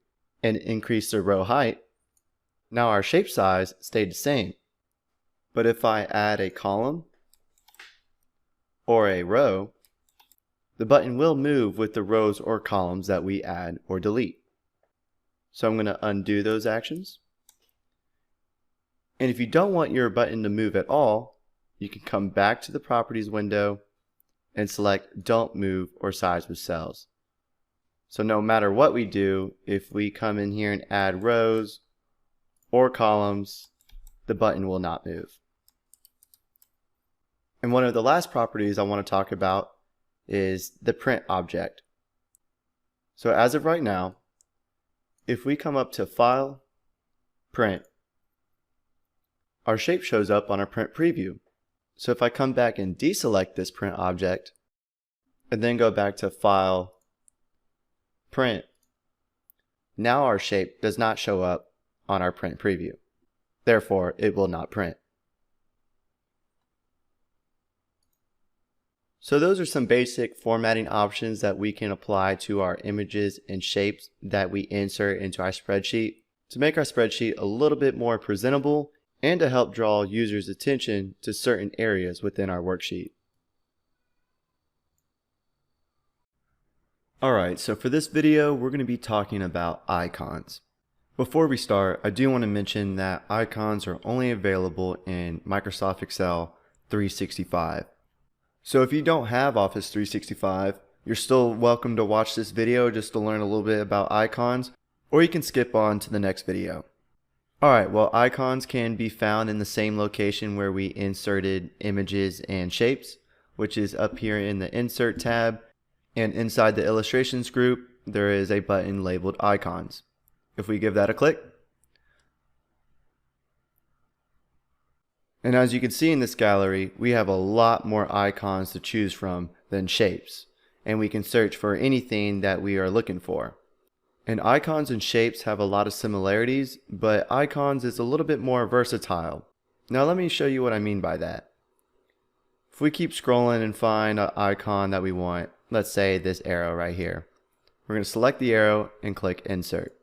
[SPEAKER 2] and increase the row height, now our shape size stayed the same. But if I add a column or a row, the button will move with the rows or columns that we add or delete. So I'm going to undo those actions. And if you don't want your button to move at all, you can come back to the Properties window and select Don't Move or Size with Cells. So no matter what we do, if we come in here and add rows or columns, the button will not move. And one of the last properties I want to talk about is the print object. So as of right now, if we come up to File, Print, our shape shows up on our print preview. So if I come back and deselect this print object, and then go back to File, Print, now our shape does not show up on our print preview. Therefore, it will not print. So those are some basic formatting options that we can apply to our images and shapes that we insert into our spreadsheet to make our spreadsheet a little bit more presentable and to help draw users' attention to certain areas within our worksheet. Alright, so for this video, we're going to be talking about icons. Before we start, I do want to mention that icons are only available in Microsoft Excel 365. So if you don't have Office 365, you're still welcome to watch this video just to learn a little bit about icons, or you can skip on to the next video. Alright, well, icons can be found in the same location where we inserted images and shapes, which is up here in the Insert tab, and inside the Illustrations group, there is a button labeled Icons. If we give that a click, and as you can see in this gallery, we have a lot more icons to choose from than shapes, and we can search for anything that we are looking for. And icons and shapes have a lot of similarities, but icons is a little bit more versatile. Now let me show you what I mean by that. If we keep scrolling and find an icon that we want, let's say this arrow right here, we're going to select the arrow and click Insert.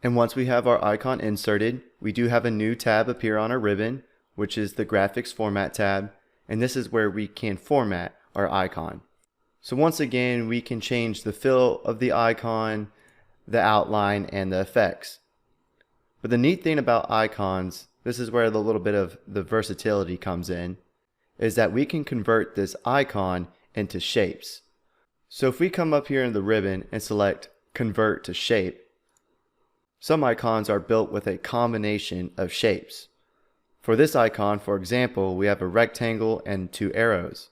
[SPEAKER 2] And once we have our icon inserted, we do have a new tab appear on our ribbon, which is the Graphics Format tab, and this is where we can format our icon. So once again, we can change the fill of the icon, the outline, and the effects. But the neat thing about icons, this is where the little bit of the versatility comes in, is that we can convert this icon into shapes. So if we come up here in the ribbon and select Convert to Shape, some icons are built with a combination of shapes. For this icon, for example, we have a rectangle and 2 arrows.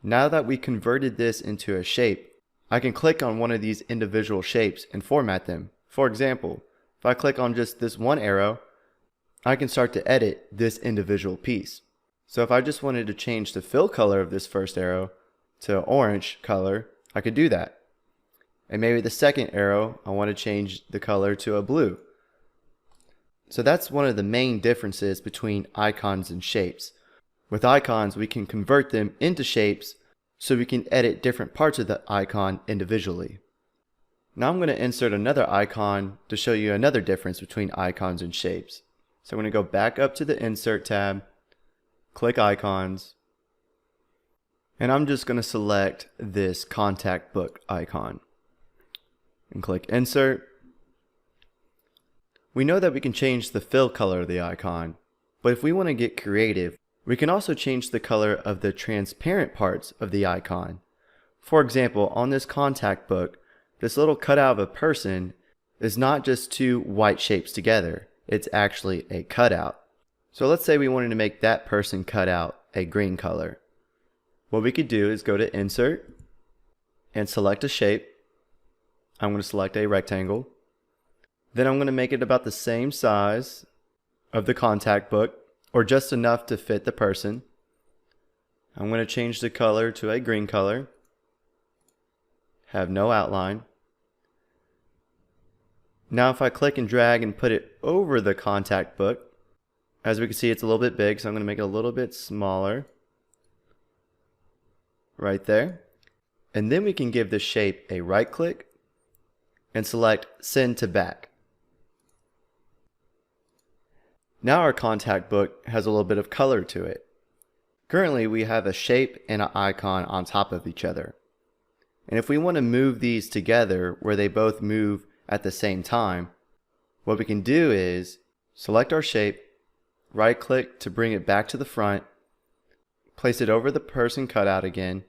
[SPEAKER 2] Now that we converted this into a shape, I can click on one of these individual shapes and format them. For example, if I click on just this one arrow, I can start to edit this individual piece. So if I just wanted to change the fill color of this first arrow to orange color, I could do that. And maybe the second arrow, I want to change the color to a blue. So that's one of the main differences between icons and shapes. With icons, we can convert them into shapes so we can edit different parts of the icon individually. Now I'm going to insert another icon to show you another difference between icons and shapes. So I'm going to go back up to the Insert tab, click Icons, and I'm just going to select this contact book icon and click Insert. We know that we can change the fill color of the icon, but if we want to get creative, we can also change the color of the transparent parts of the icon. For example, on this contact book, this little cutout of a person is not just 2 white shapes together, it's actually a cutout. So let's say we wanted to make that person cut out a green color. What we could do is go to Insert and select a shape. I'm going to select a rectangle. Then I'm going to make it about the same size of the contact book, or just enough to fit the person. I'm going to change the color to a green color. Have no outline. Now if I click and drag and put it over the contact book, as we can see it's a little bit big, so I'm going to make it a little bit smaller. Right there. And then we can give the shape a right click and select Send to Back. Now our contact book has a little bit of color to it. Currently we have a shape and an icon on top of each other. And if we want to move these together where they both move at the same time, what we can do is select our shape, right click to bring it back to the front, place it over the person cutout again,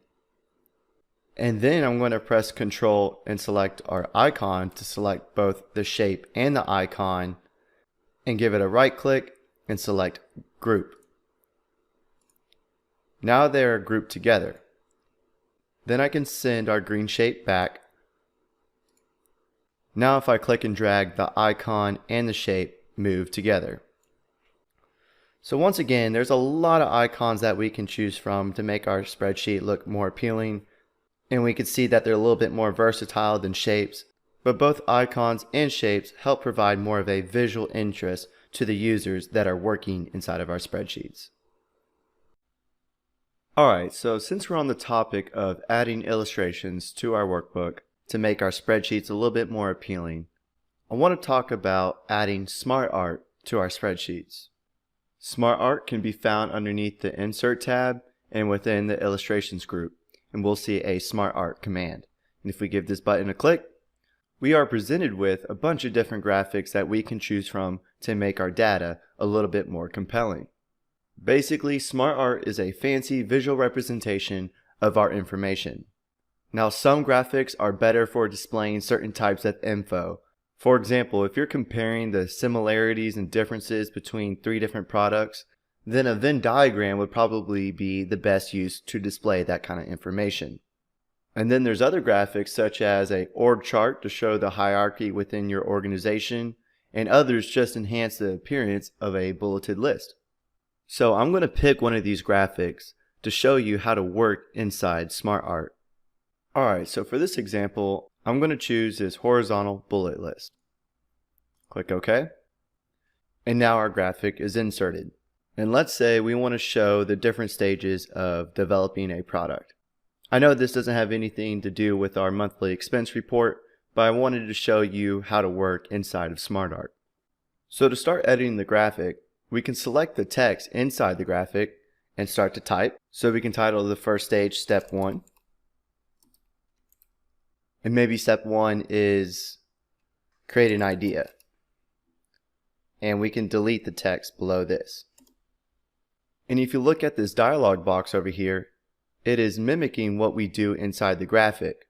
[SPEAKER 2] and then I'm going to press Control and select our icon to select both the shape and the icon, and give it a right click and select Group. Now they are grouped together. Then I can send our green shape back. Now if I click and drag, the icon and the shape move together. So once again, there's a lot of icons that we can choose from to make our spreadsheet look more appealing, and we can see that they're a little bit more versatile than shapes, but both icons and shapes help provide more of a visual interest to the users that are working inside of our spreadsheets. Alright, so since we're on the topic of adding illustrations to our workbook to make our spreadsheets a little bit more appealing, I want to talk about adding Smart Art to our spreadsheets. Smart Art can be found underneath the Insert tab and within the Illustrations group, and we'll see a Smart Art command. And if we give this button a click, we are presented with a bunch of different graphics that we can choose from to make our data a little bit more compelling. Basically, Smart Art is a fancy visual representation of our information. Now, some graphics are better for displaying certain types of info. For example, if you're comparing the similarities and differences between 3 different products, then a Venn diagram would probably be the best use to display that kind of information. And then there's other graphics such as a org chart to show the hierarchy within your organization, and others just enhance the appearance of a bulleted list. So I'm going to pick one of these graphics to show you how to work inside Smart Art. Alright, so for this example, I'm going to choose this horizontal bullet list. Click OK. And now our graphic is inserted. And let's say we want to show the different stages of developing a product. I know this doesn't have anything to do with our monthly expense report, but I wanted to show you how to work inside of SmartArt. So to start editing the graphic, we can select the text inside the graphic and start to type. So we can title the first stage Step 1. And maybe Step 1 is create an idea. And we can delete the text below this. And if you look at this dialog box over here, it is mimicking what we do inside the graphic.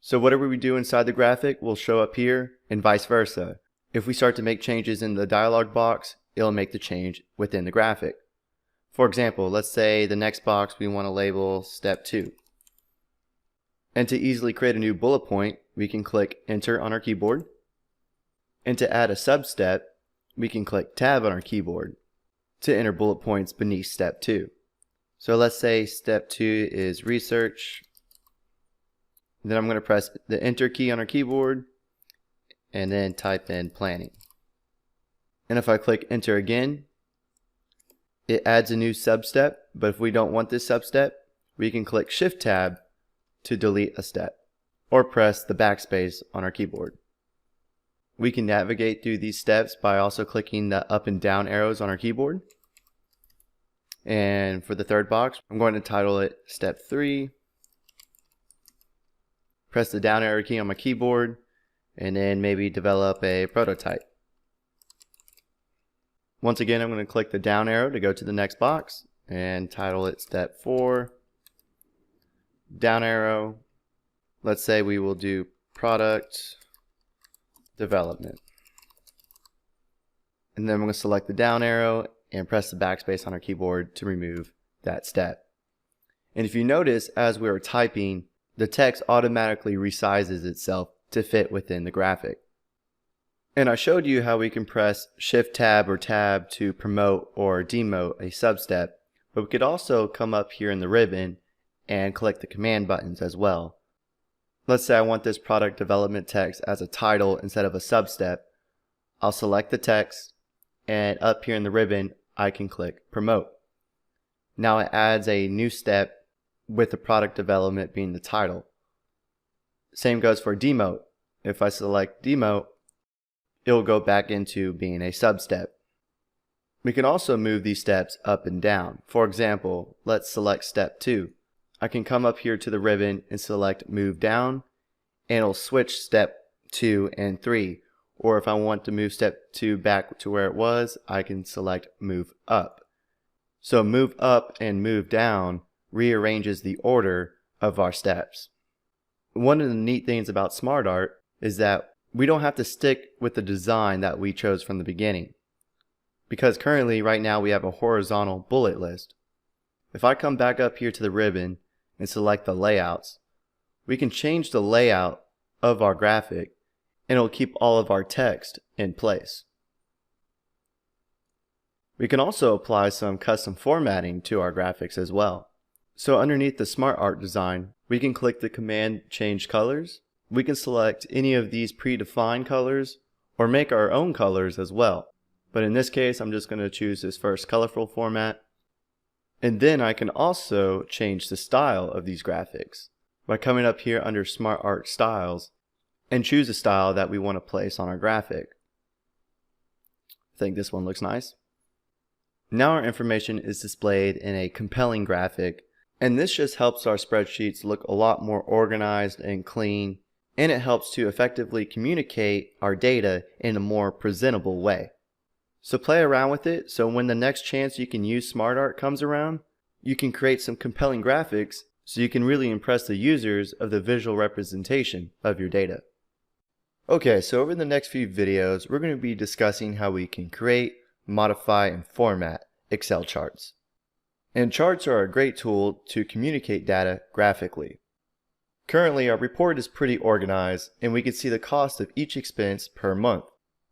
[SPEAKER 2] So whatever we do inside the graphic will show up here, and vice versa. If we start to make changes in the dialog box, it'll make the change within the graphic. For example, let's say the next box we want to label Step 2. And to easily create a new bullet point, we can click Enter on our keyboard. And to add a sub-step, we can click Tab on our keyboard to enter bullet points beneath Step 2. So let's say Step 2 is Research. Then I'm going to press the Enter key on our keyboard and then type in Planning. And if I click Enter again, it adds a new sub-step, but if we don't want this sub-step, we can click Shift-Tab to delete a step, or press the backspace on our keyboard. We can navigate through these steps by also clicking the up and down arrows on our keyboard. And for the third box, I'm going to title it Step 3. Press the down arrow key on my keyboard, and then maybe develop a prototype. Once again, I'm going to click the down arrow to go to the next box and title it Step 4. Down arrow. Let's say we will do product development. And then I'm going to select the down arrow and press the backspace on our keyboard to remove that step. And if you notice, as we are typing, the text automatically resizes itself to fit within the graphic. And I showed you how we can press Shift Tab or Tab to promote or demote a sub-step, but we could also come up here in the ribbon and click the command buttons as well. Let's say I want this product development text as a title instead of a sub-step. I'll select the text, and up here in the ribbon I can click Promote. Now it adds a new step with the product development being the title. Same goes for demote. If I select demote, it'll go back into being a sub-step. We can also move these steps up and down. For example, let's select Step 2. I can come up here to the ribbon and select Move Down, and it'll switch Step 2 and 3. Or if I want to move Step 2 back to where it was, I can select Move Up. So Move Up and Move Down rearranges the order of our steps. One of the neat things about SmartArt is that we don't have to stick with the design that we chose from the beginning. Because currently, right now, we have a horizontal bullet list. If I come back up here to the ribbon and select the layouts, we can change the layout of our graphic and it'll keep all of our text in place. We can also apply some custom formatting to our graphics as well. So underneath the SmartArt design, we can click the command Change Colors. We can select any of these predefined colors or make our own colors as well. But in this case, I'm just going to choose this first colorful format. And then I can also change the style of these graphics by coming up here under SmartArt Styles and choose a style that we want to place on our graphic. I think this one looks nice. Now our information is displayed in a compelling graphic, and this just helps our spreadsheets look a lot more organized and clean, and it helps to effectively communicate our data in a more presentable way. So play around with it so when the next chance you can use SmartArt comes around, you can create some compelling graphics so you can really impress the users of the visual representation of your data. Okay, so over the next few videos, we're going to be discussing how we can create, modify, and format Excel charts. And charts are a great tool to communicate data graphically. Currently, our report is pretty organized and we can see the cost of each expense per month.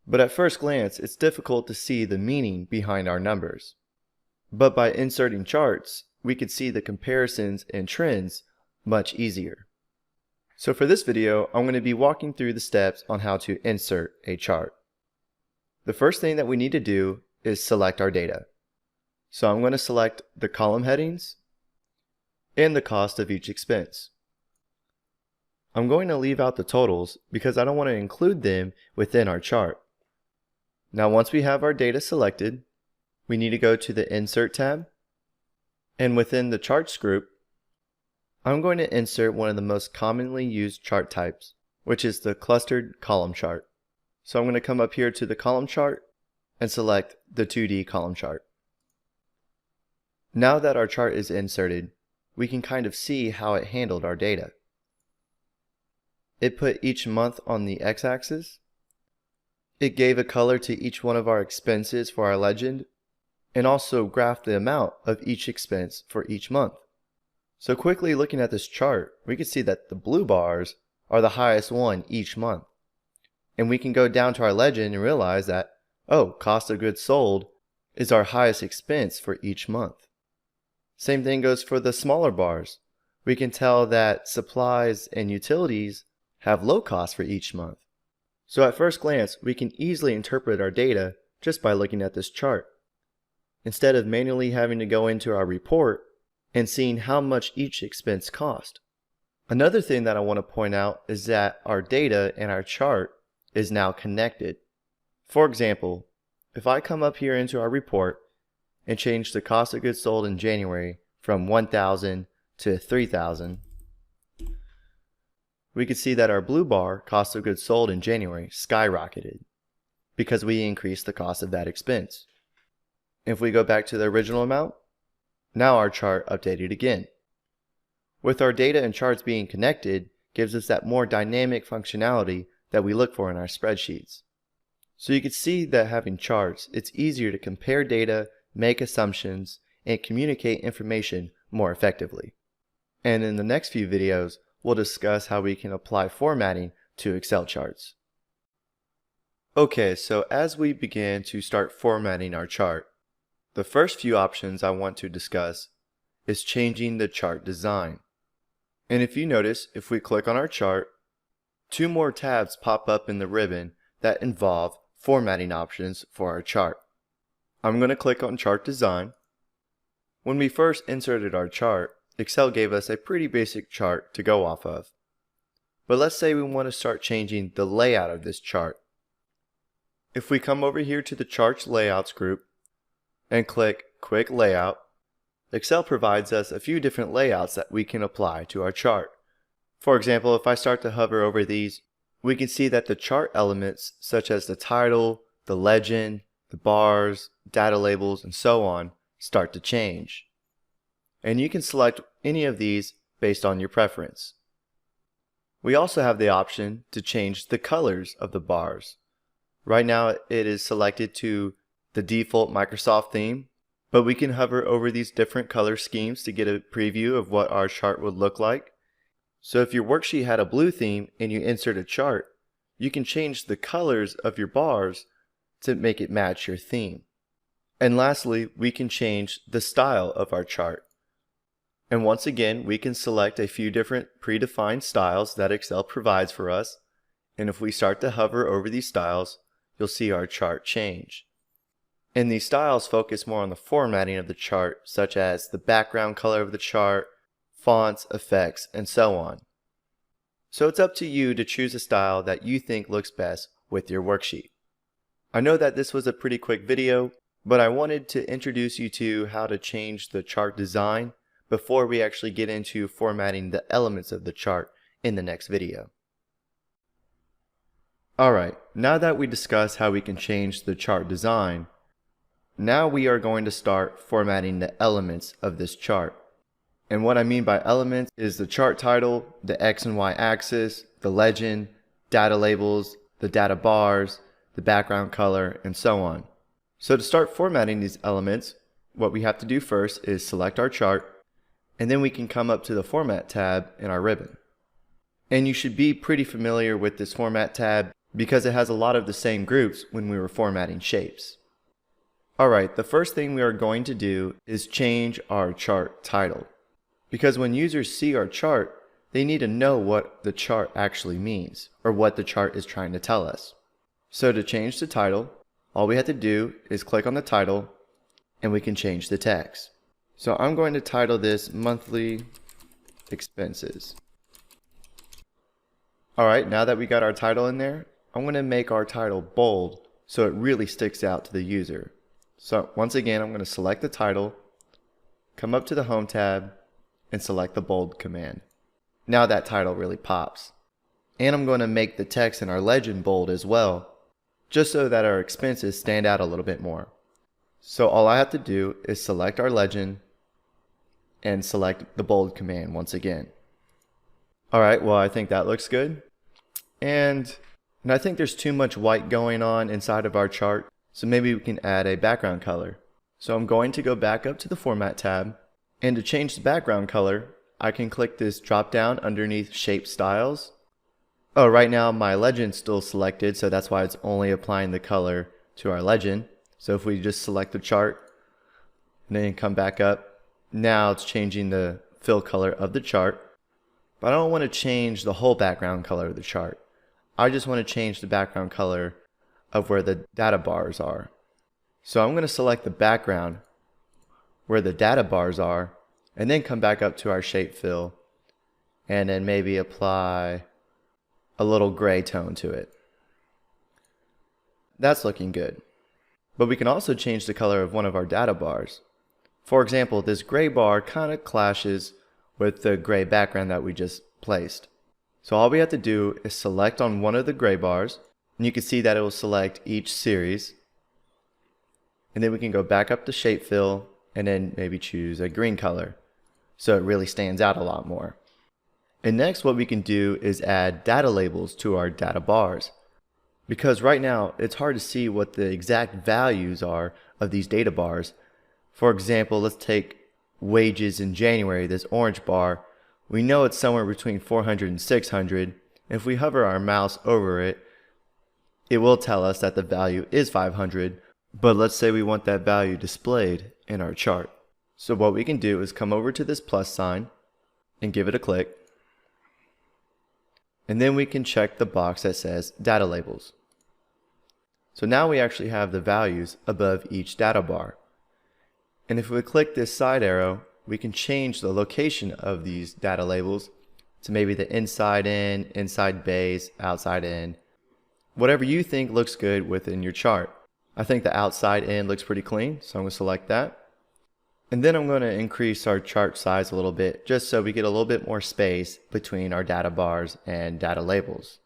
[SPEAKER 2] But at first glance, it's difficult to see the meaning behind our numbers. But by inserting charts, we can see the comparisons and trends much easier. So for this video, I'm going to be walking through the steps on how to insert a chart. The first thing that we need to do is select our data. So I'm going to select the column headings and the cost of each expense. I'm going to leave out the totals because I don't want to include them within our chart. Now once we have our data selected, we need to go to the Insert tab, and within the Charts group, I'm going to insert one of the most commonly used chart types, which is the clustered column chart. So I'm going to come up here to the column chart and select the 2D column chart. Now that our chart is inserted, we can kind of see how it handled our data. It put each month on the x-axis. It gave a color to each one of our expenses for our legend, and also graphed the amount of each expense for each month. So quickly looking at this chart, we can see that the blue bars are the highest one each month. And we can go down to our legend and realize that, oh, cost of goods sold is our highest expense for each month. Same thing goes for the smaller bars. We can tell that supplies and utilities have low cost for each month. So at first glance, we can easily interpret our data just by looking at this chart, instead of manually having to go into our report and seeing how much each expense cost. Another thing that I want to point out is that our data and our chart is now connected. For example, if I come up here into our report and change the cost of goods sold in January from 1,000 to 3,000, we can see that our blue bar, cost of goods sold in January, skyrocketed because we increased the cost of that expense. If we go back to the original amount, now our chart updated again. With our data and charts being connected, gives us that more dynamic functionality that we look for in our spreadsheets. So you can see that having charts, it's easier to compare data, make assumptions, and communicate information more effectively. And in the next few videos, we'll discuss how we can apply formatting to Excel charts. Okay, so as we begin to start formatting our chart, the first few options I want to discuss is changing the chart design. And if you notice, if we click on our chart, two more tabs pop up in the ribbon that involve formatting options for our chart. I'm going to click on Chart Design. When we first inserted our chart, Excel gave us a pretty basic chart to go off of. But let's say we want to start changing the layout of this chart. If we come over here to the Charts Layouts group and click Quick Layout, Excel provides us a few different layouts that we can apply to our chart. For example, if I start to hover over these, we can see that the chart elements such as the title, the legend, the bars, data labels, and so on start to change. And you can select any of these based on your preference. We also have the option to change the colors of the bars. Right now it is selected to the default Microsoft theme, but we can hover over these different color schemes to get a preview of what our chart would look like. So if your worksheet had a blue theme and you insert a chart, you can change the colors of your bars to make it match your theme. And lastly, we can change the style of our chart. And once again, we can select a few different predefined styles that Excel provides for us. And if we start to hover over these styles, you'll see our chart change. And these styles focus more on the formatting of the chart, such as the background color of the chart, fonts, effects, and so on. So it's up to you to choose a style that you think looks best with your worksheet. I know that this was a pretty quick video, but I wanted to introduce you to how to change the chart design before we actually get into formatting the elements of the chart in the next video. Alright, now that we discussed how we can change the chart design, now we are going to start formatting the elements of this chart. And what I mean by elements is the chart title, the X and Y axis, the legend, data labels, the data bars, the background color, and so on. So to start formatting these elements, what we have to do first is select our chart, and then we can come up to the Format tab in our ribbon. And you should be pretty familiar with this Format tab because it has a lot of the same groups when we were formatting shapes. Alright, the first thing we are going to do is change our chart title. Because when users see our chart, they need to know what the chart actually means, or what the chart is trying to tell us. So to change the title, all we have to do is click on the title, and we can change the text. So I'm going to title this Monthly Expenses. All right, now that we got our title in there, I'm going to make our title bold so it really sticks out to the user. So once again, I'm going to select the title, come up to the Home tab, and select the bold command. Now that title really pops. And I'm going to make the text in our legend bold as well, just so that our expenses stand out a little bit more. So all I have to do is select our legend and select the bold command once again. Alright, well I think that looks good. And I think there's too much white going on inside of our chart, so maybe we can add a background color. So I'm going to go back up to the Format tab, and to change the background color, I can click this drop down underneath Shape Styles. Oh, right now my legend's still selected, so that's why it's only applying the color to our legend. So if we just select the chart, and then come back up, now it's changing the fill color of the chart. But I don't want to change the whole background color of the chart. I just want to change the background color of where the data bars are. So I'm going to select the background where the data bars are, and then come back up to our shape fill, and then maybe apply a little gray tone to it. That's looking good. But we can also change the color of one of our data bars. For example, this gray bar kind of clashes with the gray background that we just placed. So all we have to do is select on one of the gray bars, and you can see that it will select each series. And then we can go back up to shape fill and then maybe choose a green color, so it really stands out a lot more. And next what we can do is add data labels to our data bars. Because right now it's hard to see what the exact values are of these data bars. For example, let's take wages in January, this orange bar. We know it's somewhere between 400 and 600. If we hover our mouse over it, it will tell us that the value is 500. But let's say we want that value displayed in our chart. So what we can do is come over to this plus sign and give it a click. And then we can check the box that says data labels. So now we actually have the values above each data bar. And if we click this side arrow, we can change the location of these data labels to maybe the inside in, inside base, outside in, whatever you think looks good within your chart. I think the outside in looks pretty clean, so I'm going to select that. And then I'm going to increase our chart size a little bit, just so we get a little bit more space between our data bars and data labels.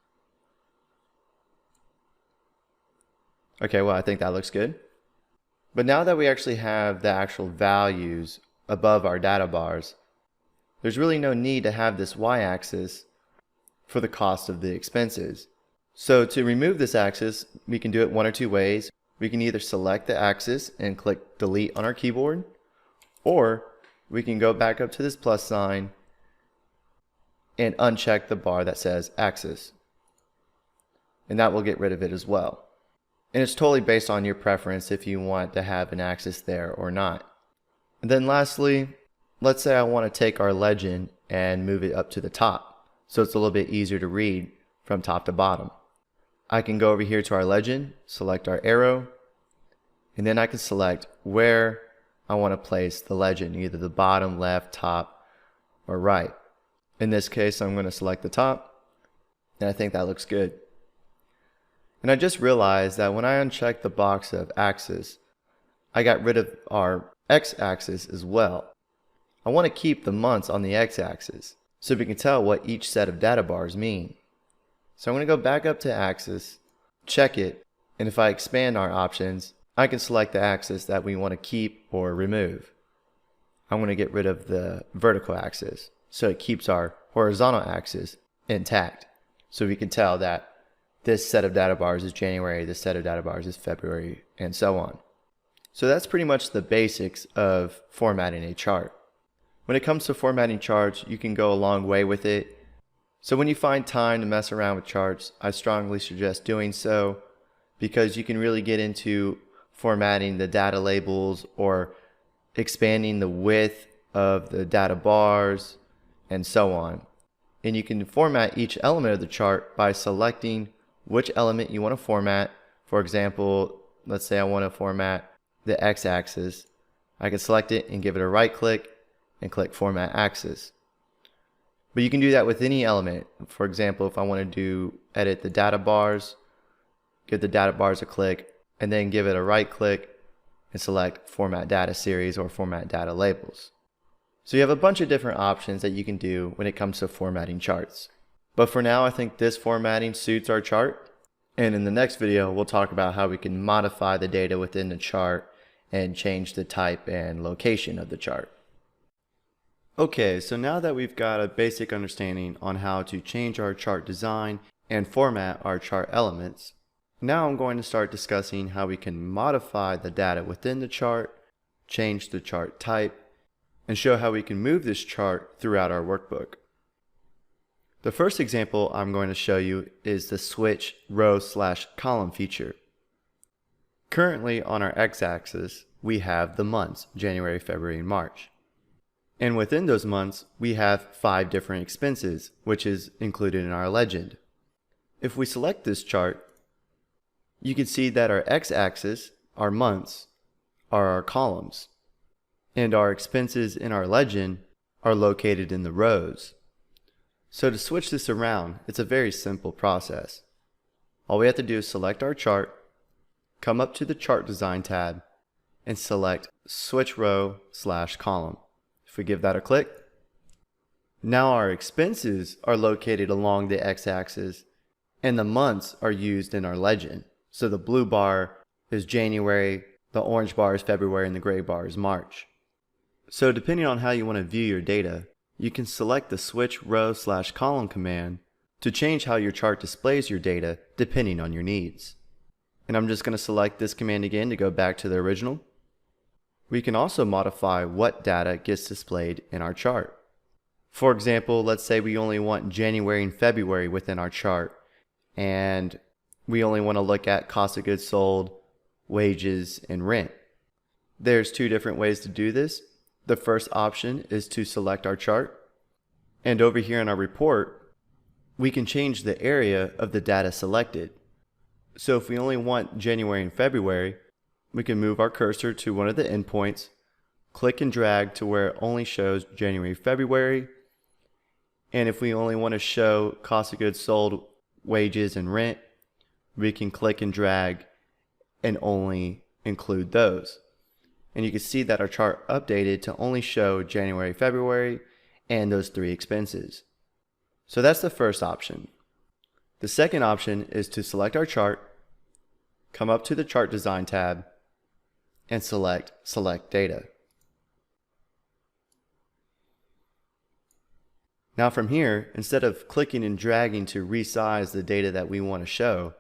[SPEAKER 2] Okay, well I think that looks good. But now that we actually have the actual values above our data bars, there's really no need to have this y-axis for the cost of the expenses. So to remove this axis, we can do it one or two ways. We can either select the axis and click delete on our keyboard, or we can go back up to this plus sign and uncheck the bar that says axis. And that will get rid of it as well. And it's totally based on your preference if you want to have an axis there or not. And then lastly, let's say I want to take our legend and move it up to the top, so it's a little bit easier to read from top to bottom. I can go over here to our legend, select our arrow, and then I can select where I want to place the legend, either the bottom, left, top, or right. In this case, I'm going to select the top, and I think that looks good. And I just realized that when I unchecked the box of axis, I got rid of our x-axis as well. I want to keep the months on the x-axis so we can tell what each set of data bars mean. So I'm going to go back up to axis, check it, and if I expand our options, I can select the axis that we want to keep or remove. I'm going to get rid of the vertical axis so it keeps our horizontal axis intact, so we can tell that this set of data bars is January, this set of data bars is February, and so on. So that's pretty much the basics of formatting a chart. When it comes to formatting charts, you can go a long way with it. So when you find time to mess around with charts, I strongly suggest doing so, because you can really get into formatting the data labels or expanding the width of the data bars and so on. And you can format each element of the chart by selecting which element you want to format. For example, let's say I want to format the x-axis. I can select it and give it a right click and click Format Axis. But you can do that with any element. For example, if I want to edit the data bars, give the data bars a click, and then give it a right click and select Format Data Series or Format Data Labels. So you have a bunch of different options that you can do when it comes to formatting charts. But for now, I think this formatting suits our chart. And in the next video, we'll talk about how we can modify the data within the chart and change the type and location of the chart. Okay, so now that we've got a basic understanding on how to change our chart design and format our chart elements, now I'm going to start discussing how we can modify the data within the chart, change the chart type, and show how we can move this chart throughout our workbook. The first example I'm going to show you is the switch row/column feature. Currently on our x-axis, we have the months, January, February, and March. And within those months, we have 5 different expenses, which is included in our legend. If we select this chart, you can see that our x-axis, our months, are our columns, and our expenses in our legend are located in the rows. So to switch this around, it's a very simple process. All we have to do is select our chart, come up to the Chart Design tab, and select Switch Row/Column. If we give that a click, now our expenses are located along the x-axis, and the months are used in our legend. So the blue bar is January, the orange bar is February, and the gray bar is March. So depending on how you want to view your data, you can select the Switch Row/Column command to change how your chart displays your data depending on your needs. And I'm just going to select this command again to go back to the original. We can also modify what data gets displayed in our chart. For example, let's say we only want January and February within our chart, and we only want to look at cost of goods sold, wages, and rent. There's 2 different ways to do this. The first option is to select our chart, and over here in our report, we can change the area of the data selected. So if we only want January and February, we can move our cursor to one of the endpoints, click and drag to where it only shows January, February, and if we only want to show cost of goods sold, wages, and rent, we can click and drag and only include those. And you can see that our chart updated to only show January, February, and those 3 expenses. So that's the first option. The second option is to select our chart, come up to the Chart Design tab, and select Data. Now from here, instead of clicking and dragging to resize the data that we want to show,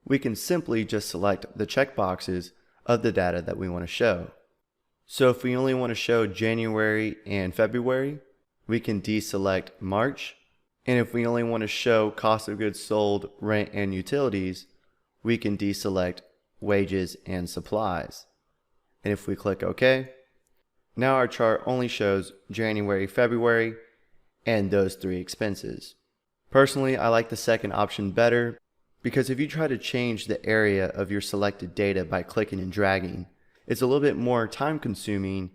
[SPEAKER 2] we can simply just select the checkboxes of the data that we want to show. So if we only want to show January and February, we can deselect March. And if we only want to show cost of goods sold, rent, and utilities, we can deselect wages and supplies. And if we click OK, now our chart only shows January, February, and those 3 expenses. Personally, I like the second option better because if you try to change the area of your selected data by clicking and dragging, it's a little bit more time consuming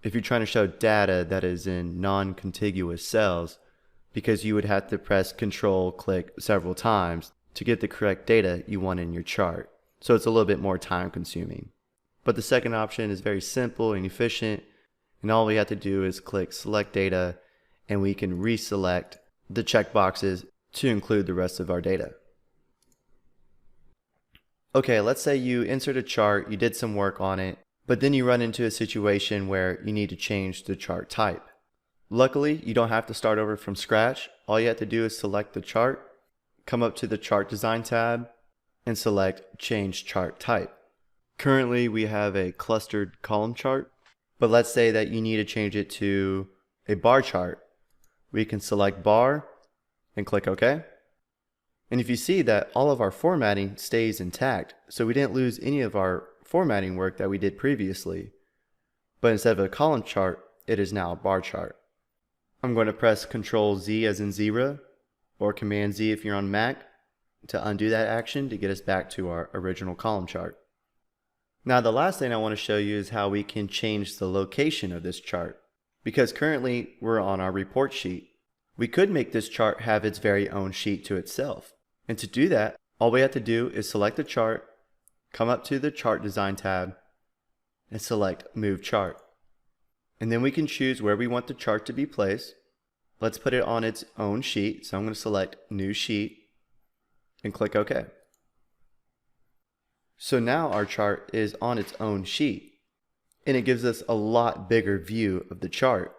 [SPEAKER 2] if you're trying to show data that is in non-contiguous cells, because you would have to press Control-click several times to get the correct data you want in your chart. So it's a little bit more time consuming. But the second option is very simple and efficient, and all we have to do is click Select Data, and we can reselect the checkboxes to include the rest of our data. Okay, let's say you insert a chart, you did some work on it, but then you run into a situation where you need to change the chart type. Luckily, you don't have to start over from scratch. All you have to do is select the chart, come up to the Chart Design tab, and select Change Chart Type. Currently, we have a clustered column chart, but let's say that you need to change it to a bar chart. We can select Bar and click OK. And if you see that all of our formatting stays intact, so we didn't lose any of our formatting work that we did previously. But instead of a column chart, it is now a bar chart. I'm going to press Ctrl Z as in zebra, or Command Z if you're on Mac, to undo that action to get us back to our original column chart. Now the last thing I want to show you is how we can change the location of this chart. Because currently we're on our report sheet. We could make this chart have its very own sheet to itself. And to do that, all we have to do is select the chart, come up to the Chart Design tab, and select Move Chart. And then we can choose where we want the chart to be placed. Let's put it on its own sheet. So I'm going to select New Sheet and click OK. So now our chart is on its own sheet, and it gives us a lot bigger view of the chart.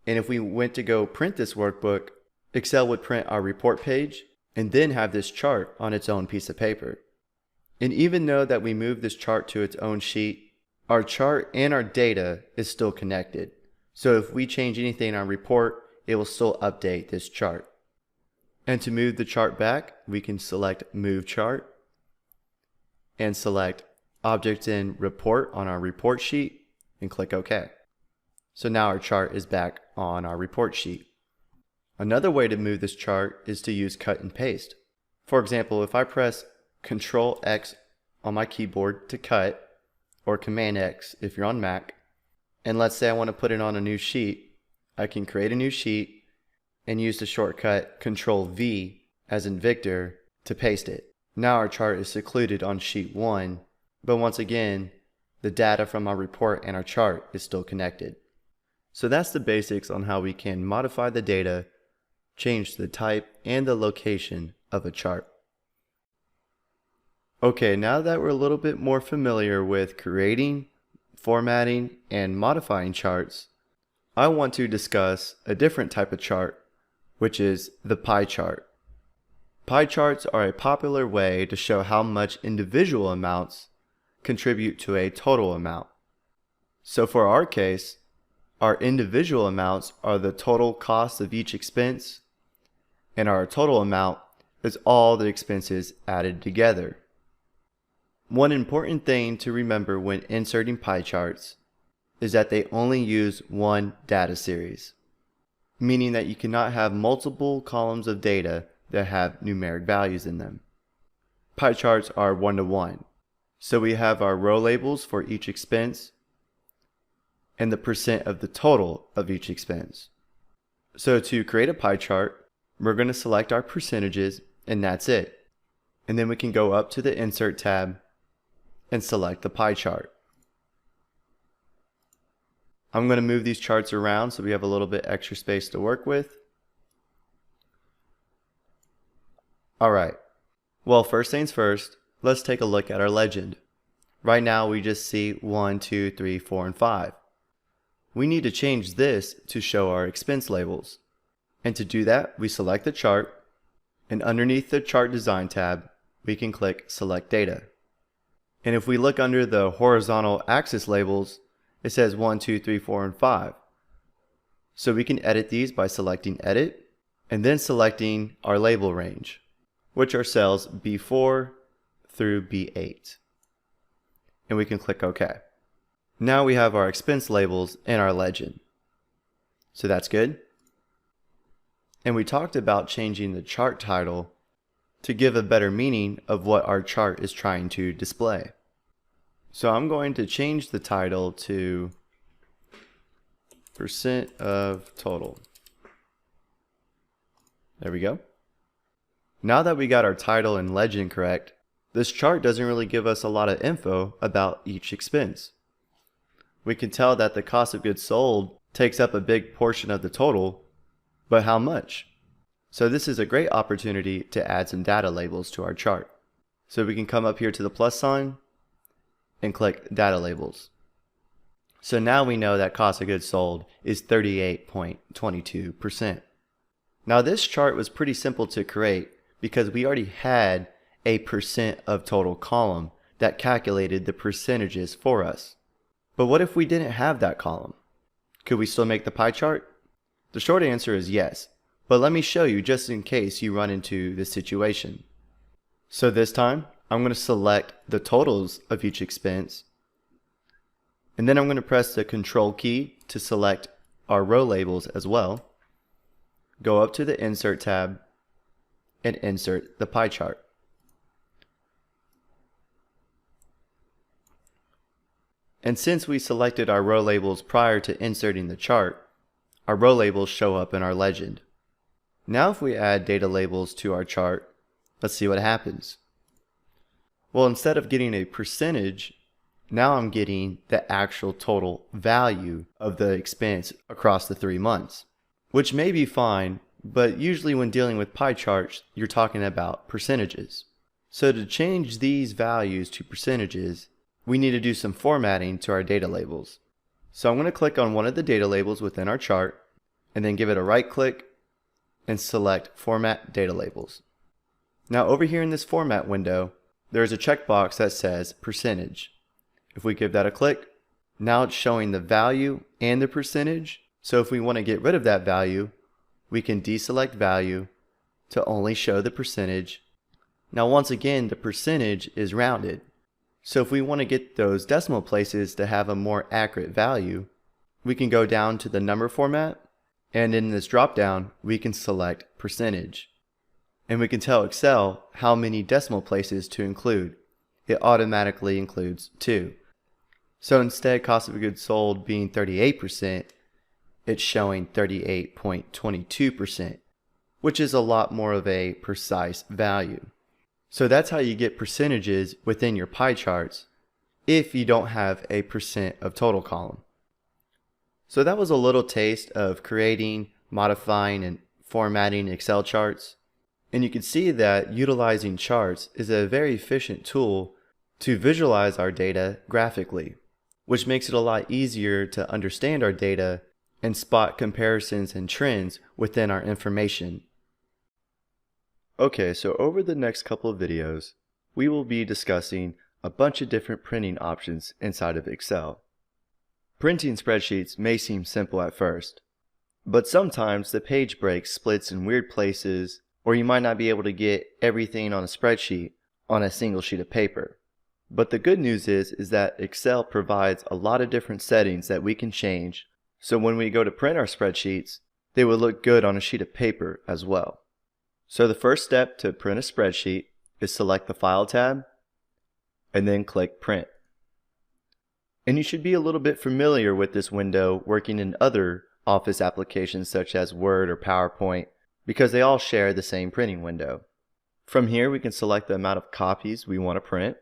[SPEAKER 2] And if we went to go print this workbook, Excel would print our report page and then have this chart on its own piece of paper. And even though that we move this chart to its own sheet, our chart and our data is still connected. So if we change anything in our report, it will still update this chart. And to move the chart back, we can select Move Chart and select Object in Report on our report sheet and click OK. So now our chart is back on our report sheet. Another way to move this chart is to use cut and paste. For example, if I press Control X on my keyboard to cut, or Command X if you're on Mac, and let's say I want to put it on a new sheet, I can create a new sheet and use the shortcut Control V as in Victor to paste it. Now our chart is secluded on sheet 1, but once again, the data from our report and our chart is still connected. So that's the basics on how we can modify the data, change the type and the location of a chart. Okay, now that we're a little bit more familiar with creating, formatting, and modifying charts, I want to discuss a different type of chart, which is the pie chart. Pie charts are a popular way to show how much individual amounts contribute to a total amount. So for our case, our individual amounts are the total cost of each expense, and our total amount is all the expenses added together. One important thing to remember when inserting pie charts is that they only use one data series, meaning that you cannot have multiple columns of data that have numeric values in them. Pie charts are one-to-one, so we have our row labels for each expense and the percent of the total of each expense. So to create a pie chart, we're going to select our percentages and that's it. And then we can go up to the Insert tab and select the pie chart. I'm going to move these charts around so we have a little bit extra space to work with. Alright, well, first things first, let's take a look at our legend. Right now we just see 1, 2, 3, 4, and 5. We need to change this to show our expense labels. And to do that, we select the chart, and underneath the Chart Design tab, we can click Select Data. And if we look under the horizontal axis labels, it says 1, 2, 3, 4, and 5. So we can edit these by selecting Edit, and then selecting our label range, which are cells B4 through B8. And we can click OK. Now we have our expense labels in our legend. So that's good. And we talked about changing the chart title to give a better meaning of what our chart is trying to display. So I'm going to change the title to percent of total. There we go. Now that we got our title and legend correct, this chart doesn't really give us a lot of info about each expense. We can tell that the cost of goods sold takes up a big portion of the total, but how much? So this is a great opportunity to add some data labels to our chart. So we can come up here to the plus sign and click Data Labels. So now we know that cost of goods sold is 38.22%. Now this chart was pretty simple to create because we already had a percent of total column that calculated the percentages for us. But what if we didn't have that column? Could we still make the pie chart? The short answer is yes, but let me show you just in case you run into this situation. So this time, I'm going to select the totals of each expense, and then I'm going to press the Control key to select our row labels as well. Go up to the Insert tab and insert the pie chart. And since we selected our row labels prior to inserting the chart, our row labels show up in our legend. Now if we add data labels to our chart, let's see what happens. Well, instead of getting a percentage, now I'm getting the actual total value of the expense across the 3 months, which may be fine, but usually when dealing with pie charts, you're talking about percentages. So to change these values to percentages, we need to do some formatting to our data labels. So I'm going to click on one of the data labels within our chart, and then give it a right click and select Format Data Labels. Now over here in this format window, there is a checkbox that says percentage. If we give that a click, now it's showing the value and the percentage. So if we want to get rid of that value, we can deselect value to only show the percentage. Now once again, the percentage is rounded. So if we want to get those decimal places to have a more accurate value, we can go down to the number format, and in this drop down, we can select percentage. And we can tell Excel how many decimal places to include. It automatically includes 2. So instead cost of goods sold being 38%, it's showing 38.22%, which is a lot more of a precise value. So that's how you get percentages within your pie charts if you don't have a percent of total column. So that was a little taste of creating, modifying, and formatting Excel charts. And you can see that utilizing charts is a very efficient tool to visualize our data graphically, which makes it a lot easier to understand our data and spot comparisons and trends within our information. Okay, so over the next couple of videos, we will be discussing a bunch of different printing options inside of Excel. Printing spreadsheets may seem simple at first, but sometimes the page break splits in weird places, or you might not be able to get everything on a spreadsheet on a single sheet of paper. But the good news is that Excel provides a lot of different settings that we can change, so when we go to print our spreadsheets, they will look good on a sheet of paper as well. So the first step to print a spreadsheet is select the File tab, and then click Print. And you should be a little bit familiar with this window working in other Office applications such as Word or PowerPoint, because they all share the same printing window. From here we can select the amount of copies we want to print.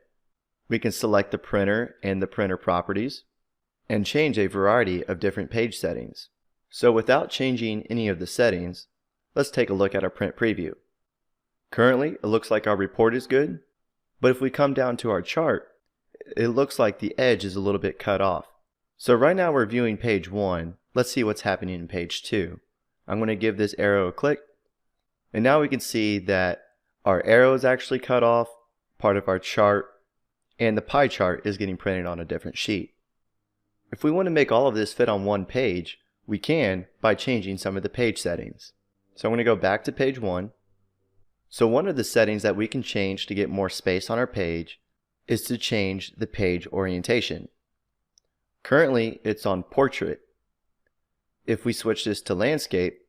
[SPEAKER 2] We can select the printer and the printer properties, and change a variety of different page settings. So without changing any of the settings, let's take a look at our print preview. Currently it looks like our report is good, but if we come down to our chart, it looks like the edge is a little bit cut off. So right now we're viewing page 1. Let's see what's happening in page 2. I'm going to give this arrow a click, and now we can see that our arrow is actually cut off, part of our chart, and the pie chart is getting printed on a different sheet. If we want to make all of this fit on one page, we can by changing some of the page settings. So I'm going to go back to page 1. So one of the settings that we can change to get more space on our page is to change the page orientation. Currently it's on portrait. If we switch this to landscape,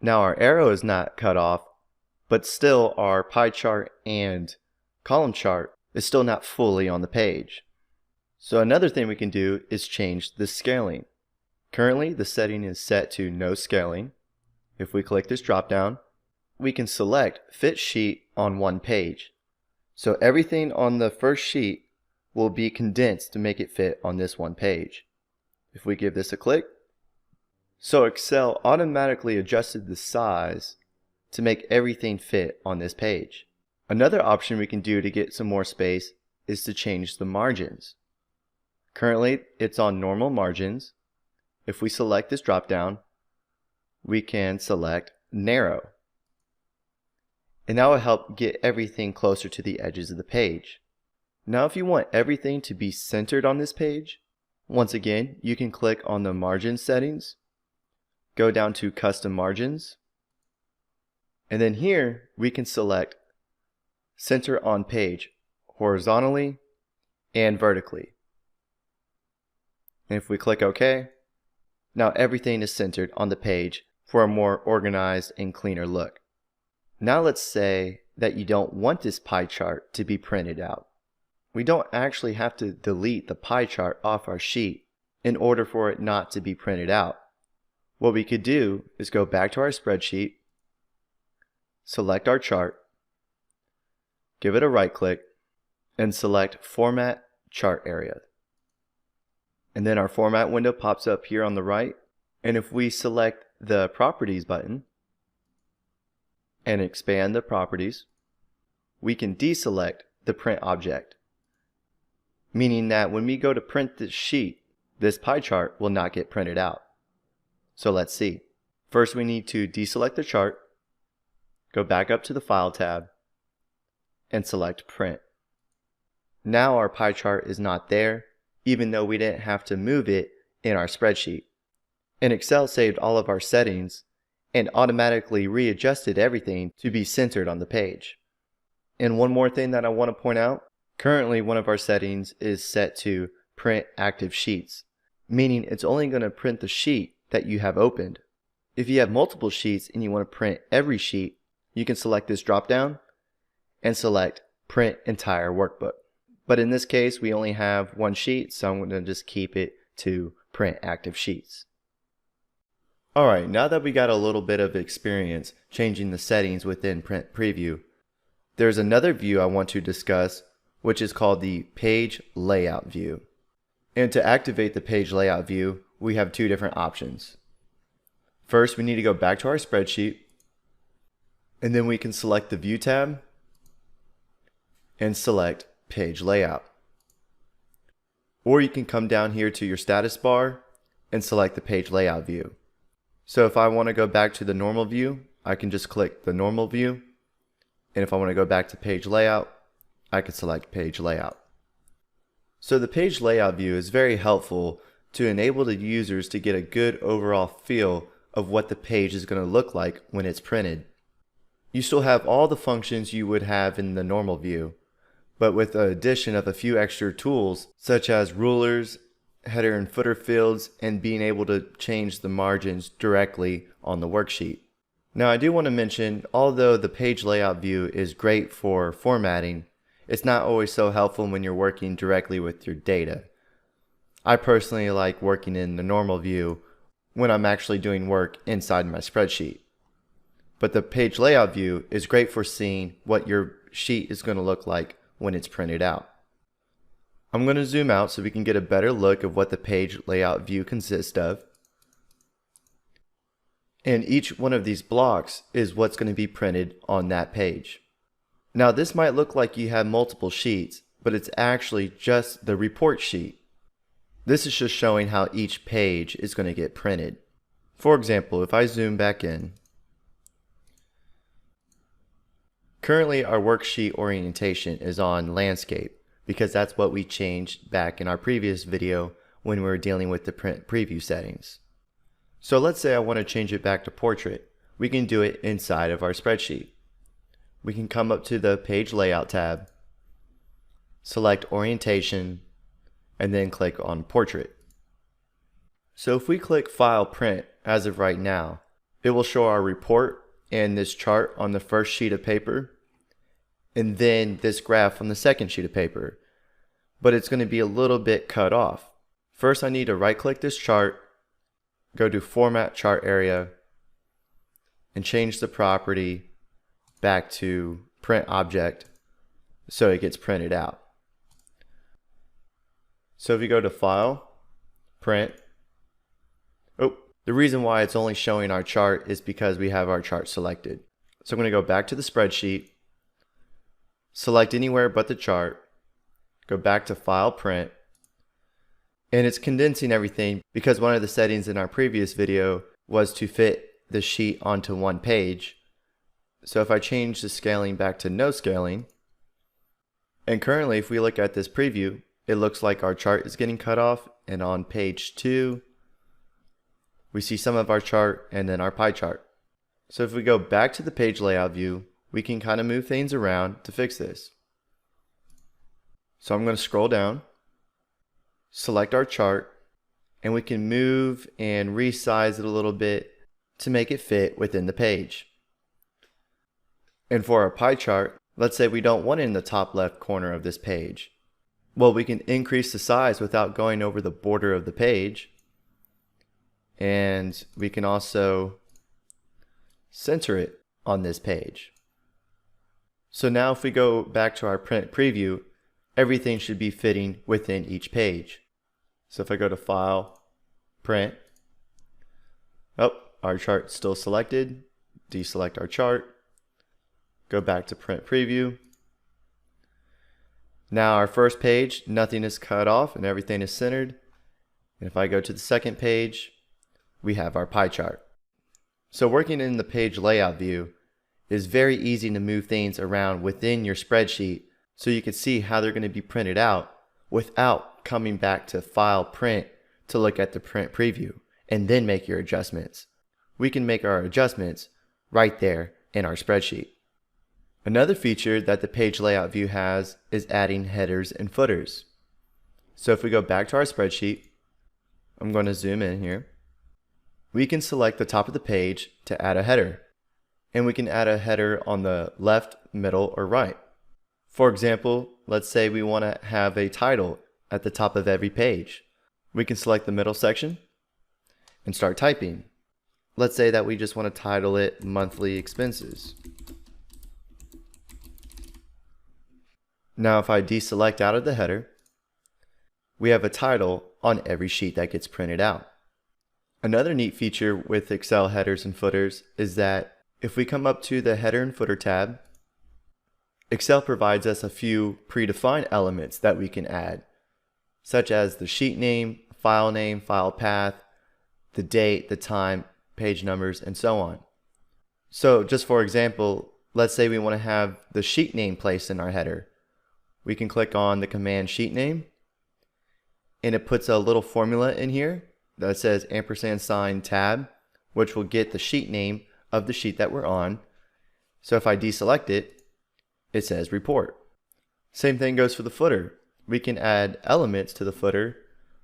[SPEAKER 2] now our arrow is not cut off, but still our pie chart and column chart is still not fully on the page. So another thing we can do is change the scaling. Currently the setting is set to no scaling. If we click this drop down, we can select Fit Sheet on one page. So everything on the first sheet will be condensed to make it fit on this one page. If we give this a click, so Excel automatically adjusted the size to make everything fit on this page. Another option we can do to get some more space is to change the margins. Currently it's on normal margins. If we select this drop down, we can select narrow. And that will help get everything closer to the edges of the page. Now if you want everything to be centered on this page, once again you can click on the margin settings, go down to custom margins, and then here we can select center on page horizontally and vertically. And if we click OK, now everything is centered on the page for a more organized and cleaner look. Now let's say that you don't want this pie chart to be printed out. We don't actually have to delete the pie chart off our sheet in order for it not to be printed out. What we could do is go back to our spreadsheet, select our chart, give it a right click, and select Format Chart Area. And then our format window pops up here on the right. And if we select the Properties button and expand the properties, we can deselect the print object, meaning that when we go to print this sheet, this pie chart will not get printed out. So let's see. First, we need to deselect the chart, go back up to the File tab, and select Print. Now our pie chart is not there, even though we didn't have to move it in our spreadsheet. And Excel saved all of our settings and automatically readjusted everything to be centered on the page. And one more thing that I want to point out, currently one of our settings is set to Print Active Sheets, meaning it's only going to print the sheet that you have opened. If you have multiple sheets and you want to print every sheet, you can select this drop down and select Print Entire Workbook. But in this case, we only have one sheet, so I'm going to just keep it to Print Active Sheets. Alright, now that we got a little bit of experience changing the settings within Print Preview, there's another view I want to discuss, which is called the Page Layout View. And to activate the Page Layout View, we have two different options. First, we need to go back to our spreadsheet, and then we can select the View tab and select Page Layout. Or you can come down here to your status bar and select the Page Layout View. So if I want to go back to the normal view, I can just click the normal view. And if I want to go back to Page Layout, I can select Page Layout. So the Page Layout View is very helpful to enable the users to get a good overall feel of what the page is going to look like when it's printed. You still have all the functions you would have in the normal view, but with the addition of a few extra tools such as rulers, header and footer fields, and being able to change the margins directly on the worksheet. Now I do want to mention, although the Page Layout View is great for formatting, it's not always so helpful when you're working directly with your data. I personally like working in the normal view when I'm actually doing work inside my spreadsheet. But the Page Layout View is great for seeing what your sheet is going to look like when it's printed out. I'm going to zoom out so we can get a better look of what the Page Layout View consists of. And each one of these blocks is what's going to be printed on that page. Now this might look like you have multiple sheets, but it's actually just the report sheet. This is just showing how each page is going to get printed. For example, if I zoom back in, currently our worksheet orientation is on landscape because that's what we changed back in our previous video when we were dealing with the print preview settings. So let's say I want to change it back to portrait. We can do it inside of our spreadsheet. We can come up to the Page Layout tab, select Orientation, and then click on Portrait. So if we click File Print as of right now, it will show our report and this chart on the first sheet of paper, and then this graph on the second sheet of paper. But it's going to be a little bit cut off. First I need to right click this chart, go to Format Chart Area, and change the property back to Print Object so it gets printed out. So if you go to File, Print, the reason why it's only showing our chart is because we have our chart selected. So I'm going to go back to the spreadsheet, select anywhere but the chart, go back to File, Print, and it's condensing everything because one of the settings in our previous video was to fit the sheet onto one page. So if I change the scaling back to no scaling, and currently if we look at this preview, it looks like our chart is getting cut off, and on page 2 we see some of our chart and then our pie chart. So if we go back to the Page Layout View, we can kind of move things around to fix this. So I'm going to scroll down, select our chart, and we can move and resize it a little bit to make it fit within the page. And for our pie chart, let's say we don't want it in the top left corner of this page. Well, we can increase the size without going over the border of the page. And we can also center it on this page. So now if we go back to our print preview, everything should be fitting within each page. So if I go to File, Print, oh, our chart's still selected, deselect our chart, go back to Print Preview. Now our first page, nothing is cut off and everything is centered. And if I go to the second page, we have our pie chart. So working in the page layout view is very easy to move things around within your spreadsheet so you can see how they're going to be printed out without coming back to File, Print to look at the print preview and then make your adjustments. We can make our adjustments right there in our spreadsheet. Another feature that the page layout view has is adding headers and footers. So if we go back to our spreadsheet, I'm going to zoom in here. We can select the top of the page to add a header. And we can add a header on the left, middle, or right. For example, let's say we want to have a title at the top of every page. We can select the middle section and start typing. Let's say that we just want to title it Monthly Expenses. Now if I deselect out of the header, we have a title on every sheet that gets printed out. Another neat feature with Excel headers and footers is that if we come up to the header and footer tab, Excel provides us a few predefined elements that we can add, such as the sheet name, file path, the date, the time, page numbers, and so on. So just for example, let's say we want to have the sheet name placed in our header. We can click on the command sheet name, and it puts a little formula in here that says & tab, which will get the sheet name of the sheet that we're on. So if I deselect it, it says report. Same thing goes for the footer. We can add elements to the footer,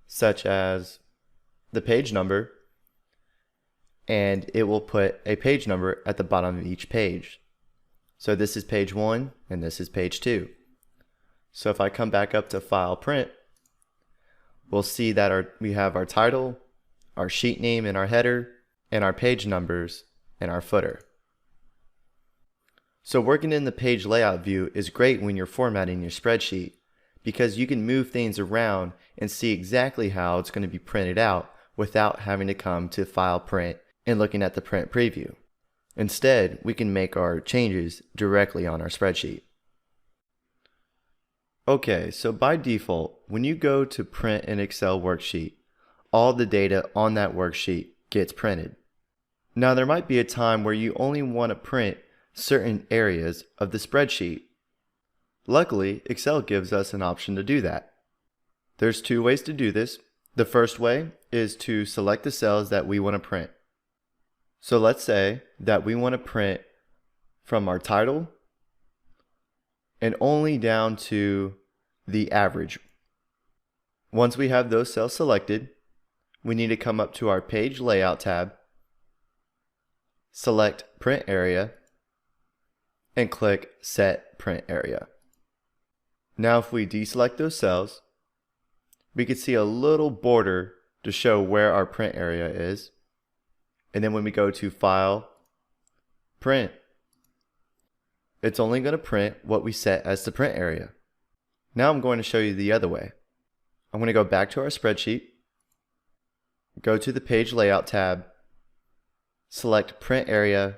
[SPEAKER 2] such as the page number, and it will put a page number at the bottom of each page. So this is page 1 and this is page 2. So if I come back up to File, Print, we'll see that we have our title, our sheet name in our header, and our page numbers in our footer. So working in the page layout view is great when you're formatting your spreadsheet because you can move things around and see exactly how it's going to be printed out without having to come to File, Print, and looking at the print preview. Instead, we can make our changes directly on our spreadsheet. Okay, so by default, when you go to print an Excel worksheet, all the data on that worksheet gets printed. Now there might be a time where you only want to print certain areas of the spreadsheet. Luckily, Excel gives us an option to do that. There's two ways to do this. The first way is to select the cells that we want to print. So let's say that we want to print from our title and only down to the average. Once we have those cells selected, we need to come up to our Page Layout tab, select Print Area, and click Set Print Area. Now if we deselect those cells, we can see a little border to show where our print area is. And then when we go to File, Print, it's only going to print what we set as the print area. Now I'm going to show you the other way. I'm going to go back to our spreadsheet, go to the Page Layout tab, select Print Area,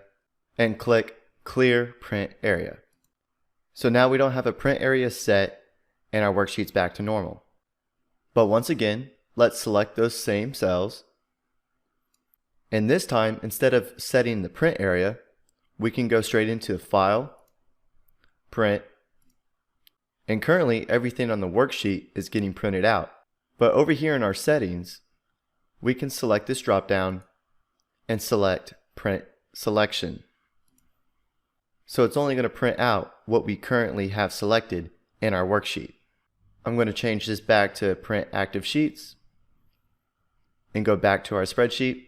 [SPEAKER 2] and click Clear Print Area. So now we don't have a print area set and our worksheet's back to normal. But once again, let's select those same cells. And this time, instead of setting the print area, we can go straight into File, Print, and currently everything on the worksheet is getting printed out. But over here in our settings, we can select this drop-down and select Print Selection. So it's only going to print out what we currently have selected in our worksheet. I'm going to change this back to Print Active Sheets and go back to our spreadsheet.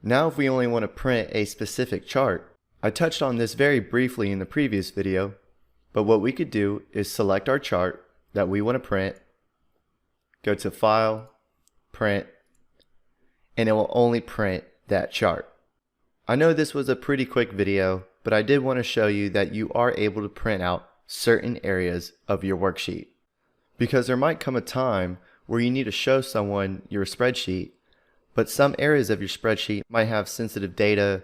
[SPEAKER 2] Now if we only want to print a specific chart, I touched on this very briefly in the previous video, but what we could do is select our chart that we want to print, go to File, Print, and it will only print that chart. I know this was a pretty quick video, but I did want to show you that you are able to print out certain areas of your worksheet. Because there might come a time where you need to show someone your spreadsheet, but some areas of your spreadsheet might have sensitive data,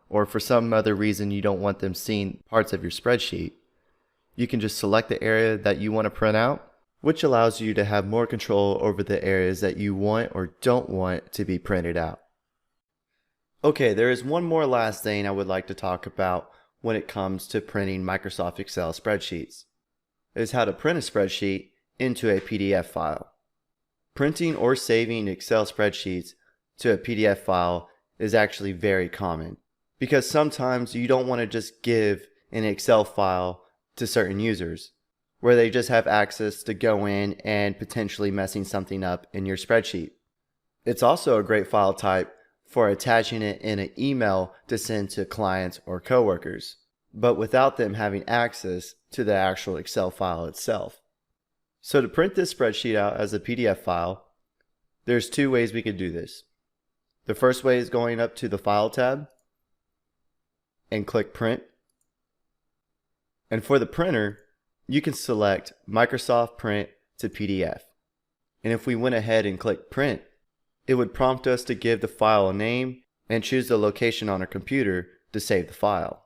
[SPEAKER 2] or for some other reason you don't want them seeing parts of your spreadsheet. You can just select the area that you want to print out, which allows you to have more control over the areas that you want or don't want to be printed out. Okay, there is one more last thing I would like to talk about when it comes to printing Microsoft Excel spreadsheets. It is how to print a spreadsheet into a PDF file. Printing or saving Excel spreadsheets to a PDF file is actually very common, because sometimes you don't want to just give an Excel file to certain users where they just have access to go in and potentially messing something up in your spreadsheet. It's also a great file type for attaching it in an email to send to clients or coworkers, but without them having access to the actual Excel file itself. So to print this spreadsheet out as a PDF file, there's two ways we could do this. The first way is going up to the File tab and click Print. And for the printer, you can select Microsoft Print to PDF. And if we went ahead and click Print, it would prompt us to give the file a name and choose the location on our computer to save the file.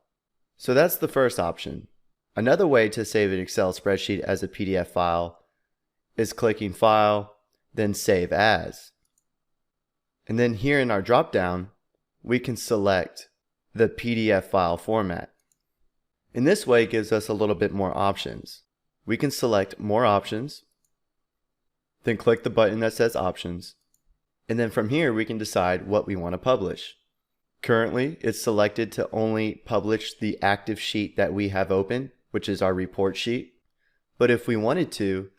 [SPEAKER 2] So that's the first option. Another way to save an Excel spreadsheet as a PDF file is clicking File, then Save As. And then here in our drop-down, we can select the PDF file format. In this way, it gives us a little bit more options. We can select More Options, then click the button that says Options, and then from here we can decide what we want to publish. Currently, it's selected to only publish the active sheet that we have open, which is our report sheet. But if we wanted to,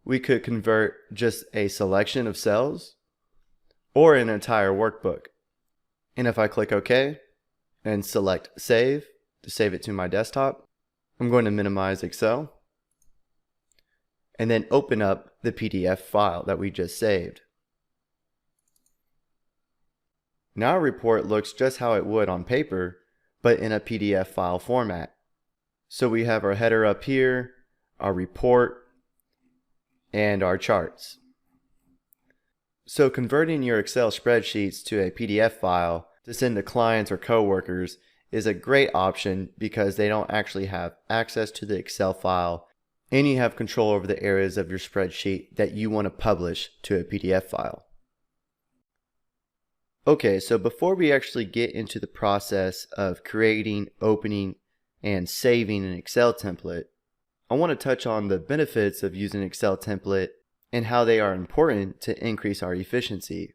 [SPEAKER 2] we could convert just a selection of cells or an entire workbook. And if I click OK and select Save to save it to my desktop, I'm going to minimize Excel and then open up the PDF file that we just saved. Now our report looks just how it would on paper, but in a PDF file format. So we have our header up here, our report, and our charts. So converting your Excel spreadsheets to a PDF file to send to clients or coworkers is a great option because they don't actually have access to the Excel file, and you have control over the areas of your spreadsheet that you want to publish to a PDF file. Okay, so before we actually get into the process of creating, opening, and saving an Excel template, I want to touch on the benefits of using an Excel template and how they are important to increase our efficiency.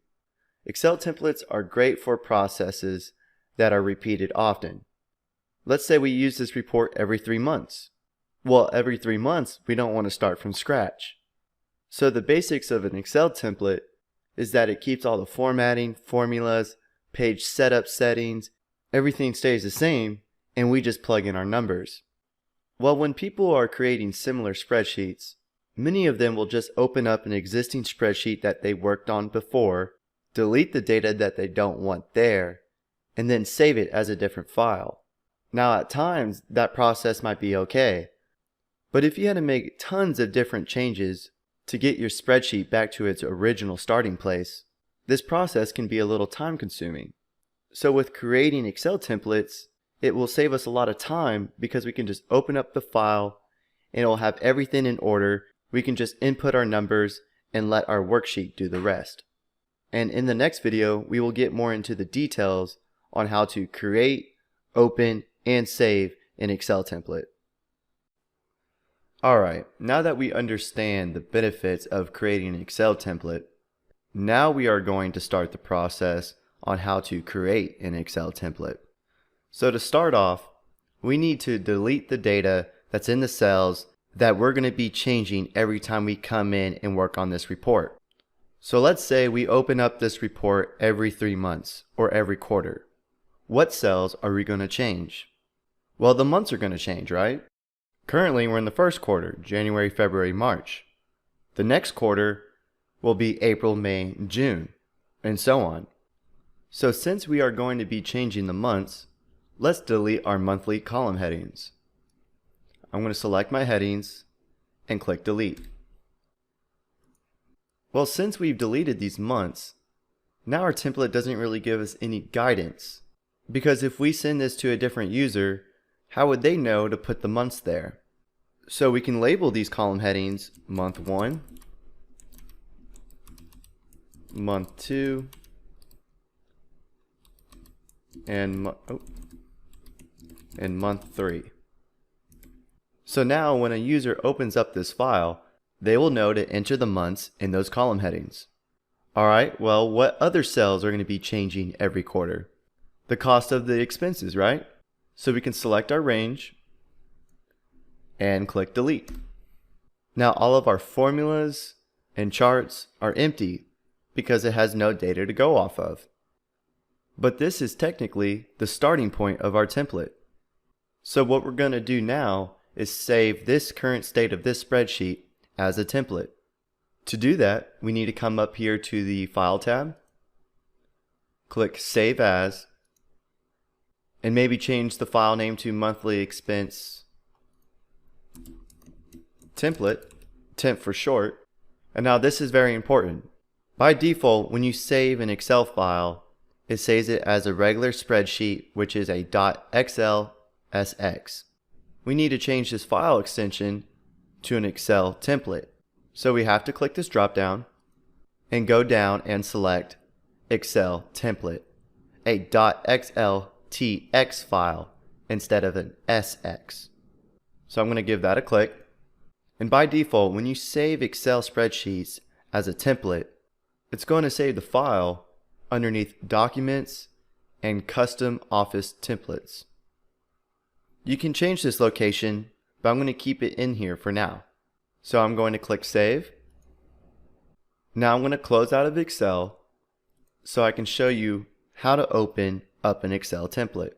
[SPEAKER 2] Excel templates are great for processes that are repeated often. Let's say we use this report every 3 months. Well, every 3 months, we don't want to start from scratch. So the basics of an Excel template is that it keeps all the formatting, formulas, page setup settings, everything stays the same, and we just plug in our numbers. Well, when people are creating similar spreadsheets, many of them will just open up an existing spreadsheet that they worked on before, delete the data that they don't want there, and then save it as a different file. Now at times, that process might be okay, but if you had to make tons of different changes to get your spreadsheet back to its original starting place, this process can be a little time consuming. So with creating Excel templates, it will save us a lot of time because we can just open up the file and it will have everything in order. We can just input our numbers and let our worksheet do the rest. And in the next video, we will get more into the details on how to create, open, and save an Excel template. Alright, now that we understand the benefits of creating an Excel template, now we are going to start the process on how to create an Excel template. So to start off, we need to delete the data that's in the cells that we're going to be changing every time we come in and work on this report. So let's say we open up this report every 3 months or every quarter. What cells are we going to change? Well, the months are going to change, right? Currently, we're in the first quarter, January, February, March. The next quarter will be April, May, June, and so on. So since we are going to be changing the months, let's delete our monthly column headings. I'm going to select my headings and click delete. Well, since we've deleted these months, now our template doesn't really give us any guidance, because if we send this to a different user, how would they know to put the months there? So we can label these column headings month 1, month 2, and month 3. So now when a user opens up this file, they will know to enter the months in those column headings. Alright, well, what other cells are going to be changing every quarter? The cost of the expenses, right? So we can select our range and click delete. Now all of our formulas and charts are empty because it has no data to go off of. But this is technically the starting point of our template. So what we're going to do now is save this current state of this spreadsheet as a template. To do that, we need to come up here to the File tab, click Save As, and maybe change the file name to Monthly Expense Template, temp for short. And now this is very important. By default, when you save an Excel file, it saves it as a regular spreadsheet, which is a .xlsx. We need to change this file extension to an Excel template. So we have to click this drop down and go down and select Excel template, a .xltx file instead of an SX. So I'm going to give that a click. And by default, when you save Excel spreadsheets as a template, it's going to save the file underneath Documents and Custom Office Templates. You can change this location, but I'm going to keep it in here for now. So I'm going to click Save. Now I'm going to close out of Excel so I can show you how to open up an Excel template.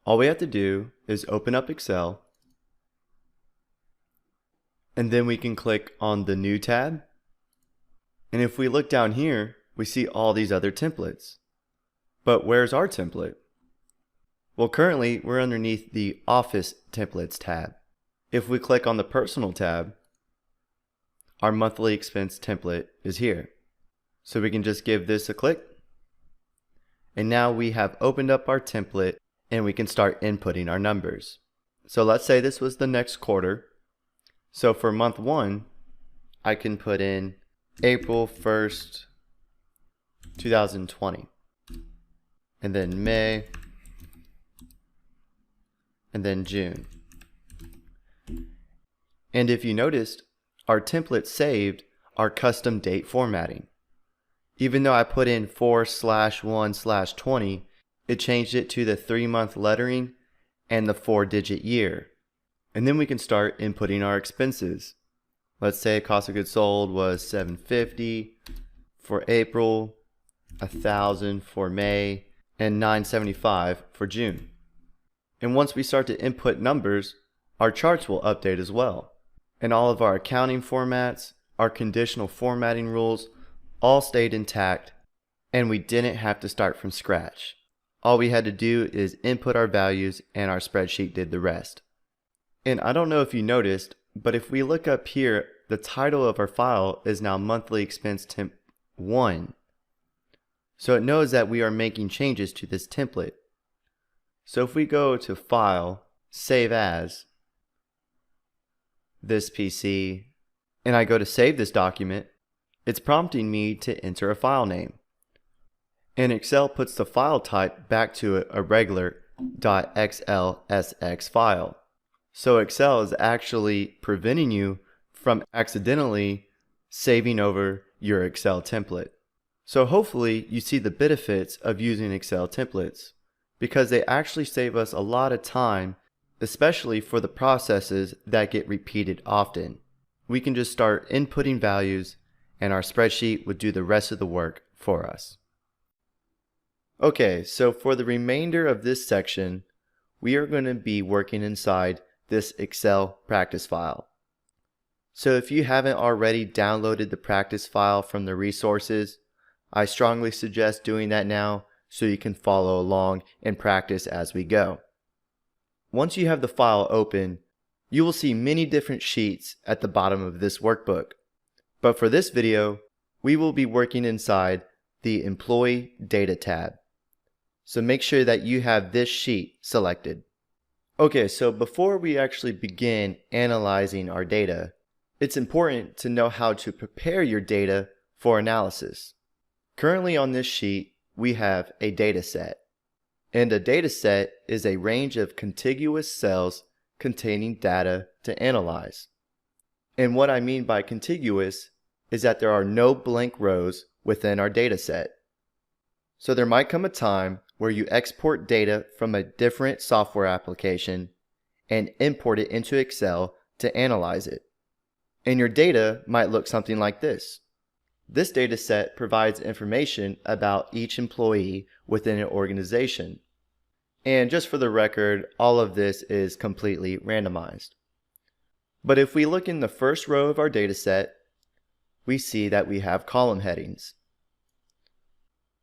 [SPEAKER 2] All we have to do is open up Excel, and then we can click on the New tab. And if we look down here, we see all these other templates. But where's our template? Well, currently we're underneath the Office Templates tab. If we click on the Personal tab, our monthly expense template is here. So we can just give this a click. And now we have opened up our template and we can start inputting our numbers. So let's say this was the next quarter. So for month 1, I can put in April 1st, 2020. And then May. And then June. And if you noticed, our template saved our custom date formatting. Even though I put in 4/1/20, it changed it to the 3-month lettering and the 4-digit year. And then we can start inputting our expenses. Let's say cost of goods sold was $750 for April, $1,000 for May, and $975 for June. And once we start to input numbers, our charts will update as well. And all of our accounting formats, our conditional formatting rules, all stayed intact, and we didn't have to start from scratch. All we had to do is input our values and our spreadsheet did the rest. And I don't know if you noticed, but if we look up here, the title of our file is now Monthly Expense Temp 1. So it knows that we are making changes to this template. So if we go to File, Save As, this PC, and I go to save this document, it's prompting me to enter a file name. And Excel puts the file type back to a regular .xlsx file. So Excel is actually preventing you from accidentally saving over your Excel template. So hopefully you see the benefits of using Excel templates, because they actually save us a lot of time, especially for the processes that get repeated often. We can just start inputting values and our spreadsheet would do the rest of the work for us. Okay, so for the remainder of this section, we are going to be working inside this Excel practice file. So if you haven't already downloaded the practice file from the resources, I strongly suggest doing that now so you can follow along and practice as we go. once you have the file open, you will see many different sheets at the bottom of this workbook. But for this video, we will be working inside the Employee Data tab. So make sure that you have this sheet selected. Okay, so before we actually begin analyzing our data, it's important to know how to prepare your data for analysis. Currently on this sheet, we have a data set. And a data set is a range of contiguous cells containing data to analyze. And what I mean by contiguous is that there are no blank rows within our data set. So there might come a time where you export data from a different software application and import it into Excel to analyze it. And your data might look something like this. This data set provides information about each employee within an organization. And just for the record, all of this is completely randomized. But if we look in the first row of our data set, we see that we have column headings.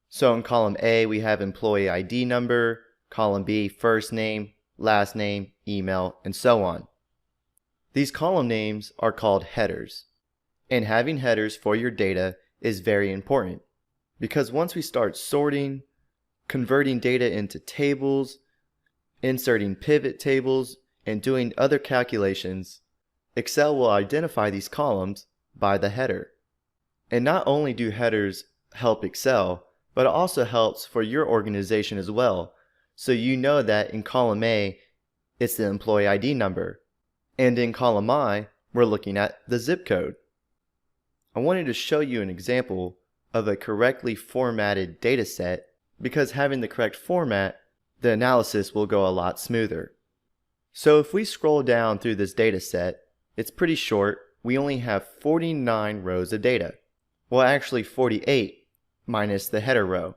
[SPEAKER 2] So in column A, we have employee ID number, column B, first name, last name, email, and so on. These column names are called headers. And having headers for your data is very important because once we start sorting, converting data into tables, inserting pivot tables, and doing other calculations, Excel will identify these columns by the header. And not only do headers help Excel, but it also helps for your organization as well. So you know that in column A, it's the employee ID number. And in column I, we're looking at the zip code. I wanted to show you an example of a correctly formatted data set because having the correct format, the analysis will go a lot smoother. So if we scroll down through this data set, it's pretty short. We only have 49 rows of data. Well, actually 48 minus the header row.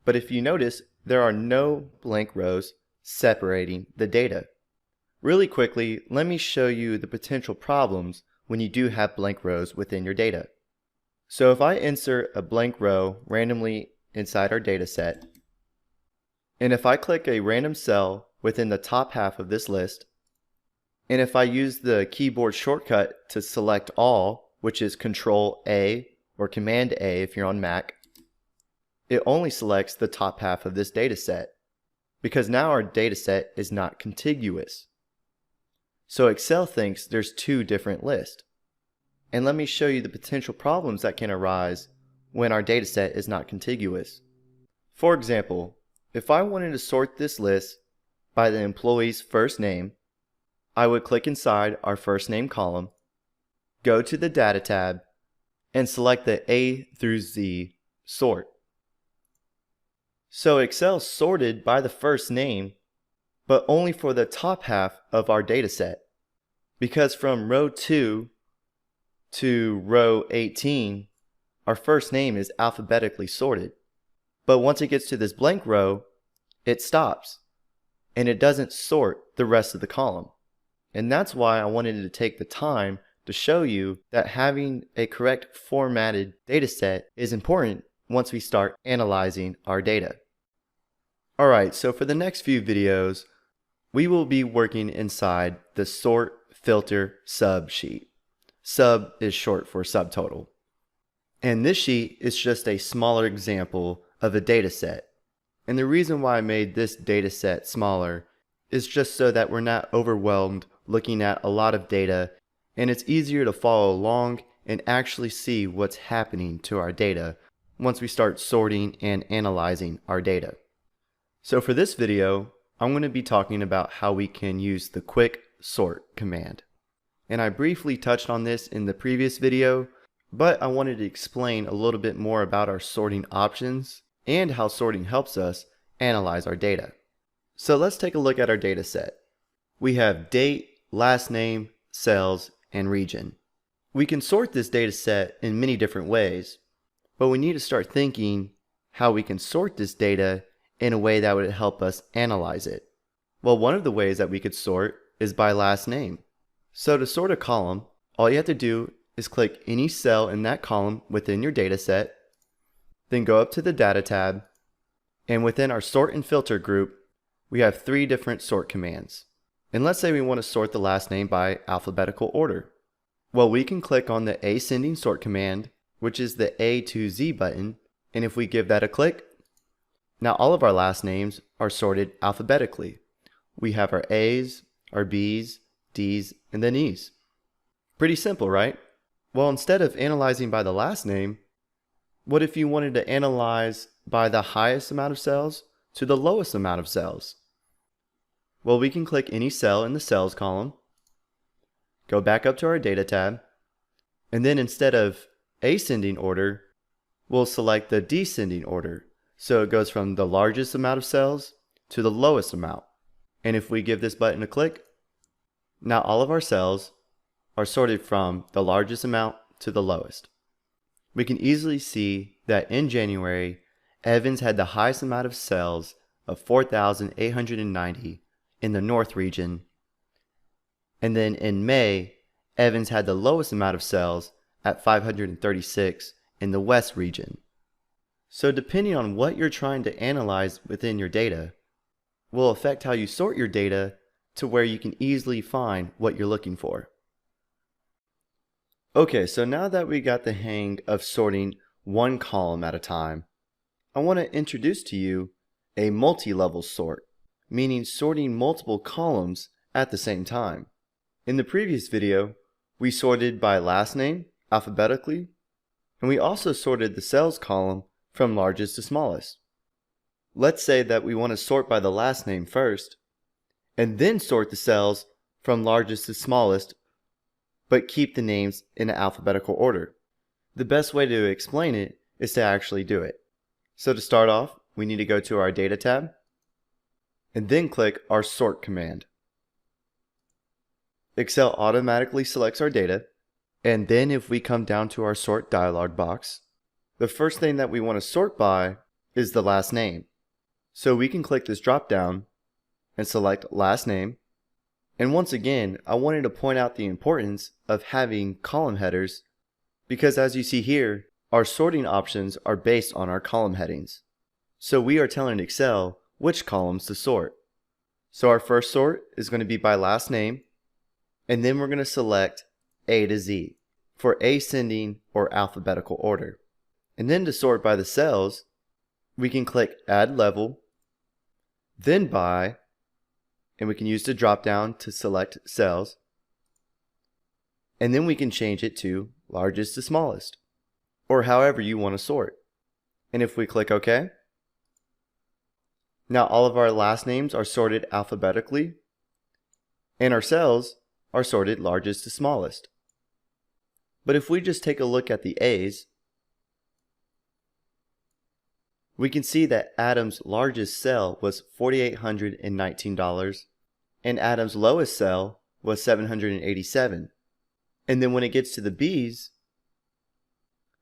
[SPEAKER 2] But if you notice, there are no blank rows separating the data. Really quickly, let me show you the potential problems when you do have blank rows within your data. So if I insert a blank row randomly inside our data set, and if I click a random cell within the top half of this list, and if I use the keyboard shortcut to select all, which is Control A or Command A if you're on Mac, it only selects the top half of this data set because now our data set is not contiguous. So Excel thinks there's two different lists. And let me show you the potential problems that can arise when our data set is not contiguous. For example, if I wanted to sort this list by the employee's first name, I would click inside our first name column, go to the Data tab, and select the A through Z sort. So Excel sorted by the first name, but only for the top half of our data set. Because from row 2 to row 18, our first name is alphabetically sorted. But once it gets to this blank row, it stops, and it doesn't sort the rest of the column. And that's why I wanted to take the time to show you that having a correct formatted data set is important once we start analyzing our data. Alright, so for the next few videos, we will be working inside the Sort Filter Sub sheet. Sub is short for subtotal. And this sheet is just a smaller example of a data set. And the reason why I made this data set smaller is just so that we're not overwhelmed looking at a lot of data, and it's easier to follow along and actually see what's happening to our data once we start sorting and analyzing our data. So for this video, I'm going to be talking about how we can use the quick sort command. And I briefly touched on this in the previous video, but I wanted to explain a little bit more about our sorting options and how sorting helps us analyze our data. So let's take a look at our data set. We have date, last name, cells, and region. We can sort this data set in many different ways, but we need to start thinking how we can sort this data in a way that would help us analyze it. Well, one of the ways that we could sort is by last name. So to sort a column, all you have to do is click any cell in that column within your data set, then go up to the Data tab, and within our Sort and Filter group, we have 3 different sort commands. And let's say we want to sort the last name by alphabetical order. Well, we can click on the ascending sort command, which is the A to Z button, and if we give that a click, now all of our last names are sorted alphabetically. We have our A's, our B's, D's, and then E's. Pretty simple, right? Well, instead of analyzing by the last name, what if you wanted to analyze by the highest amount of cells to the lowest amount of cells? Well, we can click any cell in the cells column, go back up to our data tab, and then instead of ascending order, we'll select the descending order. So it goes from the largest amount of cells to the lowest amount. And if we give this button a click, now all of our cells are sorted from the largest amount to the lowest. We can easily see that in January, Evans had the highest amount of cells of 4,890 in the North region. And then in May, Evans had the lowest amount of cells at 536 in the West region. So depending on what you're trying to analyze within your data, will affect how you sort your data to where you can easily find what you're looking for. Okay, so now that we got the hang of sorting one column at a time, I want to introduce to you a multi-level sort, meaning sorting multiple columns at the same time. In the previous video, we sorted by last name alphabetically, and we also sorted the cells column from largest to smallest. Let's say that we want to sort by the last name first, and then sort the cells from largest to smallest, but keep the names in alphabetical order. The best way to explain it is to actually do it. So to start off, we need to go to our Data tab, and then click our Sort command. Excel automatically selects our data, and then if we come down to our Sort dialog box, the first thing that we want to sort by is the last name. So we can click this drop down and select last name. And once again, I wanted to point out the importance of having column headers because as you see here, our sorting options are based on our column headings. So we are telling Excel which columns to sort. So our first sort is going to be by last name, and then we're going to select A to Z for ascending or alphabetical order. And then to sort by the cells, we can click Add Level, then By, and we can use the drop down to select cells, and then we can change it to largest to smallest, or however you want to sort. And if we click OK, now all of our last names are sorted alphabetically, and our cells are sorted largest to smallest. But if we just take a look at the A's, we can see that Adam's largest cell was $4,819 and Adam's lowest cell was $787. And then when it gets to the B's,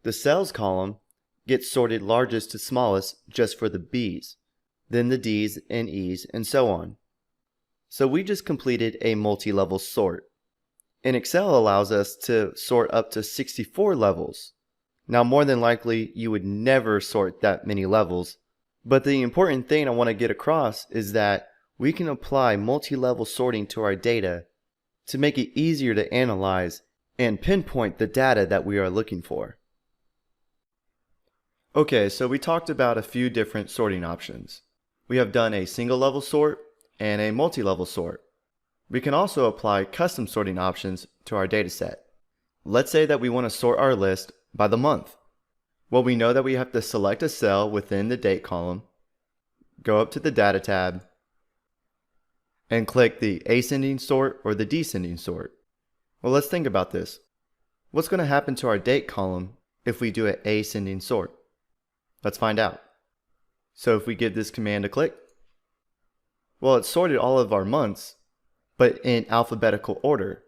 [SPEAKER 2] the cells column gets sorted largest to smallest just for the B's, then the D's and E's and so on. So we just completed a multi-level sort. And Excel allows us to sort up to 64 levels. Now, more than likely, you would never sort that many levels, but the important thing I want to get across is that we can apply multi-level sorting to our data to make it easier to analyze and pinpoint the data that we are looking for. Okay, so we talked about a few different sorting options. We have done a single level sort and a multi-level sort. We can also apply custom sorting options to our data set. Let's say that we want to sort our list by the month. Well, we know that we have to select a cell within the date column, go up to the Data tab, and click the ascending sort or the descending sort. Well, let's think about this. What's going to happen to our date column if we do an ascending sort? Let's find out. So if we give this command a click, well, it sorted all of our months, but in alphabetical order.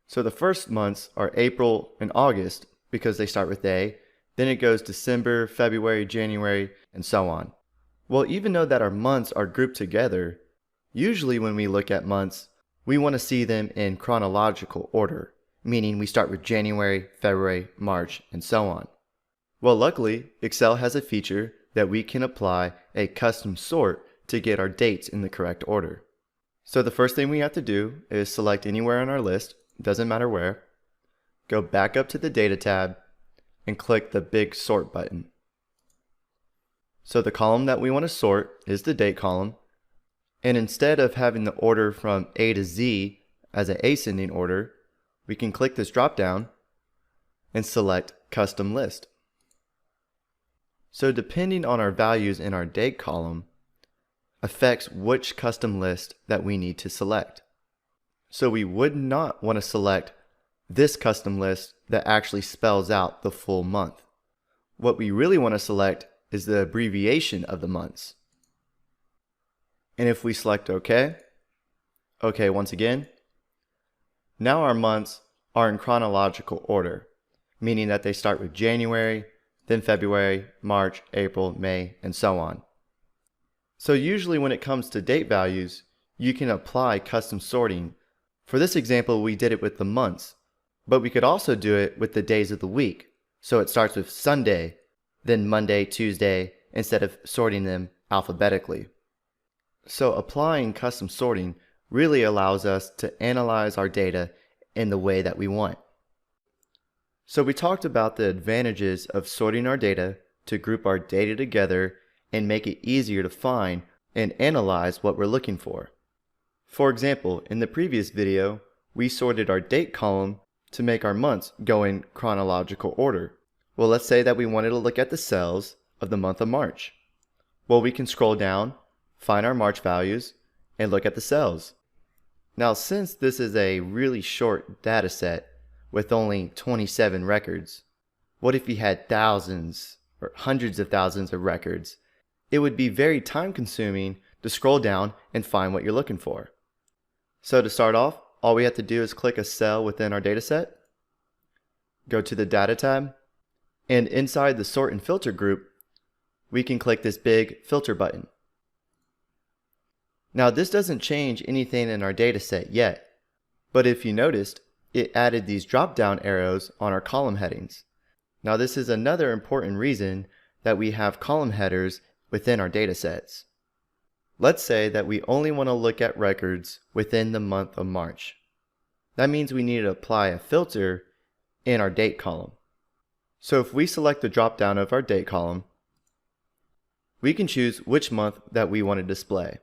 [SPEAKER 2] So the first months are April and August because they start with A, then it goes December, February, January, and so on. Well, even though that our months are grouped together, usually when we look at months, we want to see them in chronological order, meaning we start with January, February, March, and so on. Well, luckily, Excel has a feature that we can apply a custom sort to get our dates in the correct order. So the first thing we have to do is select anywhere on our list, doesn't matter where, go back up to the Data tab, and click the big Sort button. So the column that we want to sort is the date column, and instead of having the order from A to Z as an ascending order, we can click this drop down and select Custom List. So depending on our values in our date column affects which custom list that we need to select. So we would not want to select this custom list that actually spells out the full month. What we really want to select is the abbreviation of the months. And if we select OK once again, now our months are in chronological order, meaning that they start with January, then February, March, April, May, and so on. So usually when it comes to date values, you can apply custom sorting. For this example, we did it with the months, but we could also do it with the days of the week. So it starts with Sunday, then Monday, Tuesday, instead of sorting them alphabetically. So applying custom sorting really allows us to analyze our data in the way that we want. So we talked about the advantages of sorting our data to group our data together and make it easier to find and analyze what we're looking for. For example, in the previous video, we sorted our date column to make our months go in chronological order. Well, let's say that we wanted to look at the cells of the month of March. Well, we can scroll down, find our March values, and look at the cells. Now, since this is a really short data set with only 27 records, what if you had thousands or hundreds of thousands of records? It would be very time consuming to scroll down and find what you're looking for. So to start off, all we have to do is click a cell within our data set, go to the Data tab, and inside the Sort and Filter group, we can click this big Filter button. Now this doesn't change anything in our data set yet, but if you noticed, it added these drop-down arrows on our column headings. Now this is another important reason that we have column headers within our data sets. Let's say that we only want to look at records within the month of March. That means we need to apply a filter in our date column. So if we select the drop-down of our date column, we can choose which month that we want to display.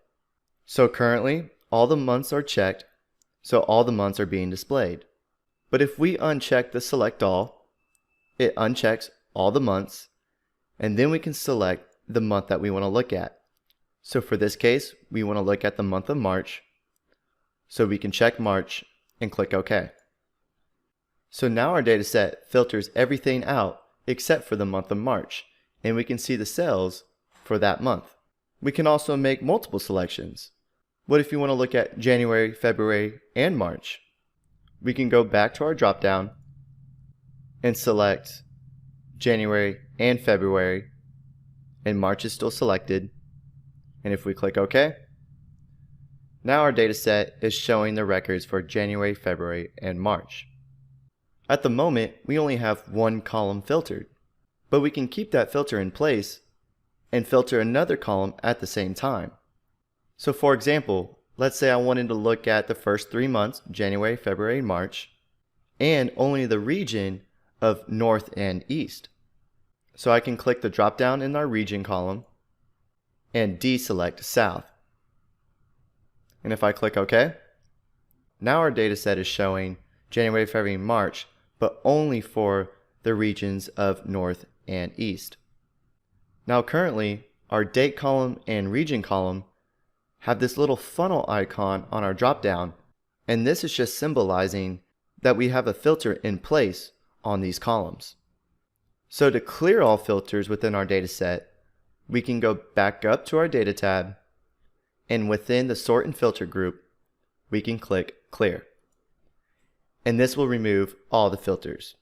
[SPEAKER 2] So currently, all the months are checked, so all the months are being displayed. But if we uncheck the Select All, it unchecks all the months, and then we can select the month that we want to look at. So for this case, we want to look at the month of March, so we can check March and click OK. So now our data set filters everything out except for the month of March, and we can see the cells for that month. We can also make multiple selections. What if you want to look at January, February, and March? We can go back to our drop-down and select January and February, and March is still selected. And if we click OK, now our data set is showing the records for January, February, and March. At the moment, we only have one column filtered, but we can keep that filter in place and filter another column at the same time. So for example, let's say I wanted to look at the first 3 months, January, February, and March, and only the region of North and East. So I can click the drop down in our region column and deselect South. And if I click OK, now our data set is showing January, February, and March, but only for the regions of North and East. Now currently, our date column and region column have this little funnel icon on our drop-down, and this is just symbolizing that we have a filter in place on these columns. So to clear all filters within our data set, we can go back up to our Data tab, and within the Sort and Filter group, we can click Clear. And this will remove all the filters.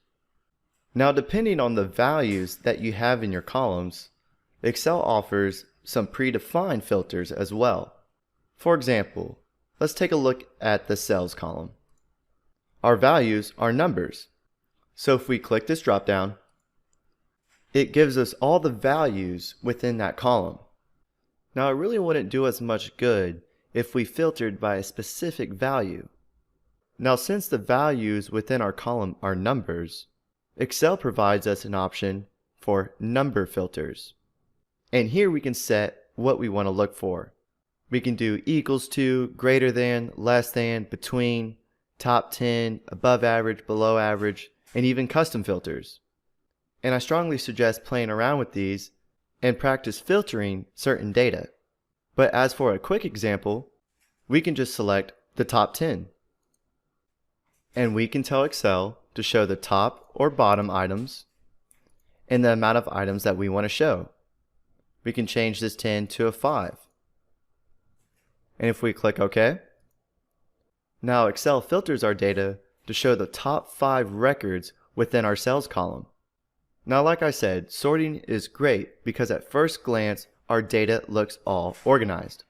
[SPEAKER 2] Now depending on the values that you have in your columns, Excel offers some predefined filters as well. For example, let's take a look at the Cells column. Our values are numbers. So if we click this drop-down, it gives us all the values within that column. Now it really wouldn't do us much good if we filtered by a specific value. Now, since the values within our column are numbers, Excel provides us an option for number filters. And here we can set what we want to look for. We can do equals to, greater than, less than, between, top 10, above average, below average, and even custom filters. And I strongly suggest playing around with these and practice filtering certain data. But as for a quick example, we can just select the top 10. And we can tell Excel to show the top or bottom items and the amount of items that we want to show. We can change this 10 to a 5. And if we click OK, now Excel filters our data to show the top 5 records within our sales column. Now, like I said, sorting is great because at first glance, our data looks all organized.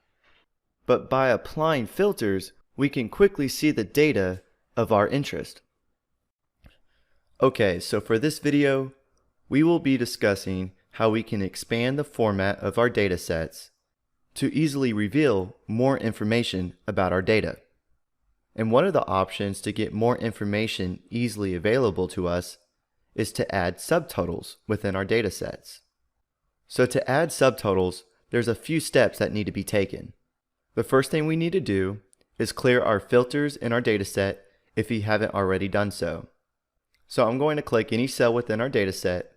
[SPEAKER 2] But by applying filters, we can quickly see the data of our interest. Okay, so for this video, we will be discussing how we can expand the format of our data sets to easily reveal more information about our data. And one of the options to get more information easily available to us is to add subtotals within our data sets. So to add subtotals, there's a few steps that need to be taken. The first thing we need to do is clear our filters in our data set if you haven't already done so. So I'm going to click any cell within our data set,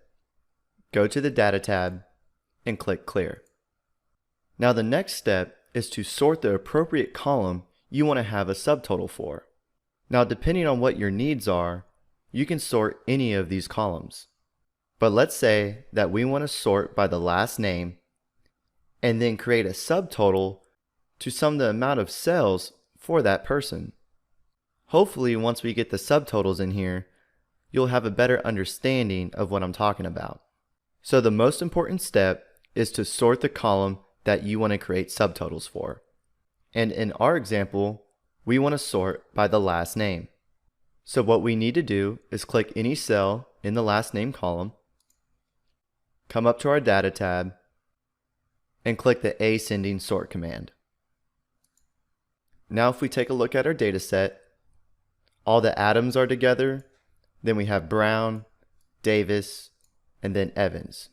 [SPEAKER 2] go to the Data tab, and click Clear. Now the next step is to sort the appropriate column you want to have a subtotal for. Now depending on what your needs are, you can sort any of these columns. But let's say that we want to sort by the last name and then create a subtotal to sum the amount of cells for that person. Hopefully, once we get the subtotals in here, you'll have a better understanding of what I'm talking about. So the most important step is to sort the column that you want to create subtotals for. And in our example, we want to sort by the last name. So what we need to do is click any cell in the last name column, come up to our Data tab, and click the Ascending Sort command. Now if we take a look at our data set, all the atoms are together, then we have Brown, Davis, and then Evans.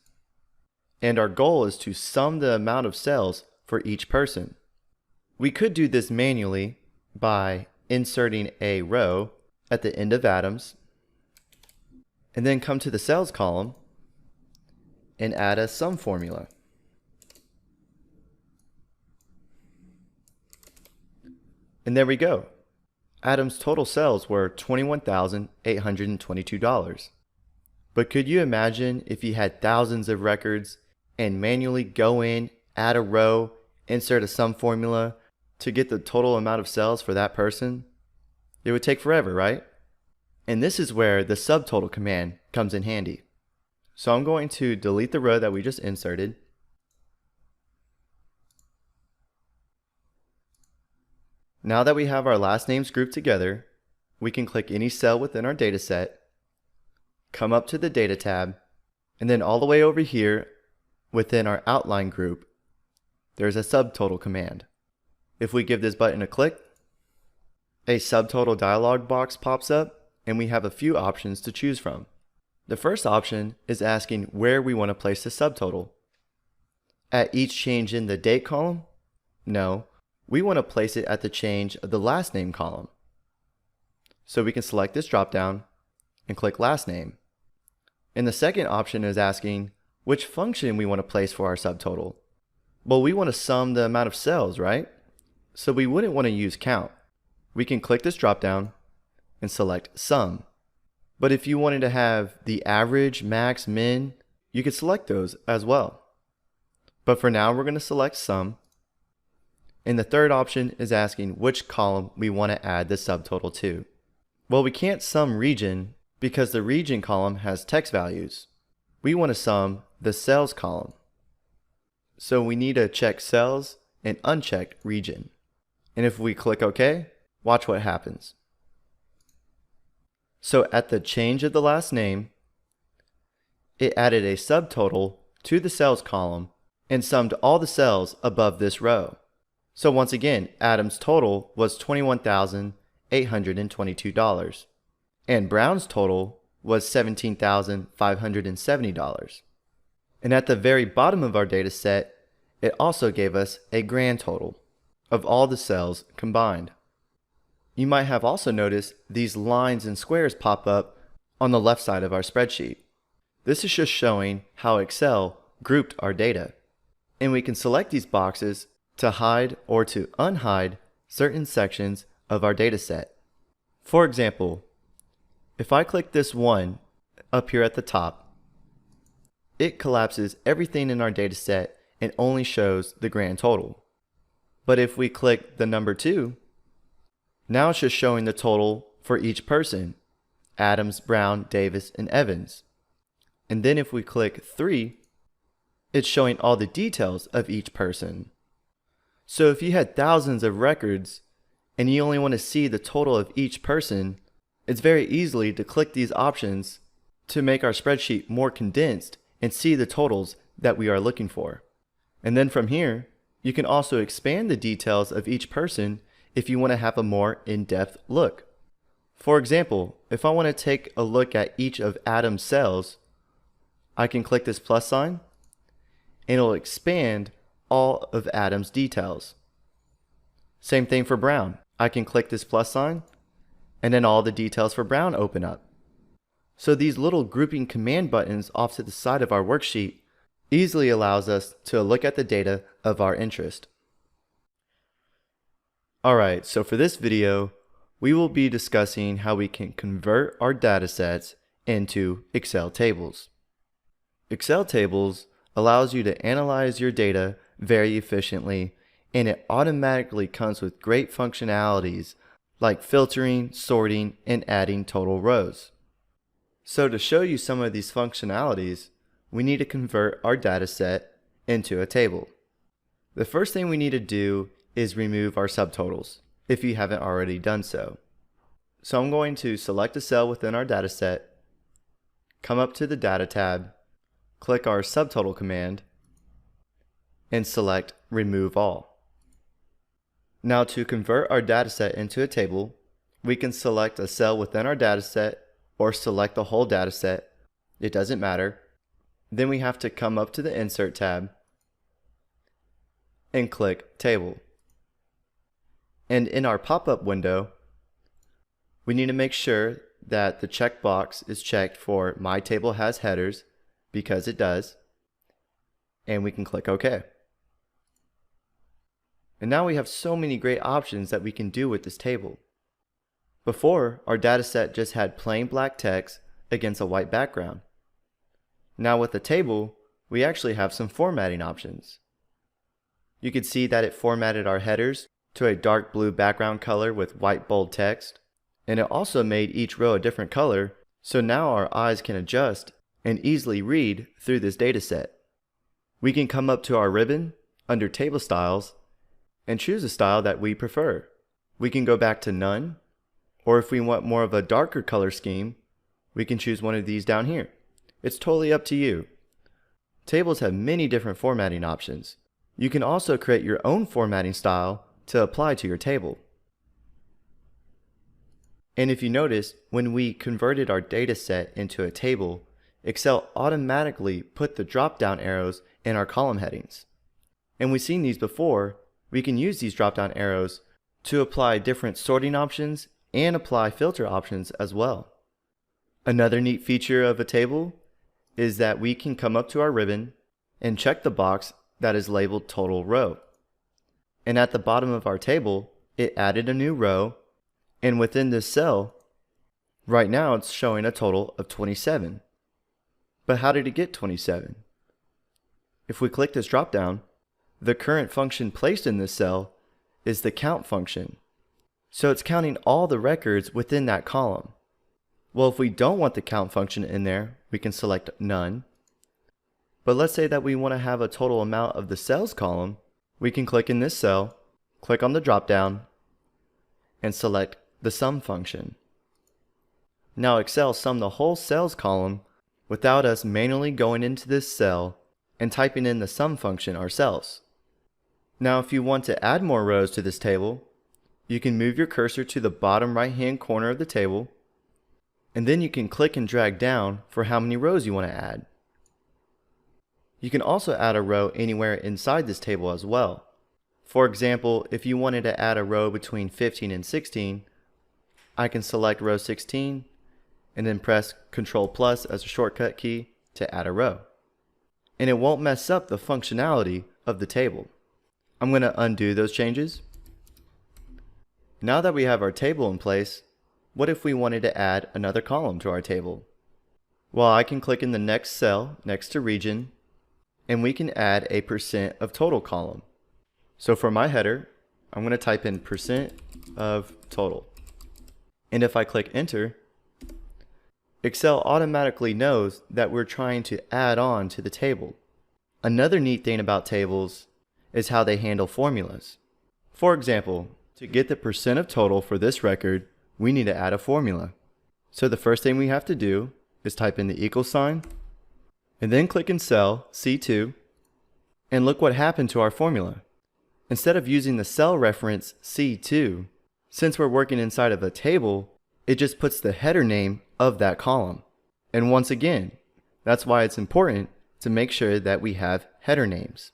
[SPEAKER 2] And our goal is to sum the amount of cells for each person. We could do this manually by inserting a row at the end of atoms, and then come to the cells column and add a sum formula. And there we go. Adam's total sales were $21,822. But could you imagine if you had thousands of records and manually go in, add a row, insert a sum formula to get the total amount of sales for that person? It would take forever, right? And this is where the subtotal command comes in handy. So I'm going to delete the row that we just inserted. Now that we have our last names grouped together, we can click any cell within our data set, come up to the Data tab, and then all the way over here within our outline group, there's a subtotal command. If we give this button a click, a subtotal dialog box pops up, and we have a few options to choose from. The first option is asking where we want to place the subtotal. At each change in the date column? No. We want to place it at the change of the last name column. So we can select this dropdown and click last name. And the second option is asking which function we want to place for our subtotal. Well, we want to sum the amount of cells, right? So we wouldn't want to use count. We can click this dropdown and select sum. But if you wanted to have the average, max, min, you could select those as well. But for now, we're going to select sum. And the third option is asking which column we want to add the subtotal to. Well, we can't sum region because the region column has text values. We want to sum the cells column. So we need to check cells and uncheck region. And if we click OK, watch what happens. So at the change of the last name, it added a subtotal to the cells column and summed all the cells above this row. So once again, Adam's total was $21,822, and Brown's total was $17,570. And at the very bottom of our data set, it also gave us a grand total of all the cells combined. You might have also noticed these lines and squares pop up on the left side of our spreadsheet. This is just showing how Excel grouped our data. And we can select these boxes to hide or to unhide certain sections of our data set. For example, if I click this one up here at the top, it collapses everything in our data set and only shows the grand total. But if we click the number 2, now it's just showing the total for each person: Adams, Brown, Davis, and Evans. And then if we click 3, it's showing all the details of each person. So if you had thousands of records and you only want to see the total of each person, it's very easy to click these options to make our spreadsheet more condensed and see the totals that we are looking for. And then from here, you can also expand the details of each person if you want to have a more in-depth look. For example, if I want to take a look at each of Adam's cells, I can click this plus sign and it'll expand all of Adam's details. Same thing for Brown. I can click this plus sign and then all the details for Brown open up. So these little grouping command buttons off to the side of our worksheet easily allows us to look at the data of our interest. Alright, so for this video, we will be discussing how we can convert our datasets into Excel tables. Excel tables allows you to analyze your data very efficiently, and it automatically comes with great functionalities like filtering, sorting, and adding total rows. So to show you some of these functionalities, we need to convert our dataset into a table. The first thing we need to do is remove our subtotals, if you haven't already done so. So I'm going to select a cell within our dataset, come up to the Data tab, click our subtotal command, and select Remove All. Now to convert our dataset into a table, we can select a cell within our dataset or select the whole dataset. It doesn't matter. Then we have to come up to the Insert tab and click Table. And in our pop-up window, we need to make sure that the checkbox is checked for My Table Has Headers, because it does, and we can click OK. And now we have so many great options that we can do with this table. Before, our dataset just had plain black text against a white background. Now with the table, we actually have some formatting options. You can see that it formatted our headers to a dark blue background color with white bold text, and it also made each row a different color, so now our eyes can adjust and easily read through this dataset. We can come up to our ribbon under Table Styles and choose a style that we prefer. We can go back to None, or if we want more of a darker color scheme, we can choose one of these down here. It's totally up to you. Tables have many different formatting options. You can also create your own formatting style to apply to your table. And if you notice, when we converted our data set into a table, Excel automatically put the drop-down arrows in our column headings. And we've seen these before. We can use these drop-down arrows to apply different sorting options and apply filter options as well. Another neat feature of a table is that we can come up to our ribbon and check the box that is labeled Total Row. And at the bottom of our table, it added a new row, and within this cell, right now it's showing a total of 27. But how did it get 27? If we click this drop down, the current function placed in this cell is the count function. So it's counting all the records within that column. Well, if we don't want the count function in there, we can select None. But let's say that we want to have a total amount of the cells column. We can click in this cell, click on the drop down, and select the Sum function. Now Excel summed the whole cells column without us manually going into this cell and typing in the Sum function ourselves. Now, if you want to add more rows to this table, you can move your cursor to the bottom right-hand corner of the table, and then you can click and drag down for how many rows you want to add. You can also add a row anywhere inside this table as well. For example, if you wanted to add a row between 15 and 16, I can select row 16 and then press Ctrl+ as a shortcut key to add a row. And it won't mess up the functionality of the table. I'm going to undo those changes. Now that we have our table in place, what if we wanted to add another column to our table? Well, I can click in the next cell next to region, and we can add a % of total column. So for my header, I'm going to type in % of total. And if I click enter, Excel automatically knows that we're trying to add on to the table. Another neat thing about tables is how they handle formulas. For example, to get the % of total for this record, we need to add a formula. So the first thing we have to do is type in the equal sign, and then click in cell C2, and look what happened to our formula. Instead of using the cell reference C2, since we're working inside of a table, it just puts the header name of that column. And once again, that's why it's important to make sure that we have header names.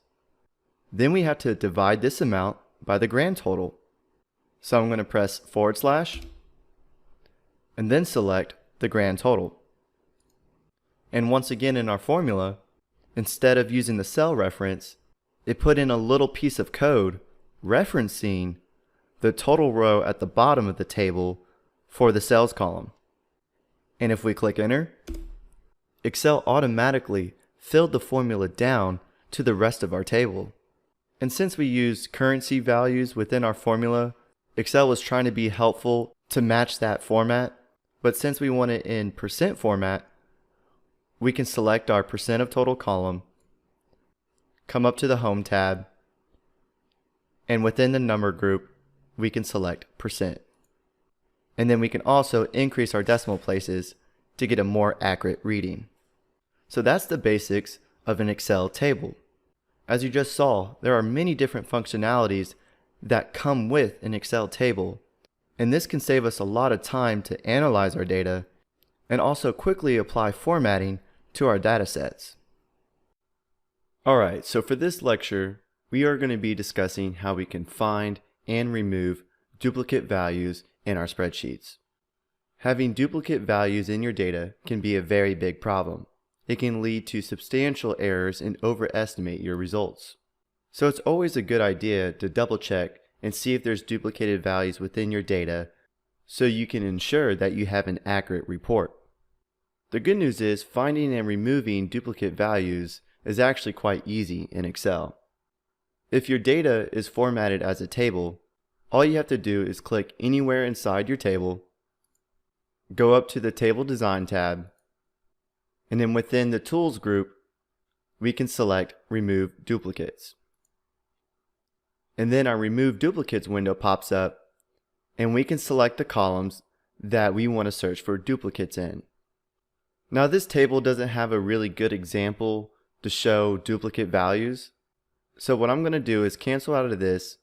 [SPEAKER 2] Then we have to divide this amount by the grand total. So I'm going to press / and then select the grand total. And once again in our formula, instead of using the cell reference, it put in a little piece of code referencing the total row at the bottom of the table for the cells column. And if we click enter, Excel automatically filled the formula down to the rest of our table. And since we used currency values within our formula, Excel was trying to be helpful to match that format. But since we want it in % format, we can select our % of total column, come up to the Home tab, and within the number group, we can select %. And then we can also increase our decimal places to get a more accurate reading. So that's the basics of an Excel table. As you just saw, there are many different functionalities that come with an Excel table, and this can save us a lot of time to analyze our data and also quickly apply formatting to our data sets. Alright, so for this lecture, we are going to be discussing how we can find and remove duplicate values in our spreadsheets. Having duplicate values in your data can be a very big problem. It can lead to substantial errors and overestimate your results. So it's always a good idea to double check and see if there's duplicated values within your data so you can ensure that you have an accurate report. The good news is finding and removing duplicate values is actually quite easy in Excel. If your data is formatted as a table, all you have to do is click anywhere inside your table, go up to the Table Design tab, and then within the Tools group, we can select Remove Duplicates. And then our Remove Duplicates window pops up, and we can select the columns that we want to search for duplicates in. Now this table doesn't have a really good example to show duplicate values, so what I'm going to do is cancel out of this,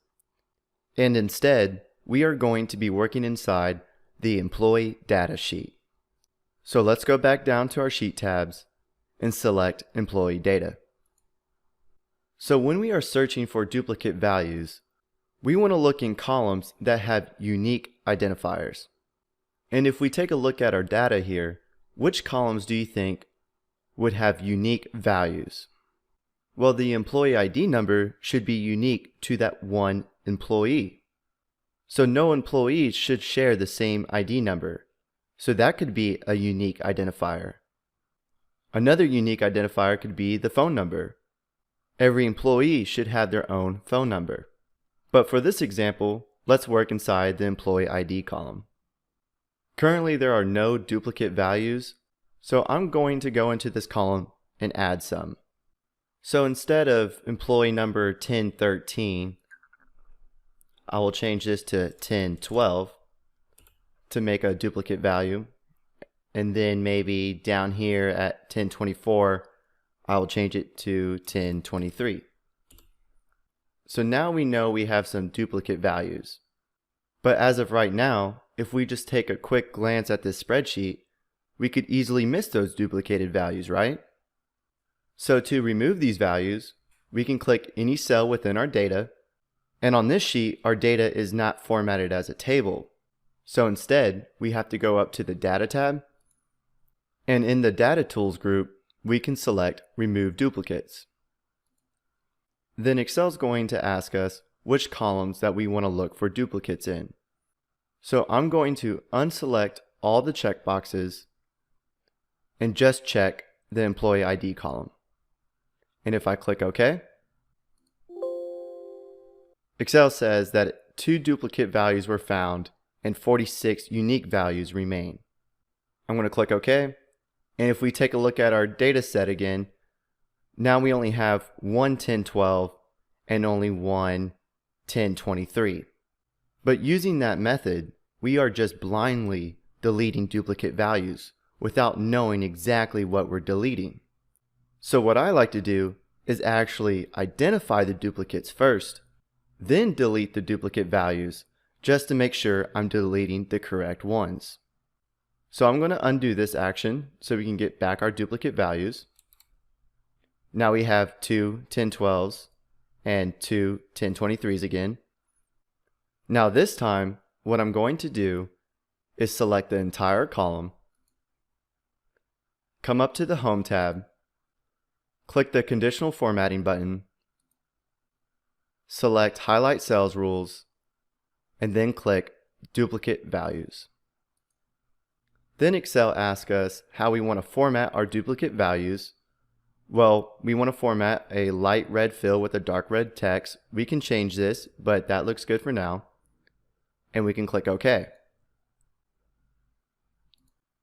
[SPEAKER 2] and instead we are going to be working inside the Employee Data Sheet. So let's go back down to our Sheet tabs and select Employee Data. So when we are searching for duplicate values, we want to look in columns that have unique identifiers. And if we take a look at our data here, which columns do you think would have unique values? Well, the employee ID number should be unique to that one employee. So no employees should share the same ID number. So that could be a unique identifier. Another unique identifier could be the phone number. Every employee should have their own phone number. But for this example, let's work inside the employee ID column. Currently there are no duplicate values, so I'm going to go into this column and add some. So instead of employee number 1013, I will change this to 1012 to make a duplicate value. And then maybe down here at 1024, I will change it to 1023. So now we know we have some duplicate values. But as of right now, if we just take a quick glance at this spreadsheet, we could easily miss those duplicated values, right? So to remove these values, we can click any cell within our data, and on this sheet, our data is not formatted as a table. So instead, we have to go up to the Data tab, and in the Data Tools group, we can select Remove Duplicates. Then Excel's going to ask us which columns that we want to look for duplicates in. So I'm going to unselect all the checkboxes and just check the Employee ID column. And if I click OK, Excel says that 2 duplicate values were found and 46 unique values remain. I'm going to click OK, and if we take a look at our data set again, now we only have one 1012 and only one 1023. But using that method, we are just blindly deleting duplicate values without knowing exactly what we're deleting. So what I like to do is actually identify the duplicates first, then delete the duplicate values just to make sure I'm deleting the correct ones. So I'm going to undo this action so we can get back our duplicate values. Now we have 2 1012s and 2 1023s again. Now this time, what I'm going to do is select the entire column, come up to the Home tab, click the Conditional Formatting button, select Highlight Cells Rules, and then click Duplicate Values. Then Excel asks us how we want to format our duplicate values. Well, we want to format a light red fill with a dark red text. We can change this, but that looks good for now. And we can click OK.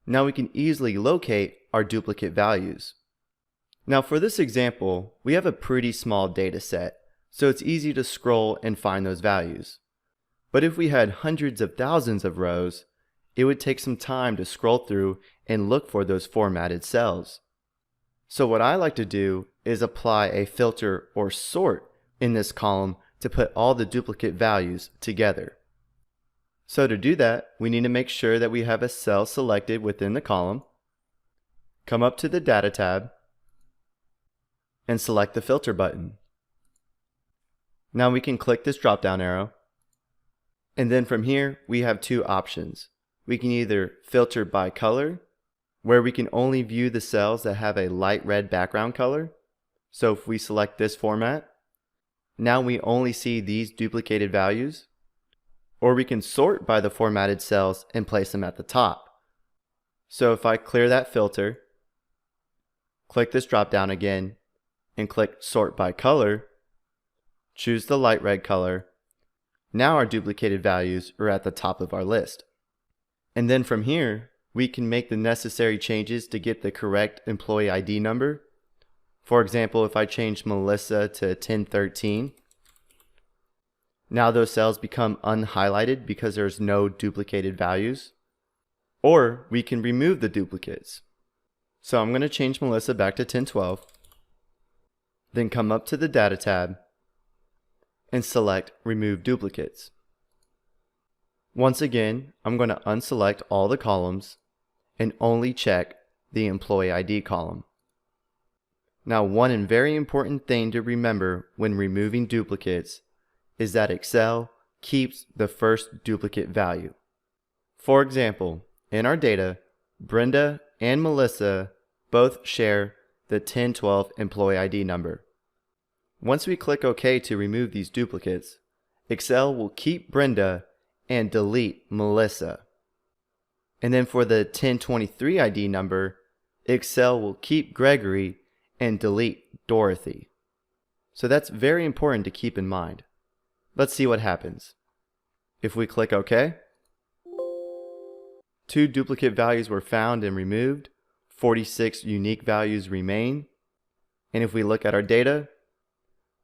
[SPEAKER 2] Now we can easily locate our duplicate values. Now for this example, we have a pretty small data set, so it's easy to scroll and find those values. But if we had hundreds of thousands of rows, it would take some time to scroll through and look for those formatted cells. So what I like to do is apply a filter or sort in this column to put all the duplicate values together. So to do that, we need to make sure that we have a cell selected within the column, come up to the Data tab, and select the Filter button. Now we can click this drop-down arrow, and then from here we have 2 options. We can either filter by color, where we can only view the cells that have a light red background color. So if we select this format, now we only see these duplicated values. Or we can sort by the formatted cells and place them at the top. So if I clear that filter, click this drop down again, and click Sort by Color, choose the light red color, now our duplicated values are at the top of our list. And then from here, we can make the necessary changes to get the correct employee ID number. For example, if I change Melissa to 1013, now those cells become unhighlighted because there's no duplicated values. Or we can remove the duplicates. So I'm going to change Melissa back to 1012, then come up to the Data tab and select Remove Duplicates. Once again, I'm going to unselect all the columns and only check the Employee ID column. Now, one very important thing to remember when removing duplicates is that Excel keeps the first duplicate value. For example, in our data, Brenda and Melissa both share the 1012 employee ID number. Once we click OK to remove these duplicates, Excel will keep Brenda and delete Melissa. And then for the 1023 ID number, Excel will keep Gregory and delete Dorothy. So that's very important to keep in mind. Let's see what happens. If we click OK, 2 duplicate values were found and removed, 46 unique values remain, and if we look at our data,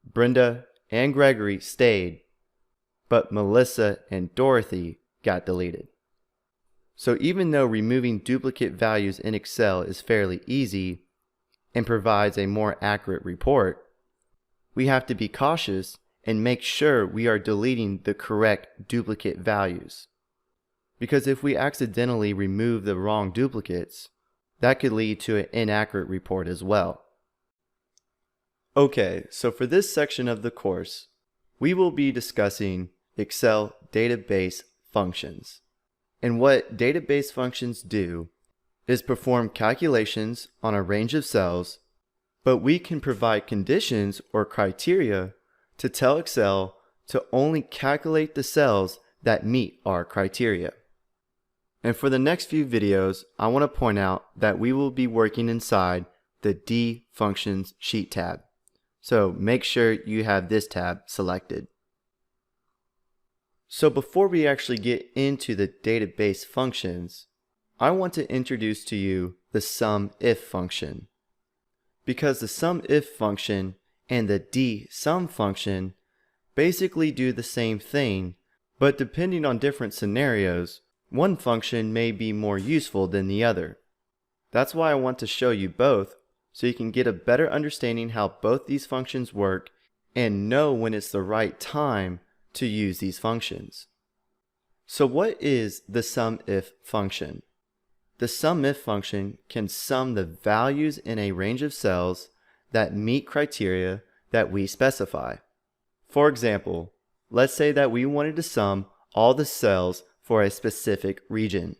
[SPEAKER 2] Brenda and Gregory stayed, but Melissa and Dorothy got deleted. So even though removing duplicate values in Excel is fairly easy and provides a more accurate report, we have to be cautious and make sure we are deleting the correct duplicate values. Because if we accidentally remove the wrong duplicates, that could lead to an inaccurate report as well. Okay, so for this section of the course, we will be discussing Excel database functions. And what database functions do is perform calculations on a range of cells, but we can provide conditions or criteria to tell Excel to only calculate the cells that meet our criteria. And for the next few videos, I want to point out that we will be working inside the D Functions Sheet tab. So make sure you have this tab selected. So before we actually get into the database functions, I want to introduce to you the SUMIF function. Because the SUMIF function and the DSUM function basically do the same thing, but depending on different scenarios, one function may be more useful than the other. That's why I want to show you both, so you can get a better understanding how both these functions work and know when it's the right time to use these functions. So what is the SUMIF function? The SUMIF function can sum the values in a range of cells that meet criteria that we specify. For example, let's say that we wanted to sum all the cells for a specific region.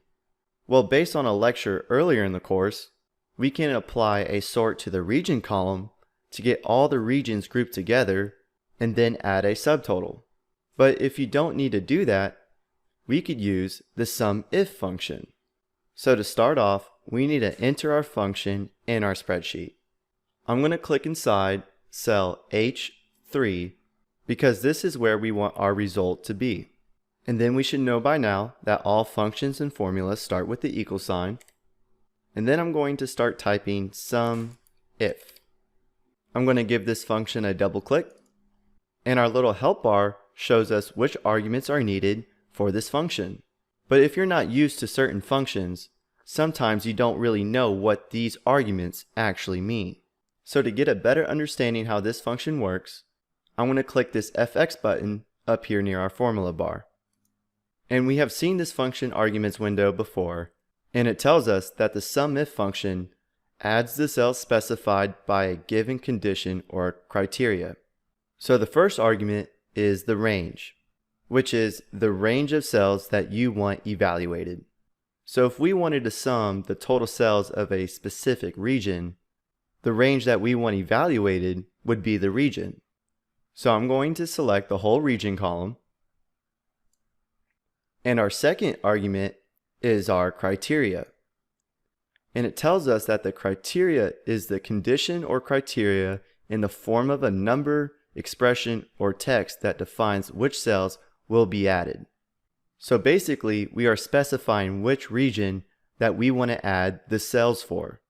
[SPEAKER 2] Well, based on a lecture earlier in the course, we can apply a sort to the region column to get all the regions grouped together and then add a subtotal. But if you don't need to do that, we could use the SUMIF function. So to start off, we need to enter our function in our spreadsheet. I'm going to click inside cell H3 because this is where we want our result to be. And then we should know by now that all functions and formulas start with the equal sign. And then I'm going to start typing SUMIF. I'm going to give this function a double click, and our little help bar shows us which arguments are needed for this function. But if you're not used to certain functions, sometimes you don't really know what these arguments actually mean. So to get a better understanding how this function works, I'm going to click this FX button up here near our formula bar. And we have seen this function arguments window before, and it tells us that the SUMIF function adds the cells specified by a given condition or criteria. So the first argument is the range, which is the range of cells that you want evaluated. So if we wanted to sum the total cells of a specific region, the range that we want evaluated would be the region. So I'm going to select the whole region column. And our second argument is our criteria. And it tells us that the criteria is the condition or criteria in the form of a number, expression, or text that defines which cells will be added. So basically, we are specifying which region that we want to add the cells for.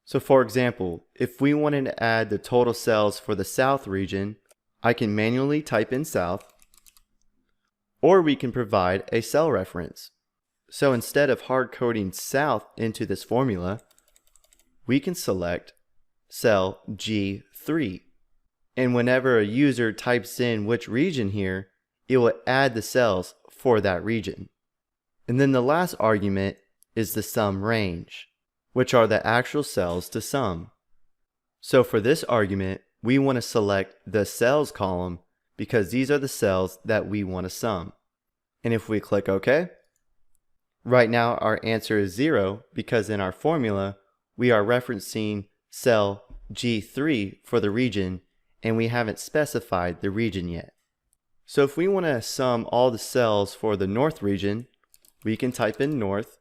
[SPEAKER 2] So for example, if we wanted to add the total cells for the South region, I can manually type in South, or we can provide a cell reference. So instead of hard coding South into this formula, we can select cell G3. And whenever a user types in which region here, it will add the cells for that region. And then the last argument is the sum range, which are the actual cells to sum. So for this argument, we want to select the cells column because these are the cells that we want to sum. And if we click OK, right now our answer is 0 because in our formula, we are referencing cell G3 for the region and we haven't specified the region yet. So if we want to sum all the cells for the North region, we can type in North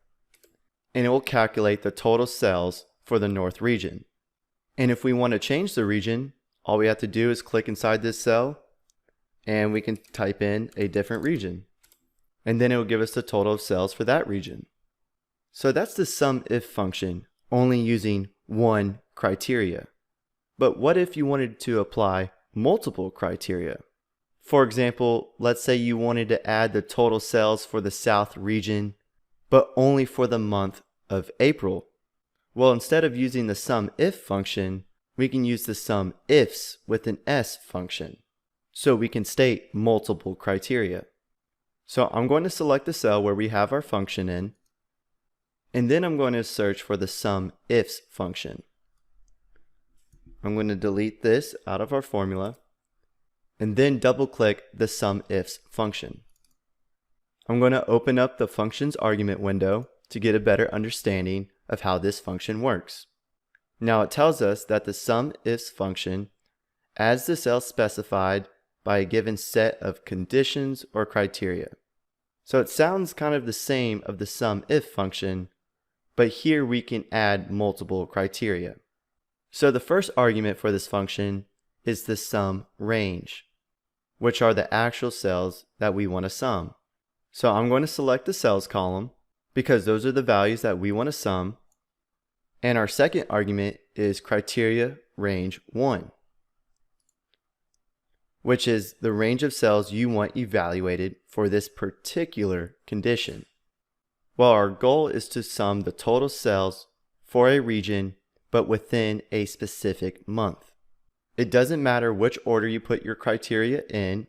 [SPEAKER 2] and it will calculate the total cells for the North region. And if we want to change the region, all we have to do is click inside this cell and we can type in a different region. And then it will give us the total of cells for that region. So that's the SUMIF function, only using one criteria. But what if you wanted to apply multiple criteria? For example, let's say you wanted to add the total cells for the South region, but only for the month of April. Well, instead of using the SUMIF function, we can use the SUMIFs with an S function. so we can state multiple criteria. So I'm going to select the cell where we have our function in, and then I'm going to search for the SUMIFS function. I'm going to delete this out of our formula, and then double-click the SUMIFS function. I'm going to open up the function's argument window to get a better understanding of how this function works. Now it tells us that the SUMIFS function adds the cell specified by a given set of conditions or criteria. So it sounds kind of the same of the SUMIF function, but here we can add multiple criteria. So the first argument for this function is the sum range, which are the actual cells that we want to sum. So I'm going to select the cells column because those are the values that we want to sum. And our second argument is criteria range 1, which is the range of cells you want evaluated for this particular condition. Well, our goal is to sum the total cells for a region, but within a specific month. It doesn't matter which order you put your criteria in.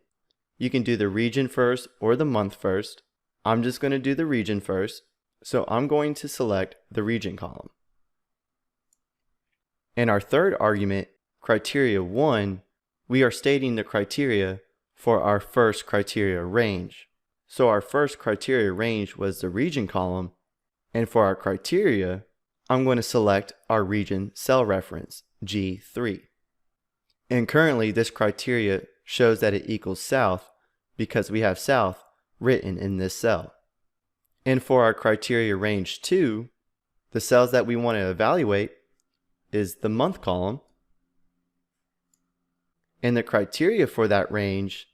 [SPEAKER 2] You can do the region first or the month first. I'm just going to do the region first, so I'm going to select the region column. In our third argument, criteria 1, we are stating the criteria for our first criteria range. So our first criteria range was the region column, and for our criteria, I'm going to select our region cell reference, G3. And currently this criteria shows that it equals south because we have south written in this cell. And for our criteria range 2, the cells that we want to evaluate is the month column, and the criteria for that range,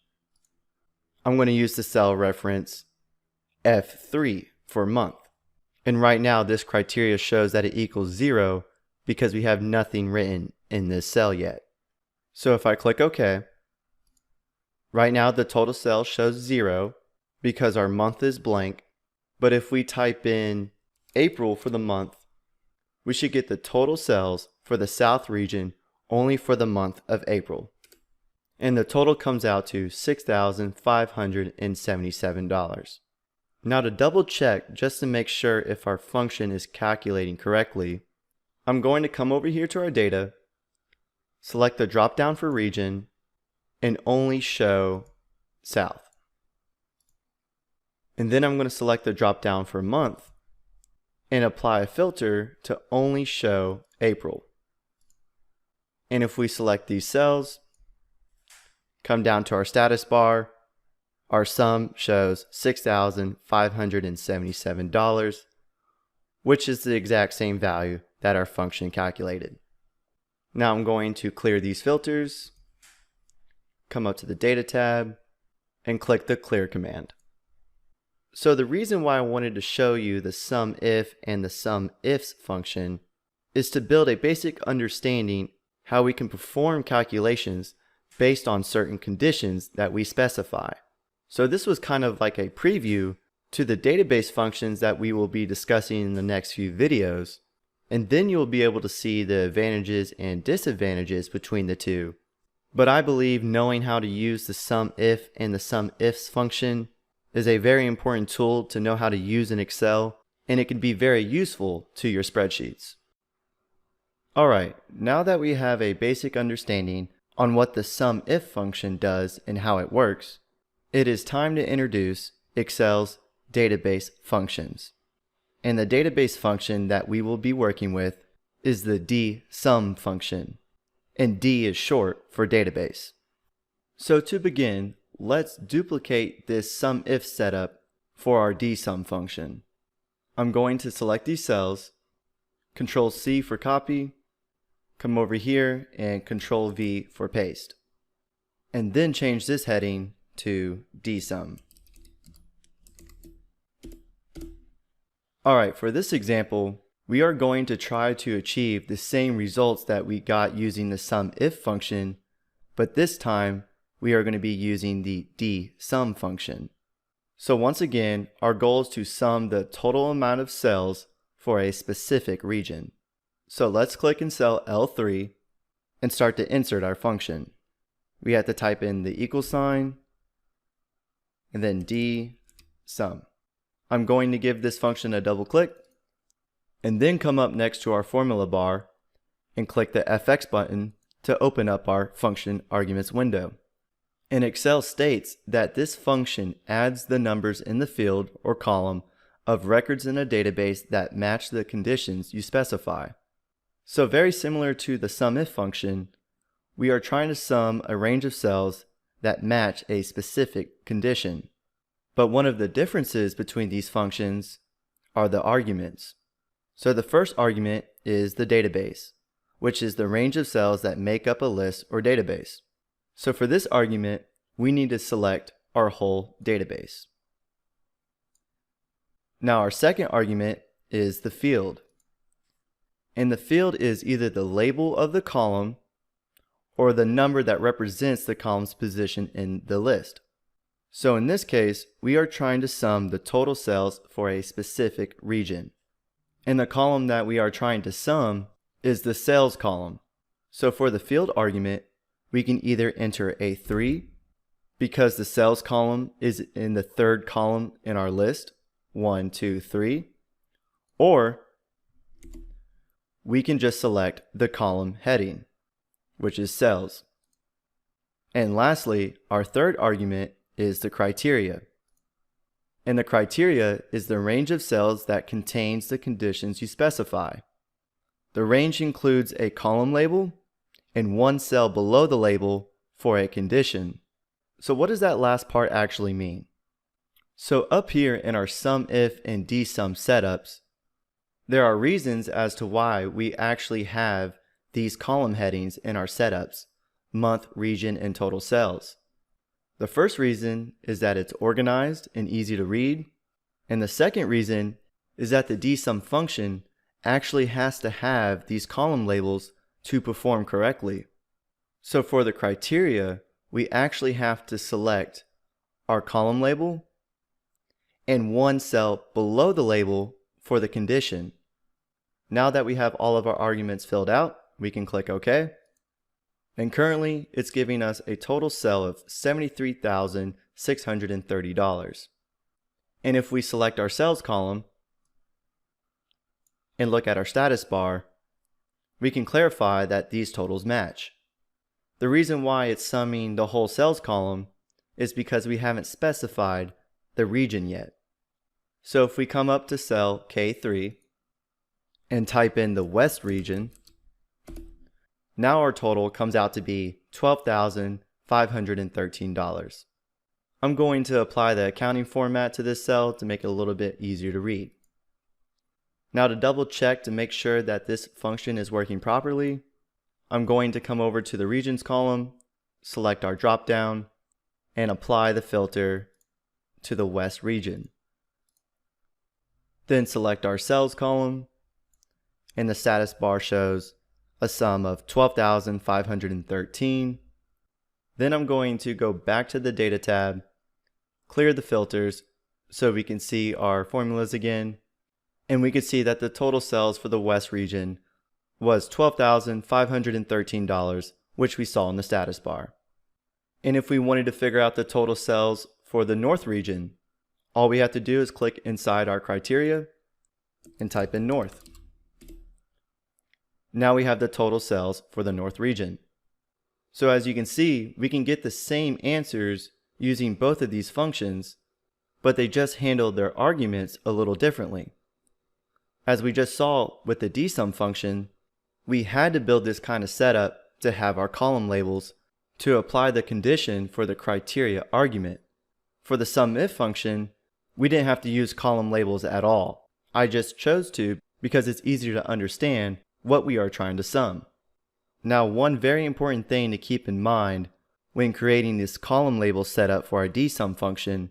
[SPEAKER 2] I'm going to use the cell reference F3 for month. And right now this criteria shows that it equals 0 because we have nothing written in this cell yet. So if I click OK, right now the total cell shows 0 because our month is blank. But if we type in April for the month, we should get the total cells for the South region only for the month of April. And the total comes out to $6,577. Now to double check, just to make sure if our function is calculating correctly, I'm going to come over here to our data, select the drop down for region, and only show South. And then I'm going to select the drop down for month and apply a filter to only show April. And if we select these cells, come down to our status bar, our sum shows $6,577, which is the exact same value that our function calculated. Now I'm going to clear these filters, come up to the Data tab, and click the Clear command. So the reason why I wanted to show you the SUMIF and the SUMIFS function is to build a basic understanding how we can perform calculations based on certain conditions that we specify. So this was kind of like a preview to the database functions that we will be discussing in the next few videos, and then you'll be able to see the advantages and disadvantages between the two. But I believe knowing how to use the SUMIF and the SUMIFS function is a very important tool to know how to use in Excel, and it can be very useful to your spreadsheets. Alright, now that we have a basic understanding on what the SUMIF function does and how it works, it is time to introduce Excel's database functions. And the database function that we will be working with is the dsum function, and D is short for database. So to begin, let's duplicate this SUMIF setup for our dsum function. I'm going to select these cells, Control C for copy, come over here and Control V for paste, and then change this heading to dsum. Alright, for this example, we are going to try to achieve the same results that we got using the SUMIF function, but this time we are going to be using the dsum function. So once again, our goal is to sum the total amount of cells for a specific region. So let's click in cell L3 and start to insert our function. we have to type in the equal sign and then D sum. I'm going to give this function a double click and then come up next to our formula bar and click the FX button to open up our function arguments window. And Excel states that this function adds the numbers in the field or column of records in a database that match the conditions you specify. So very similar to the SUMIF function, we are trying to sum a range of cells that match a specific condition. But one of the differences between these functions are the arguments. So the first argument is the database, which is the range of cells that make up a list or database. So for this argument, we need to select our whole database. Now our second argument is the field. And the field is either the label of the column or the number that represents the column's position in the list. So in this case, we are trying to sum the total cells for a specific region. And the column that we are trying to sum is the sales column. So for the field argument, we can either enter a 3 because the sales column is in the third column in our list, 1, 2, 3, or we can just select the column heading, which is sales. And lastly, our third argument is the criteria. And the criteria is the range of cells that contains the conditions you specify. The range includes a column label and one cell below the label for a condition. So what does that last part actually mean? So up here in our SUMIF and DSUM setups, there are reasons as to why we actually have these column headings in our setups: month, region, and total cells. The first reason is that it's organized and easy to read. And the second reason is that the DSUM function actually has to have these column labels to perform correctly. So for the criteria, we actually have to select our column label and one cell below the label for the condition. Now that we have all of our arguments filled out, we can click OK. And currently, it's giving us a total cell of $73,630. And if we select our sales column and look at our status bar, we can clarify that these totals match. The reason why it's summing the whole sales column is because we haven't specified the region yet. So if we come up to cell K3 and type in the West region, now our total comes out to be $12,513. I'm going to apply the accounting format to this cell to make it a little bit easier to read. Now to double check to make sure that this function is working properly, I'm going to come over to the regions column, select our drop down, and apply the filter to the West region. Then select our cells column, and the status bar shows a sum of 12,513. Then I'm going to go back to the data tab, clear the filters so we can see our formulas again, and we can see that the total cells for the West region was $12,513, which we saw in the status bar. And if we wanted to figure out the total cells for the North region, all we have to do is click inside our criteria and type in North. Now we have the total cells for the North region. So as you can see, we can get the same answers using both of these functions, but they just handle their arguments a little differently. As we just saw with the dsum function, we had to build this kind of setup to have our column labels to apply the condition for the criteria argument. For the SUMIF function, we didn't have to use column labels at all. I just chose to because it's easier to understand what we are trying to sum. Now, one very important thing to keep in mind when creating this column label setup for our dsum function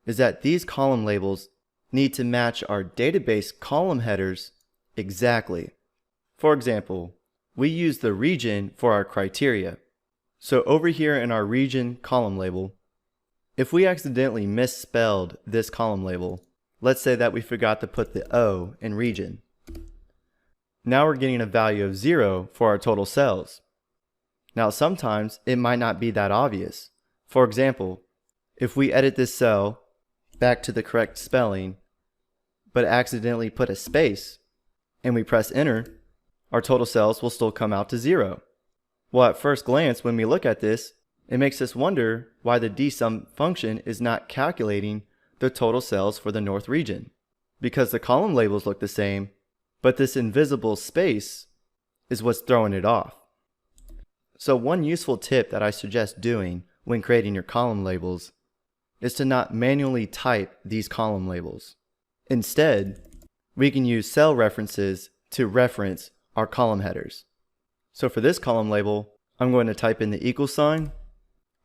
[SPEAKER 2] is that these column labels need to match our database column headers exactly. For example, we use the region for our criteria. So over here in our region column label, if we accidentally misspelled this column label, let's say that we forgot to put the O in region. Now we're getting a value of 0 for our total cells. Now, sometimes it might not be that obvious. For example, if we edit this cell back to the correct spelling, but accidentally put a space, and we press enter, our total cells will still come out to 0. Well, at first glance, when we look at this, it makes us wonder why the dsum function is not calculating the total cells for the north region, because the column labels look the same, but this invisible space is what's throwing it off. So one useful tip that I suggest doing when creating your column labels is to not manually type these column labels. Instead, we can use cell references to reference our column headers. So for this column label, I'm going to type in the equal sign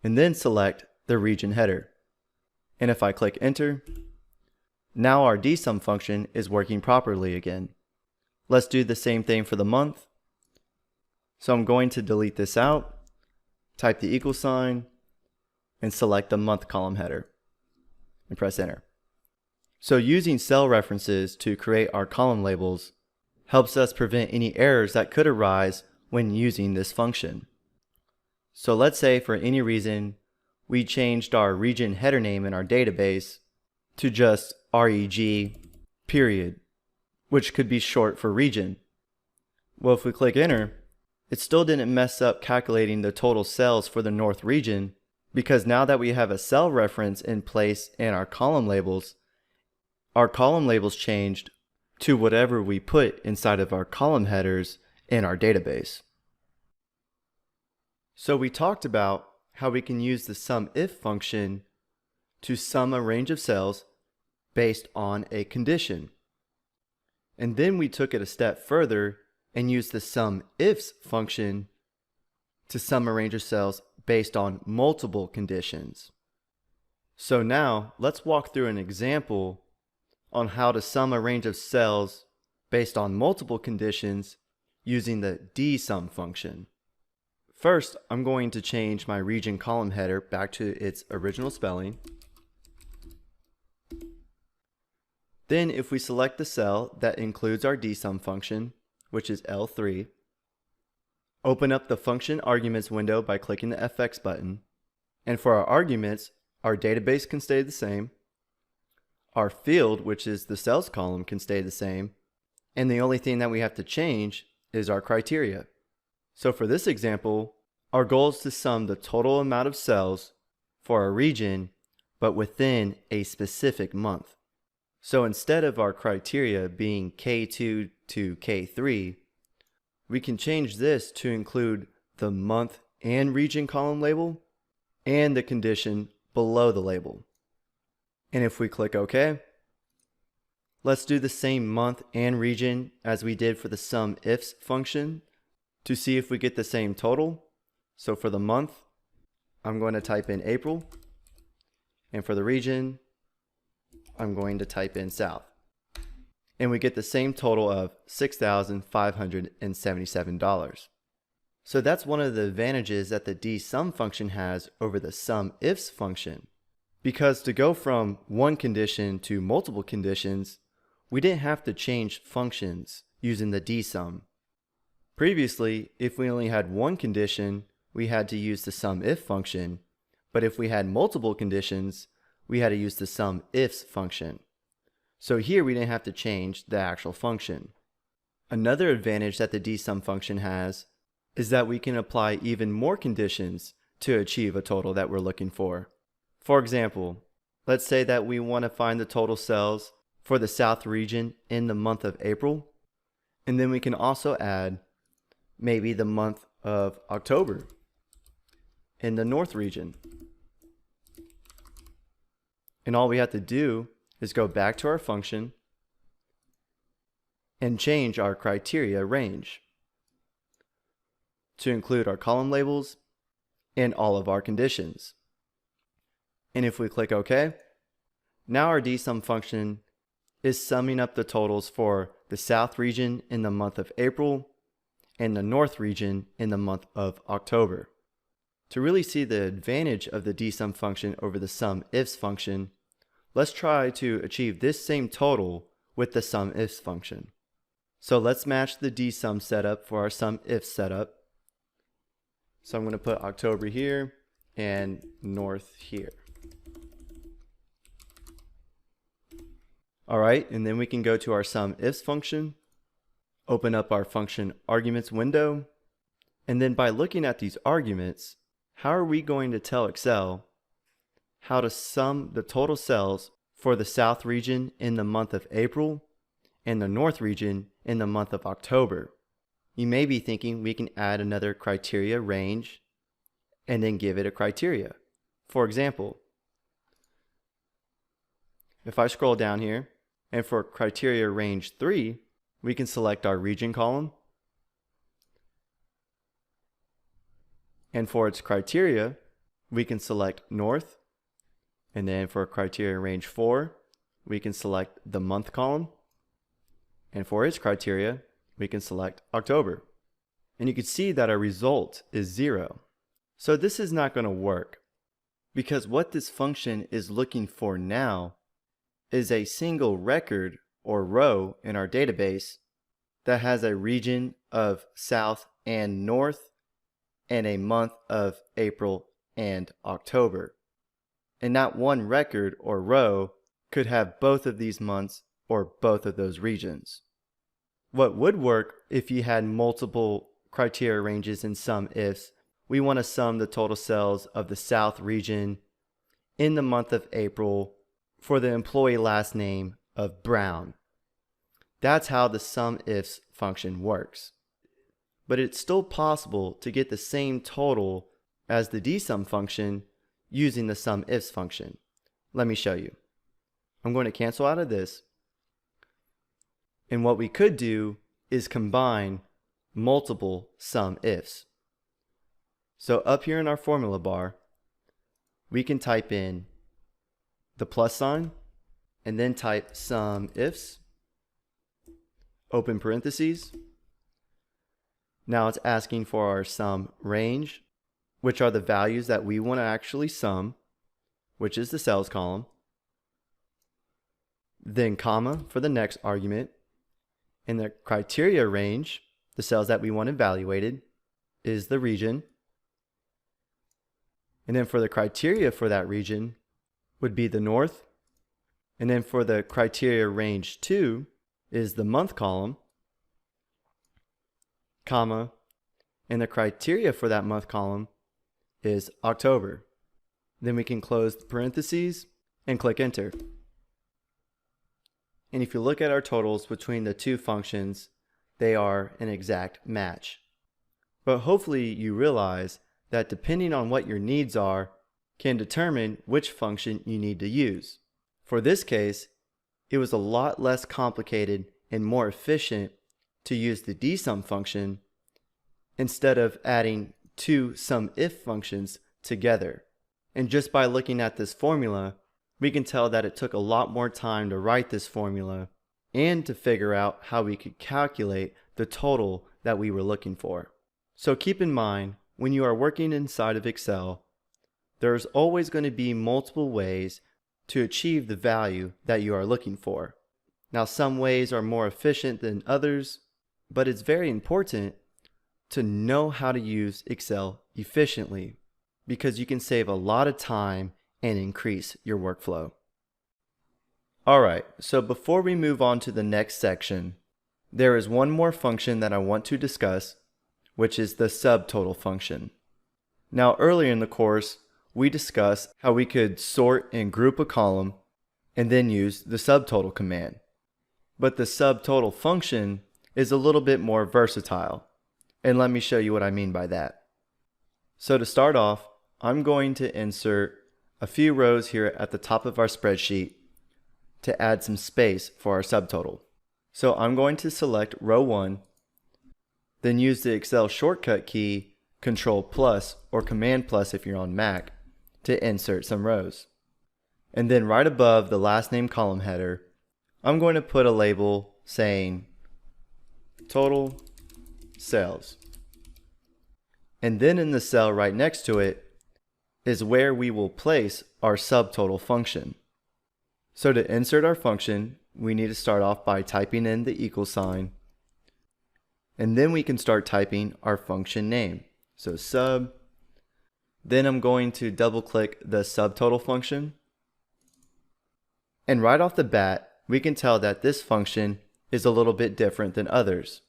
[SPEAKER 2] and then select the region header. And if I click enter, now our dsum function is working properly again. Let's do the same thing for the month. So I'm going to delete this out, type the equal sign, and select the month column header, and press enter. So using cell references to create our column labels helps us prevent any errors that could arise when using this function. So let's say for any reason we changed our region header name in our database to just reg period, which could be short for region. Well, if we click enter, it still didn't mess up calculating the total cells for the north region, because now that we have a cell reference in place in our column labels changed to whatever we put inside of our column headers in our database. So we talked about how we can use the SUMIF function to sum a range of cells based on a condition. And then we took it a step further and used the SUMIFS function to sum a range of cells based on multiple conditions. So now let's walk through an example on how to sum a range of cells based on multiple conditions using the dsum function. First, I'm going to change my region column header back to its original spelling. Then if we select the cell that includes our dsum function, which is L3, open up the function arguments window by clicking the FX button. And for our arguments, our database can stay the same. Our field, which is the cells column, can stay the same. And the only thing that we have to change is our criteria. So for this example, our goal is to sum the total amount of cells for a region, but within a specific month. So instead of our criteria being K2 to K3, we can change this to include the month and region column label and the condition below the label. And if we click OK, let's do the same month and region as we did for the SUMIFS function to see if we get the same total. So for the month, I'm going to type in April, and for the region, I'm going to type in South. And we get the same total of $6,577. So that's one of the advantages that the dsum function has over the SUMIFS function. Because to go from one condition to multiple conditions, we didn't have to change functions using the dsum. Previously, if we only had one condition, we had to use the SUMIF function, but if we had multiple conditions, we had to use the SUMIFS function. So here we didn't have to change the actual function. Another advantage that the dsum function has is that we can apply even more conditions to achieve a total that we're looking for. For example, let's say that we want to find the total cells for the South region in the month of April, and then we can also add maybe the month of October in the North region. And all we have to do is go back to our function and change our criteria range to include our column labels and all of our conditions. And if we click OK, now our dsum function is summing up the totals for the South region in the month of April and the North region in the month of October. To really see the advantage of the dsum function over the SUMIFS function, let's try to achieve this same total with the SUMIFS function. So let's match the dsum setup for our SUMIFS setup. So I'm going to put October here and north here. All right, and then we can go to our SUMIFs function, open up our function arguments window, and then by looking at these arguments, how are we going to tell Excel how to sum the total sales for the South region in the month of April and the North region in the month of October? You may be thinking we can add another criteria range and then give it a criteria. For example, if I scroll down here, and for criteria range 3, we can select our region column. And for its criteria, we can select North. And then for criteria range 4, we can select the month column. And for its criteria, we can select October. And you can see that our result is 0. So this is not going to work, because what this function is looking for now is a single record or row in our database that has a region of South and North and a month of April and October. And not one record or row could have both of these months or both of those regions. What would work if you had multiple criteria ranges in SUMIFs, we want to sum the total sales of the South region in the month of April for the employee last name of Brown. That's how the SUMIFs function works. But it's still possible to get the same total as the dsum function using the SUMIFs function. Let me show you. I'm going to cancel out of this. And what we could do is combine multiple SUMIFs. So up here in our formula bar, we can type in the plus sign, and then type SUMIFs, open parentheses. Now it's asking for our sum range, which are the values that we want to actually sum, which is the sales column. Then comma for the next argument. And the criteria range, the cells that we want evaluated, is the region. And then for the criteria for that region would be the North. And then for the criteria range 2 is the month column, comma, and the criteria for that month column is October. Then we can close the parentheses and click enter. And if you look at our totals between the two functions, they are an exact match. But hopefully you realize that depending on what your needs are, can determine which function you need to use. For this case, it was a lot less complicated and more efficient to use the dsum function instead of adding two SUMIF functions together. And just by looking at this formula, we can tell that it took a lot more time to write this formula and to figure out how we could calculate the total that we were looking for. So keep in mind, when you are working inside of Excel, there's always going to be multiple ways to achieve the value that you are looking for. Now, some ways are more efficient than others, but it's very important to know how to use Excel efficiently, because you can save a lot of time and increase your workflow. Alright, so before we move on to the next section, there is one more function that I want to discuss, which is the subtotal function. Now, earlier in the course, we discussed how we could sort and group a column and then use the subtotal command. But the subtotal function is a little bit more versatile, and let me show you what I mean by that. So to start off, I'm going to insert a few rows here at the top of our spreadsheet to add some space for our subtotal. So I'm going to select row 1, then use the Excel shortcut key Control+ or Command+ if you're on Mac to insert some rows. And then right above the last name column header, I'm going to put a label saying total sales. And then in the cell right next to it is where we will place our subtotal function. So to insert our function, we need to start off by typing in the equal sign, and then we can start typing our function name. So sub Then I'm going to double click the subtotal function. And right off the bat, we can tell that this function is a little bit different than others.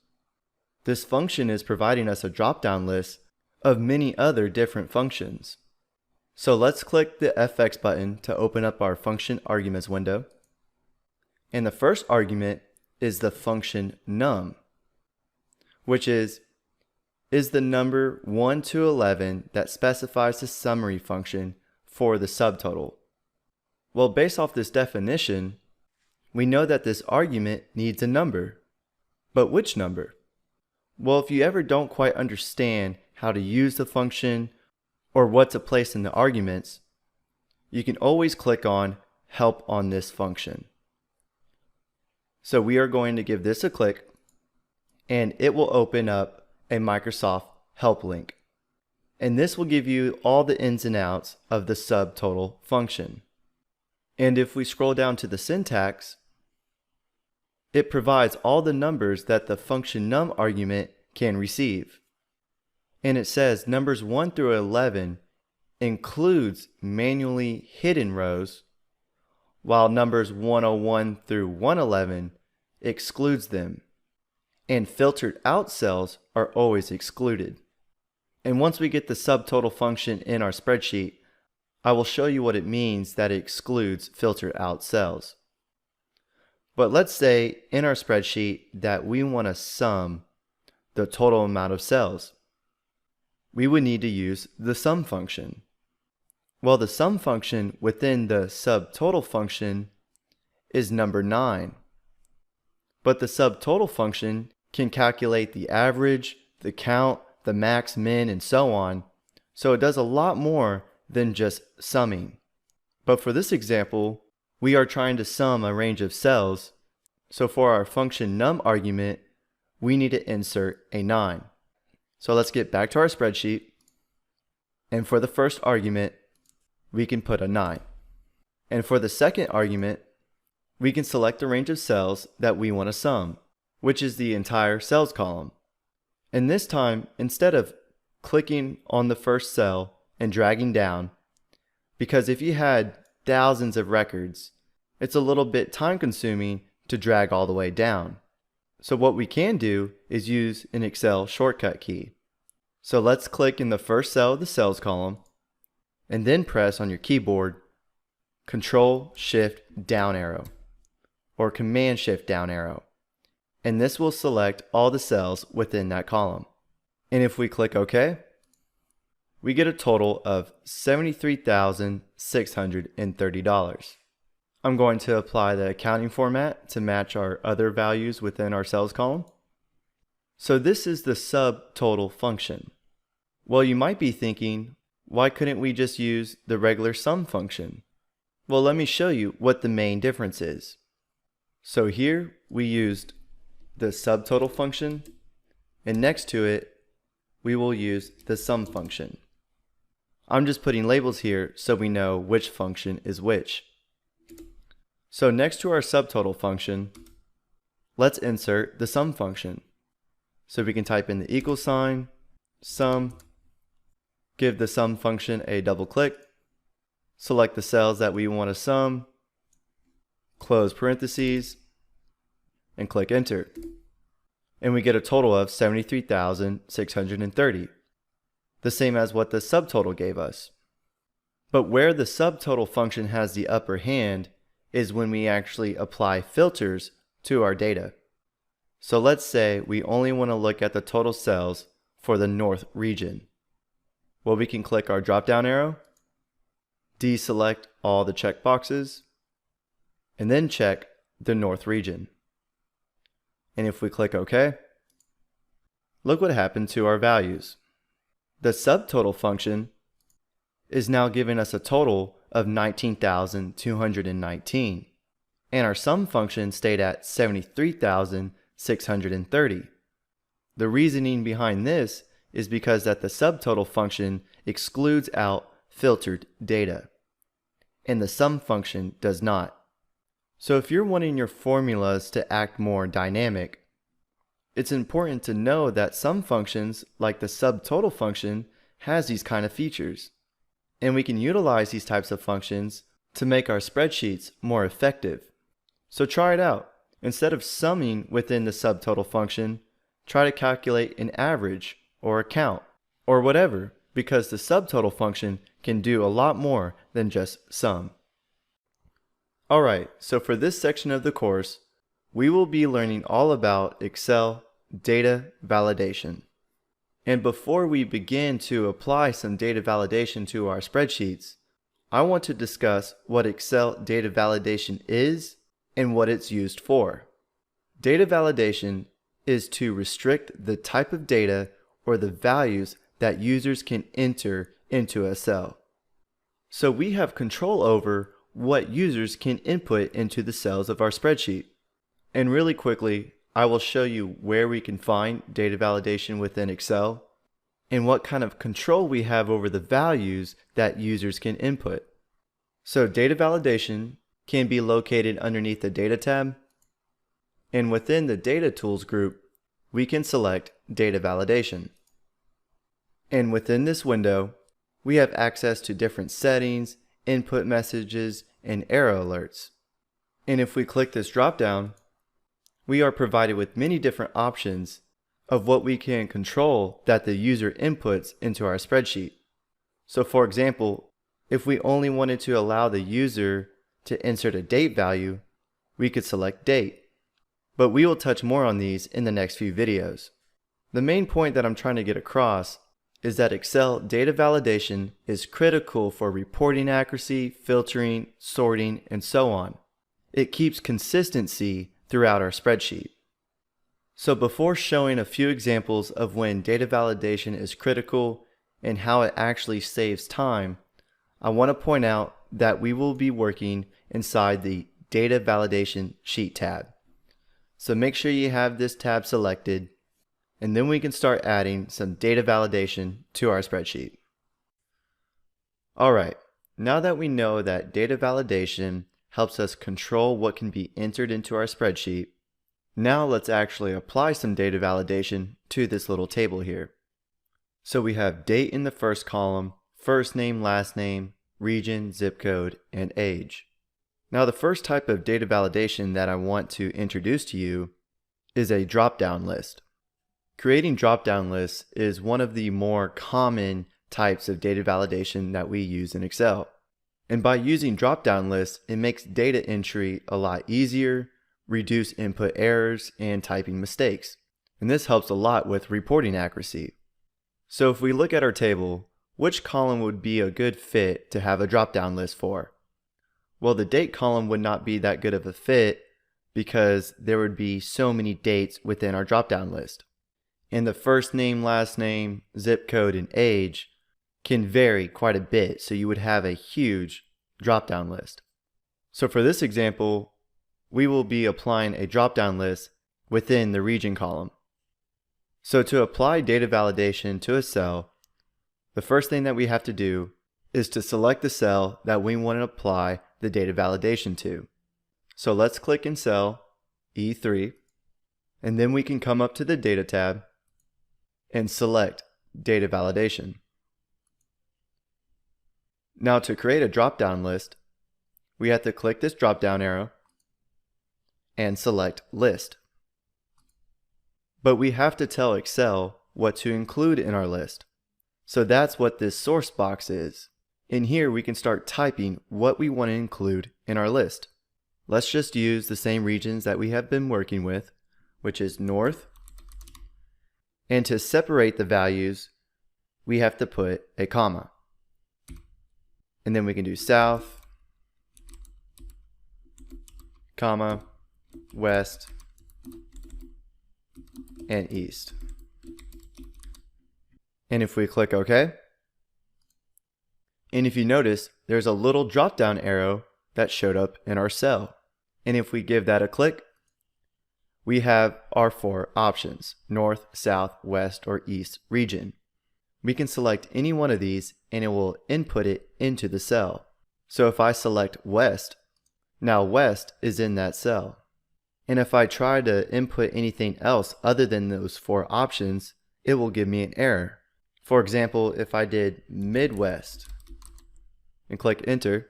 [SPEAKER 2] This function is providing us a drop-down list of many other different functions. So let's click the FX button to open up our function arguments window. And the first argument is the function num, which is the number 1 to 11 that specifies the summary function for the subtotal. Well, based off this definition, we know that this argument needs a number. But which number? Well, if you ever don't quite understand how to use the function or what to place in the arguments, you can always click on Help on this function. So we are going to give this a click, and it will open up a Microsoft Help link. And this will give you all the ins and outs of the subtotal function. And if we scroll down to the syntax, it provides all the numbers that the function num argument can receive. And it says numbers 1 through 11 includes manually hidden rows, while numbers 101 through 111 excludes them. And filtered out cells are always excluded. And once we get the subtotal function in our spreadsheet, I will show you what it means that it excludes filtered out cells. But let's say in our spreadsheet that we want to sum the total amount of cells. We would need to use the sum function. Well, the sum function within the subtotal function is number 9. But the subtotal function can calculate the average, the count, the max, min, and so on. So it does a lot more than just summing. But for this example, we are trying to sum a range of cells. So for our function num argument, we need to insert a 9. So let's get back to our spreadsheet. And for the first argument, we can put a 9. And for the second argument, we can select the range of cells that we want to sum, which is the entire cells column. And this time, instead of clicking on the first cell and dragging down, because if you had thousands of records, it's a little bit time consuming to drag all the way down. So what we can do is use an Excel shortcut key. So let's click in the first cell of the cells column and then press on your keyboard Control-Shift down arrow or Command-Shift down arrow. And this will select all the cells within that column. And if we click OK, we get a total of $73,630. I'm going to apply the accounting format to match our other values within our cells column. So this is the subtotal function. Well, you might be thinking, why couldn't we just use the regular sum function? Well, let me show you what the main difference is. So here we used the subtotal function, and next to it, we will use the sum function. I'm just putting labels here so we know which function is which. So next to our subtotal function, let's insert the sum function. So we can type in the equal sign, sum, give the sum function a double click, select the cells that we want to sum, close parentheses, and click enter. And we get a total of 73,630, the same as what the subtotal gave us. But where the subtotal function has the upper hand is when we actually apply filters to our data. So let's say we only want to look at the total cells for the north region. Well, we can click our drop-down arrow, deselect all the checkboxes, and then check the north region. And if we click OK, look what happened to our values. The subtotal function is now giving us a total of 19,219, and our sum function stayed at 73,630. The reasoning behind this is because that the subtotal function excludes out filtered data, and the sum function does not. So if you're wanting your formulas to act more dynamic, it's important to know that some functions, like the subtotal function, has these kind of features. And we can utilize these types of functions to make our spreadsheets more effective. So try it out. Instead of summing within the subtotal function, try to calculate an average or a count or whatever, because the subtotal function can do a lot more than just sum. Alright, so for this section of the course, we will be learning all about Excel data validation. And before we begin to apply some data validation to our spreadsheets, I want to discuss what Excel data validation is and what it's used for. Data validation is to restrict the type of data or the values that users can enter into a cell. So we have control over what users can input into the cells of our spreadsheet. And really quickly, I will show you where we can find data validation within Excel and what kind of control we have over the values that users can input. So data validation can be located underneath the Data tab, and within the Data Tools group, we can select Data Validation. And within this window, we have access to different settings, input messages, and error alerts. And if we click this drop-down, we are provided with many different options of what we can control that the user inputs into our spreadsheet. So for example, if we only wanted to allow the user to insert a date value, we could select date. But we will touch more on these in the next few videos. The main point that I'm trying to get across is that Excel data validation is critical for reporting accuracy, filtering, sorting, and so on. It keeps consistency throughout our spreadsheet. So before showing a few examples of when data validation is critical and how it actually saves time, I want to point out that we will be working inside the Data Validation Sheet tab. So make sure you have this tab selected, and then we can start adding some data validation to our spreadsheet. Alright, now that we know that data validation helps us control what can be entered into our spreadsheet, now let's actually apply some data validation to this little table here. So we have date in the first column, first name, last name, region, zip code, and age. Now the first type of data validation that I want to introduce to you is a drop-down list. Creating drop-down lists is one of the more common types of data validation that we use in Excel. And by using drop-down lists, it makes data entry a lot easier, reduce input errors, and typing mistakes. And this helps a lot with reporting accuracy. So if we look at our table, which column would be a good fit to have a drop-down list for? Well, the date column would not be that good of a fit because there would be so many dates within our drop-down list. And the first name, last name, zip code, and age can vary quite a bit, so you would have a huge drop-down list. So for this example, we will be applying a drop-down list within the region column. So to apply data validation to a cell, the first thing that we have to do is to select the cell that we want to apply the data validation to. So let's click in cell E3, and then we can come up to the Data tab and select Data Validation. Now to create a drop-down list, we have to click this drop-down arrow and select List. But we have to tell Excel what to include in our list. So that's what this source box is. In here we can start typing what we want to include in our list. Let's just use the same regions that we have been working with, which is North. And to separate the values, we have to put a comma. And then we can do South, comma, West, and East. And if we click OK, and if you notice, there's a little drop-down arrow that showed up in our cell. And if we give that a click, we have our 4 options: North, South, West, or East region. We can select any one of these and it will input it into the cell. So if I select West, now West is in that cell. And if I try to input anything else other than those 4 options, it will give me an error. For example, if I did Midwest, and click enter,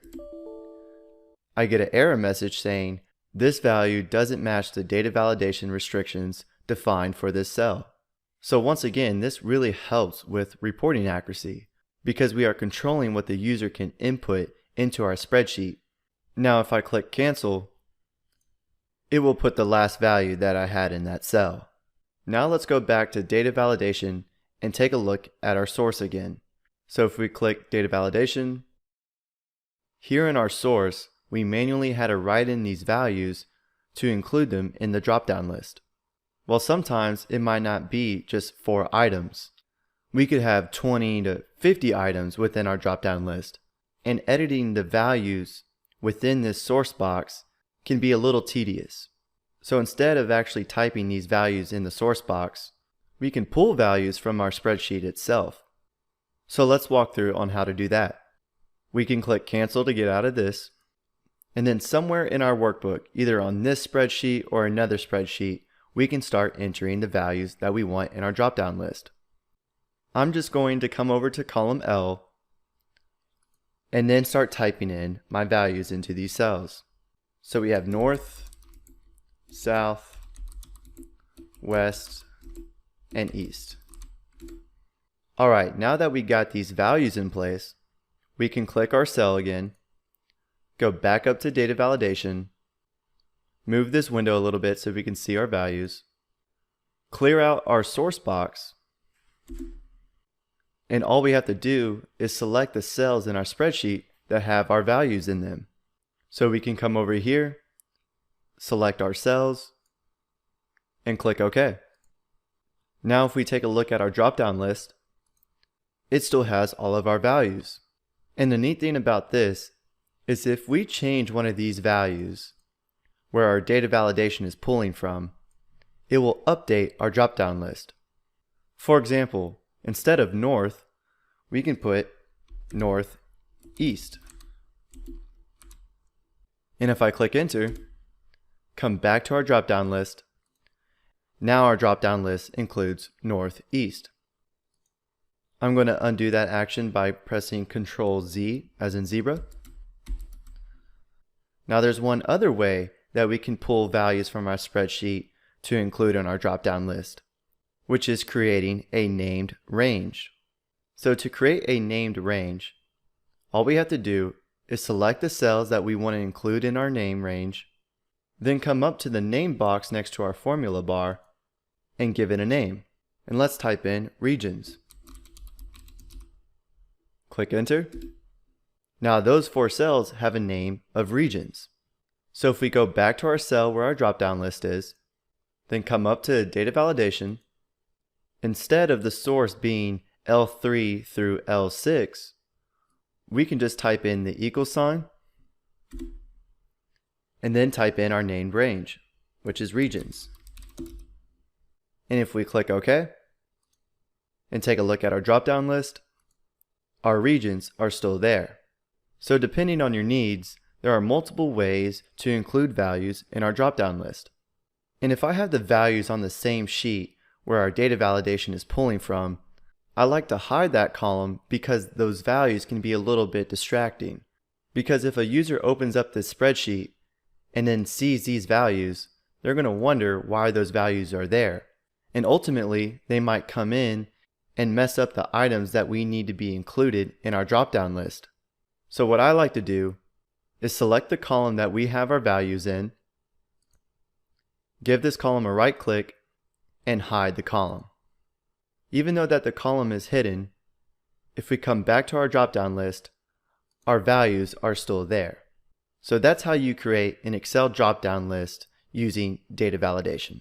[SPEAKER 2] I get an error message saying this value doesn't match the data validation restrictions defined for this cell. So once again, this really helps with reporting accuracy because we are controlling what the user can input into our spreadsheet. Now if I click cancel, it will put the last value that I had in that cell. Now let's go back to data validation and take a look at our source again. So if we click data validation, here in our source, we manually had to write in these values to include them in the drop-down list. Well, sometimes it might not be just 4 items. We could have 20 to 50 items within our drop-down list, and editing the values within this source box can be a little tedious. So instead of actually typing these values in the source box, we can pull values from our spreadsheet itself. So let's walk through on how to do that. We can click cancel to get out of this, and then somewhere in our workbook, either on this spreadsheet or another spreadsheet, we can start entering the values that we want in our drop-down list. I'm just going to come over to column L and then start typing in my values into these cells. So we have north, south, west, and east. Alright, now that we got these values in place, we can click our cell again, go back up to data validation, move this window a little bit so we can see our values, clear out our source box, and all we have to do is select the cells in our spreadsheet that have our values in them. So we can come over here, select our cells, and click OK. Now if we take a look at our drop-down list, it still has all of our values. And the neat thing about this is if we change one of these values where our data validation is pulling from, it will update our drop-down list. For example, instead of north, we can put northeast. And if I click enter, come back to our drop-down list, now our drop-down list includes northeast. I'm going to undo that action by pressing Ctrl Z as in zebra. Now there's one other way that we can pull values from our spreadsheet to include in our drop-down list, which is creating a named range. So to create a named range, all we have to do is select the cells that we want to include in our name range, then come up to the name box next to our formula bar and give it a name. And let's type in regions. Click enter. Now those 4 cells have a name of regions. So if we go back to our cell where our drop-down list is, then come up to data validation, instead of the source being L3 through L6, we can just type in the equal sign and then type in our named range, which is regions. And if we click OK and take a look at our drop-down list, our regions are still there. So depending on your needs, there are multiple ways to include values in our drop-down list. And if I have the values on the same sheet where our data validation is pulling from, I like to hide that column because those values can be a little bit distracting. Because if a user opens up this spreadsheet and then sees these values, they're going to wonder why those values are there. And ultimately, they might come in and mess up the items that we need to be included in our drop-down list. So what I like to do is select the column that we have our values in, give this column a right click, and hide the column. Even though that the column is hidden, if we come back to our drop-down list, our values are still there. So that's how you create an Excel drop-down list using data validation.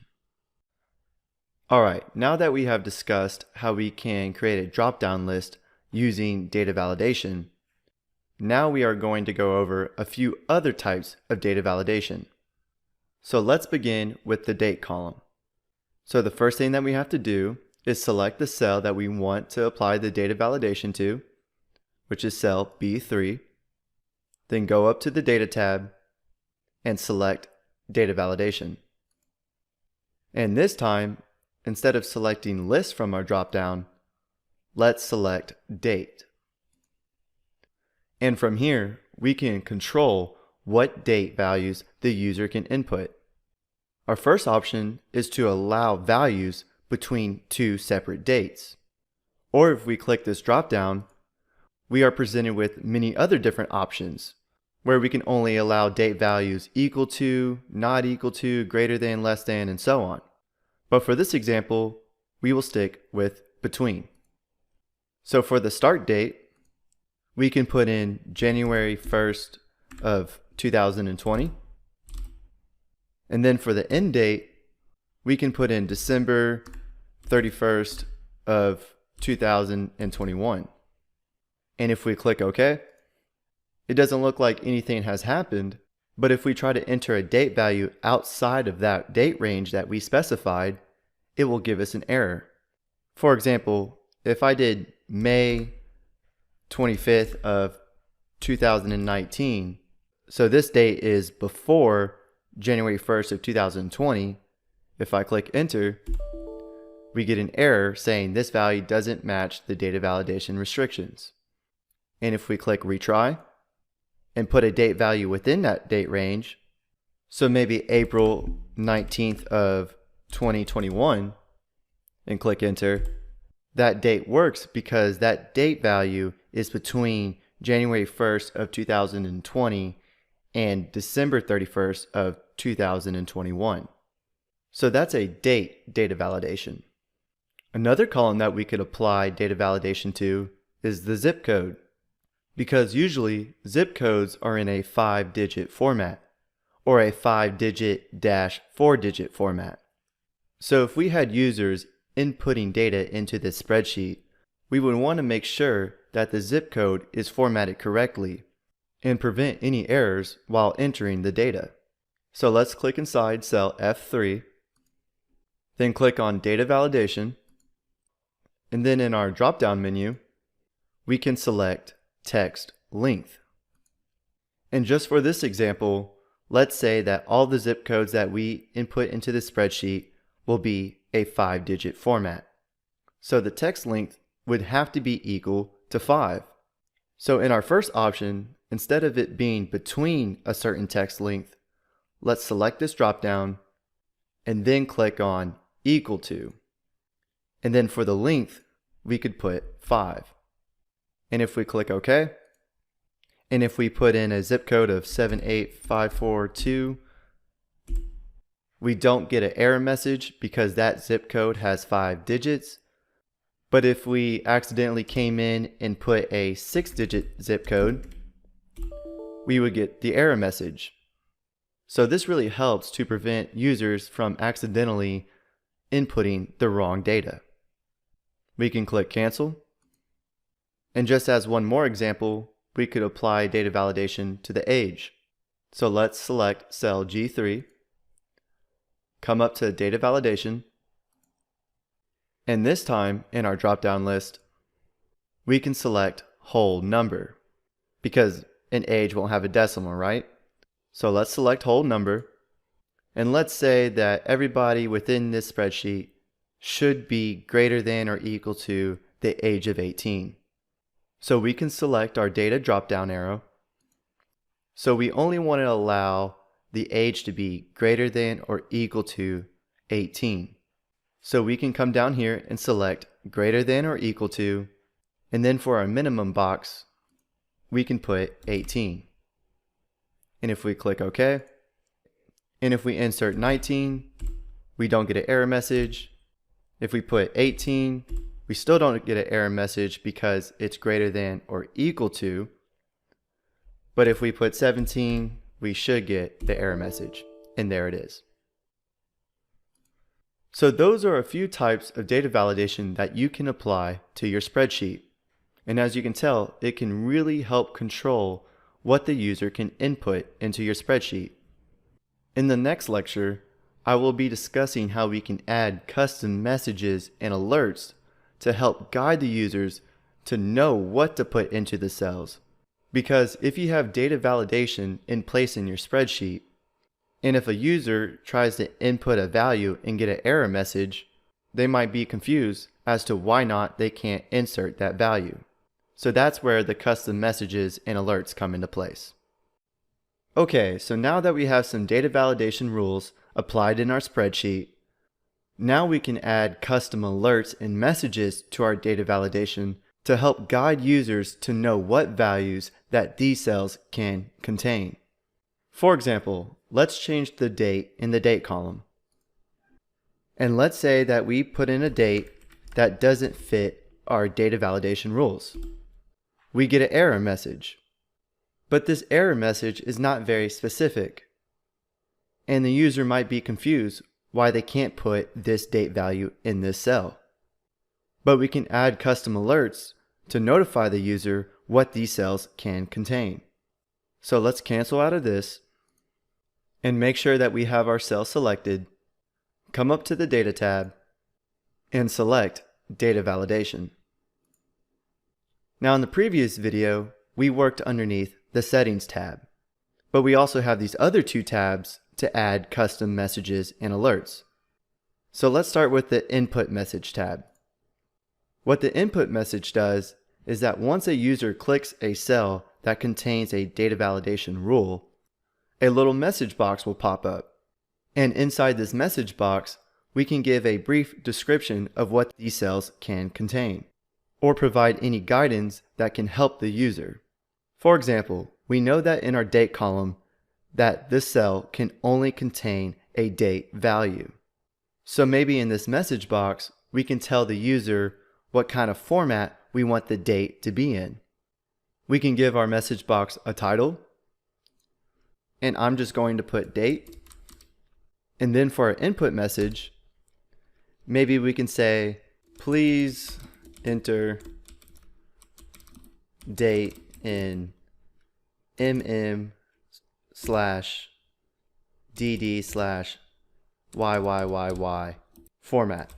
[SPEAKER 2] Alright, now that we have discussed how we can create a drop-down list using data validation, now we are going to go over a few other types of data validation. So let's begin with the date column. So the first thing that we have to do is select the cell that we want to apply the data validation to, which is cell B3. Then go up to the Data tab and select Data Validation. And this time, instead of selecting List from our dropdown, let's select Date. And from here, we can control what date values the user can input. Our first option is to allow values between two separate dates. Or if we click this dropdown, we are presented with many other different options where we can only allow date values equal to, not equal to, greater than, less than, and so on. But for this example, we will stick with between. So for the start date, we can put in January 1st of 2020. And then for the end date, we can put in December 31st of 2021. And if we click OK, it doesn't look like anything has happened, but if we try to enter a date value outside of that date range that we specified, it will give us an error. For example, if I did May 25th of 2019, so this date is before January 1st of 2020, if I click enter, we get an error saying this value doesn't match the data validation restrictions. And if we click retry and put a date value within that date range, so maybe April 19th of 2021, and click enter, that date works because that date value is between January 1st of 2020 and December 31st of 2021. So that's a data validation. Another column that we could apply data validation to is the zip code, because usually zip codes are in a 5-digit format or a 5-digit - 4-digit format. So if we had users inputting data into this spreadsheet, we would want to make sure that the zip code is formatted correctly and prevent any errors while entering the data. So let's click inside cell F3, then click on Data Validation, and then in our drop-down menu, we can select Text Length. And just for this example, let's say that all the zip codes that we input into the spreadsheet will be a 5-digit format. So the text length would have to be equal to 5. So in our first option, instead of it being between a certain text length, let's select this dropdown and then click on equal to. And then for the length, we could put 5. And if we click OK, and if we put in a zip code of 78542, we don't get an error message because that zip code has 5 digits. But if we accidentally came in and put a 6-digit zip code, we would get the error message. So this really helps to prevent users from accidentally inputting the wrong data. We can click cancel. And just as one more example, we could apply data validation to the age. So let's select cell G3, come up to data validation, and this time in our drop-down list, we can select whole number because an age won't have a decimal, right? So let's select whole number, and let's say that everybody within this spreadsheet should be greater than or equal to the age of 18. So we can select our data drop-down arrow. So we only want to allow the age to be greater than or equal to 18. So we can come down here and select greater than or equal to, and then for our minimum box, we can put 18. And if we click OK, and if we insert 19, we don't get an error message. If we put 18, we still don't get an error message because it's greater than or equal to. But if we put 17, we should get the error message, and there it is. So those are a few types of data validation that you can apply to your spreadsheet. And as you can tell, it can really help control what the user can input into your spreadsheet. In the next lecture, I will be discussing how we can add custom messages and alerts to help guide the users to know what to put into the cells. Because if you have data validation in place in your spreadsheet, and if a user tries to input a value and get an error message, they might be confused as to why not they can't insert that value. So that's where the custom messages and alerts come into place. Okay, so now that we have some data validation rules applied in our spreadsheet, now we can add custom alerts and messages to our data validation to help guide users to know what values that these cells can contain. For example, let's change the date in the date column. And let's say that we put in a date that doesn't fit our data validation rules. We get an error message. But this error message is not very specific, and the user might be confused why they can't put this date value in this cell. But we can add custom alerts to notify the user what these cells can contain. So let's cancel out of this and make sure that we have our cell selected. Come up to the Data tab and select Data Validation. Now in the previous video, we worked underneath the Settings tab, but we also have these other two tabs to add custom messages and alerts. So let's start with the Input Message tab. What the input message does is that once a user clicks a cell that contains a data validation rule, a little message box will pop up. And inside this message box, we can give a brief description of what these cells can contain, or provide any guidance that can help the user. For example, we know that in our date column that this cell can only contain a date value. So maybe in this message box, we can tell the user what kind of format we want the date to be in. We can give our message box a title, and I'm just going to put date. And then for our input message, maybe we can say, please enter date in mm/dd/YYYY format.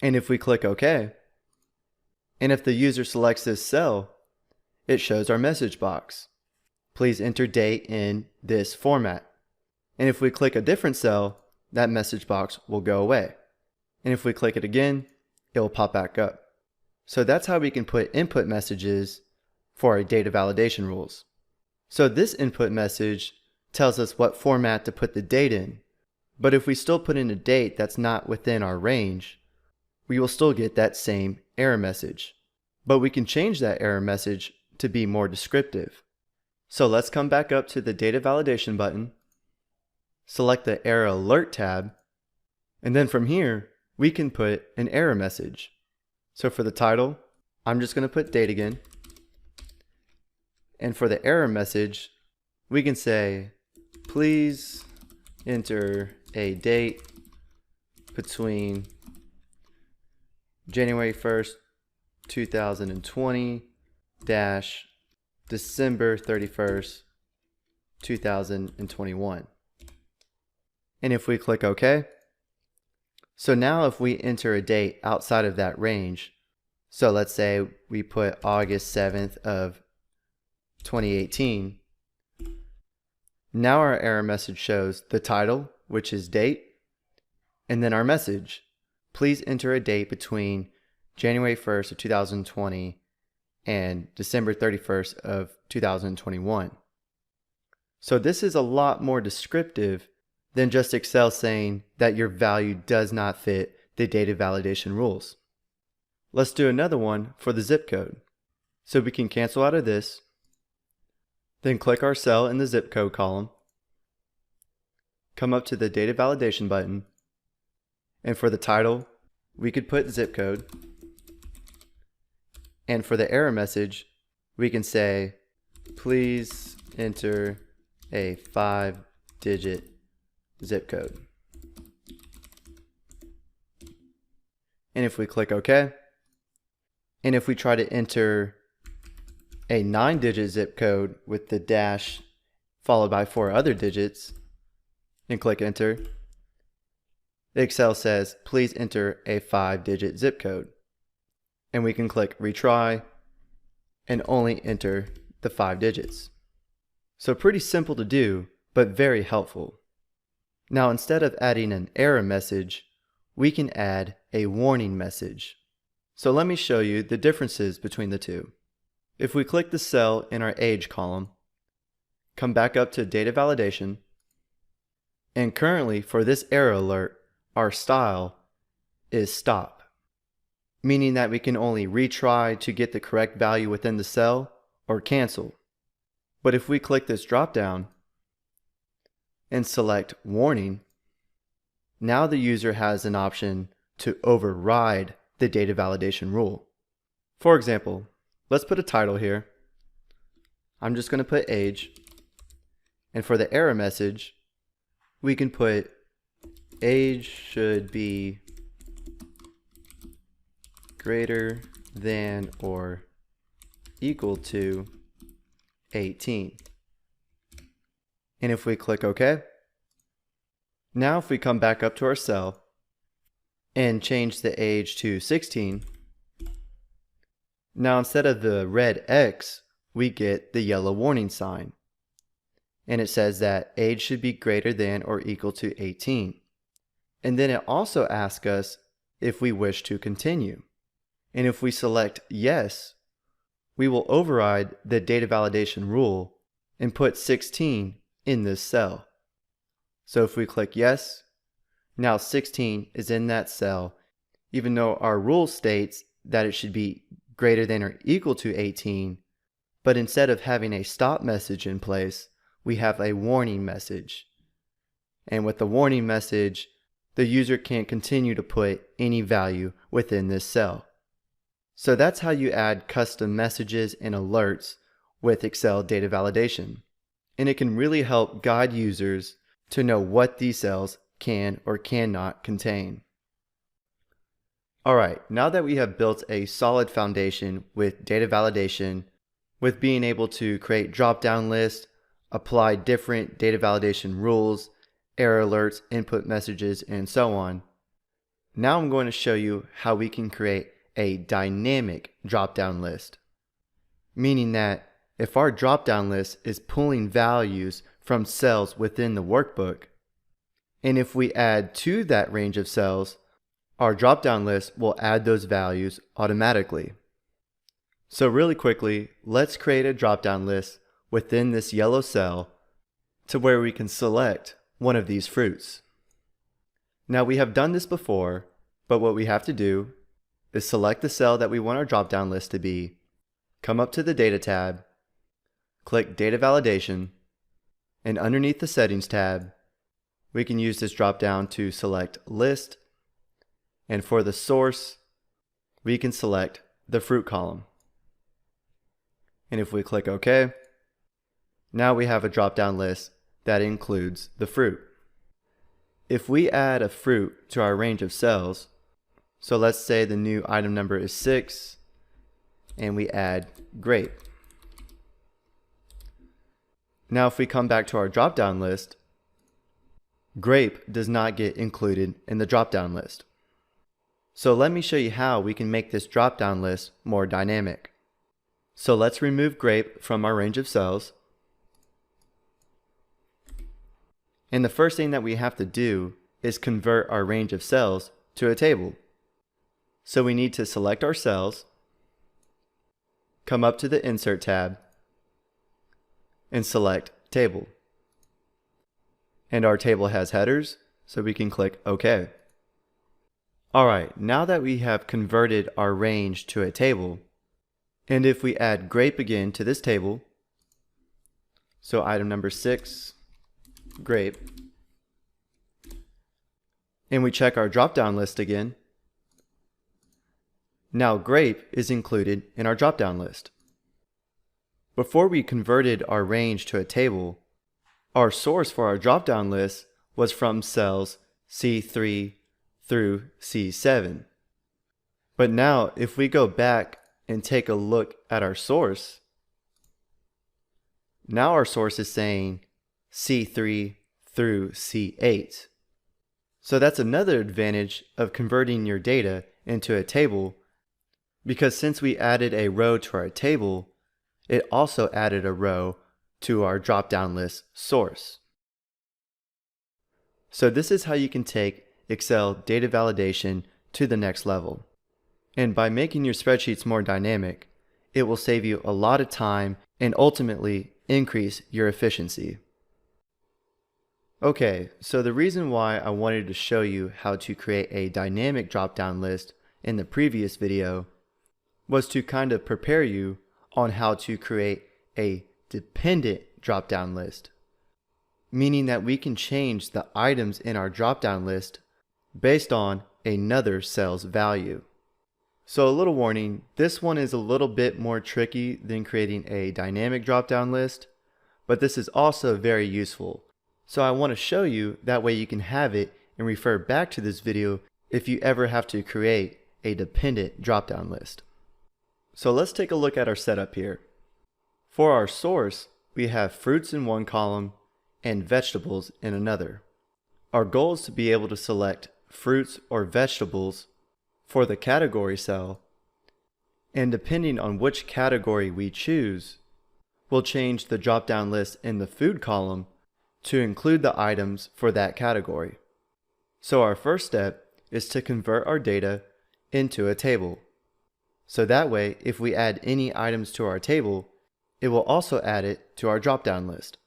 [SPEAKER 2] And if we click OK, and if the user selects this cell, it shows our message box. Please enter date in this format. And if we click a different cell, that message box will go away. And if we click it again, it will pop back up. So that's how we can put input messages for our data validation rules. So this input message tells us what format to put the date in. But if we still put in a date that's not within our range, we will still get that same error message. But we can change that error message to be more descriptive. So let's come back up to the data validation button, select the Error Alert tab, and then from here, we can put an error message. So for the title, I'm just going to put date again. And for the error message, we can say, please enter a date between January 1st, 2020 dash December 31st, 2021. And if we click OK, so now if we enter a date outside of that range, so let's say we put August 7th of 2018, now our error message shows the title, which is date, and then our message, please enter a date between January 1st of 2020 and December 31st of 2021. So this is a lot more descriptive than just Excel saying that your value does not fit the data validation rules. Let's do another one for the zip code. So we can cancel out of this, then click our cell in the zip code column, come up to the data validation button, and for the title, we could put zip code. And for the error message, we can say, please enter a 5-digit zip code. And if we click OK, and if we try to enter a 9-digit zip code with the dash followed by 4 other digits and click enter, Excel says, please enter a 5-digit zip code. And we can click retry and only enter the 5 digits. So pretty simple to do, but very helpful. Now instead of adding an error message, we can add a warning message. So let me show you the differences between the two. If we click the cell in our age column, come back up to data validation, and currently for this error alert, our style is stop, meaning that we can only retry to get the correct value within the cell or cancel. But if we click this dropdown and select warning, now the user has an option to override the data validation rule. For example, let's put a title here. I'm just going to put age, and for the error message, we can put age should be greater than or equal to 18. And if we click OK, now if we come back up to our cell and change the age to 16, now instead of the red X, we get the yellow warning sign. And it says that age should be greater than or equal to 18. And then it also asks us if we wish to continue. And if we select yes, we will override the data validation rule and put 16 in this cell. So if we click yes, now 16 is in that cell, even though our rule states that it should be greater than or equal to 18, but instead of having a stop message in place, we have a warning message. And with the warning message, the user can't continue to put any value within this cell. So that's how you add custom messages and alerts with Excel data validation. And it can really help guide users to know what these cells can or cannot contain. Alright, now that we have built a solid foundation with data validation, with being able to create drop-down lists, apply different data validation rules, error alerts, input messages, and so on, now I'm going to show you how we can create a dynamic drop-down list. Meaning that if our drop-down list is pulling values from cells within the workbook, and if we add to that range of cells, our drop-down list will add those values automatically. So really quickly, let's create a drop-down list within this yellow cell to where we can select one of these fruits. Now we have done this before, but what we have to do is select the cell that we want our drop-down list to be, come up to the Data tab, click Data Validation, and underneath the Settings tab, we can use this drop-down to select List, and for the source, we can select the fruit column. And if we click OK, now we have a drop-down list that includes the fruit. If we add a fruit to our range of cells, so let's say the new item number is 6, and we add grape. Now if we come back to our drop-down list, grape does not get included in the drop-down list. So let me show you how we can make this drop-down list more dynamic. So let's remove grape from our range of cells. And the first thing that we have to do is convert our range of cells to a table. So we need to select our cells, come up to the Insert tab, and select Table. And our table has headers, so we can click OK. Alright, now that we have converted our range to a table, and if we add grape again to this table, so item number 6, grape, and we check our drop-down list again, now grape is included in our drop-down list. Before we converted our range to a table, our source for our drop-down list was from cells C3 through C7. But now if we go back and take a look at our source, now our source is saying C3 through C8. So that's another advantage of converting your data into a table, because since we added a row to our table, it also added a row to our drop-down list source. So this is how you can take Excel data validation to the next level. And by making your spreadsheets more dynamic, it will save you a lot of time and ultimately increase your efficiency. Okay, so the reason why I wanted to show you how to create a dynamic drop-down list in the previous video was to kind of prepare you on how to create a dependent drop-down list, meaning that we can change the items in our drop-down list based on another cell's value. So a little warning, this one is a little bit more tricky than creating a dynamic drop-down list, but this is also very useful. So I want to show you, that way you can have it and refer back to this video if you ever have to create a dependent drop-down list. So let's take a look at our setup here. For our source, we have fruits in one column and vegetables in another. Our goal is to be able to select fruits or vegetables for the category cell, and depending on which category we choose, we'll change the drop-down list in the food column to include the items for that category. So our first step is to convert our data into a table. So that way, if we add any items to our table, it will also add it to our drop-down list.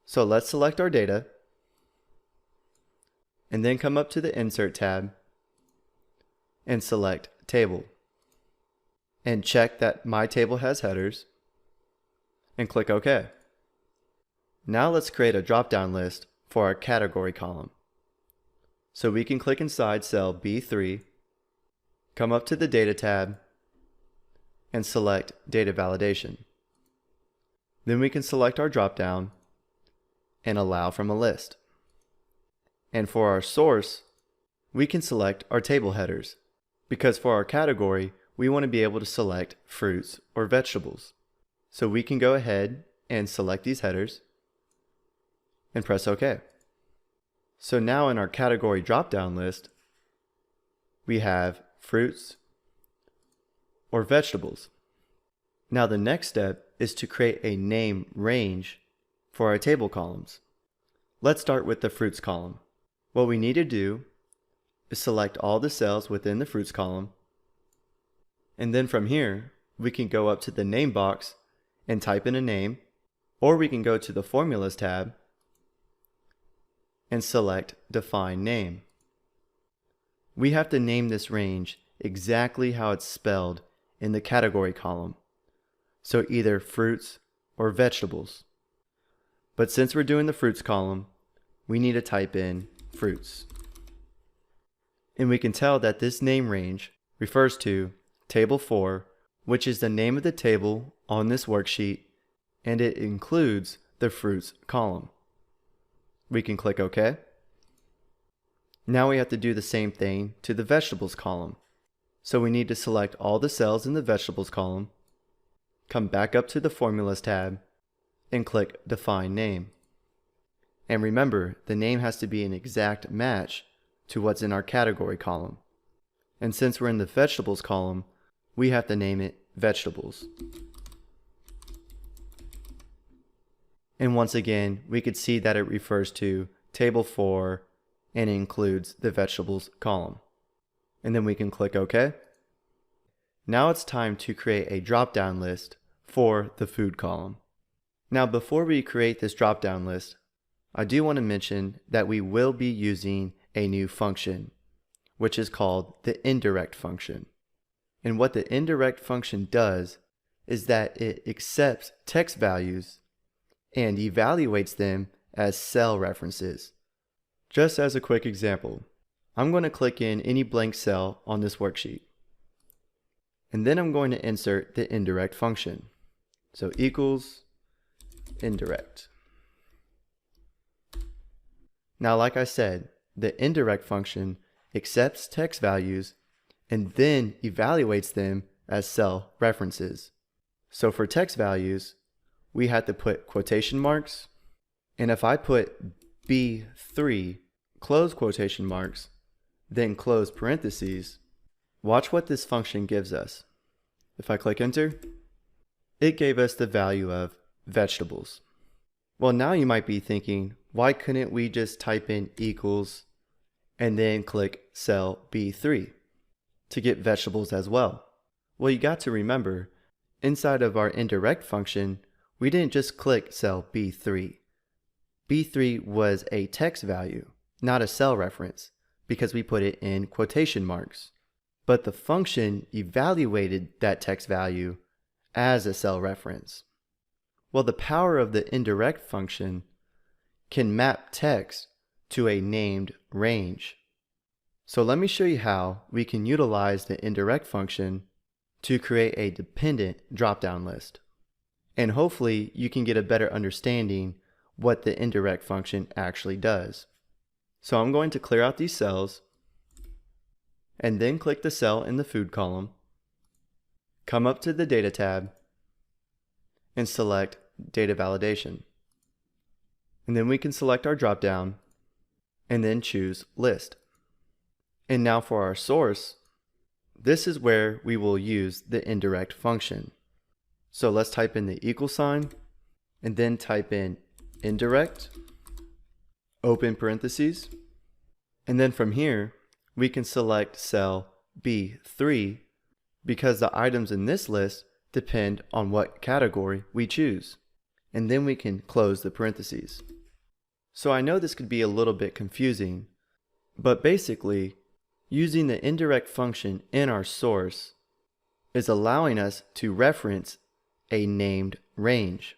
[SPEAKER 2] So let's select our data, and then come up to the Insert tab and select Table. And check that my table has headers, and click OK. Now let's create a drop-down list for our category column. So we can click inside cell B3, come up to the Data tab, and select Data Validation. Then we can select our drop-down and allow from a list. And for our source, we can select our table headers, because for our category, we want to be able to select fruits or vegetables. So we can go ahead and select these headers and press OK. So now in our category drop-down list, we have fruits or vegetables. Now the next step is to create a name range for our table columns. Let's start with the fruits column. What we need to do is select all the cells within the fruits column, and then from here we can go up to the name box and type in a name, or we can go to the Formulas tab and select Define Name. We have to name this range exactly how it's spelled in the category column, so either fruits or vegetables. But since we're doing the fruits column, we need to type in fruits. And we can tell that this name range refers to Table 4, which is the name of the table on this worksheet, and it includes the fruits column. We can click OK. Now we have to do the same thing to the vegetables column. So we need to select all the cells in the vegetables column, come back up to the Formulas tab, and click Define Name. And remember, the name has to be an exact match to what's in our category column. And since we're in the vegetables column, we have to name it Vegetables. And once again, we could see that it refers to Table 4 and includes the vegetables column. And then we can click OK. Now it's time to create a drop-down list for the food column. Now before we create this drop-down list, I do want to mention that we will be using a new function, which is called the indirect function. And what the indirect function does is that it accepts text values and evaluates them as cell references. Just as a quick example, I'm going to click in any blank cell on this worksheet. And then I'm going to insert the indirect function. So equals indirect. Now, like I said, the indirect function accepts text values and then evaluates them as cell references. So for text values, we have to put quotation marks, and if I put B3, close quotation marks, then close parentheses, watch what this function gives us. If I click enter, it gave us the value of vegetables. Well, now you might be thinking, why couldn't we just type in equals and then click cell B3? to get vegetables as well. Well, you got to remember, inside of our indirect function, we didn't just click cell B3. B3 was a text value, not a cell reference, because we put it in quotation marks. But the function evaluated that text value as a cell reference. Well, the power of the indirect function can map text to a named range. So let me show you how we can utilize the indirect function to create a dependent drop-down list. And hopefully you can get a better understanding what the indirect function actually does. So I'm going to clear out these cells and then click the cell in the food column, come up to the Data tab, and select Data Validation. And then we can select our drop-down and then choose List. And now for our source, this is where we will use the indirect function. So let's type in the equal sign and then type in indirect, open parentheses, and then from here we can select cell B3 because the items in this list depend on what category we choose. And then we can close the parentheses. So I know this could be a little bit confusing, but basically using the indirect function in our source is allowing us to reference a named range.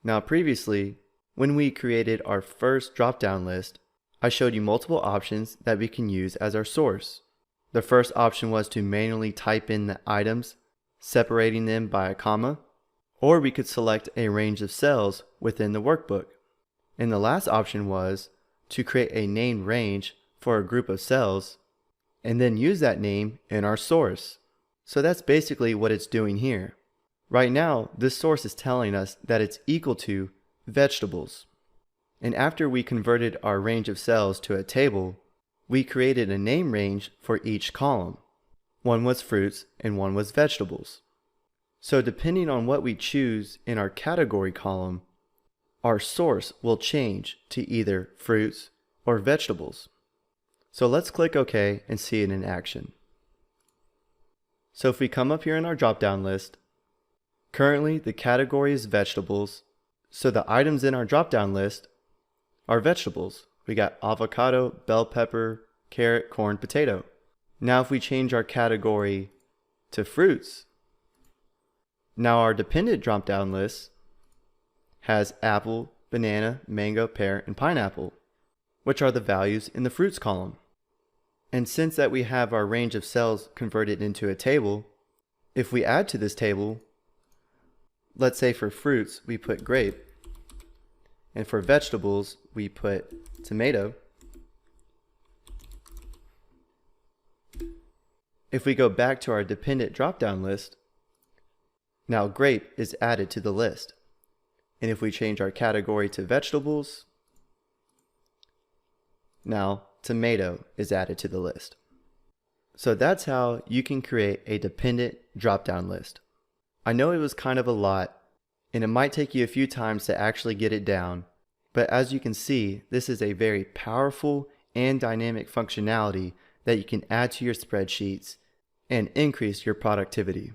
[SPEAKER 2] Now previously, when we created our first drop-down list, I showed you multiple options that we can use as our source. The first option was to manually type in the items, separating them by a comma, or we could select a range of cells within the workbook. And the last option was to create a named range for a group of cells and then use that name in our source. So that's basically what it's doing here. Right now, this source is telling us that it's equal to vegetables. And after we converted our range of cells to a table, we created a name range for each column. One was fruits and one was vegetables. So depending on what we choose in our category column, our source will change to either fruits or vegetables. So let's click OK and see it in action. So if we come up here in our drop-down list, currently the category is vegetables, so the items in our drop-down list are vegetables. We got avocado, bell pepper, carrot, corn, potato. Now if we change our category to fruits, now our dependent drop-down list has apple, banana, mango, pear, and pineapple, which are the values in the fruits column. And since that we have our range of cells converted into a table, if we add to this table, let's say for fruits we put grape, and for vegetables we put tomato. If we go back to our dependent drop-down list, now grape is added to the list. And if we change our category to vegetables, now tomato is added to the list. So that's how you can create a dependent drop-down list. I know it was kind of a lot, and it might take you a few times to actually get it down, but as you can see, this is a very powerful and dynamic functionality that you can add to your spreadsheets and increase your productivity.